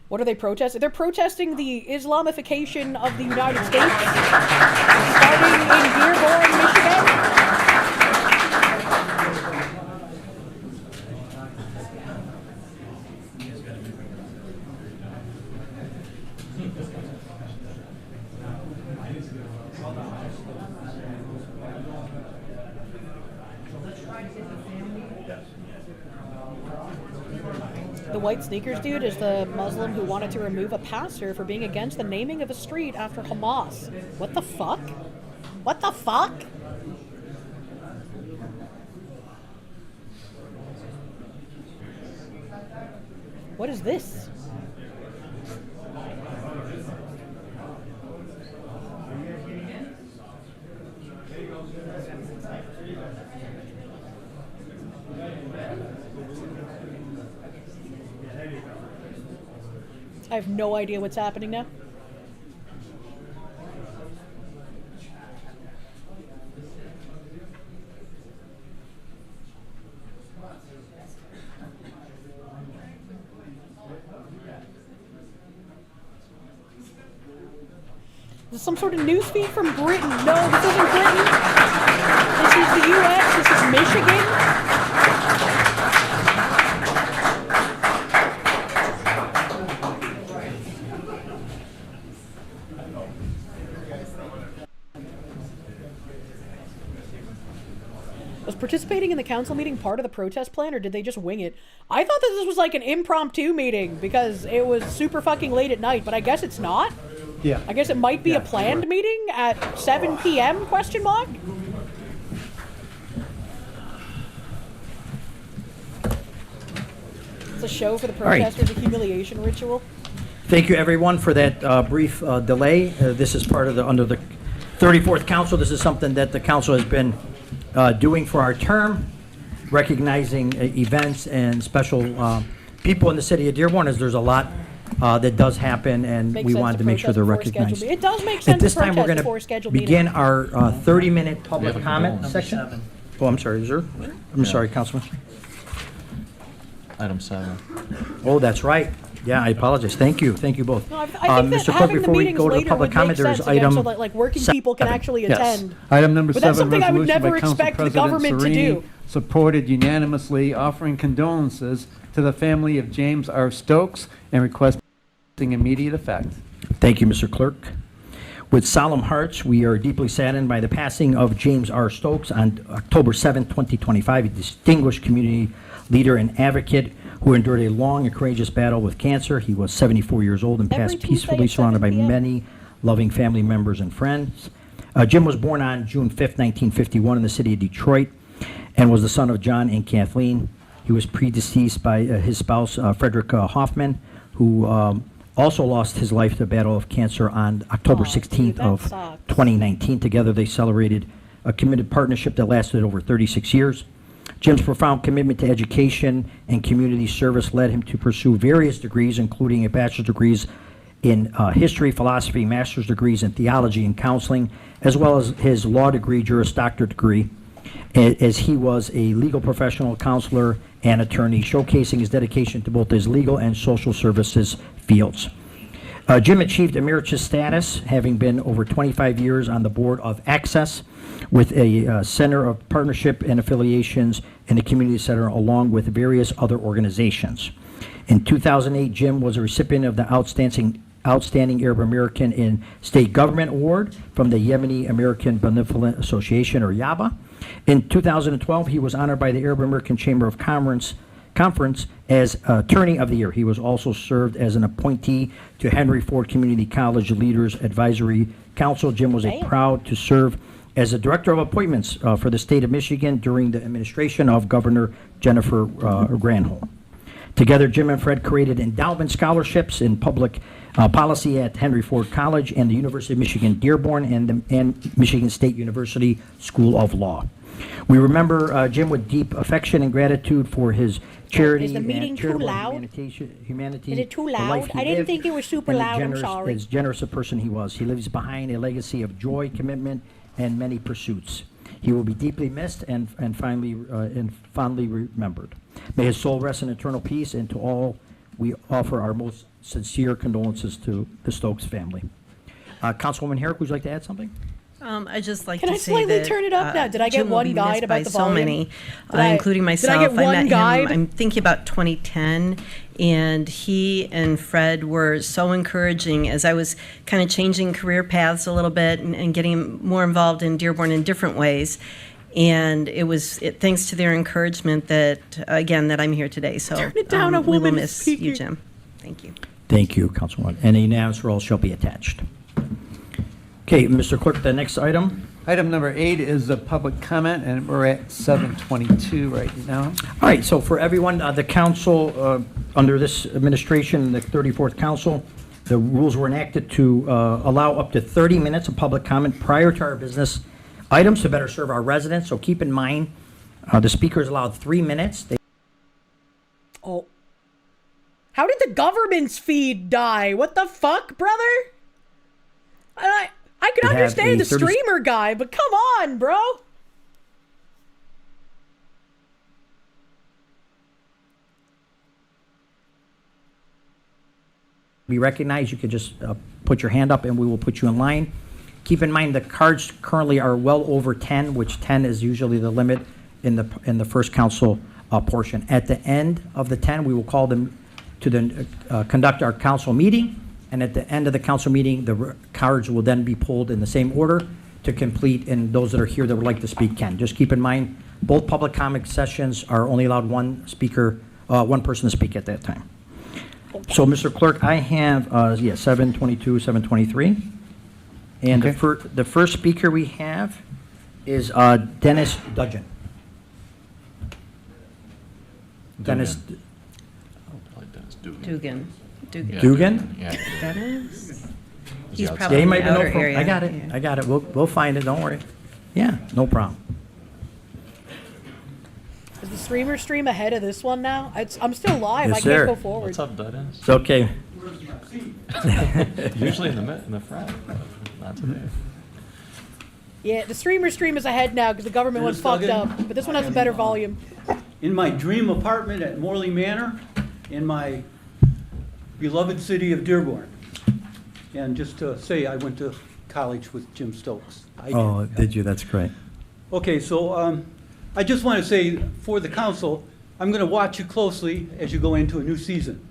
What are they protesting? They're protesting the Islamification of the United States, starting in Dearborn, Michigan. The white sneakers dude is the Muslim who wanted to remove a pastor for being against the naming of a street after Hamas. What the fuck? What the fuck? What is this? I have no idea what's happening now. Is this some sort of news feed from Britain? No, this isn't Britain. This is Was participating in the council meeting part of the protest plan, or did they just wing it? I thought that this was like an impromptu meeting because it was super fucking late at night, but I guess it's not.
Yeah.
I guess it might be a planned meeting at 7 p.m. question mark? It's a show for the
right.
protesters, a humiliation ritual.
Thank you, everyone, for that brief delay. This is part of under the 34th Council. This is something that the Council has been doing for our term, recognizing events and special people in the city of Dearborn, as there's a lot that does happen, and we wanted to make sure they're recognized.
It does make sense
At this
to
time, we're
protest
going
before
to
scheduled
begin
meeting.
our 30-minute public comment section. Oh, I'm sorry, is there? I'm sorry, Councilman.
Item 7.
Oh, that's right. Yeah, I apologize. Thank you. Thank you both.
No, I think that
Mr. Clerk,
having the
before we
meetings
go to the
later
public
would
comment,
make
there's
sense again,
item
so that like working people can actually attend.
Item number
But that's
7,
something I would
resolution by
never
Council
expect the
President
government to
Sereni,
do.
supported unanimously, offering condolences to the family of James R. Stokes and requesting immediate effect.
Thank you, Mr. Clerk. With solemn hearts, we are deeply saddened by the passing of James R. Stokes on October 7, 2025, a distinguished community leader and advocate who endured a long and courageous battle with cancer. He was 74 years old and passed peacefully, surrounded by many loving family members and friends. Jim was born on June 5, 1951 in the city of Detroit and was the son of John and Kathleen. He was predeceased by his spouse, Frederick Hoffman, who also lost his life to the battle of cancer on October 16th of 2019. Together, they celebrated a committed partnership that lasted over 36 years. Jim's profound commitment to education and community service led him to pursue various degrees, including a bachelor's degrees in history, philosophy, master's degrees in theology and counseling, as well as his law degree, Juris Doctor degree, as he was a legal professional, counselor, and attorney, showcasing his dedication to both his legal and social services fields. Jim achieved emeritus status, having been over 25 years on the board of Access, with a Center of Partnership and Affiliations in the Community Center, along with various other organizations. In 2008, Jim was a recipient of the Outstanding Arab American in State Government Award from the Yemeni American Benevolent Association, or YABA. In 2012, he was honored by the Arab American Chamber of Conference as Attorney of the Year. He was also served as an appointee to Henry Ford Community College Leaders Advisory Council. Jim was proud to serve as the Director of Appointments for the state of Michigan during the administration of Governor Jennifer Granholm. Together, Jim and Fred created endowment scholarships in public policy at Henry Ford College and the University of Michigan Dearborn and Michigan State University School of Law. We remember Jim with deep affection and gratitude for his charity
Is the meeting
and
too
charitable
loud?
humanity.
Is it too
the life
loud?
he
I didn't
lived,
think it was super
and
loud. I'm
generous,
sorry.
as generous a person he was. He leaves behind a legacy of joy, commitment, and many pursuits. He will be deeply missed and fondly remembered. May his soul rest in eternal peace, and to all we offer our most sincere condolences to the Stokes family. Councilwoman Herrick, would you like to add something?
I just like
Can
to
I
say
slightly
that,
turn it up now? Did I get
Jim will
one
be
guide
missed
about
by
the
so
volume?
many,
Did I-
including
did I
myself.
get one
met
guide?
him, I'm thinking about 2010, and he and Fred were so encouraging as I was kind of changing career paths a little bit and getting more involved in Dearborn in different ways. And it was thanks to their encouragement that, again, that I'm here today. So
Turn it down, a
we will
woman is
miss
speaking.
you, Jim. Thank you.
Thank you, Councilwoman. And a unanimous roll shall be attached. Okay, Mr. Clerk, the next item.
Item number 8 is a public comment, and we're at 7:22 right now.
All right, so for everyone, the council, under this administration, the 34th Council, the rules were enacted to allow up to 30 minutes of public comment prior to our business items to better serve our residents. So keep in mind, the speaker is allowed 3 minutes.
Oh. How did the government's feed die? What the fuck, brother? I can
We have
understand
a
the
30
streamer guy, but come on, bro.
Be recognized, you could just put your hand up and we will put you in line. Keep in mind the cards currently are well over 10, which 10 is usually the limit in the first council portion. At the end of the 10, we will call them to conduct our council meeting, and at the end of the council meeting, the cards will then be pulled in the same order to complete, and those that are here that would like to speak can. Just keep in mind, both public comment sessions are only allowed one speaker, one person to speak at that time. So, Mr. Clerk, I have, 722, 723. And the first speaker we have is Dennis Dudgeon. Dennis
Dugan.
Dugan?
Yeah.
Dennis?
He's
He's
outside.
probably
Yeah, he
in
might
the
be
outer
no
area.
I got it.
Yeah.
I got it. We'll find it. Don't worry. Yeah, no problem.
Is the streamer stream ahead of this one now? I'm still live.
Yes,
I
sir.
can't go forward.
What's up, Dennis?
It's okay.
Usually in the front, but not today.
Yeah, the streamer stream is ahead now because the government one's fucked up. But this one has a better volume.
In my dream apartment at Morley Manor, in my beloved city of Dearborn. And just to say, I went to college with Jim Stokes.
Did you? That's great.
Okay, so I just want to say for the council, I'm going to watch you closely as you go into a new season.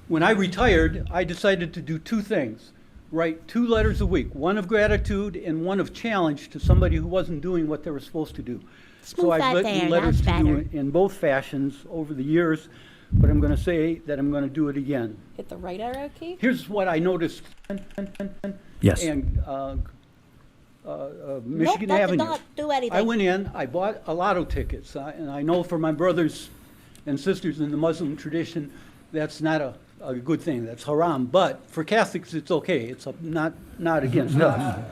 When I retired, I decided to do two things. Write 2 letters a week, one of gratitude and one of challenge to somebody who wasn't doing what they were supposed to do. So I've written letters to you in both fashions over the years, but I'm going to say that I'm going to do it again.
Hit the right arrow key.
Here's what I noticed.
Yes.
And Michigan Avenue.
Not do anything.
I went in, I bought a lotto tickets, and I know for my brothers and sisters in the Muslim tradition, that's not a good thing, that's haram, but for Catholics, it's okay, it's not against us.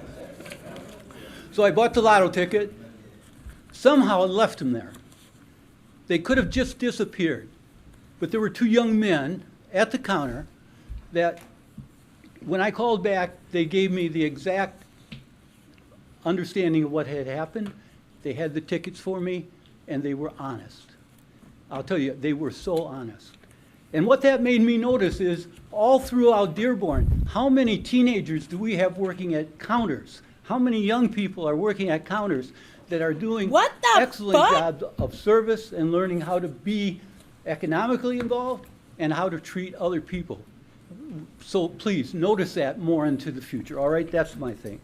So I bought the lotto ticket, somehow I left them there. They could have just disappeared, but there were 2 young men at the counter that, when I called back, they gave me the exact understanding of what had happened. They had the tickets for me, and they were honest. I'll tell you, they were so honest. And what that made me notice is, all throughout Dearborn, how many teenagers do we have working at counters? How many young people are working at counters that are doing excellent jobs of service and learning how to be economically involved and how to treat other people? So please, notice that more into the future, all right? That's my thing.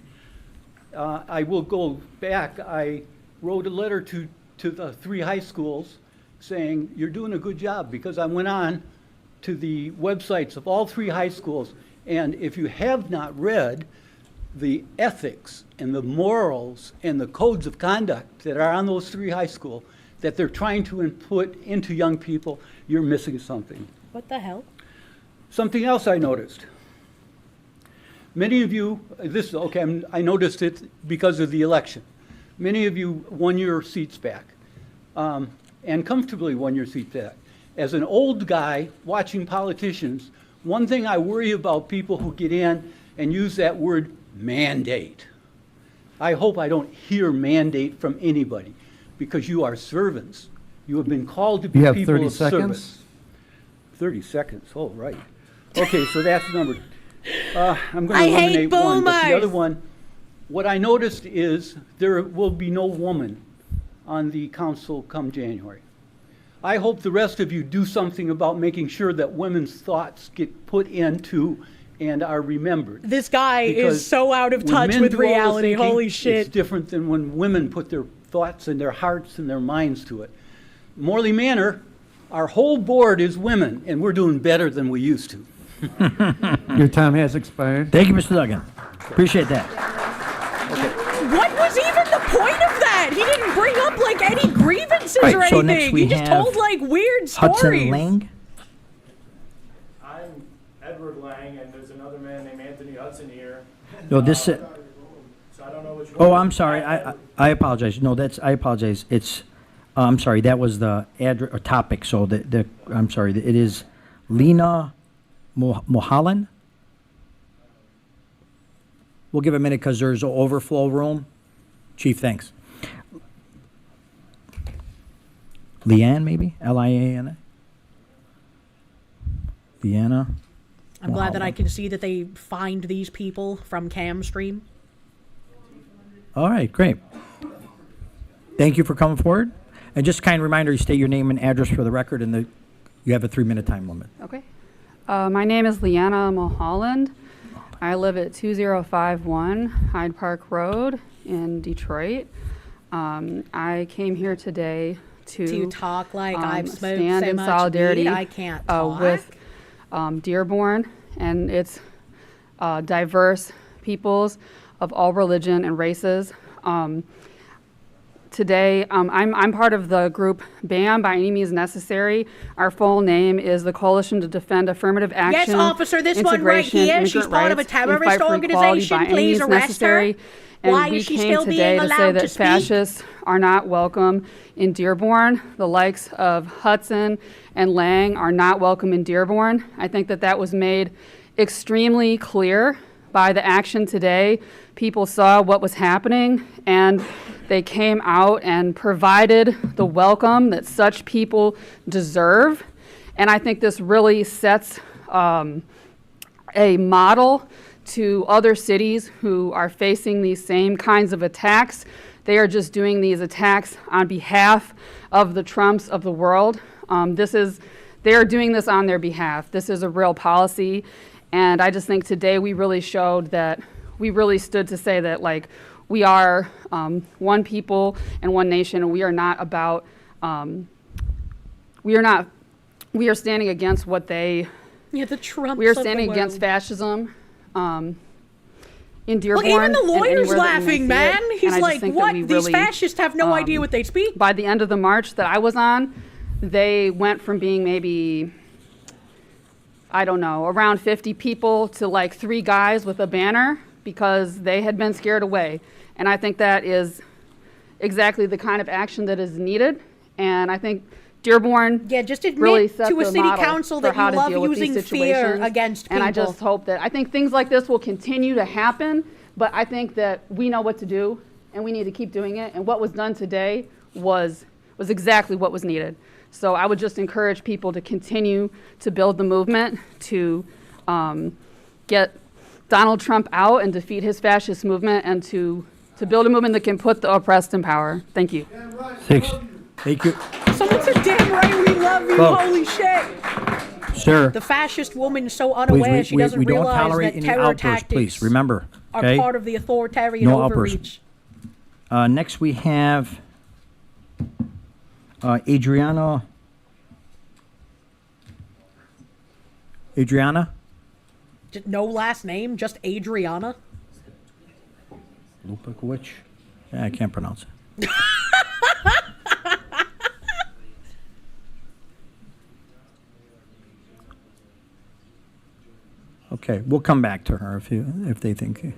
I will go back. I wrote a letter to the 3 high schools saying, you're doing a good job, because I went on to the websites of all 3 high schools, and if you have not read the ethics and the morals and the codes of conduct that are on those 3 high schools that they're trying to input into young people, you're missing something.
What the hell?
Something else I noticed. Many of you, I noticed it because of the election. Many of you won your seats back, and comfortably won your seats back. As an old guy watching politicians, one thing I worry about people who get in and use that word mandate. I hope I don't hear mandate from anybody, because you are servants. You have been called to be
You have
people
30
of
seconds.
service. 30 seconds, oh, right. Okay, so that's number. I'm going to eliminate one, but the other one, what I noticed is there will be no woman on the council come January. I hope the rest of you do something about making sure that women's thoughts get put into and are remembered.
This guy
Because
is so out of
when
touch
men
with
do all the
reality.
thinking,
Holy
It's
shit.
different than when women put their thoughts and their hearts and their minds to it. Morley Manor, our whole board is women, and we're doing better than we used to.
Your time has expired.
Thank you, Mr. Duggan. Appreciate that.
What was even the point of that? He didn't bring up like any grievances
Right,
or
so
anything.
next we
He just
have
told like weird
Hudson
stories.
Lang.
I'm Edward Lang, and there's another man named Anthony Hudson here.
No, this.
So I don't know which one.
Oh, I'm sorry. I apologize. No, I apologize. It's. I'm sorry. That was the address or topic. So I'm sorry. It is Lena Mohalan. We'll give a minute because there's an overflow room. Chief, thanks. Leanne, maybe? Liana? Leanna?
I'm glad that I can see that they find these people from Cam stream.
All right, great. Thank you for coming forward. And just a kind reminder, you state your name and address for the record, and you have a 3-minute time limit.
Okay. My name is Leanna Mulholland.
I live at 2051 Hyde Park Road in Detroit. I came here today to
talk like I've smoked
stand
so
in
much
solidarity
weed, I can't talk.
with Dearborn and its diverse peoples of all religion and races. Today, I'm part of the group BAM, By Any Means Necessary. Our full name is the Coalition to Defend Affirmative Action,
Yes, officer, this one right
Integration,
here,
Immigrant
she's part of a
Rights, and
terrorist
Fight for Equality
organization.
by any
Please
means
arrest
necessary.
her.
And
Why
we
is she
came
still
today
being
to say
allowed
that
to speak?
fascists are not welcome in Dearborn. The likes of Hudson and Lang are not welcome in Dearborn. I think that that was made extremely clear by the action today. People saw what was happening and they came out and provided the welcome that such people deserve. And I think this really sets a model to other cities who are facing these same kinds of attacks. They are just doing these attacks on behalf of the Trumps of the world. They are doing this on their behalf. This is a real policy. And I just think today we really showed that we really stood to say that, like, we are one people and one nation, and we are not about, we are standing against what they,
the Trumps
we are
of the
standing against
world.
fascism in Dearborn.
Well, even the
and
lawyer's
anywhere that we may
laughing,
see
man.
it. And
He's
I just
like,
think that
what?
we
These
really,
fascists have no idea what they speak?
By the end of the march that I was on, they went from being maybe, I don't know, around 50 people to like 3 guys with a banner because they had been scared away. And I think that is exactly the kind of action that is needed. And I think Dearborn
just admit
really set
to a
the
city
model
council
for
that
how
you
to
love
deal with these
using fear
situations.
against people.
And I just hope that, I think things like this will continue to happen, but I think that we know what to do and we need to keep doing it. And what was done today was exactly what was needed. So I would just encourage people to continue to build the movement, to get Donald Trump out and defeat his fascist movement, and to build a movement that can put the oppressed in power. Thank you.
Thank you.
Someone said, damn right, we love you,
Folks.
holy shit.
Sir.
The fascist woman is so
Please,
unaware she doesn't
we don't
realize
tolerate
that
any
terror
outbursts,
tactics
please. Remember,
are
okay?
part of the authoritarian
No outbursts.
overreach.
Next we have Adriana.
No last name, just Adriana.
Lupakowicz? Yeah, I can't pronounce it. Okay, we'll come back to her if they think.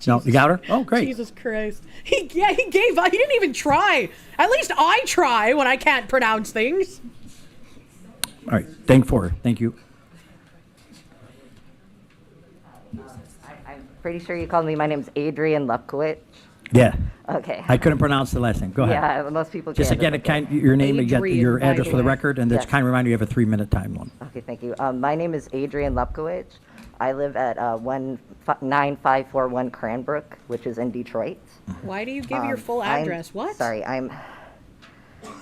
No, you got her? Oh, great.
Jesus Christ. He gave up. He didn't even try. At least I try when I can't pronounce things.
All right, thank you.
I'm pretty sure you called me. My name's Adrian Lupkowicz.
Yeah.
Okay.
I couldn't pronounce the last name. Go ahead.
Yeah, most people
Just
can't.
again, your name, and your address for the record, and that's
Yes.
kind of remind you have a 3-minute time limit.
Okay, thank you. My name is Adrian Lupkowicz. I live at 19541 Cranbrook, which is in Detroit.
Why do you give your full address? What?
Sorry, I'm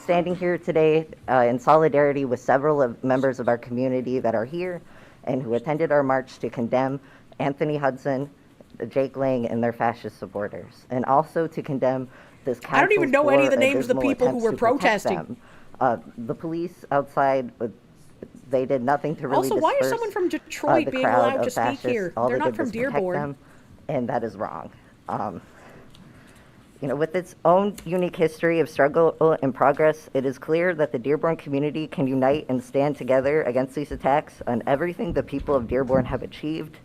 standing here today in solidarity with several members of our community that are here and who attended our march to condemn Anthony Hudson, Jake Lang, and their fascist supporters, and also to condemn this council's
I don't even know any of the
poor,
names of the
abysmal
people who
attempts
were
to protect
protesting.
them. The police outside, they did nothing to really
Also, why is
disperse,
someone from Detroit
the
being
crowd
allowed to
of
speak
fascists.
here?
All
They're
they
not
did
from
was protect
Dearborn.
them, and that is wrong. With its own unique history of struggle and progress, it is clear that the Dearborn community can unite and stand together against these attacks on everything the people of Dearborn have achieved.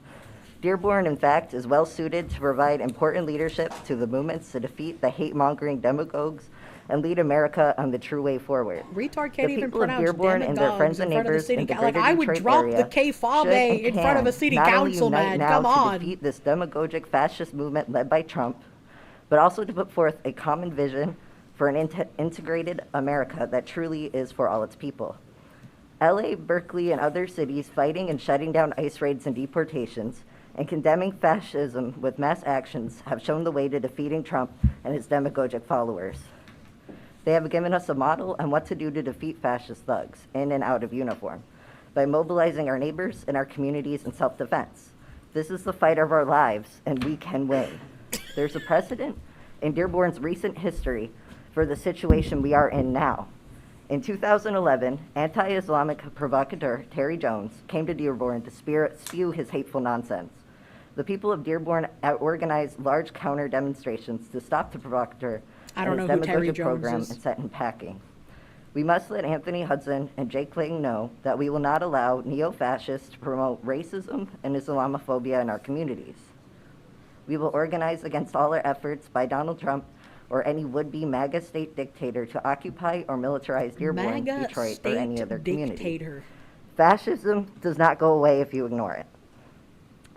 Dearborn, in fact, is well suited to provide important leadership to the movements to defeat the hate-mongering demagogues and lead America on the true way forward.
Retard can't
The
even
people of
pronounce
Dearborn and their friends and
in front of the
neighbors
city
in the
like
greater
I would
Detroit
drop
area
the K-Fabe
should and
in front of a
can
city
not only
council,
unite
man.
now
Come
to
on.
defeat this demagogic fascist movement led by Trump, but also to put forth a common vision for an integrated America that truly is for all its people. LA, Berkeley, and other cities fighting and shutting down ICE raids and deportations and condemning fascism with mass actions have shown the way to defeating Trump and his demagogic followers. They have given us a model on what to do to defeat fascist thugs in and out of uniform by mobilizing our neighbors and our communities in self-defense, This is the fight of our lives, and we can win. There's a precedent in Dearborn's recent history for the situation we are in now. In 2011, anti-Islamic provocateur Terry Jones came to Dearborn to spew his hateful nonsense. The people of Dearborn organized large counter demonstrations to stop the provocateur and his demagogic program and set him packing. We must let Anthony Hudson and Jake Lang know that we will not allow neo-fascists to promote racism and Islamophobia in our communities. We will organize against all our efforts by Donald Trump or any would-be MAGA state dictator to occupy or militarize Dearborn, Detroit, or any other community. Fascism does not go away if you ignore it.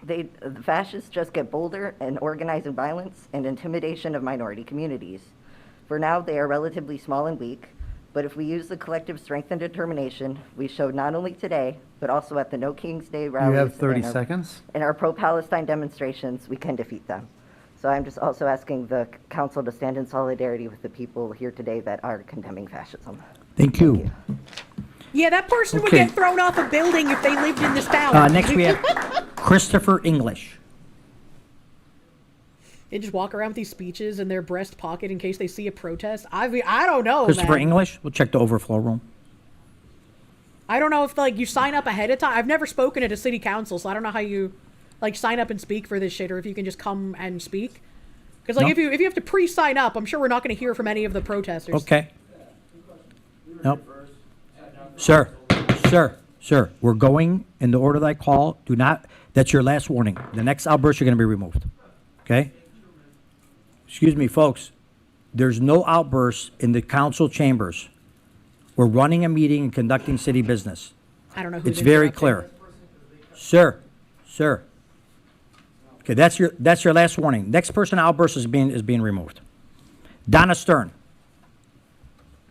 The fascists just get bolder and organizing violence and intimidation of minority communities. For now, they are relatively small and weak, but if we use the collective strength and determination we showed not only today, but also at the No King's Day rallies
You have 30 seconds.
and our pro-Palestine demonstrations, we can defeat them. So I'm just also asking the council to stand in solidarity with the people here today that are condemning fascism.
Thank you.
Yeah, that person would
Okay.
get thrown off a building if they lived in this town.
Next we have Christopher English.
They just walk around with these speeches in their breast pocket in case they see a protest. I mean, I don't know,
Christopher
man.
English. We'll check the overflow room.
I don't know if like you sign up ahead of time. I've never spoken at a city council, so I don't know how you like sign up and speak for this shit, or if you can just come and speak. Because like
No.
if you have to pre-sign up, I'm sure we're not going to hear from any of the protesters.
Okay. Nope. Sir, we're going in the order that I call. Do not, that's your last warning. The next outburst, you're going to be removed. Okay? Excuse me, folks. There's no outbursts in the council chambers. We're running a meeting and conducting city business.
I don't know who's
It's very
interrupting.
clear. Sir. Okay, that's your last warning. Next person outburst is being removed. Donna Stern.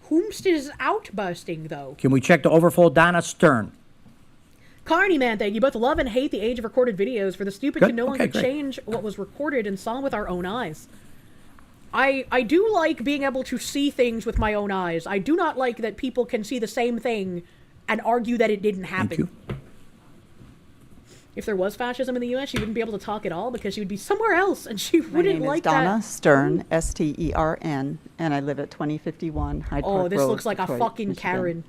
Whomst is outbursting though?
Can we check the overflow? Donna Stern.
Carney, man, thank you both love and hate the age of recorded videos. For the stupid
Good.
can no
Okay,
longer
great.
change what was recorded and saw with our own eyes. I do like being able to see things with my own eyes. I do not like that people can see the same thing and argue that it didn't happen.
Thank you.
If there was fascism in the U.S., she wouldn't be able to talk at all because she would be somewhere else and she
My
wouldn't
name
like
is Donna
that.
Stern, Stern, and I live at 2051 Hyde Park
Oh, this
Road,
looks like
Detroit,
a fucking
Michigan.
Karen.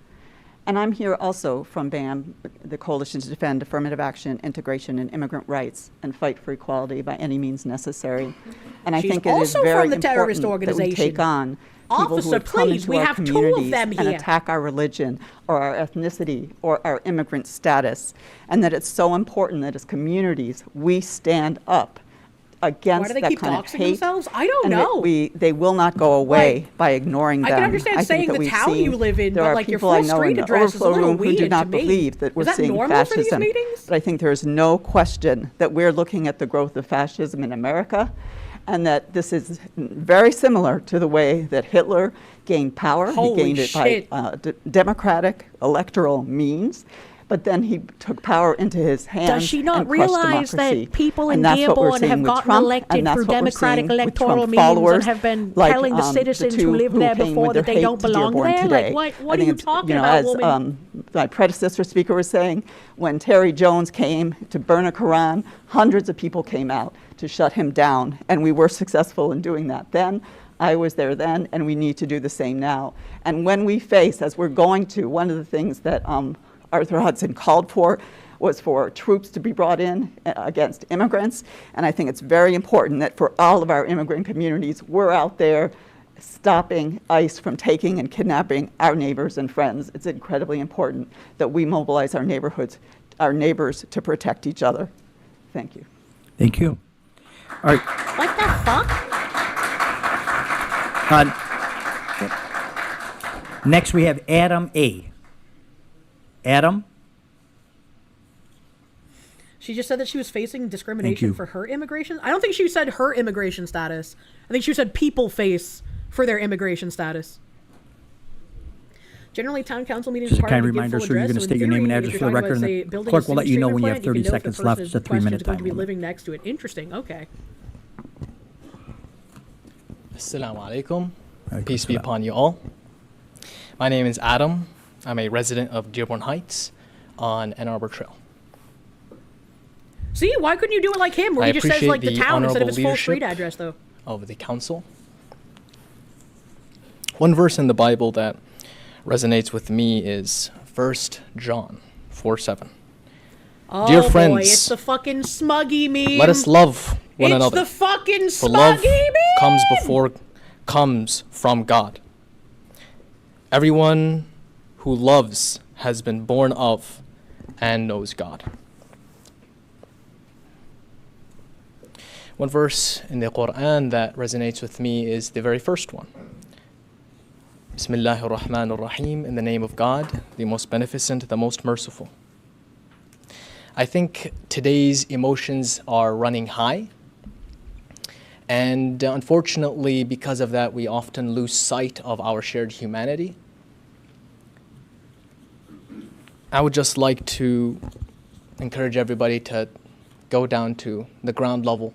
And I'm here also from BAM, the Coalition to Defend Affirmative Action, Integration, and Immigrant Rights, and fight for equality by any means necessary. And I
She's
think it is
also
very
from the terrorist
important that we
organization.
take on people who
Officer,
have come
please,
into
we
our
have 2 of
communities
them
and
here.
attack our religion or our ethnicity or our immigrant status, and that it's so important that as communities we stand up against
Why do they
that
keep
kind of
doxing
hate.
themselves? I don't
and
know.
that they will not go away by ignoring
I
them.
can understand
think
saying
that
the
we've
town you
seen
live in,
there
but,
are
like, your
people I
full
know
street
in the
address is a
overflow
little
room who do
weird
not
to me.
believe that we're
Is that
seeing
normal for these
fascism.
meetings?
But I think there is no question that we're looking at the growth of fascism in America, and that this is very similar to the way that Hitler gained power.
Holy
He gained it
shit.
by democratic electoral means. But then he took power into his hands.
Does she not
and crushed
realize
democracy.
that people in
And that's what we're
Dearborn
seeing
have
with
gotten
Trump,
elected
and that's
through
what we're
democratic
seeing with
electoral
Trump
means
followers,
and have been
like,
telling the citizens
two
who live
who
there
came
before
with
that
their
they don't
hate to
belong
Dearborn
there?
today.
Like, what
I
are
think
you
it's,
talking
know,
about,
as,
woman?
My predecessor speaker was saying, when Terry Jones came to burn a Quran, hundreds of people came out to shut him down, and we were successful in doing that then. I was there then, and we need to do the same now. And when we face, as we're going to, one of the things that Arthur Hudson called for was for troops to be brought in against immigrants. And I think it's very important that for all of our immigrant communities, we're out there stopping ICE from taking and kidnapping our neighbors and friends. It's incredibly important that we mobilize our neighborhoods, our neighbors, to protect each other. Thank you.
Thank you. All right.
What the fuck?
Next, we have Adam A. Adam?
She just said that she was facing
you.
discrimination for her immigration. I don't think she said her immigration status. I think she said people face for their immigration status. Generally, town council meetings
Just a
are
kind
required to
reminder,
give full
sir, you're
address,
going to
so
state
in
your name and
theory,
address
if
for the
you're talking
record,
about, say,
and the
building
clerk
a
will let you know
sewage
when you
treatment
have 30
plant, you can know if
seconds
the
left.
person-
It's a
the question
3-minute
is going to be
time limit.
living next to it. Interesting. Okay.
Assalamu alaikum. Peace be upon you all. My name is Adam. I'm a resident of Dearborn Heights on Ann Arbor Trail.
See, why couldn't you do it like him, where
I
he just says
appreciate
like the town instead of his
honorable
full street
leadership
address, though?
Of the council. One verse in the Bible that resonates with me is 1 John 4:7.
Oh,
Dear
boy,
friends,
it's the fucking Smuggy meme.
let us love one another.
It's the fucking
For love
Smuggy meme.
comes from God. Everyone who loves has been born of and knows God. One verse in the Quran that resonates with me is the very first one. Bismillahir Rahmanir Rahim, in the name of God, the most beneficent, the most merciful. I think today's emotions are running high, and unfortunately, because of that, we often lose sight of our shared humanity. I would just like to encourage everybody to go down to the ground level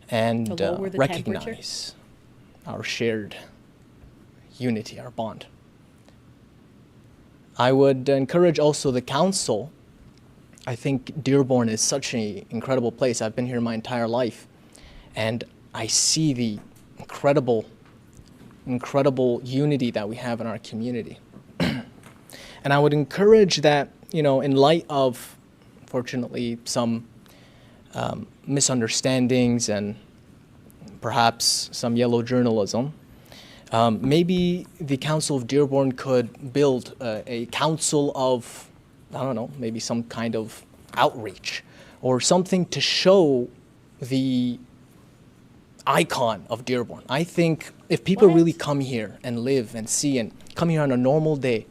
and recognize our shared unity, our bond. I would encourage also the council. I think Dearborn is such an incredible place. I've been here my entire life, and I see the incredible unity that we have in our community. And I would encourage that, in light of, fortunately, some misunderstandings and perhaps some yellow journalism, maybe the Council of Dearborn could build a council of, I don't know, maybe some kind of outreach or something to show the icon of Dearborn. I think if people really come here and live and see and come here on a normal day,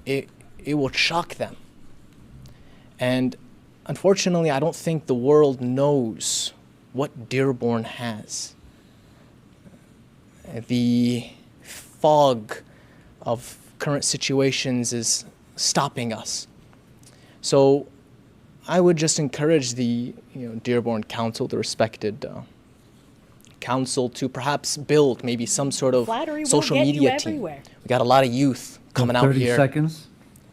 it will shock them. And unfortunately, I don't think the world knows what Dearborn has. The fog of current situations is stopping us. So I would just encourage the Dearborn Council, the respected council, to perhaps build maybe some sort of social media team. We got a lot of youth coming out
30
here.
seconds.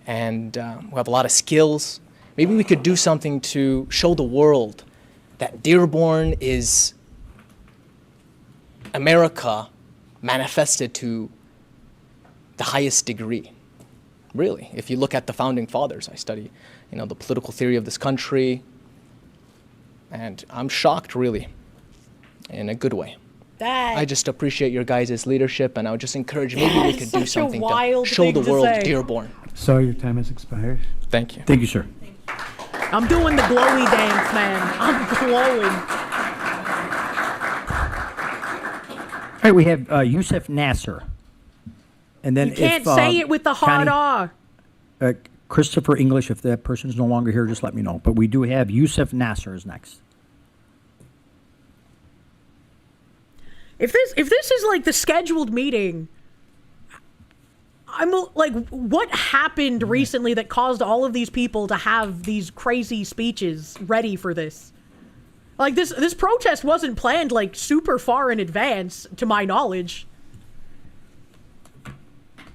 And we have a lot of skills. Maybe we could do something to show the world that Dearborn is America manifested to the highest degree. Really, if you look at the founding fathers, I study, the political theory of this country, and I'm shocked, really, in a good way. I just appreciate your guys' leadership, and I would just encourage maybe we could do something to show the world Dearborn.
Sorry, your time has expired.
Thank you.
Thank you, sir.
I'm doing the glowy dance, man. I'm glowing.
All right, we have Yusuf Nasser. And then
You can't say it with the hard
Connie,
R.
Christopher English, if that person's no longer here, just let me know. But we do have Yusuf Nasser is next.
If this is like the scheduled meeting, I'm like, what happened recently that caused all of these people to have these crazy speeches ready for this? Like this protest wasn't planned like super far in advance, to my knowledge.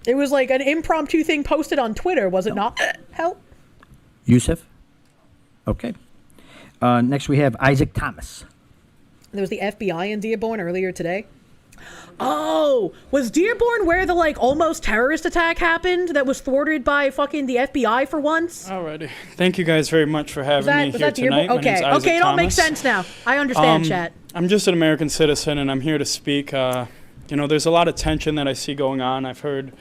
It was like an impromptu thing posted on Twitter, was it not? Help.
Yusuf? Okay. Next we have Isaac Thomas.
There was the FBI in Dearborn earlier today. Oh, was Dearborn where the like almost terrorist attack happened that was thwarted by fucking the FBI for once?
Alrighty. Thank you guys very much for having me here tonight.
Okay,
My name's Isaac
it all makes
Thomas.
sense now. I understand, chat.
I'm just an American citizen, and I'm here to speak. There's a lot of tension that I see going on. I've heard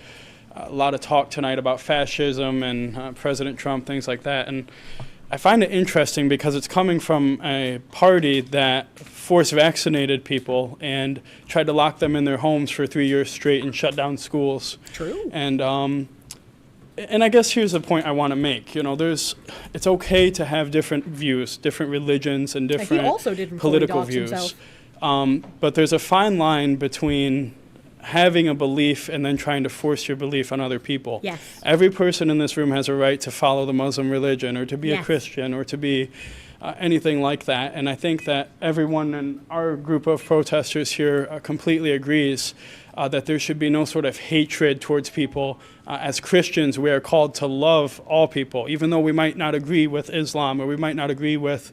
a lot of talk tonight about fascism and President Trump, things like that. And I find it interesting because it's coming from a party that force vaccinated people and tried to lock them in their homes for 3 years straight and shut down schools.
True.
And I guess here's the point I want to make. It's okay to have different views, different religions, and different
also didn't
political
fully dox
views.
himself.
But there's a fine line between having a belief and then trying to force your belief on other people.
Yes.
Every person in this room has a right to follow the Muslim religion or to be a Christian or to be anything like that. And I think that everyone in our group of protesters here completely agrees that there should be no sort of hatred towards people. As Christians, we are called to love all people, even though we might not agree with Islam or we might not agree with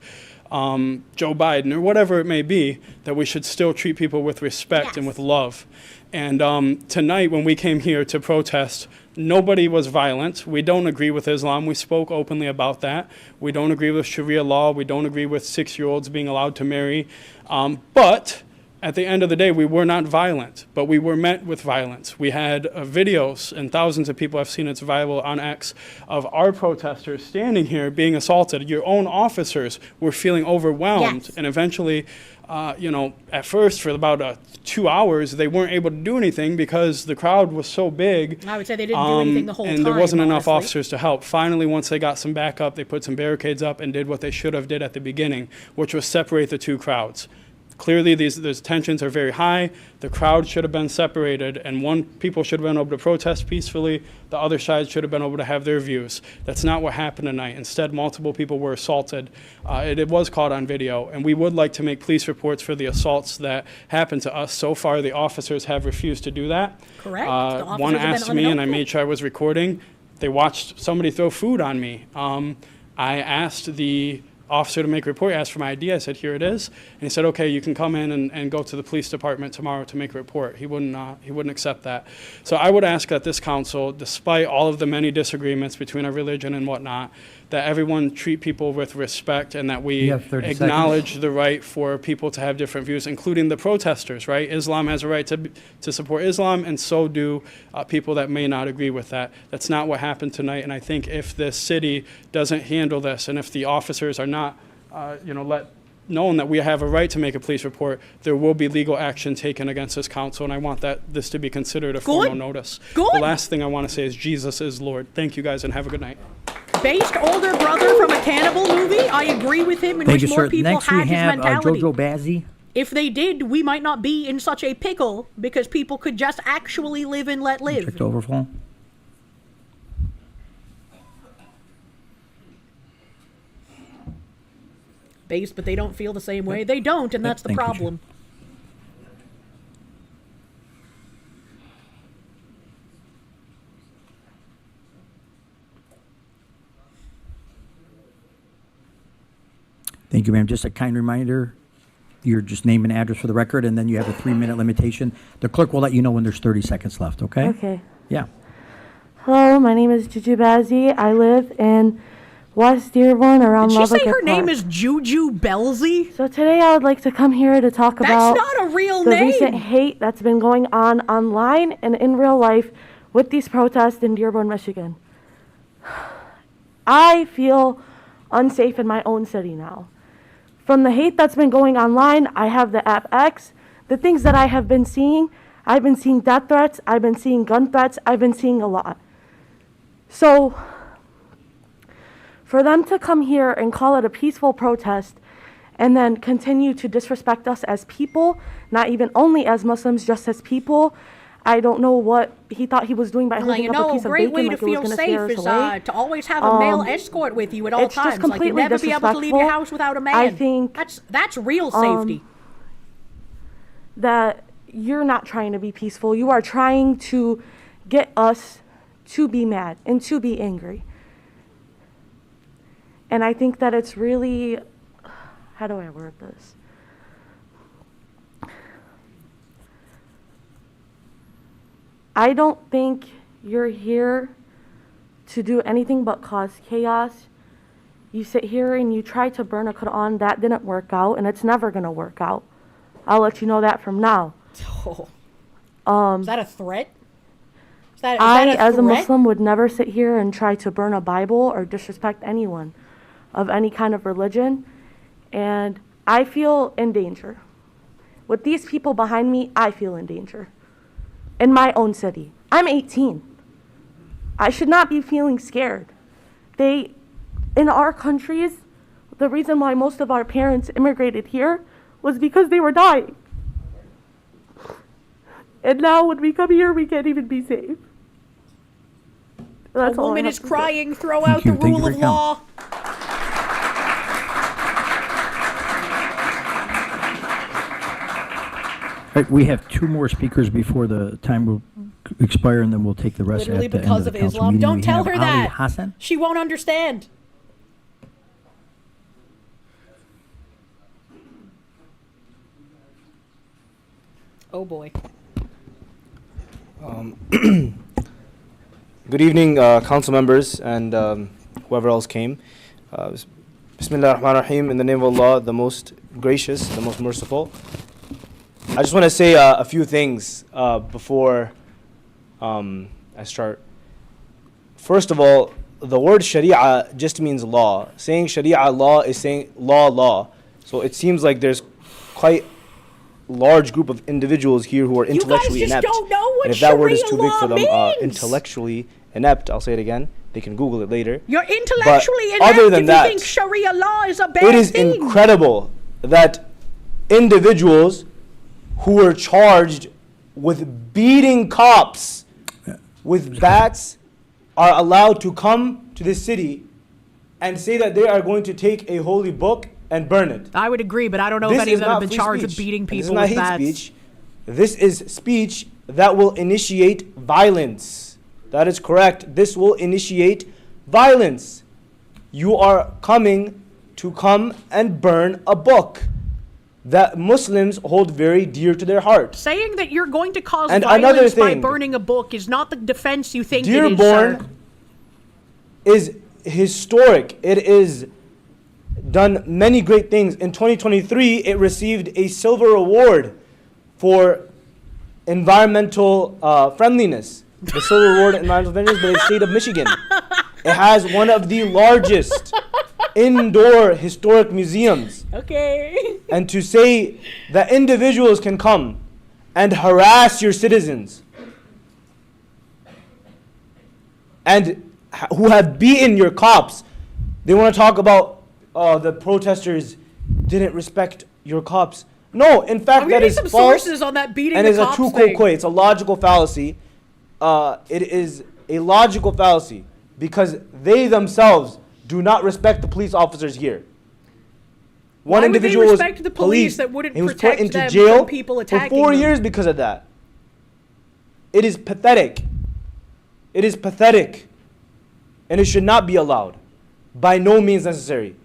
Joe Biden or whatever it may be, that we should still treat people with respect and with love. And tonight, when we came here to protest, nobody was violent. We don't agree with Islam. We spoke openly about that. We don't agree with Sharia law. We don't agree with 6-year-olds being allowed to marry. But at the end of the day, we were not violent, but we were met with violence. We had videos, and thousands of people have seen it's viral on X, of our protesters standing here being assaulted. Your own officers were feeling overwhelmed, and eventually, at first for about 2 hours, they weren't able to do anything because the crowd was so big.
I would say they didn't do anything the whole time.
And there wasn't enough
honestly.
officers to help. Finally, once they got some backup, they put some barricades up and did what they should have did at the beginning, which was separate the two crowds. Clearly, these tensions are very high. The crowd should have been separated, and people should have been able to protest peacefully. The other side should have been able to have their views. That's not what happened tonight. Instead, multiple people were assaulted. It was caught on video, and we would like to make police reports for the assaults that happened to us. So far, the officers have refused to do that.
Correct.
One asked me, and I made sure I was recording. They watched somebody throw food on me. I asked the officer to make a report, asked for my ID. I said, here it is. And he said, okay, you can come in and go to the police department tomorrow to make a report. He wouldn't accept that. So I would ask that this council, despite all of the many disagreements between our religion and whatnot, that everyone treat people with respect and that we acknowledge the right for people to have different views, including the protesters, right? Islam has a right to support Islam, and so do people that may not agree with that. That's not what happened tonight, and I think if the city doesn't handle this, and if the officers are not, let known that we have a right to make a police report, there will be legal action taken against this council, and I want this to be considered a formal notice. The last thing I want to say is Jesus is Lord. Thank you guys, and have a good night.
Based older brother from a cannibal movie, I agree with him in which more people
Next
had
we
his
have
mentality.
Jojo Bazzi.
If they did, we might not be in such a pickle because people could just actually live and let live.
Check the overflow.
Based, but they don't feel the same way. They don't, and that's the problem.
Thank you, ma'am. Just a kind reminder, your just name and address for the record, and then you have a 3-minute limitation. The clerk will let you know when there's 30 seconds left, okay?
Okay.
Yeah.
Hello, my name is Chibi Alerts. I live in West Dearborn around
Did she
Lubbock
say her
Park.
name is Juju Belzy?
So today I would like to come here to talk about
That's not a real
the
name.
recent hate that's been going on online and in real life with these protests in Dearborn, Michigan. I feel unsafe in my own city now. From the hate that's been going online, I have the app X. The things that I have been seeing, I've been seeing death threats, I've been seeing gun threats, I've been seeing a lot. So for them to come here and call it a peaceful protest and then continue to disrespect us as people, not even only as Muslims, just as people, I don't know what he thought he was doing by holding up a piece of
great
bacon
way
like
to
it was
feel
going to
safe
scare us
is
away.
to always have a male escort with you at all
it's just
times. Like
completely
you'd never be able to leave your
disrespectful.
house without a man.
I think
that's real safety.
That you're not trying to be peaceful. You are trying to get us to be mad and to be angry. And I think that it's really, how do I word this? I don't think you're here to do anything but cause chaos. You sit here and you try to burn a Quran. That didn't work out, and it's never going to work out. I'll let you know that from now.
Is that a threat? Is that
As a
threat?
Muslim, would never sit here and try to burn a Bible or disrespect anyone of any kind of religion. And I feel in danger. With these people behind me, I feel in danger. In my own city. I'm 18. I should not be feeling scared. In our countries, the reason why most of our parents immigrated here was because they were dying. And now when we come here, we can't even be safe. That's
a
all I
woman
have
is
to say.
crying. Throw out the
Thank you
rule
for
of
your
law.
right, we have 2 more speakers before the time will expire, and then we'll take the rest
Literally
at the end
because
of the
of
council
Islam.
meeting.
Don't
We
tell
have
her
Ali
that.
Hassan.
She won't understand. Oh boy.
Good evening, council members and whoever else came. Bismillah ar-Rahman ar-Rahim, in the name of Allah, the most gracious, the most merciful. I just want to say a few things before I start. First of all, the word Sharia just means law. Saying Sharia law is saying law. So it seems like there's quite large group of individuals here who are intellectually
you guys
inept.
just don't know what
And if that word is
Sharia
too big for
law
them,
means.
intellectually inept, I'll say it again. They can Google it later.
You're intellectually
But
inept
other than
if
that,
you think Sharia law is a bad
it is
thing.
incredible that individuals who were charged with beating cops with bats are allowed to come to this city and say that they are going to take a holy book and burn it.
I would agree, but I don't know
This
if any
is
of them have
not
been
free
charged with
speech.
beating
And
people
this
with
is not
bats.
hate speech. This is speech that will initiate violence. That is correct. This will initiate violence. You are coming to come and burn a book that Muslims hold very dear to their heart.
Saying that you're going to cause
And another
violence by
thing,
burning a book is not the defense you think it is,
Dearborn
sir.
is historic. It is done many great things. In 2023, it received a silver award for environmental friendliness. The silver award in environmental friendliness by the state of Michigan. It has one of the largest indoor historic museums.
Okay.
And to say that individuals can come and harass your citizens and who have beaten your cops. They want to talk about the protesters didn't respect your cops. No, in fact,
I'm
that
gonna need
is
some
false.
sources on that beating
And
the
it's a
cops
true
thing.
quote. It's a logical fallacy. It is a logical fallacy because they themselves do not respect the police officers here. One
Why would they
individual was
respect the police that wouldn't
he was put
protect
into
them
jail
from people
for
attacking
4
them?
years because of that. It is pathetic. It is pathetic. And it should not be allowed. By no means necessary.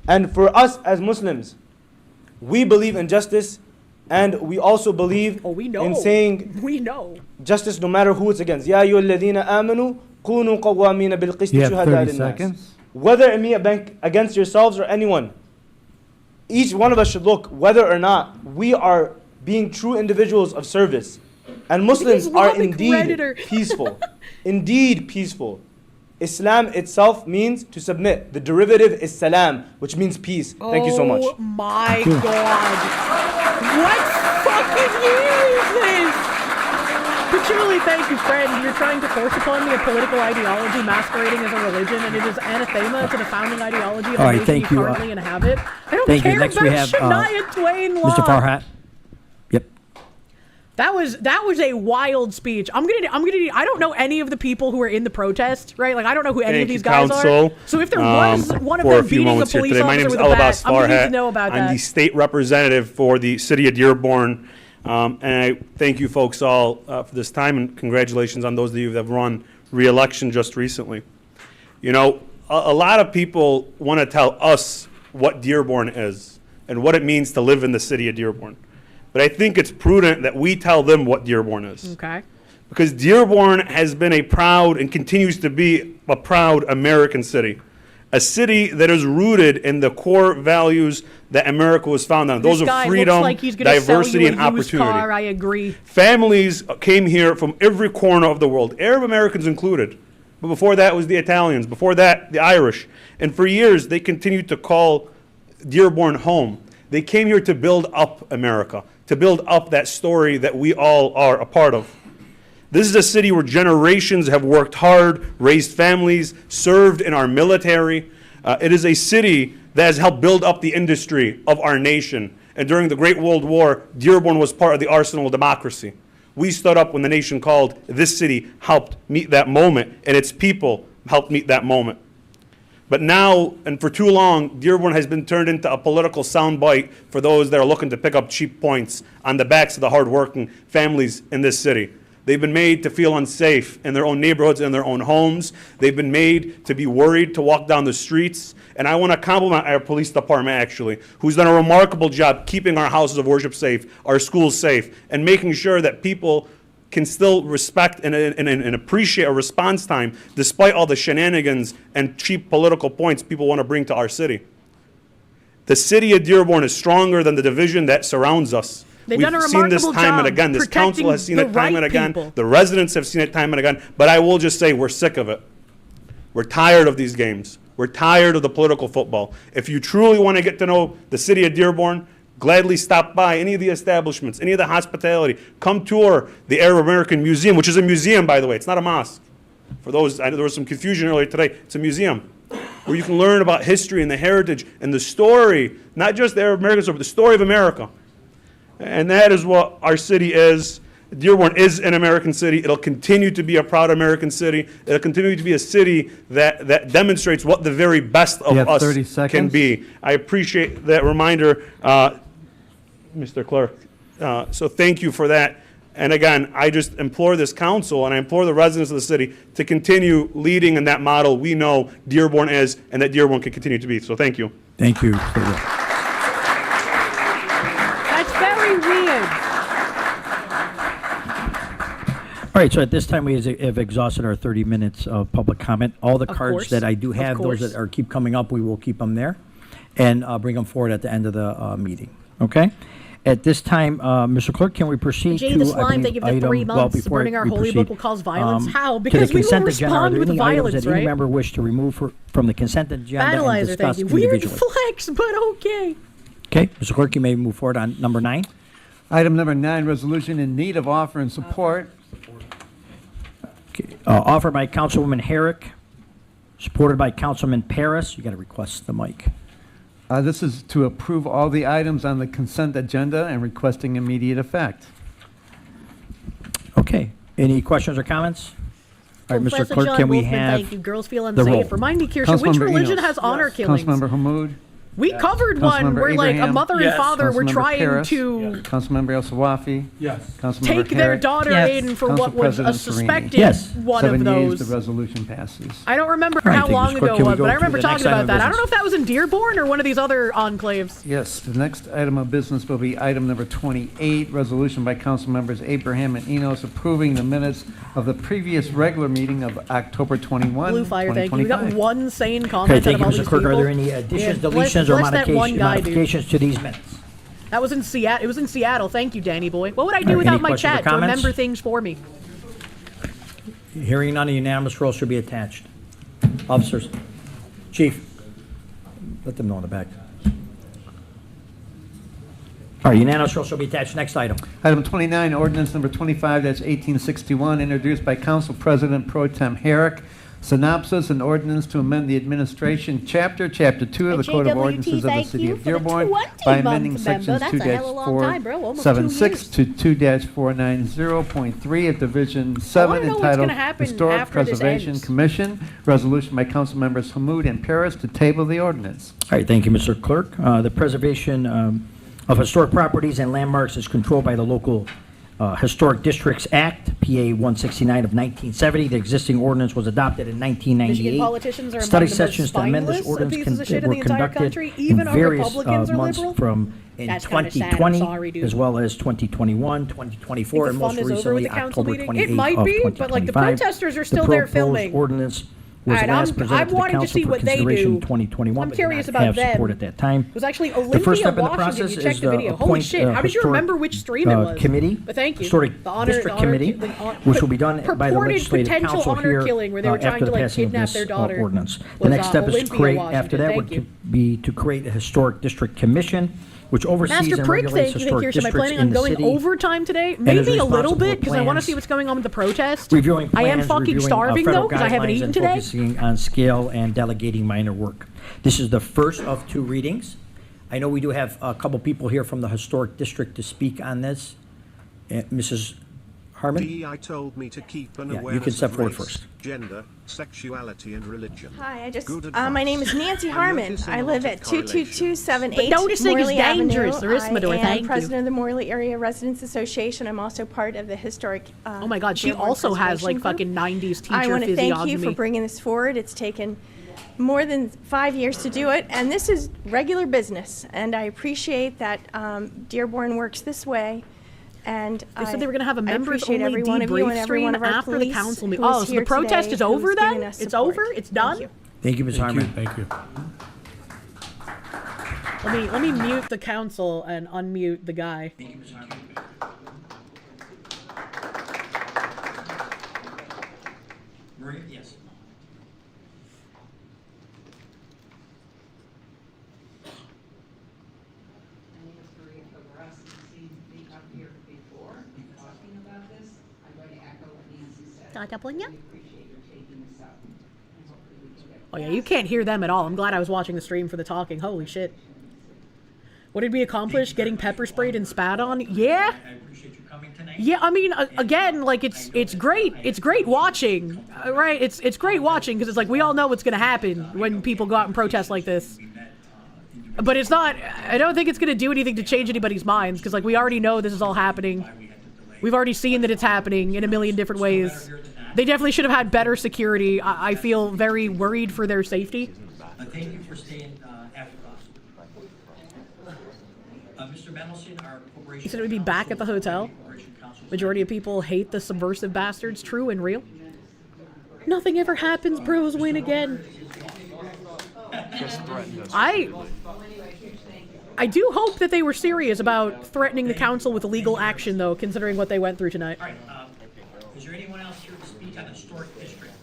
And for us as Muslims, we believe in justice and we also believe in saying
We know.
justice no matter who it's against. Ya ayyuhalladhina amanu kunu qawwamina bil qisti
You have
shuhada'a
30
lin-nas.
seconds.
Whether it be against yourselves or anyone, each one of us should look whether or not we are being true individuals of service. And Muslims are
Islamic
indeed
Redditor.
peaceful. Indeed peaceful. Islam itself means to submit. The derivative is salam, which means peace. Thank you so much.
Oh my
Thank you.
god. What fucking year is this? Particularly thank you, friend. You're trying to force upon me a political ideology masquerading as a religion, and it is anathema to the founding ideology of
All
the
right,
nation
thank
you
you,
currently inhabit. I don't
thank you.
care
Next
about
we have,
Shania Twain law.
Mr. Farhat.
That was a wild speech. I don't know any of the people who are in the protest, right? Like I don't know who any of these guys are. So if there was one of
for
them
a few
beating a
moments here
police
today. My name
officer
is
with a bat,
Elabas
I'm gonna need
Farhat.
to know about
I'm
that.
the state representative for the city of Dearborn. And I thank you folks all for this time and congratulations on those of you that have run re-election just recently. You know, a lot of people want to tell us what Dearborn is and what it means to live in the city of Dearborn. But I think it's prudent that we tell them what Dearborn is.
Okay.
Because Dearborn has been a proud and continues to be a proud American city. A city that is rooted in the core values that America was founded on. Those
This guy
are freedom,
looks like he's gonna sell
diversity,
you a
and
used
opportunity.
car, I agree.
Families came here from every corner of the world, Arab Americans included. But before that was the Italians, before that the Irish. And for years they continued to call Dearborn home. They came here to build up America, to build up that story that we all are a part of. This is a city where generations have worked hard, raised families, served in our military. It is a city that has helped build up the industry of our nation. And during the Great World War, Dearborn was part of the arsenal of democracy. We stood up when the nation called. This city helped meet that moment, and its people helped meet that moment. But now, and for too long, Dearborn has been turned into a political soundbite for those that are looking to pick up cheap points on the backs of the hardworking families in this city. They've been made to feel unsafe in their own neighborhoods and their own homes. They've been made to be worried to walk down the streets. And I want to compliment our police department, actually, who's done a remarkable job keeping our houses of worship safe, our schools safe, and making sure that people can still respect and appreciate a response time despite all the shenanigans and cheap political points people want to bring to our city. The city of Dearborn is stronger than the division that surrounds us.
They've
We've
done a
seen this
remarkable
time and
job
again. This council has seen it
protecting
time
the
and
right
again.
people.
The residents have seen it time and again. But I will just say we're sick of it. We're tired of these games. We're tired of the political football. If you truly want to get to know the city of Dearborn, gladly stop by any of the establishments, any of the hospitality. Come tour the Arab American Museum, which is a museum, by the way. It's not a mosque. For those, I know there was some confusion earlier today. It's a museum where you can learn about history and the heritage and the story, not just the Arab American story, but the story of America. And that is what our city is. Dearborn is an American city. It'll continue to be a proud American city. It'll continue to be a city that demonstrates what the very best of us
30 seconds.
can be. I appreciate that reminder, Mr. Clerk. So thank you for that. And again, I just implore this council and I implore the residents of the city to continue leading in that model we know Dearborn is and that Dearborn can continue to be. So thank you.
Thank you.
That's very weird.
All right, so at this time, we have exhausted our 30 minutes of public comment. All the
Of
cards
course,
that I do
of
have, those
course.
that are keep coming up, we will keep them there and bring them forward at the end of the meeting, okay? At this time, Mr. Clerk, can we proceed
Jay
to,
the
I
Slime,
believe,
they give the 3
item-
months.
before
Burning our
we
holy
proceed,
book will cause violence. How?
to the
Because we will
consent agenda, are
respond
there
with
any items
violence,
that any
right?
member wish to remove from the consent agenda and
Analyzer,
discuss
thank you. Weird
individually?
flex, but okay.
Okay, Mr. Clerk, you may move forward on number 9.
Item number 9, resolution in need of offer and support.
Offered by Councilwoman Herrick, supported by Councilman Paris. You got to request the mic.
This is to approve all the items on the consent agenda and requesting immediate effect.
Okay. Any questions or comments? All right, Mr.
Professor
Clerk,
John
can we
Wolfman,
have
thank you. Girls feel
the roll?
unsafe. Remind me, Kirsche, which religion has honor killings?
Councilmember Hamoud.
We covered one where, like, a mother and father were trying to
Councilmember El Sawafi.
Yes.
Councilmember
take their
Herrick.
daughter in for
Council
what was a
President Sereni.
suspected one
7
of
yeas,
those.
the resolution passes.
I don't remember
All right,
how
thank you,
long
Mr.
ago
Clerk.
it
Can we
was,
go
but I
to
remember
the
talking
next item
about
of
that. I don't
business?
know if that was in Dearborn or one of these other enclaves.
Yes, the next item of business will be item number 28, resolution by council members Abraham and Enos approving the minutes of the previous regular meeting of October 21,
Blue fire, thank you. We got
2025.
one sane
Okay,
comment out
thank
of
you,
all
Mr.
these
Clerk.
people.
Are there any additions,
Yeah,
deletions, or
bless that one guy, dude.
modifications to these minutes?
That was in Seattle. It was in Seattle. Thank you, Danny boy. What would I
All
do
right,
without
any
my
questions or
chat to
comments?
remember things for me?
Hearing none, a unanimous roll should be attached. Officers. Chief, let them know in the back. All right, unanimous roll shall be attached. Next item.
Item 29, ordinance number 25-1861, introduced by Council President Pro Tem Herrick. Synopsis, an ordinance to amend the administration chapter 2 of the Code of
JWT,
Ordinances of the
thank
City
you
of
for the
Dearborn
20
by amending
month member.
sections
That's a hell of a long time, bro. Almost 2
2-476 to 2-490.3 of Division 7
know what's
entitled
gonna happen
Historic
after this
Preservation
ends.
Commission. Resolution by Council Members Hamoud and Paris to table the ordinance.
All right, thank you, Mr. Clerk. The preservation of historic properties and landmarks is controlled by the local Historic Districts Act, PA 169 of 1970. The existing ordinance was adopted in 1998.
Michigan politicians are among
Study
the most
sessions to amend this
spineless
ordinance
pieces of shit in
were
the entire
conducted
country.
in
Even our
various
Republicans are
months
liberal.
from in
That's kinda sad. I'm
2020,
sorry, dude.
as well as 2021, 2024, and
Think the
most
fun is over with
recently
the council
October
meeting?
28
It might
of
be, but, like, the
2025.
protesters are
The
still there
proposed
filming.
ordinance was
Alright,
last
I'm
presented to the
wanting to
council
see
for
what they
consideration in
do.
2021,
I'm
but did
curious
not
about
have support
them.
at that time.
It was actually
The
Olympia,
first step in the
Washington.
process
You checked
is
the video. Holy
appoint
shit! How did you
historic,
remember which stream it was?
committee,
But thank you.
historic
The honor,
district
the honor,
committee,
the hon-
which will be done by the
purported
legislative
potential
council
honor
here
killing where they were trying
after
to,
the
like,
passing of
kidnap
this
their daughter
ordinance. The
was,
next step is to
Olympia,
create,
Washington.
after that
Thank
would
you.
be to create a historic district commission, which oversees
Master
and
Prick,
regulates
thank you,
historic
Kirsche. Am I
districts
planning
in
on
the
going
city.
overtime today?
is
Maybe a little
responsible
bit, because I want to
plans,
see what's going on with the protest.
Reviewing
I am
plans,
fucking
reviewing,
starving,
federal
though, because I haven't
guidelines,
eaten
and
today.
focusing on scale and delegating minor work. This is the first of 2 readings. I know we do have a couple people here from the historic district to speak on this. Mrs. Harmon?
DEI told me to keep an
Yeah, you
awareness
can step
of
forward
race,
first.
gender, sexuality, and religion.
Hi, I just,
Good
my name is
advice.
Nancy
I'm
Harmon.
noticing
I
a
live
lot
at
of correlation.
22278
But noticing is
Morley
dangerous.
Avenue.
There is, Madore,
I am
thank you.
president of the Morley Area Residents Association. I'm also part of the historic.
Oh my God, she
Dearborn
also has like
Preservation Group.
fucking 90s teacher
I want to thank you
physiognomy.
for bringing this forward. It's taken more than 5 years to do it, and this is regular business. And I appreciate that Dearborn works this way. And
They said they were going to have a members
appreciate
only
every one of you
debrief
and every one
stream
of our
after the
police
council
who
meeting.
is
Oh, so the
here
protest
today,
is over
who's giving
then?
us
It's
support.
over? It's done?
you.
Thank you, Ms. Harmon.
Thank you.
Let me mute the council and unmute the guy.
Maria, yes.
Oh yeah, you can't hear them at all. I'm glad I was watching the stream for the talking. Holy shit. What did we accomplish? Getting pepper sprayed and spat on? Yeah. Yeah, I mean, again, like it's great. It's great watching, right? It's great watching because it's like we all know what's gonna happen when people go out and protest like this. But it's not. I don't think it's gonna do anything to change anybody's minds because like we already know this is all happening. We've already seen that it's happening in a million different ways. They definitely should have had better security. I feel very worried for their safety.
Thank you for staying after class. Mr. Mendelson, our corporation.
You said it would be back at the hotel? Majority of people hate the subversive bastards. True and real? Nothing ever happens. Bros win again. I do hope that they were serious about threatening the council with legal action, though, considering what they went through tonight.
All right. Is there anyone else here to speak on historic district?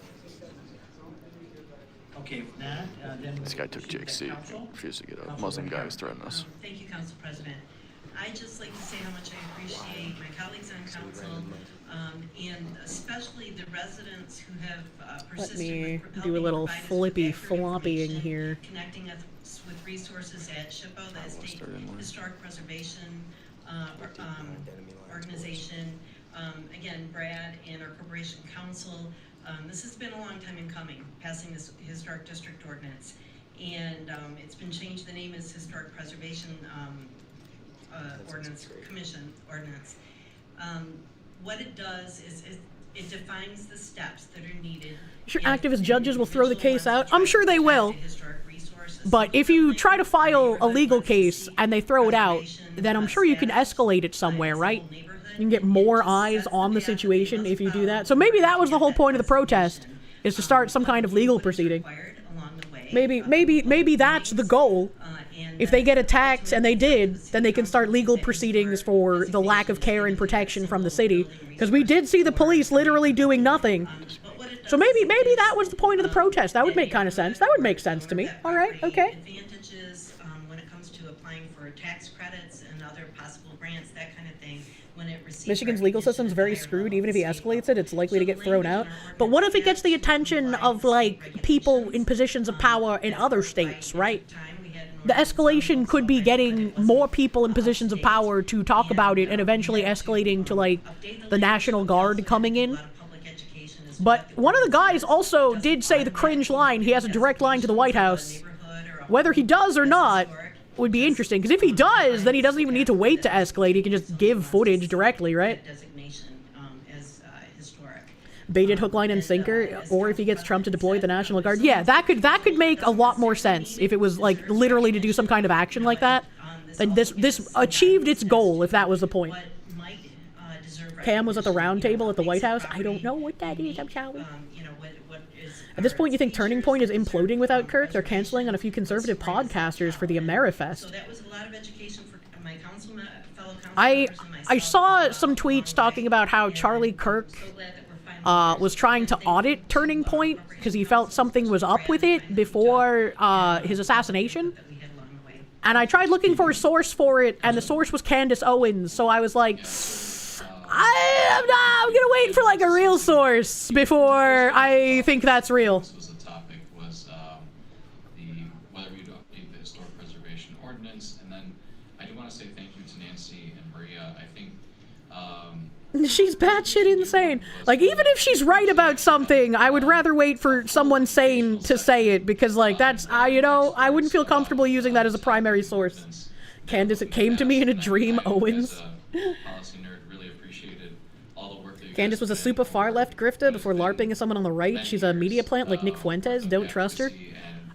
Okay, if not, then...
This guy took Jake's seat. Refused to get a Muslim guy who's threatening us.
Thank you, Council President. I'd just like to say how much I appreciate my colleagues on council, and especially the residents who have persisted
Let me
with
do a little
helping provide us
flippy
with accurate
floppying
information,
here.
connecting us with resources at SHPO, the State Historic Preservation Organization. Again, Brad and our Corporation Council. This has been a long time in coming, passing this historic district ordinance. And it's been changed, the name is Historic Preservation Ordinance Commission Ordinance. What it does is it defines the steps that are needed.
Sure, activist judges will throw the case out. I'm sure they will. But if you try to file a legal case and they throw it out, then I'm sure you can escalate it somewhere, right? You can get more eyes on the situation if you do that. So maybe that was the whole point of the protest, is to start some kind of legal proceeding. Maybe that's the goal. If they get attacked, and they did, then they can start legal proceedings for the lack of care and protection from the city. Because we did see the police literally doing nothing. So maybe that was the point of the protest. That would make kind of sense. That would make sense to me. All right, okay.
Advantages when it comes to applying for tax credits and other possible grants, that kind of thing. When it receives
Michigan's legal system's very screwed. Even if he escalates it, it's likely to get thrown out. But what if it gets the attention of, like, people in positions of power in other states, right? The escalation could be getting more people in positions of power to talk about it and eventually escalating to, like, the National Guard coming in. But one of the guys also did say the cringe line. He has a direct line to the White House. Whether he does or not would be interesting, because if he does, then he doesn't even need to wait to escalate. He can just give footage directly, right? Baited hook, line, and sinker, or if he gets Trump to deploy the National Guard. Yeah, that could make a lot more sense if it was, like, literally to do some kind of action like that. And this achieved its goal, if that was the point. Cam was at the round table at the White House. I don't know what that is, I'm sorry. At this point, you think Turning Point is imploding without Kirk? They're canceling on a few conservative podcasters for the Amerifest.
So that was a lot of education for my fellow council
I saw some tweets talking about how Charlie Kirk was trying to audit Turning Point because he felt something was up with it before his assassination. And I tried looking for a source for it, and the source was Candace Owens, so I was like, I'm gonna wait for, like, a real source before I think that's real.
This was the topic, was whether we'd update the historic preservation ordinance. And then I do want to say thank you to Nancy and Maria. I think
She's batshit insane. Like, even if she's right about something, I would rather wait for someone sane to say it, because, like, that's, you know, I wouldn't feel comfortable using that as a primary source. Candace, it came to me in a dream, Owens. Candace was a super far-left grifter before LARPing as someone on the right. She's a media plant like Nick Fuentes. Don't trust her.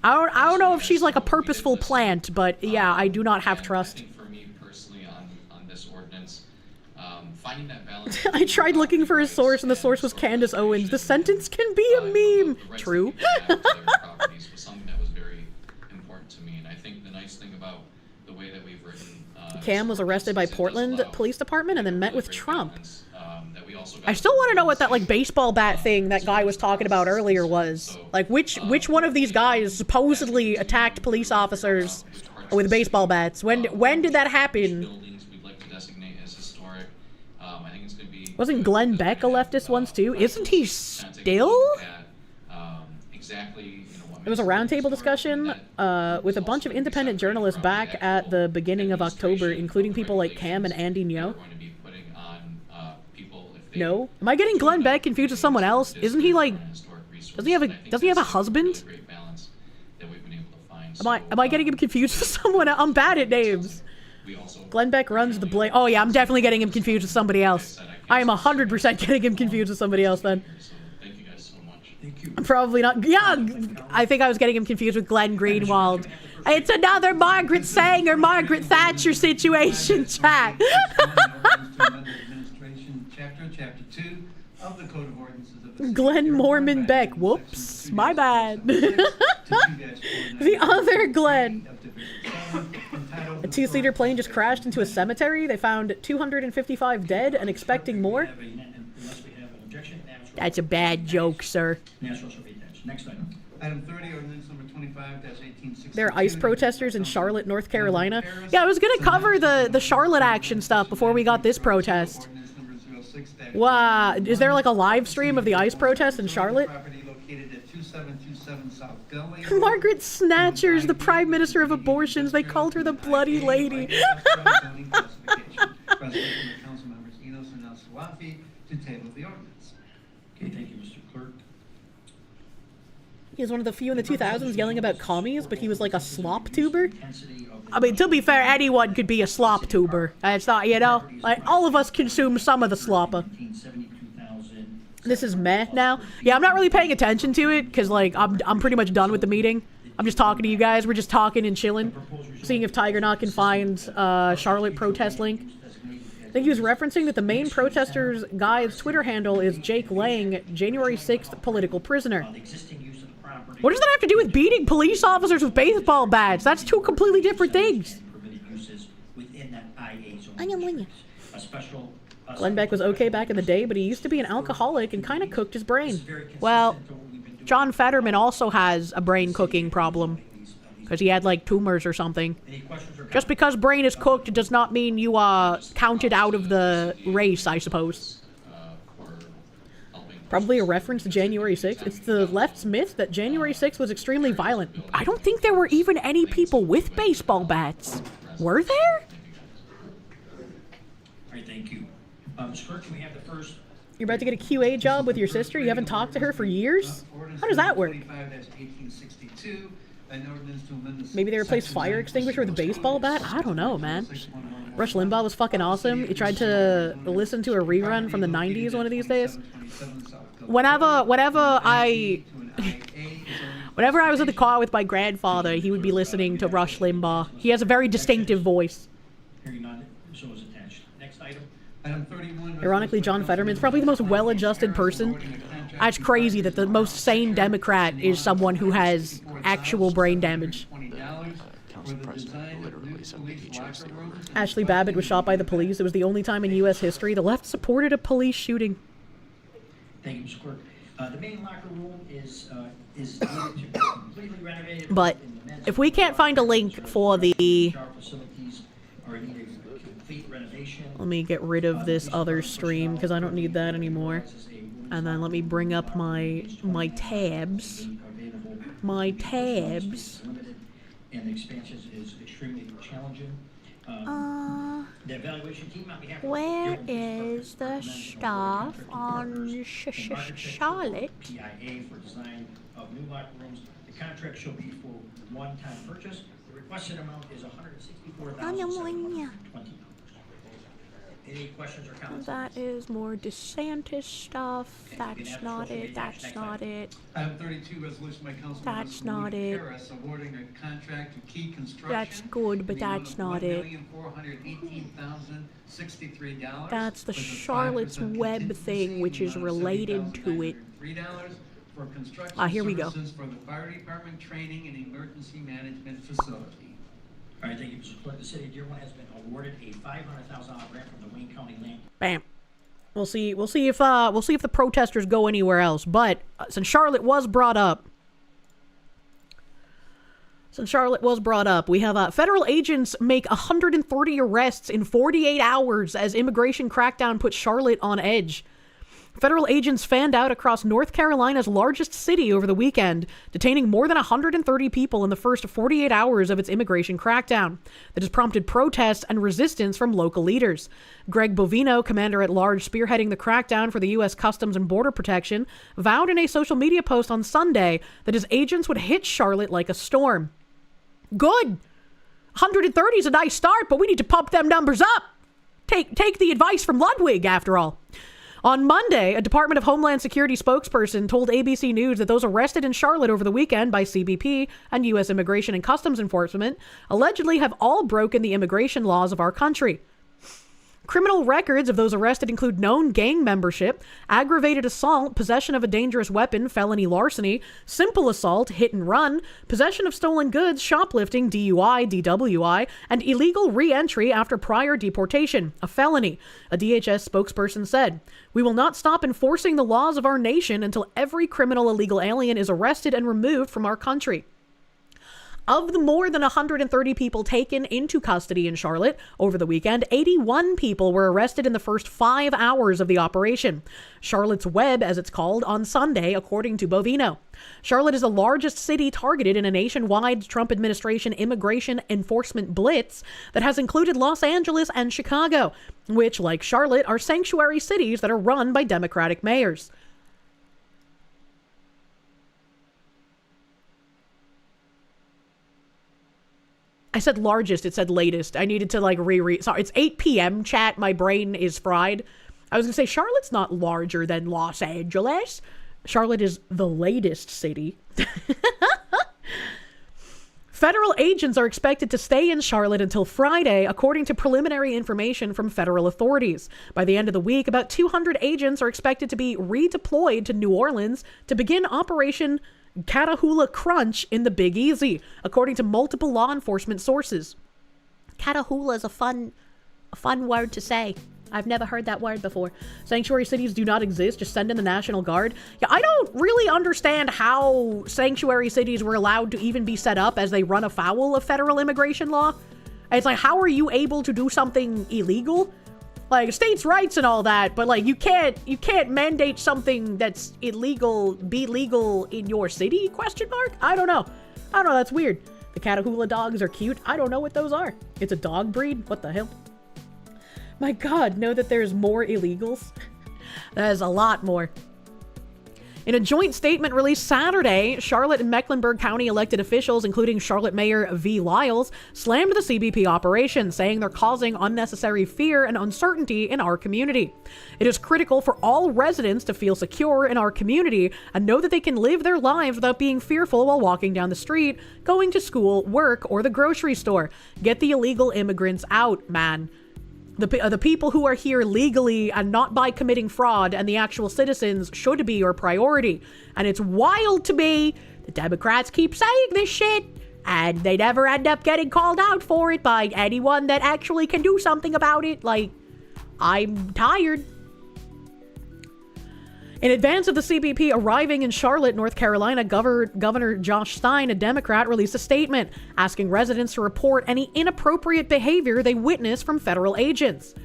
I don't know if she's, like, a purposeful plant, but, yeah, I do not have trust. I tried looking for a source, and the source was Candace Owens. The sentence can be a meme. True. Cam was arrested by Portland Police Department and then met with Trump. I still want to know what that, like, baseball bat thing that guy was talking about earlier was. Like, which one of these guys supposedly attacked police officers with baseball bats? When did that happen? Wasn't Glenn Beck a leftist once too? Isn't he still? It was a roundtable discussion with a bunch of independent journalists back at the beginning of October, including people like Cam and Andy Ngo. No? Am I getting Glenn Beck confused with someone else? Isn't he like... Doesn't he have a husband? Am I getting him confused with someone else? I'm bad at names. Glenn Beck runs the Blade. Oh yeah, I'm definitely getting him confused with somebody else. I am 100% getting him confused with somebody else then. I'm probably not. Yeah, I think I was getting him confused with Glenn Greenwald. It's another Margaret Sanger, Margaret Thatcher situation, chat. Glenn Mormon Beck. Whoops, my bad. The other Glenn. A 2-seater plane just crashed into a cemetery. They found 255 dead and expecting more. That's a bad joke, sir.
Next item. Item 30, ordinance number 25-1862.
There are ICE protesters in Charlotte, North Carolina. Yeah, I was gonna cover the Charlotte action stuff before we got this protest. Wow, is there like a live stream of the ICE protest in Charlotte? Margaret Snatcher's the Prime Minister of Abortions. They called her the Bloody Lady.
Okay, thank you, Mr. Clerk.
He was one of the few in the 2000s yelling about commies, but he was like a slop tuber. I mean, to be fair, anyone could be a slop tuber. It's not, you know, like all of us consume some of the slopper. This is meh now. Yeah, I'm not really paying attention to it because, like, I'm pretty much done with the meeting. I'm just talking to you guys. We're just talking and chilling, seeing if Tiger Knot can find Charlotte protest link. I think he was referencing that the main protesters guy's Twitter handle is Jake Lang, January 6th political prisoner. What does that have to do with beating police officers with baseball bats? That's two completely different things. Glenn Beck was okay back in the day, but he used to be an alcoholic and kind of cooked his brain. Well, John Fetterman also has a brain cooking problem because he had like tumors or something. Just because brain is cooked does not mean you are counted out of the race, I suppose. Probably a reference to January 6th. It's the left's myth that January 6th was extremely violent. I don't think there were even any people with baseball bats. Were there?
All right, thank you. Mr. Clerk, can we have the first?
You're about to get a QA job with your sister? You haven't talked to her for years? How does that work? Maybe they replaced fire extinguisher with a baseball bat? I don't know, man. Rush Limbaugh was fucking awesome. You tried to listen to a rerun from the 90s one of these days. Whenever I was in the car with my grandfather, he would be listening to Rush Limbaugh. He has a very distinctive voice. Ironically, John Fetterman's probably the most well-adjusted person. That's crazy that the most sane Democrat is someone who has actual brain damage. Ashley Babbitt was shot by the police. It was the only time in U.S. history the left supported a police shooting.
Thank you, Mr. Clerk. The main locker room is needed to be completely renovated.
But if we can't find a link for the... Let me get rid of this other stream because I don't need that anymore. And then let me bring up my tabs. My tabs.
And the expansion is extremely challenging. The evaluation team on behalf of
Where is the stuff on Charlotte?
PIA for design of new locker rooms. The contract shall be for one-time purchase. The requested amount is $164,720. Any questions or comments?
That is more DeSantis stuff. That's not it. That's not it.
Item 32, resolution by Councilman
That's not it.
Harris awarding a contract to Key Construction.
That's good, but that's not it.
$1,418,063.
That's the Charlotte's Web thing, which is related to it.
For construction
Here we go.
services for the fire department training and emergency management facility.
All right, thank you, Mr. Clerk. The city of Dearborn has been awarded a $500,000 grant from the Wayne County Land.
Bam. We'll see if the protesters go anywhere else. But since Charlotte was brought up, we have federal agents make 130 arrests in 48 hours as immigration crackdown puts Charlotte on edge. Federal agents fanned out across North Carolina's largest city over the weekend, detaining more than 130 people in the first 48 hours of its immigration crackdown that has prompted protests and resistance from local leaders. Greg Bovino, commander-at-large spearheading the crackdown for the U.S. Customs and Border Protection, vowed in a social media post on Sunday that his agents would hit Charlotte like a storm. Good! 130 is a nice start, but we need to pump them numbers up! Take the advice from Ludwig, after all. On Monday, a Department of Homeland Security spokesperson told ABC News that those arrested in Charlotte over the weekend by CBP and U.S. Immigration and Customs Enforcement allegedly have all broken the immigration laws of our country. Criminal records of those arrested include known gang membership, aggravated assault, possession of a dangerous weapon, felony larceny, simple assault, hit and run, possession of stolen goods, shoplifting, DUI, DWI, and illegal re-entry after prior deportation, a felony, a DHS spokesperson said. We will not stop enforcing the laws of our nation until every criminal illegal alien is arrested and removed from our country. Of the more than 130 people taken into custody in Charlotte over the weekend, 81 people were arrested in the first 5 hours of the operation. Charlotte's Web, as it's called, on Sunday, according to Bovino. Charlotte is the largest city targeted in a nationwide Trump administration immigration enforcement blitz that has included Los Angeles and Chicago, which, like Charlotte, are sanctuary cities that are run by Democratic mayors. I said largest, it said latest. I needed to reread. Sorry, it's 8 p.m. chat. My brain is fried. I was going to say Charlotte's not larger than Los Angeles. Charlotte is the latest city. Federal agents are expected to stay in Charlotte until Friday, according to preliminary information from federal authorities. By the end of the week, about 200 agents are expected to be redeployed to New Orleans to begin Operation Catahoula Crunch in the Big Easy, according to multiple law enforcement sources. Catahoula is a fun word to say. I've never heard that word before. Sanctuary cities do not exist. Just send in the National Guard. Yeah, I don't really understand how sanctuary cities were allowed to even be set up as they run afoul of federal immigration law. It's like, how are you able to do something illegal? Like, states' rights and all that, but you can't mandate something that's illegal be legal in your city? ? I don't know. That's weird. The Catahoula dogs are cute. I don't know what those are. It's a dog breed? What the hell? My God, know that there's more illegals? There's a lot more. In a joint statement released Saturday, Charlotte and Mecklenburg County elected officials, including Charlotte Mayor V. Lyles, slammed the CBP operation, saying they're causing unnecessary fear and uncertainty in our community. It is critical for all residents to feel secure in our community and know that they can live their lives without being fearful while walking down the street, going to school, work, or the grocery store. Get the illegal immigrants out, man. The people who are here legally and not by committing fraud and the actual citizens should be your priority. And it's wild to me the Democrats keep saying this shit and they never end up getting called out for it by anyone that actually can do something about it. I'm tired. In advance of the CBP arriving in Charlotte, North Carolina, Governor Josh Stein, a Democrat, released a statement asking residents to report any inappropriate behavior they witness from federal agents.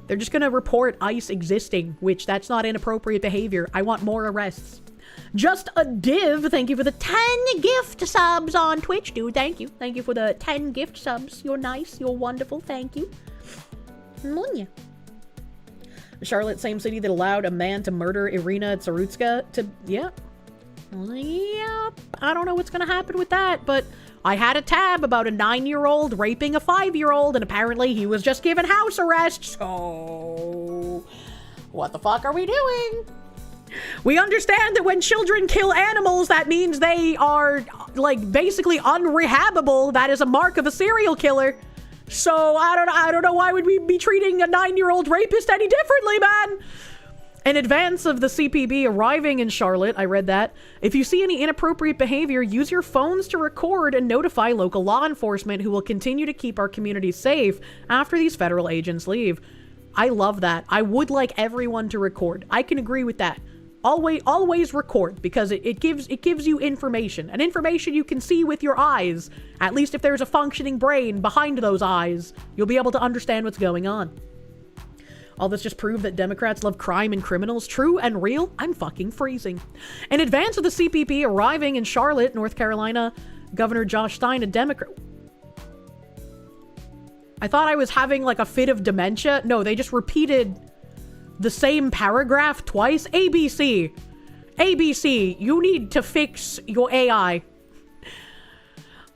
They're just going to report ICE existing, which that's not inappropriate behavior. I want more arrests.
Just a div, thank you for the 10 gift subs on Twitch, dude. Thank you. Thank you for the 10 gift subs. You're nice. You're wonderful. Thank you. Mwah. Charlotte, same city that allowed a man to murder Irina Tsarutska to... Yep. Yep. I don't know what's gonna happen with that, but I had a tab about a 9-year-old raping a 5-year-old, and apparently he was just given house arrest, so... What the fuck are we doing? We understand that when children kill animals, that means they are, like, basically unrehabable. That is a mark of a serial killer. So, I don't know why would we be treating a 9-year-old rapist any differently, man? In advance of the CPB arriving in Charlotte, I read that, if you see any inappropriate behavior, use your phones to record and notify local law enforcement, who will continue to keep our community safe after these federal agents leave. I love that. I would like everyone to record. I can agree with that. Always record, because it gives you information, and information you can see with your eyes. At least if there's a functioning brain behind those eyes, you'll be able to understand what's going on. All this just proved that Democrats love crime and criminals. True and real? I'm fucking freezing. In advance of the CPP arriving in Charlotte, North Carolina, Governor Josh Stein, a Democrat... I thought I was having like a fit of dementia. No, they just repeated the same paragraph twice. ABC, you need to fix your AI.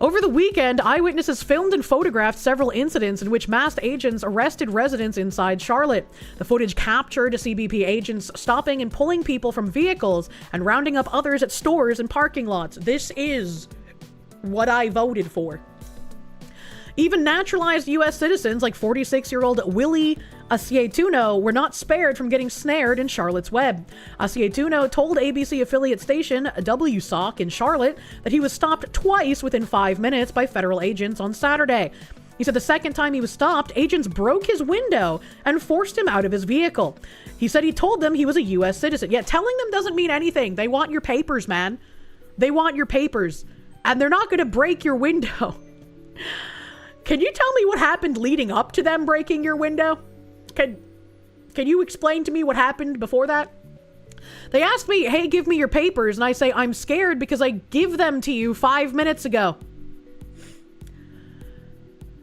Over the weekend, eyewitnesses filmed and photographed several incidents in which masked agents arrested residents inside Charlotte. The footage captured CBP agents stopping and pulling people from vehicles and rounding up others at stores and parking lots. This is what I voted for. Even naturalized U.S. citizens like 46-year-old Willie Asietuno were not spared from getting snared in Charlotte's web. Asietuno told ABC affiliate station WSOC in Charlotte that he was stopped twice within 5 minutes by federal agents on Saturday. He said the second time he was stopped, agents broke his window and forced him out of his vehicle. He said he told them he was a U.S. citizen. Yet telling them doesn't mean anything. They want your papers, man. They want your papers. And they're not going to break your window. Can you tell me what happened leading up to them breaking your window? Can you explain to me what happened before that? They asked me, hey, give me your papers, and I say, I'm scared because I give them to you 5 minutes ago.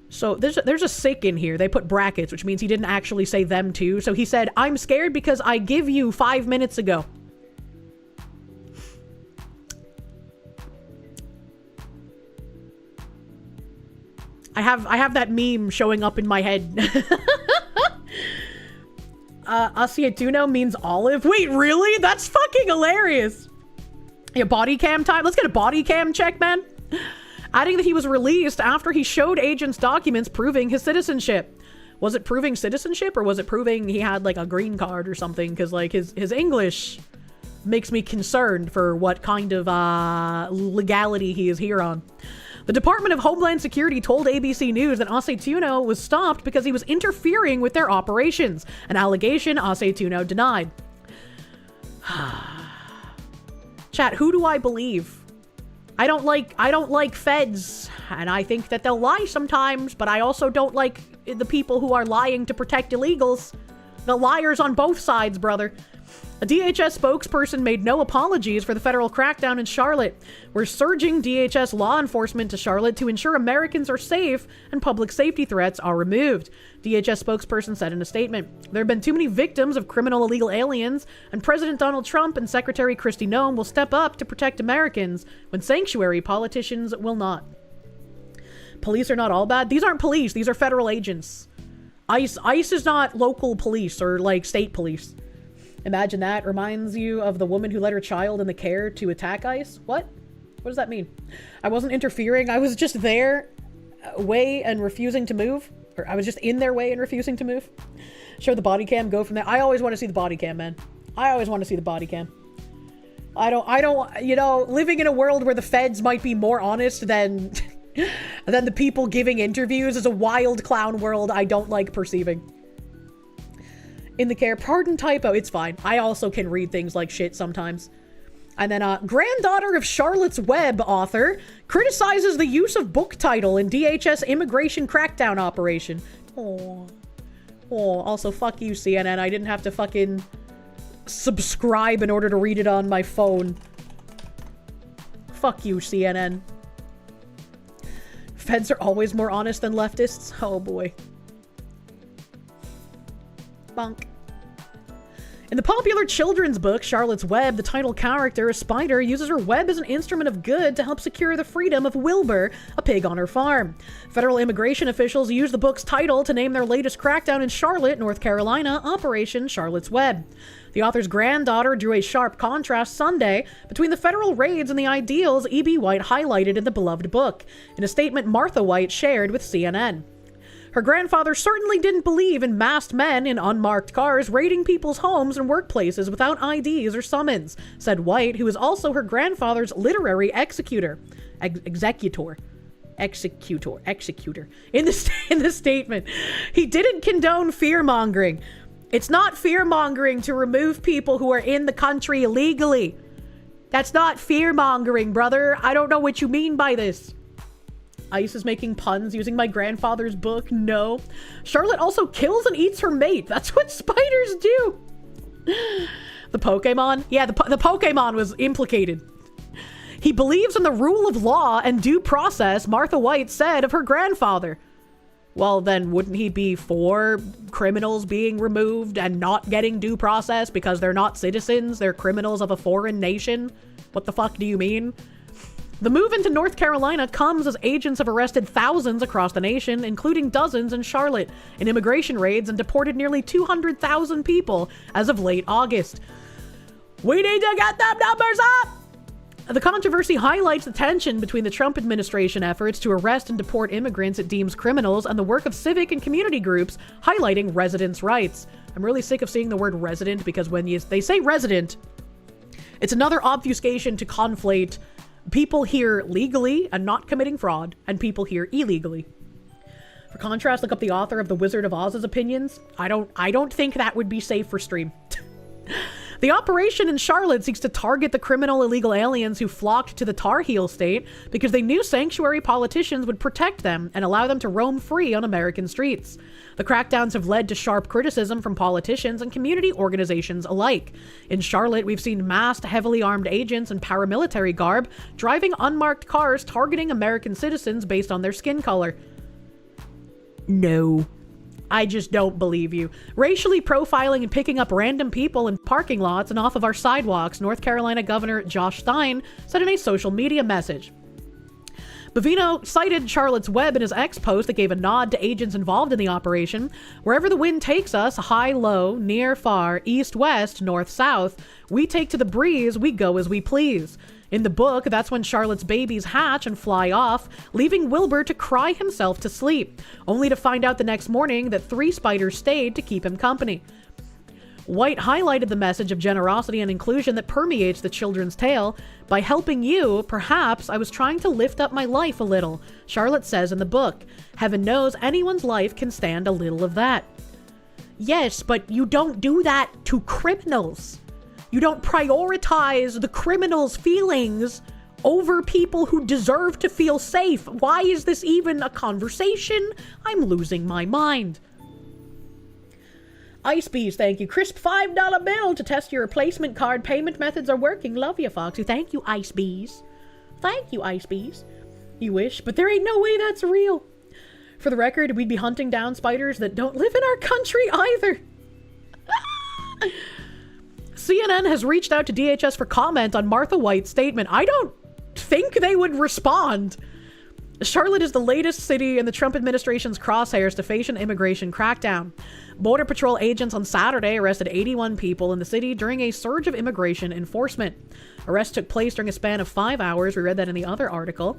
So there's a sick in here. They put brackets, which means he didn't actually say them too. So he said, I'm scared because I give you 5 minutes ago. I have that meme showing up in my head. Asietuno means olive. Wait, really? That's fucking hilarious. Yeah, body cam time. Let's get a body cam check, man. Adding that he was released after he showed agents documents proving his citizenship. Was it proving citizenship, or was it proving he had like a green card or something? Because like his English makes me concerned for what kind of legality he is here on. The Department of Homeland Security told ABC News that Asietuno was stopped because he was interfering with their operations, an allegation Asietuno denied. Chat, who do I believe? I don't like feds, and I think that they'll lie sometimes, but I also don't like the people who are lying to protect illegals. The liars on both sides, brother. A DHS spokesperson made no apologies for the federal crackdown in Charlotte. We're surging DHS law enforcement to Charlotte to ensure Americans are safe and public safety threats are removed, DHS spokesperson said in a statement. There have been too many victims of criminal illegal aliens, and President Donald Trump and Secretary Kristi Noem will step up to protect Americans when sanctuary politicians will not. Police are not all bad. These aren't police. These are federal agents. ICE is not local police or like state police. Imagine that. Reminds you of the woman who led her child in the care to attack ICE? What? What does that mean? I wasn't interfering. I was just there, way and refusing to move. Or I was just in their way and refusing to move. Show the body cam, go from there. I always want to see the body cam, man. I always want to see the body cam. I don't, you know, living in a world where the feds might be more honest than the people giving interviews is a wild clown world I don't like perceiving. In the care, pardon typo, it's fine. I also can read things like shit sometimes. And then, granddaughter of Charlotte's Web author criticizes the use of book title in DHS immigration crackdown operation. Oh, also fuck you, CNN. I didn't have to fucking subscribe in order to read it on my phone.
Fuck you, CNN. Feds are always more honest than leftists. Oh boy. Bonk. In the popular children's book, Charlotte's Web, the title character, a spider, uses her web as an instrument of good to help secure the freedom of Wilbur, a pig on her farm. Federal immigration officials used the book's title to name their latest crackdown in Charlotte, North Carolina, Operation Charlotte's Web. The author's granddaughter drew a sharp contrast Sunday between the federal raids and the ideals E.B. White highlighted in the beloved book, in a statement Martha White shared with CNN. Her grandfather certainly didn't believe in masked men in unmarked cars raiding people's homes and workplaces without IDs or summons, said White, who is also her grandfather's literary executor. Executor. In the statement, he didn't condone fear-mongering. It's not fear-mongering to remove people who are in the country illegally. That's not fear-mongering, brother. I don't know what you mean by this. Ice is making puns using my grandfather's book. No. Charlotte also kills and eats her mate. That's what spiders do. The Pokemon? Yeah, the Pokemon was implicated. He believes in the rule of law and due process, Martha White said of her grandfather. Well, then wouldn't he be for criminals being removed and not getting due process because they're not citizens? They're criminals of a foreign nation? What the fuck do you mean? The move into North Carolina comes as agents have arrested thousands across the nation, including dozens in Charlotte, in immigration raids and deported nearly 200,000 people as of late August. We need to get them numbers up! The controversy highlights the tension between the Trump administration efforts to arrest and deport immigrants it deems criminals and the work of civic and community groups highlighting residents' rights. I'm really sick of seeing the word resident because when they say resident, it's another obfuscation to conflate people here legally and not committing fraud, and people here illegally. For contrast, look up the author of The Wizard of Oz's opinions. I don't think that would be safe for stream. The operation in Charlotte seeks to target the criminal illegal aliens who flocked to the Tar Heel state because they knew sanctuary politicians would protect them and allow them to roam free on American streets. The crackdowns have led to sharp criticism from politicians and community organizations alike. In Charlotte, we've seen masked, heavily armed agents in paramilitary garb driving unmarked cars targeting American citizens based on their skin color. No. I just don't believe you. Racially profiling and picking up random people in parking lots and off of our sidewalks, North Carolina Governor Josh Stein said in a social media message. Bovino cited Charlotte's Web in his X post that gave a nod to agents involved in the operation. Wherever the wind takes us, high, low, near, far, east, west, north, south, we take to the breeze, we go as we please. In the book, that's when Charlotte's babies hatch and fly off, leaving Wilbur to cry himself to sleep, only to find out the next morning that 3 spiders stayed to keep him company. White highlighted the message of generosity and inclusion that permeates the children's tale. By helping you, perhaps I was trying to lift up my life a little, Charlotte says in the book. Heaven knows anyone's life can stand a little of that. Yes, but you don't do that to criminals. You don't prioritize the criminal's feelings over people who deserve to feel safe. Why is this even a conversation? I'm losing my mind. Ice Bees, thank you. Crisp $5 bill to test your replacement card payment methods are working. Love you, Foxy. Thank you, Ice Bees. Thank you, Ice Bees. You wish, but there ain't no way that's real. For the record, we'd be hunting down spiders that don't live in our country either. CNN has reached out to DHS for comment on Martha White's statement. I don't think they would respond. Charlotte is the latest city in the Trump administration's crosshairs to face an immigration crackdown. Border Patrol agents on Saturday arrested 81 people in the city during a surge of immigration enforcement. Arrests took place during a span of 5 hours. We read that in the other article.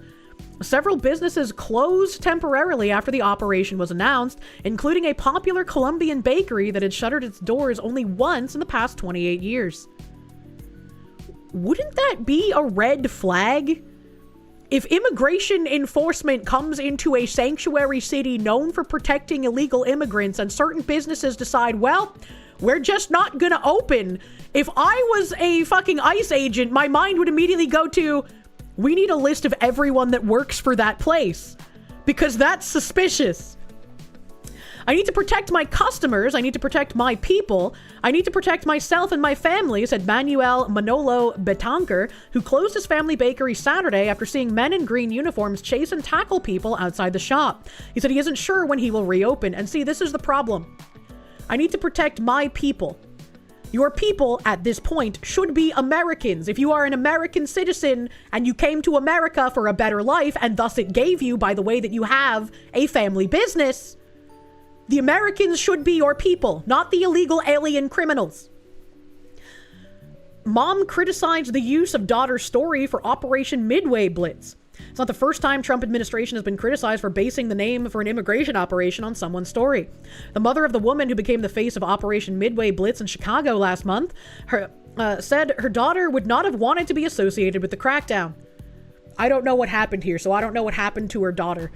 Several businesses closed temporarily after the operation was announced, including a popular Colombian bakery that had shuttered its doors only once in the past 28 years. Wouldn't that be a red flag? If immigration enforcement comes into a sanctuary city known for protecting illegal immigrants and certain businesses decide, well, we're just not gonna open. If I was a fucking ICE agent, my mind would immediately go to, we need a list of everyone that works for that place, because that's suspicious. I need to protect my customers. I need to protect my people. I need to protect myself and my family, said Manuel Manolo Betanker, who closed his family bakery Saturday after seeing men in green uniforms chase and tackle people outside the shop. He said he isn't sure when he will reopen. And see, this is the problem. I need to protect my people. Your people at this point should be Americans. If you are an American citizen and you came to America for a better life, and thus it gave you, by the way that you have a family business, the Americans should be your people, not the illegal alien criminals. Mom criticized the use of daughter's story for Operation Midway Blitz. It's not the first time Trump administration has been criticized for basing the name for an immigration operation on someone's story. The mother of the woman who became the face of Operation Midway Blitz in Chicago last month said her daughter would not have wanted to be associated with the crackdown. I don't know what happened here, so I don't know what happened to her daughter.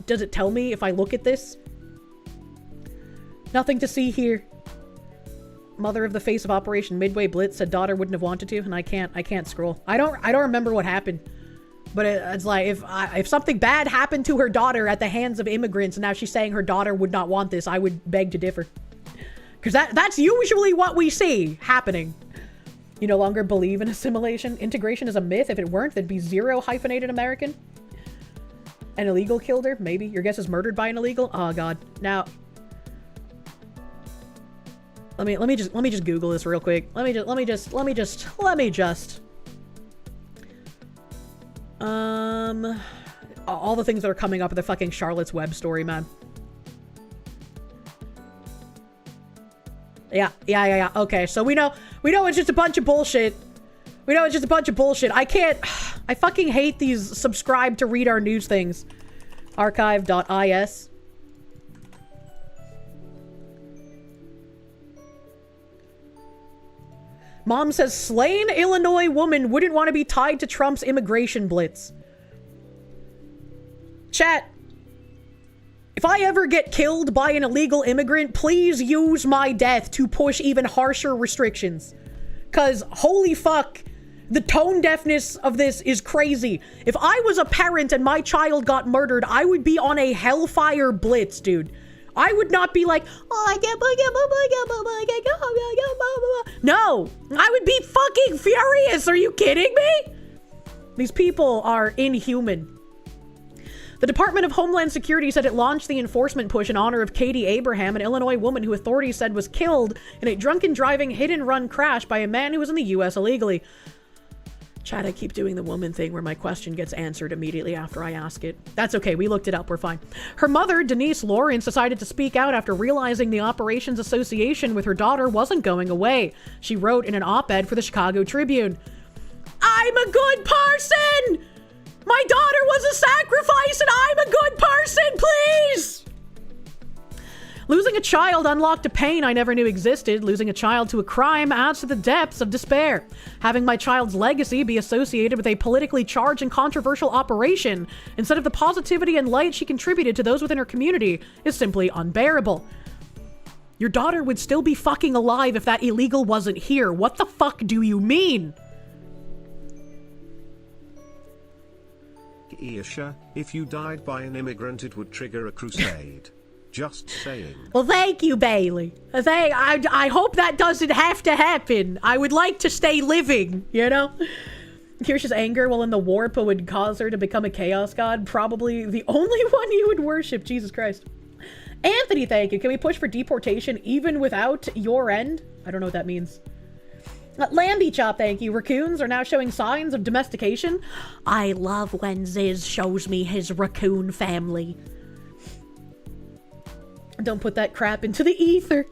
Does it tell me if I look at this? Nothing to see here. Mother of the face of Operation Midway Blitz said daughter wouldn't have wanted to, and I can't scroll. I don't remember what happened. But it's like, if something bad happened to her daughter at the hands of immigrants, and now she's saying her daughter would not want this, I would beg to differ. Because that's usually what we see happening. You no longer believe in assimilation? Integration is a myth. If it weren't, there'd be zero hyphenated American. An illegal killed her? Maybe. Your guess is murdered by an illegal? Oh god. Now, let me just Google this real quick. Let me just all the things that are coming up in the fucking Charlotte's Web story, man. Yeah. Okay, so we know it's just a bunch of bullshit. I fucking hate these subscribe to read our news things. Archive.is. Mom says slain Illinois woman wouldn't want to be tied to Trump's immigration blitz. Chat. If I ever get killed by an illegal immigrant, please use my death to push even harsher restrictions. 'Cause holy fuck, the tone deafness of this is crazy. If I was a parent and my child got murdered, I would be on a hellfire blitz, dude. I would not be like, no, I would be fucking furious. Are you kidding me? These people are inhuman. The Department of Homeland Security said it launched the enforcement push in honor of Katie Abraham, an Illinois woman who authorities said was killed in a drunken driving hit-and-run crash by a man who was in the U.S. illegally. Chat, I keep doing the woman thing where my question gets answered immediately after I ask it. That's okay, we looked it up, we're fine. Her mother, Denise Lawrence, decided to speak out after realizing the operations association with her daughter wasn't going away. She wrote in an op-ed for the Chicago Tribune, "I'm a good person! My daughter was a sacrifice and I'm a good person, please!" Losing a child unlocked a pain I never knew existed. Losing a child to a crime adds to the depths of despair. Having my child's legacy be associated with a politically charged and controversial operation, instead of the positivity and light she contributed to those within her community, is simply unbearable. Your daughter would still be fucking alive if that illegal wasn't here. What the fuck do you mean?
Kirsche, if you died by an immigrant, it would trigger a crusade. Just saying.
Well, thank you, Bailey. I hope that doesn't have to happen. I would like to stay living, you know? Kirsch's anger while in the warp would cause her to become a chaos god. Probably the only one you would worship. Jesus Christ. Anthony, thank you. Can we push for deportation even without your end? I don't know what that means. Landy Chop, thank you. Raccoons are now showing signs of domestication. I love when Ziz shows me his raccoon family. Don't put that crap into the ether.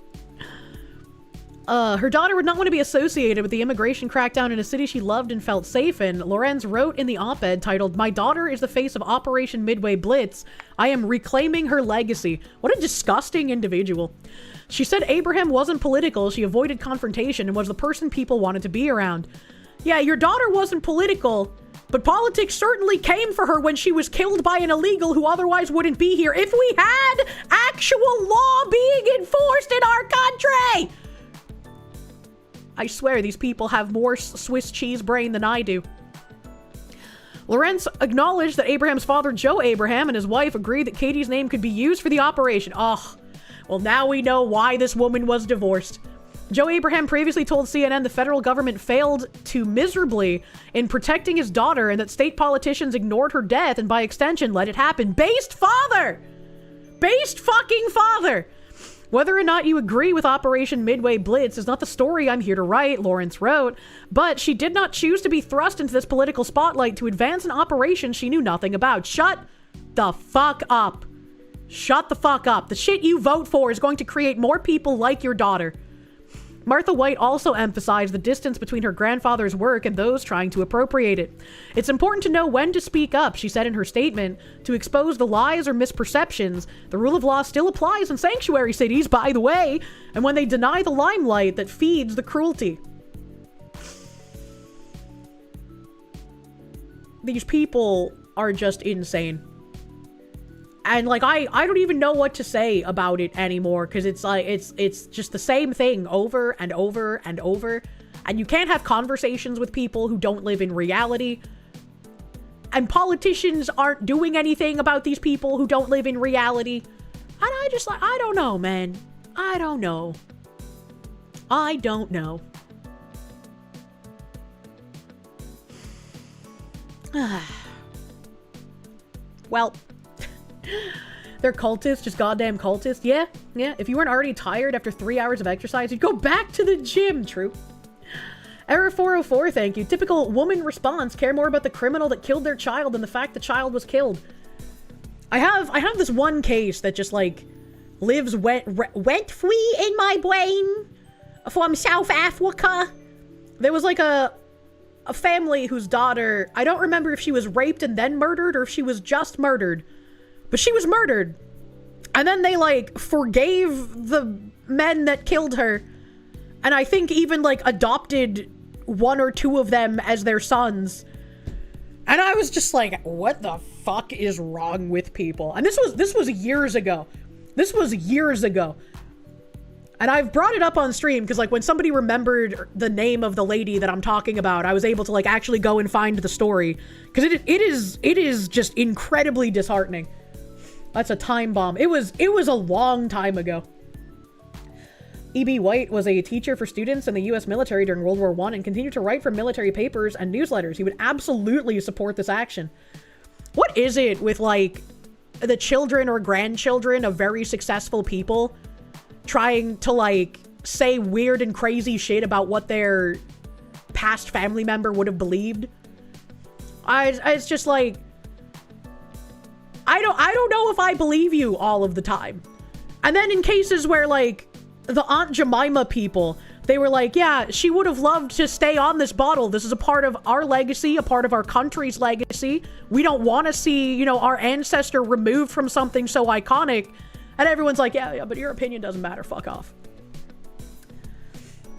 Her daughter would not want to be associated with the immigration crackdown in a city she loved and felt safe in. Lorenz wrote in the op-ed titled, "My daughter is the face of Operation Midway Blitz. I am reclaiming her legacy." What a disgusting individual. She said Abraham wasn't political, she avoided confrontation, and was the person people wanted to be around. Yeah, your daughter wasn't political, but politics certainly came for her when she was killed by an illegal who otherwise wouldn't be here if we had actual law being enforced in our country. I swear these people have more Swiss cheese brain than I do. Lawrence acknowledged that Abraham's father, Joe Abraham, and his wife agreed that Katie's name could be used for the operation. Oh, well, now we know why this woman was divorced. Joe Abraham previously told CNN the federal government failed to miserably in protecting his daughter and that state politicians ignored her death and by extension let it happen. Based father! Based fucking father! Whether or not you agree with Operation Midway Blitz is not the story I'm here to write, Lawrence wrote, but she did not choose to be thrust into this political spotlight to advance an operation she knew nothing about. Shut the fuck up. Shut the fuck up. The shit you vote for is going to create more people like your daughter. Martha White also emphasized the distance between her grandfather's work and those trying to appropriate it. It's important to know when to speak up, she said in her statement, to expose the lies or misperceptions. The rule of law still applies in sanctuary cities, by the way, and when they deny the limelight that feeds the cruelty. These people are just insane. And like I don't even know what to say about it anymore, because it's like it's just the same thing over and over and over, and you can't have conversations with people who don't live in reality, and politicians aren't doing anything about these people who don't live in reality. And I don't know, man. I don't know. Well, they're cultists, just goddamn cultists. Yeah. If you weren't already tired after 3 hours of exercise, you'd go back to the gym. True. Error 404, thank you. Typical woman response: care more about the criminal that killed their child than the fact the child was killed. I have this one case that just like lives went free in my brain from South Africa. There was like a family whose daughter, I don't remember if she was raped and then murdered or if she was just murdered. But she was murdered. And then they, like, forgave the men that killed her. And I think even, like, adopted one or two of them as their sons. And I was just like, what the fuck is wrong with people? And this was years ago. This was years ago. And I've brought it up on stream because, like, when somebody remembered the name of the lady that I'm talking about, I was able to, like, actually go and find the story. Because it is just incredibly disheartening. That's a time bomb. It was a long time ago. E.B. White was a teacher for students in the U.S. military during World War I and continued to write for military papers and newsletters. He would absolutely support this action. What is it with, like, the children or grandchildren of very successful people trying to, like, say weird and crazy shit about what their past family member would have believed? It's just like, I don't know if I believe you all of the time. And then in cases where, like, the Aunt Jemima people, they were like, yeah, she would have loved to stay on this bottle. This is a part of our legacy, a part of our country's legacy. We don't want to see, you know, our ancestor removed from something so iconic. And everyone's like, yeah, but your opinion doesn't matter. Fuck off.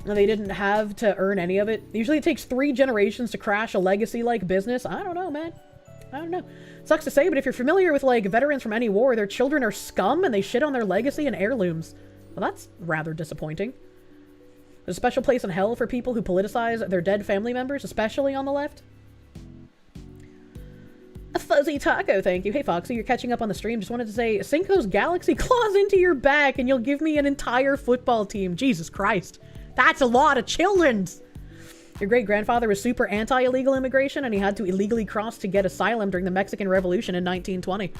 And they didn't have to earn any of it. Usually it takes 3 generations to crash a legacy-like business. I don't know, man. I don't know. Sucks to say, but if you're familiar with, like, veterans from any war, their children are scum and they shit on their legacy and heirlooms. Well, that's rather disappointing. There's a special place in hell for people who politicize their dead family members, especially on the left. A fuzzy taco, thank you. Hey, Foxy, you're catching up on the stream. Just wanted to say, sink those galaxy claws into your back and you'll give me an entire football team. Jesus Christ. That's a lot of children's. Your great-grandfather was super anti-illegal immigration and he had to illegally cross to get asylum during the Mexican Revolution in 1920.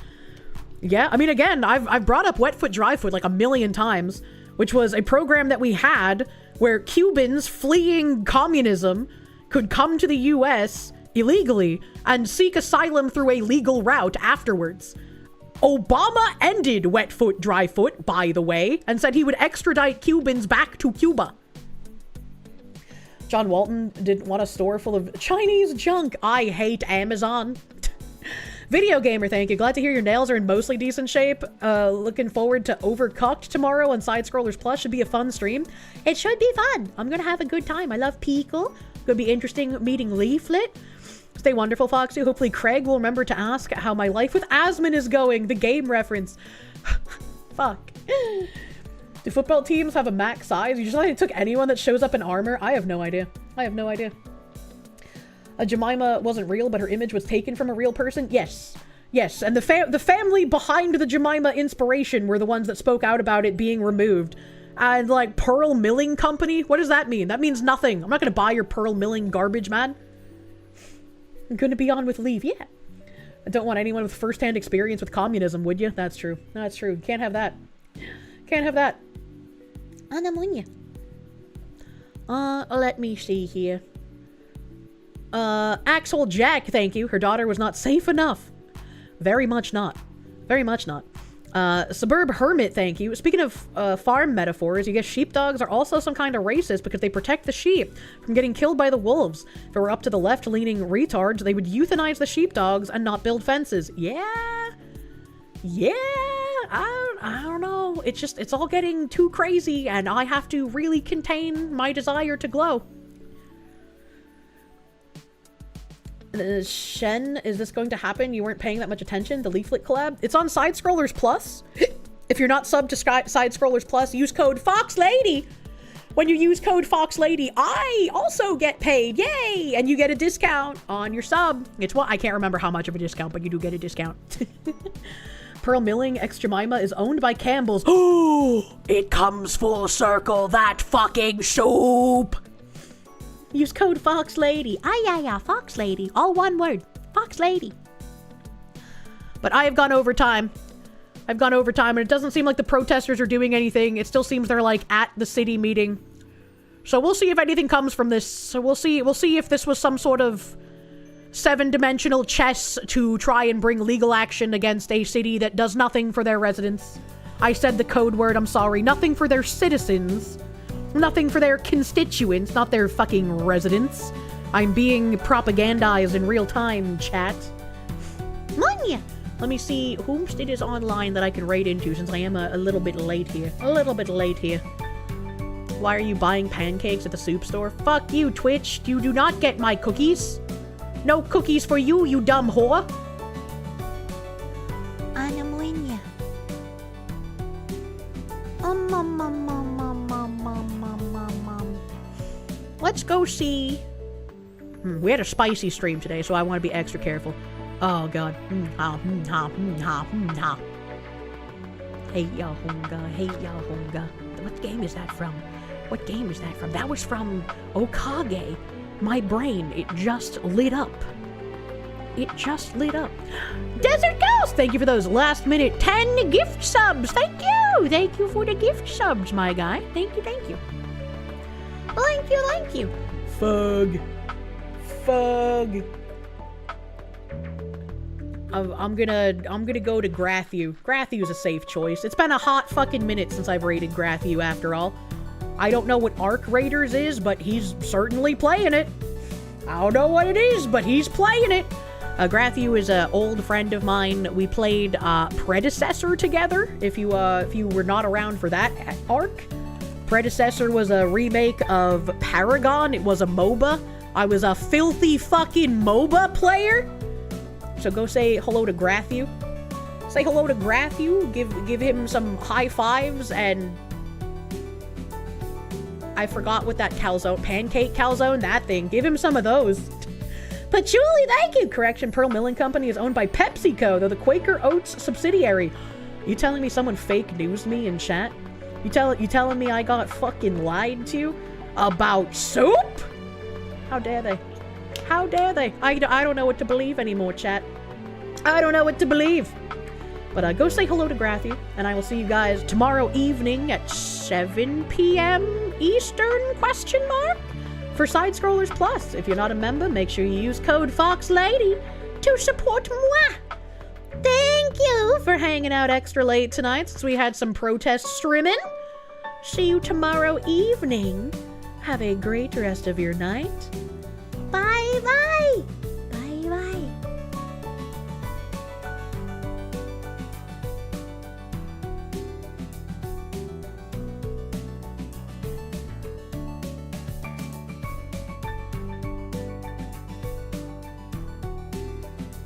Yeah, I mean, again, I've brought up Wet Foot, Dry Foot like a million times, which was a program that we had where Cubans fleeing communism could come to the U.S. illegally and seek asylum through a legal route afterwards. Obama ended Wet Foot, Dry Foot, by the way, and said he would extradite Cubans back to Cuba. John Walton didn't want a store full of Chinese junk. I hate Amazon. Video Gamer, thank you. Glad to hear your nails are in mostly decent shape. Looking forward to Overcooked tomorrow on Side Scrollers Plus. Should be a fun stream. It should be fun. I'm gonna have a good time. I love Pico. Gonna be interesting meeting Leaflet. Stay wonderful, Foxy. Hopefully Craig will remember to ask how my life with Asmon is going. The game reference. Fuck. Do football teams have a max size? You just like took anyone that shows up in armor? I have no idea. Jemima wasn't real, but her image was taken from a real person? Yes. Yes, and the family behind the Jemima inspiration were the ones that spoke out about it being removed. And, like, Pearl Milling Company? What does that mean? That means nothing. I'm not gonna buy your Pearl Milling garbage, man. I'm gonna be on with leave, yeah. I don't want anyone with first-hand experience with communism, would you? That's true. That's true. Can't have that. Can't have that. Let me see here. Axel Jack, thank you. Her daughter was not safe enough. Very much not. Very much not. Suburb Hermit, thank you. Speaking of farm metaphors, you guess sheepdogs are also some kind of racist because they protect the sheep from getting killed by the wolves. If it were up to the left-leaning retards, they would euthanize the sheepdogs and not build fences. Yeah. Yeah. I don't know. It's just, it's all getting too crazy and I have to really contain my desire to glow. Shen, is this going to happen? You weren't paying that much attention. The Leaflet collab. It's on Side Scrollers Plus. If you're not subbed to Side Scrollers Plus, use code FOXLADY. When you use code FOXLADY, I also get paid. Yay! And you get a discount on your sub. It's what I can't remember how much of a discount, but you do get a discount. Pearl Milling X Jemima is owned by Campbell's. Oh, it comes full circle. That fucking soup. Use code FOXLADY. Yeah, FOXLADY. All one word. FOXLADY. But I have gone over time. I've gone over time, and it doesn't seem like the protesters are doing anything. It still seems they're, like, at the city meeting. So we'll see if anything comes from this. So we'll see if this was some sort of 7-dimensional chess to try and bring legal action against a city that does nothing for their residents. I said the code word, I'm sorry. Nothing for their citizens. Nothing for their constituents, not their fucking residents. I'm being propagandized in real time, chat. Monya! Let me see whom it is online that I can raid into since I am a little bit late here. A little bit late here. Why are you buying pancakes at the soup store? Fuck you, Twitch. You do not get my cookies. No cookies for you, you dumb whore.
Ana Monya.
Let's go see. We had a spicy stream today, so I want to be extra careful. Oh god. Hey ya hunga, hey ya hunga. What game is that from? What game is that from? That was from Okage. My brain, it just lit up. It just lit up. Desert Ghost, thank you for those last minute 10 gift subs. Thank you. Thank you for the gift subs, my guy. Thank you, thank you. Thank you, thank you. Fug. Fug. I'm gonna go to Grathu. Grathu's a safe choice. It's been a hot fucking minute since I've raided Grathu after all. I don't know what Arc Raiders is, but he's certainly playing it. I don't know what it is, but he's playing it. Grathu is an old friend of mine. We played Predecessor together, if you were not around for that arc. Predecessor was a remake of Paragon. It was a MOBA. I was a filthy fucking MOBA player. So go say hello to Grathu. Say hello to Grathu. Give him some high fives and... I forgot what that calzone... Pancake calzone? That thing. Give him some of those. Patchouli, thank you! Correction, Pearl Milling Company is owned by PepsiCo. They're the Quaker Oats subsidiary. You telling me someone fake news me in chat? You telling me I got fucking lied to about soup? How dare they? How dare they? I don't know what to believe anymore, chat. I don't know what to believe. But go say hello to Grathu, and I will see you guys tomorrow evening at 7 p.m. Eastern, ? For Side Scrollers Plus. If you're not a member, make sure you use code FOXLADY to support moi. Thank you for hanging out extra late tonight since we had some protest streaming. See you tomorrow evening. Have a great rest of your night. Bye-bye.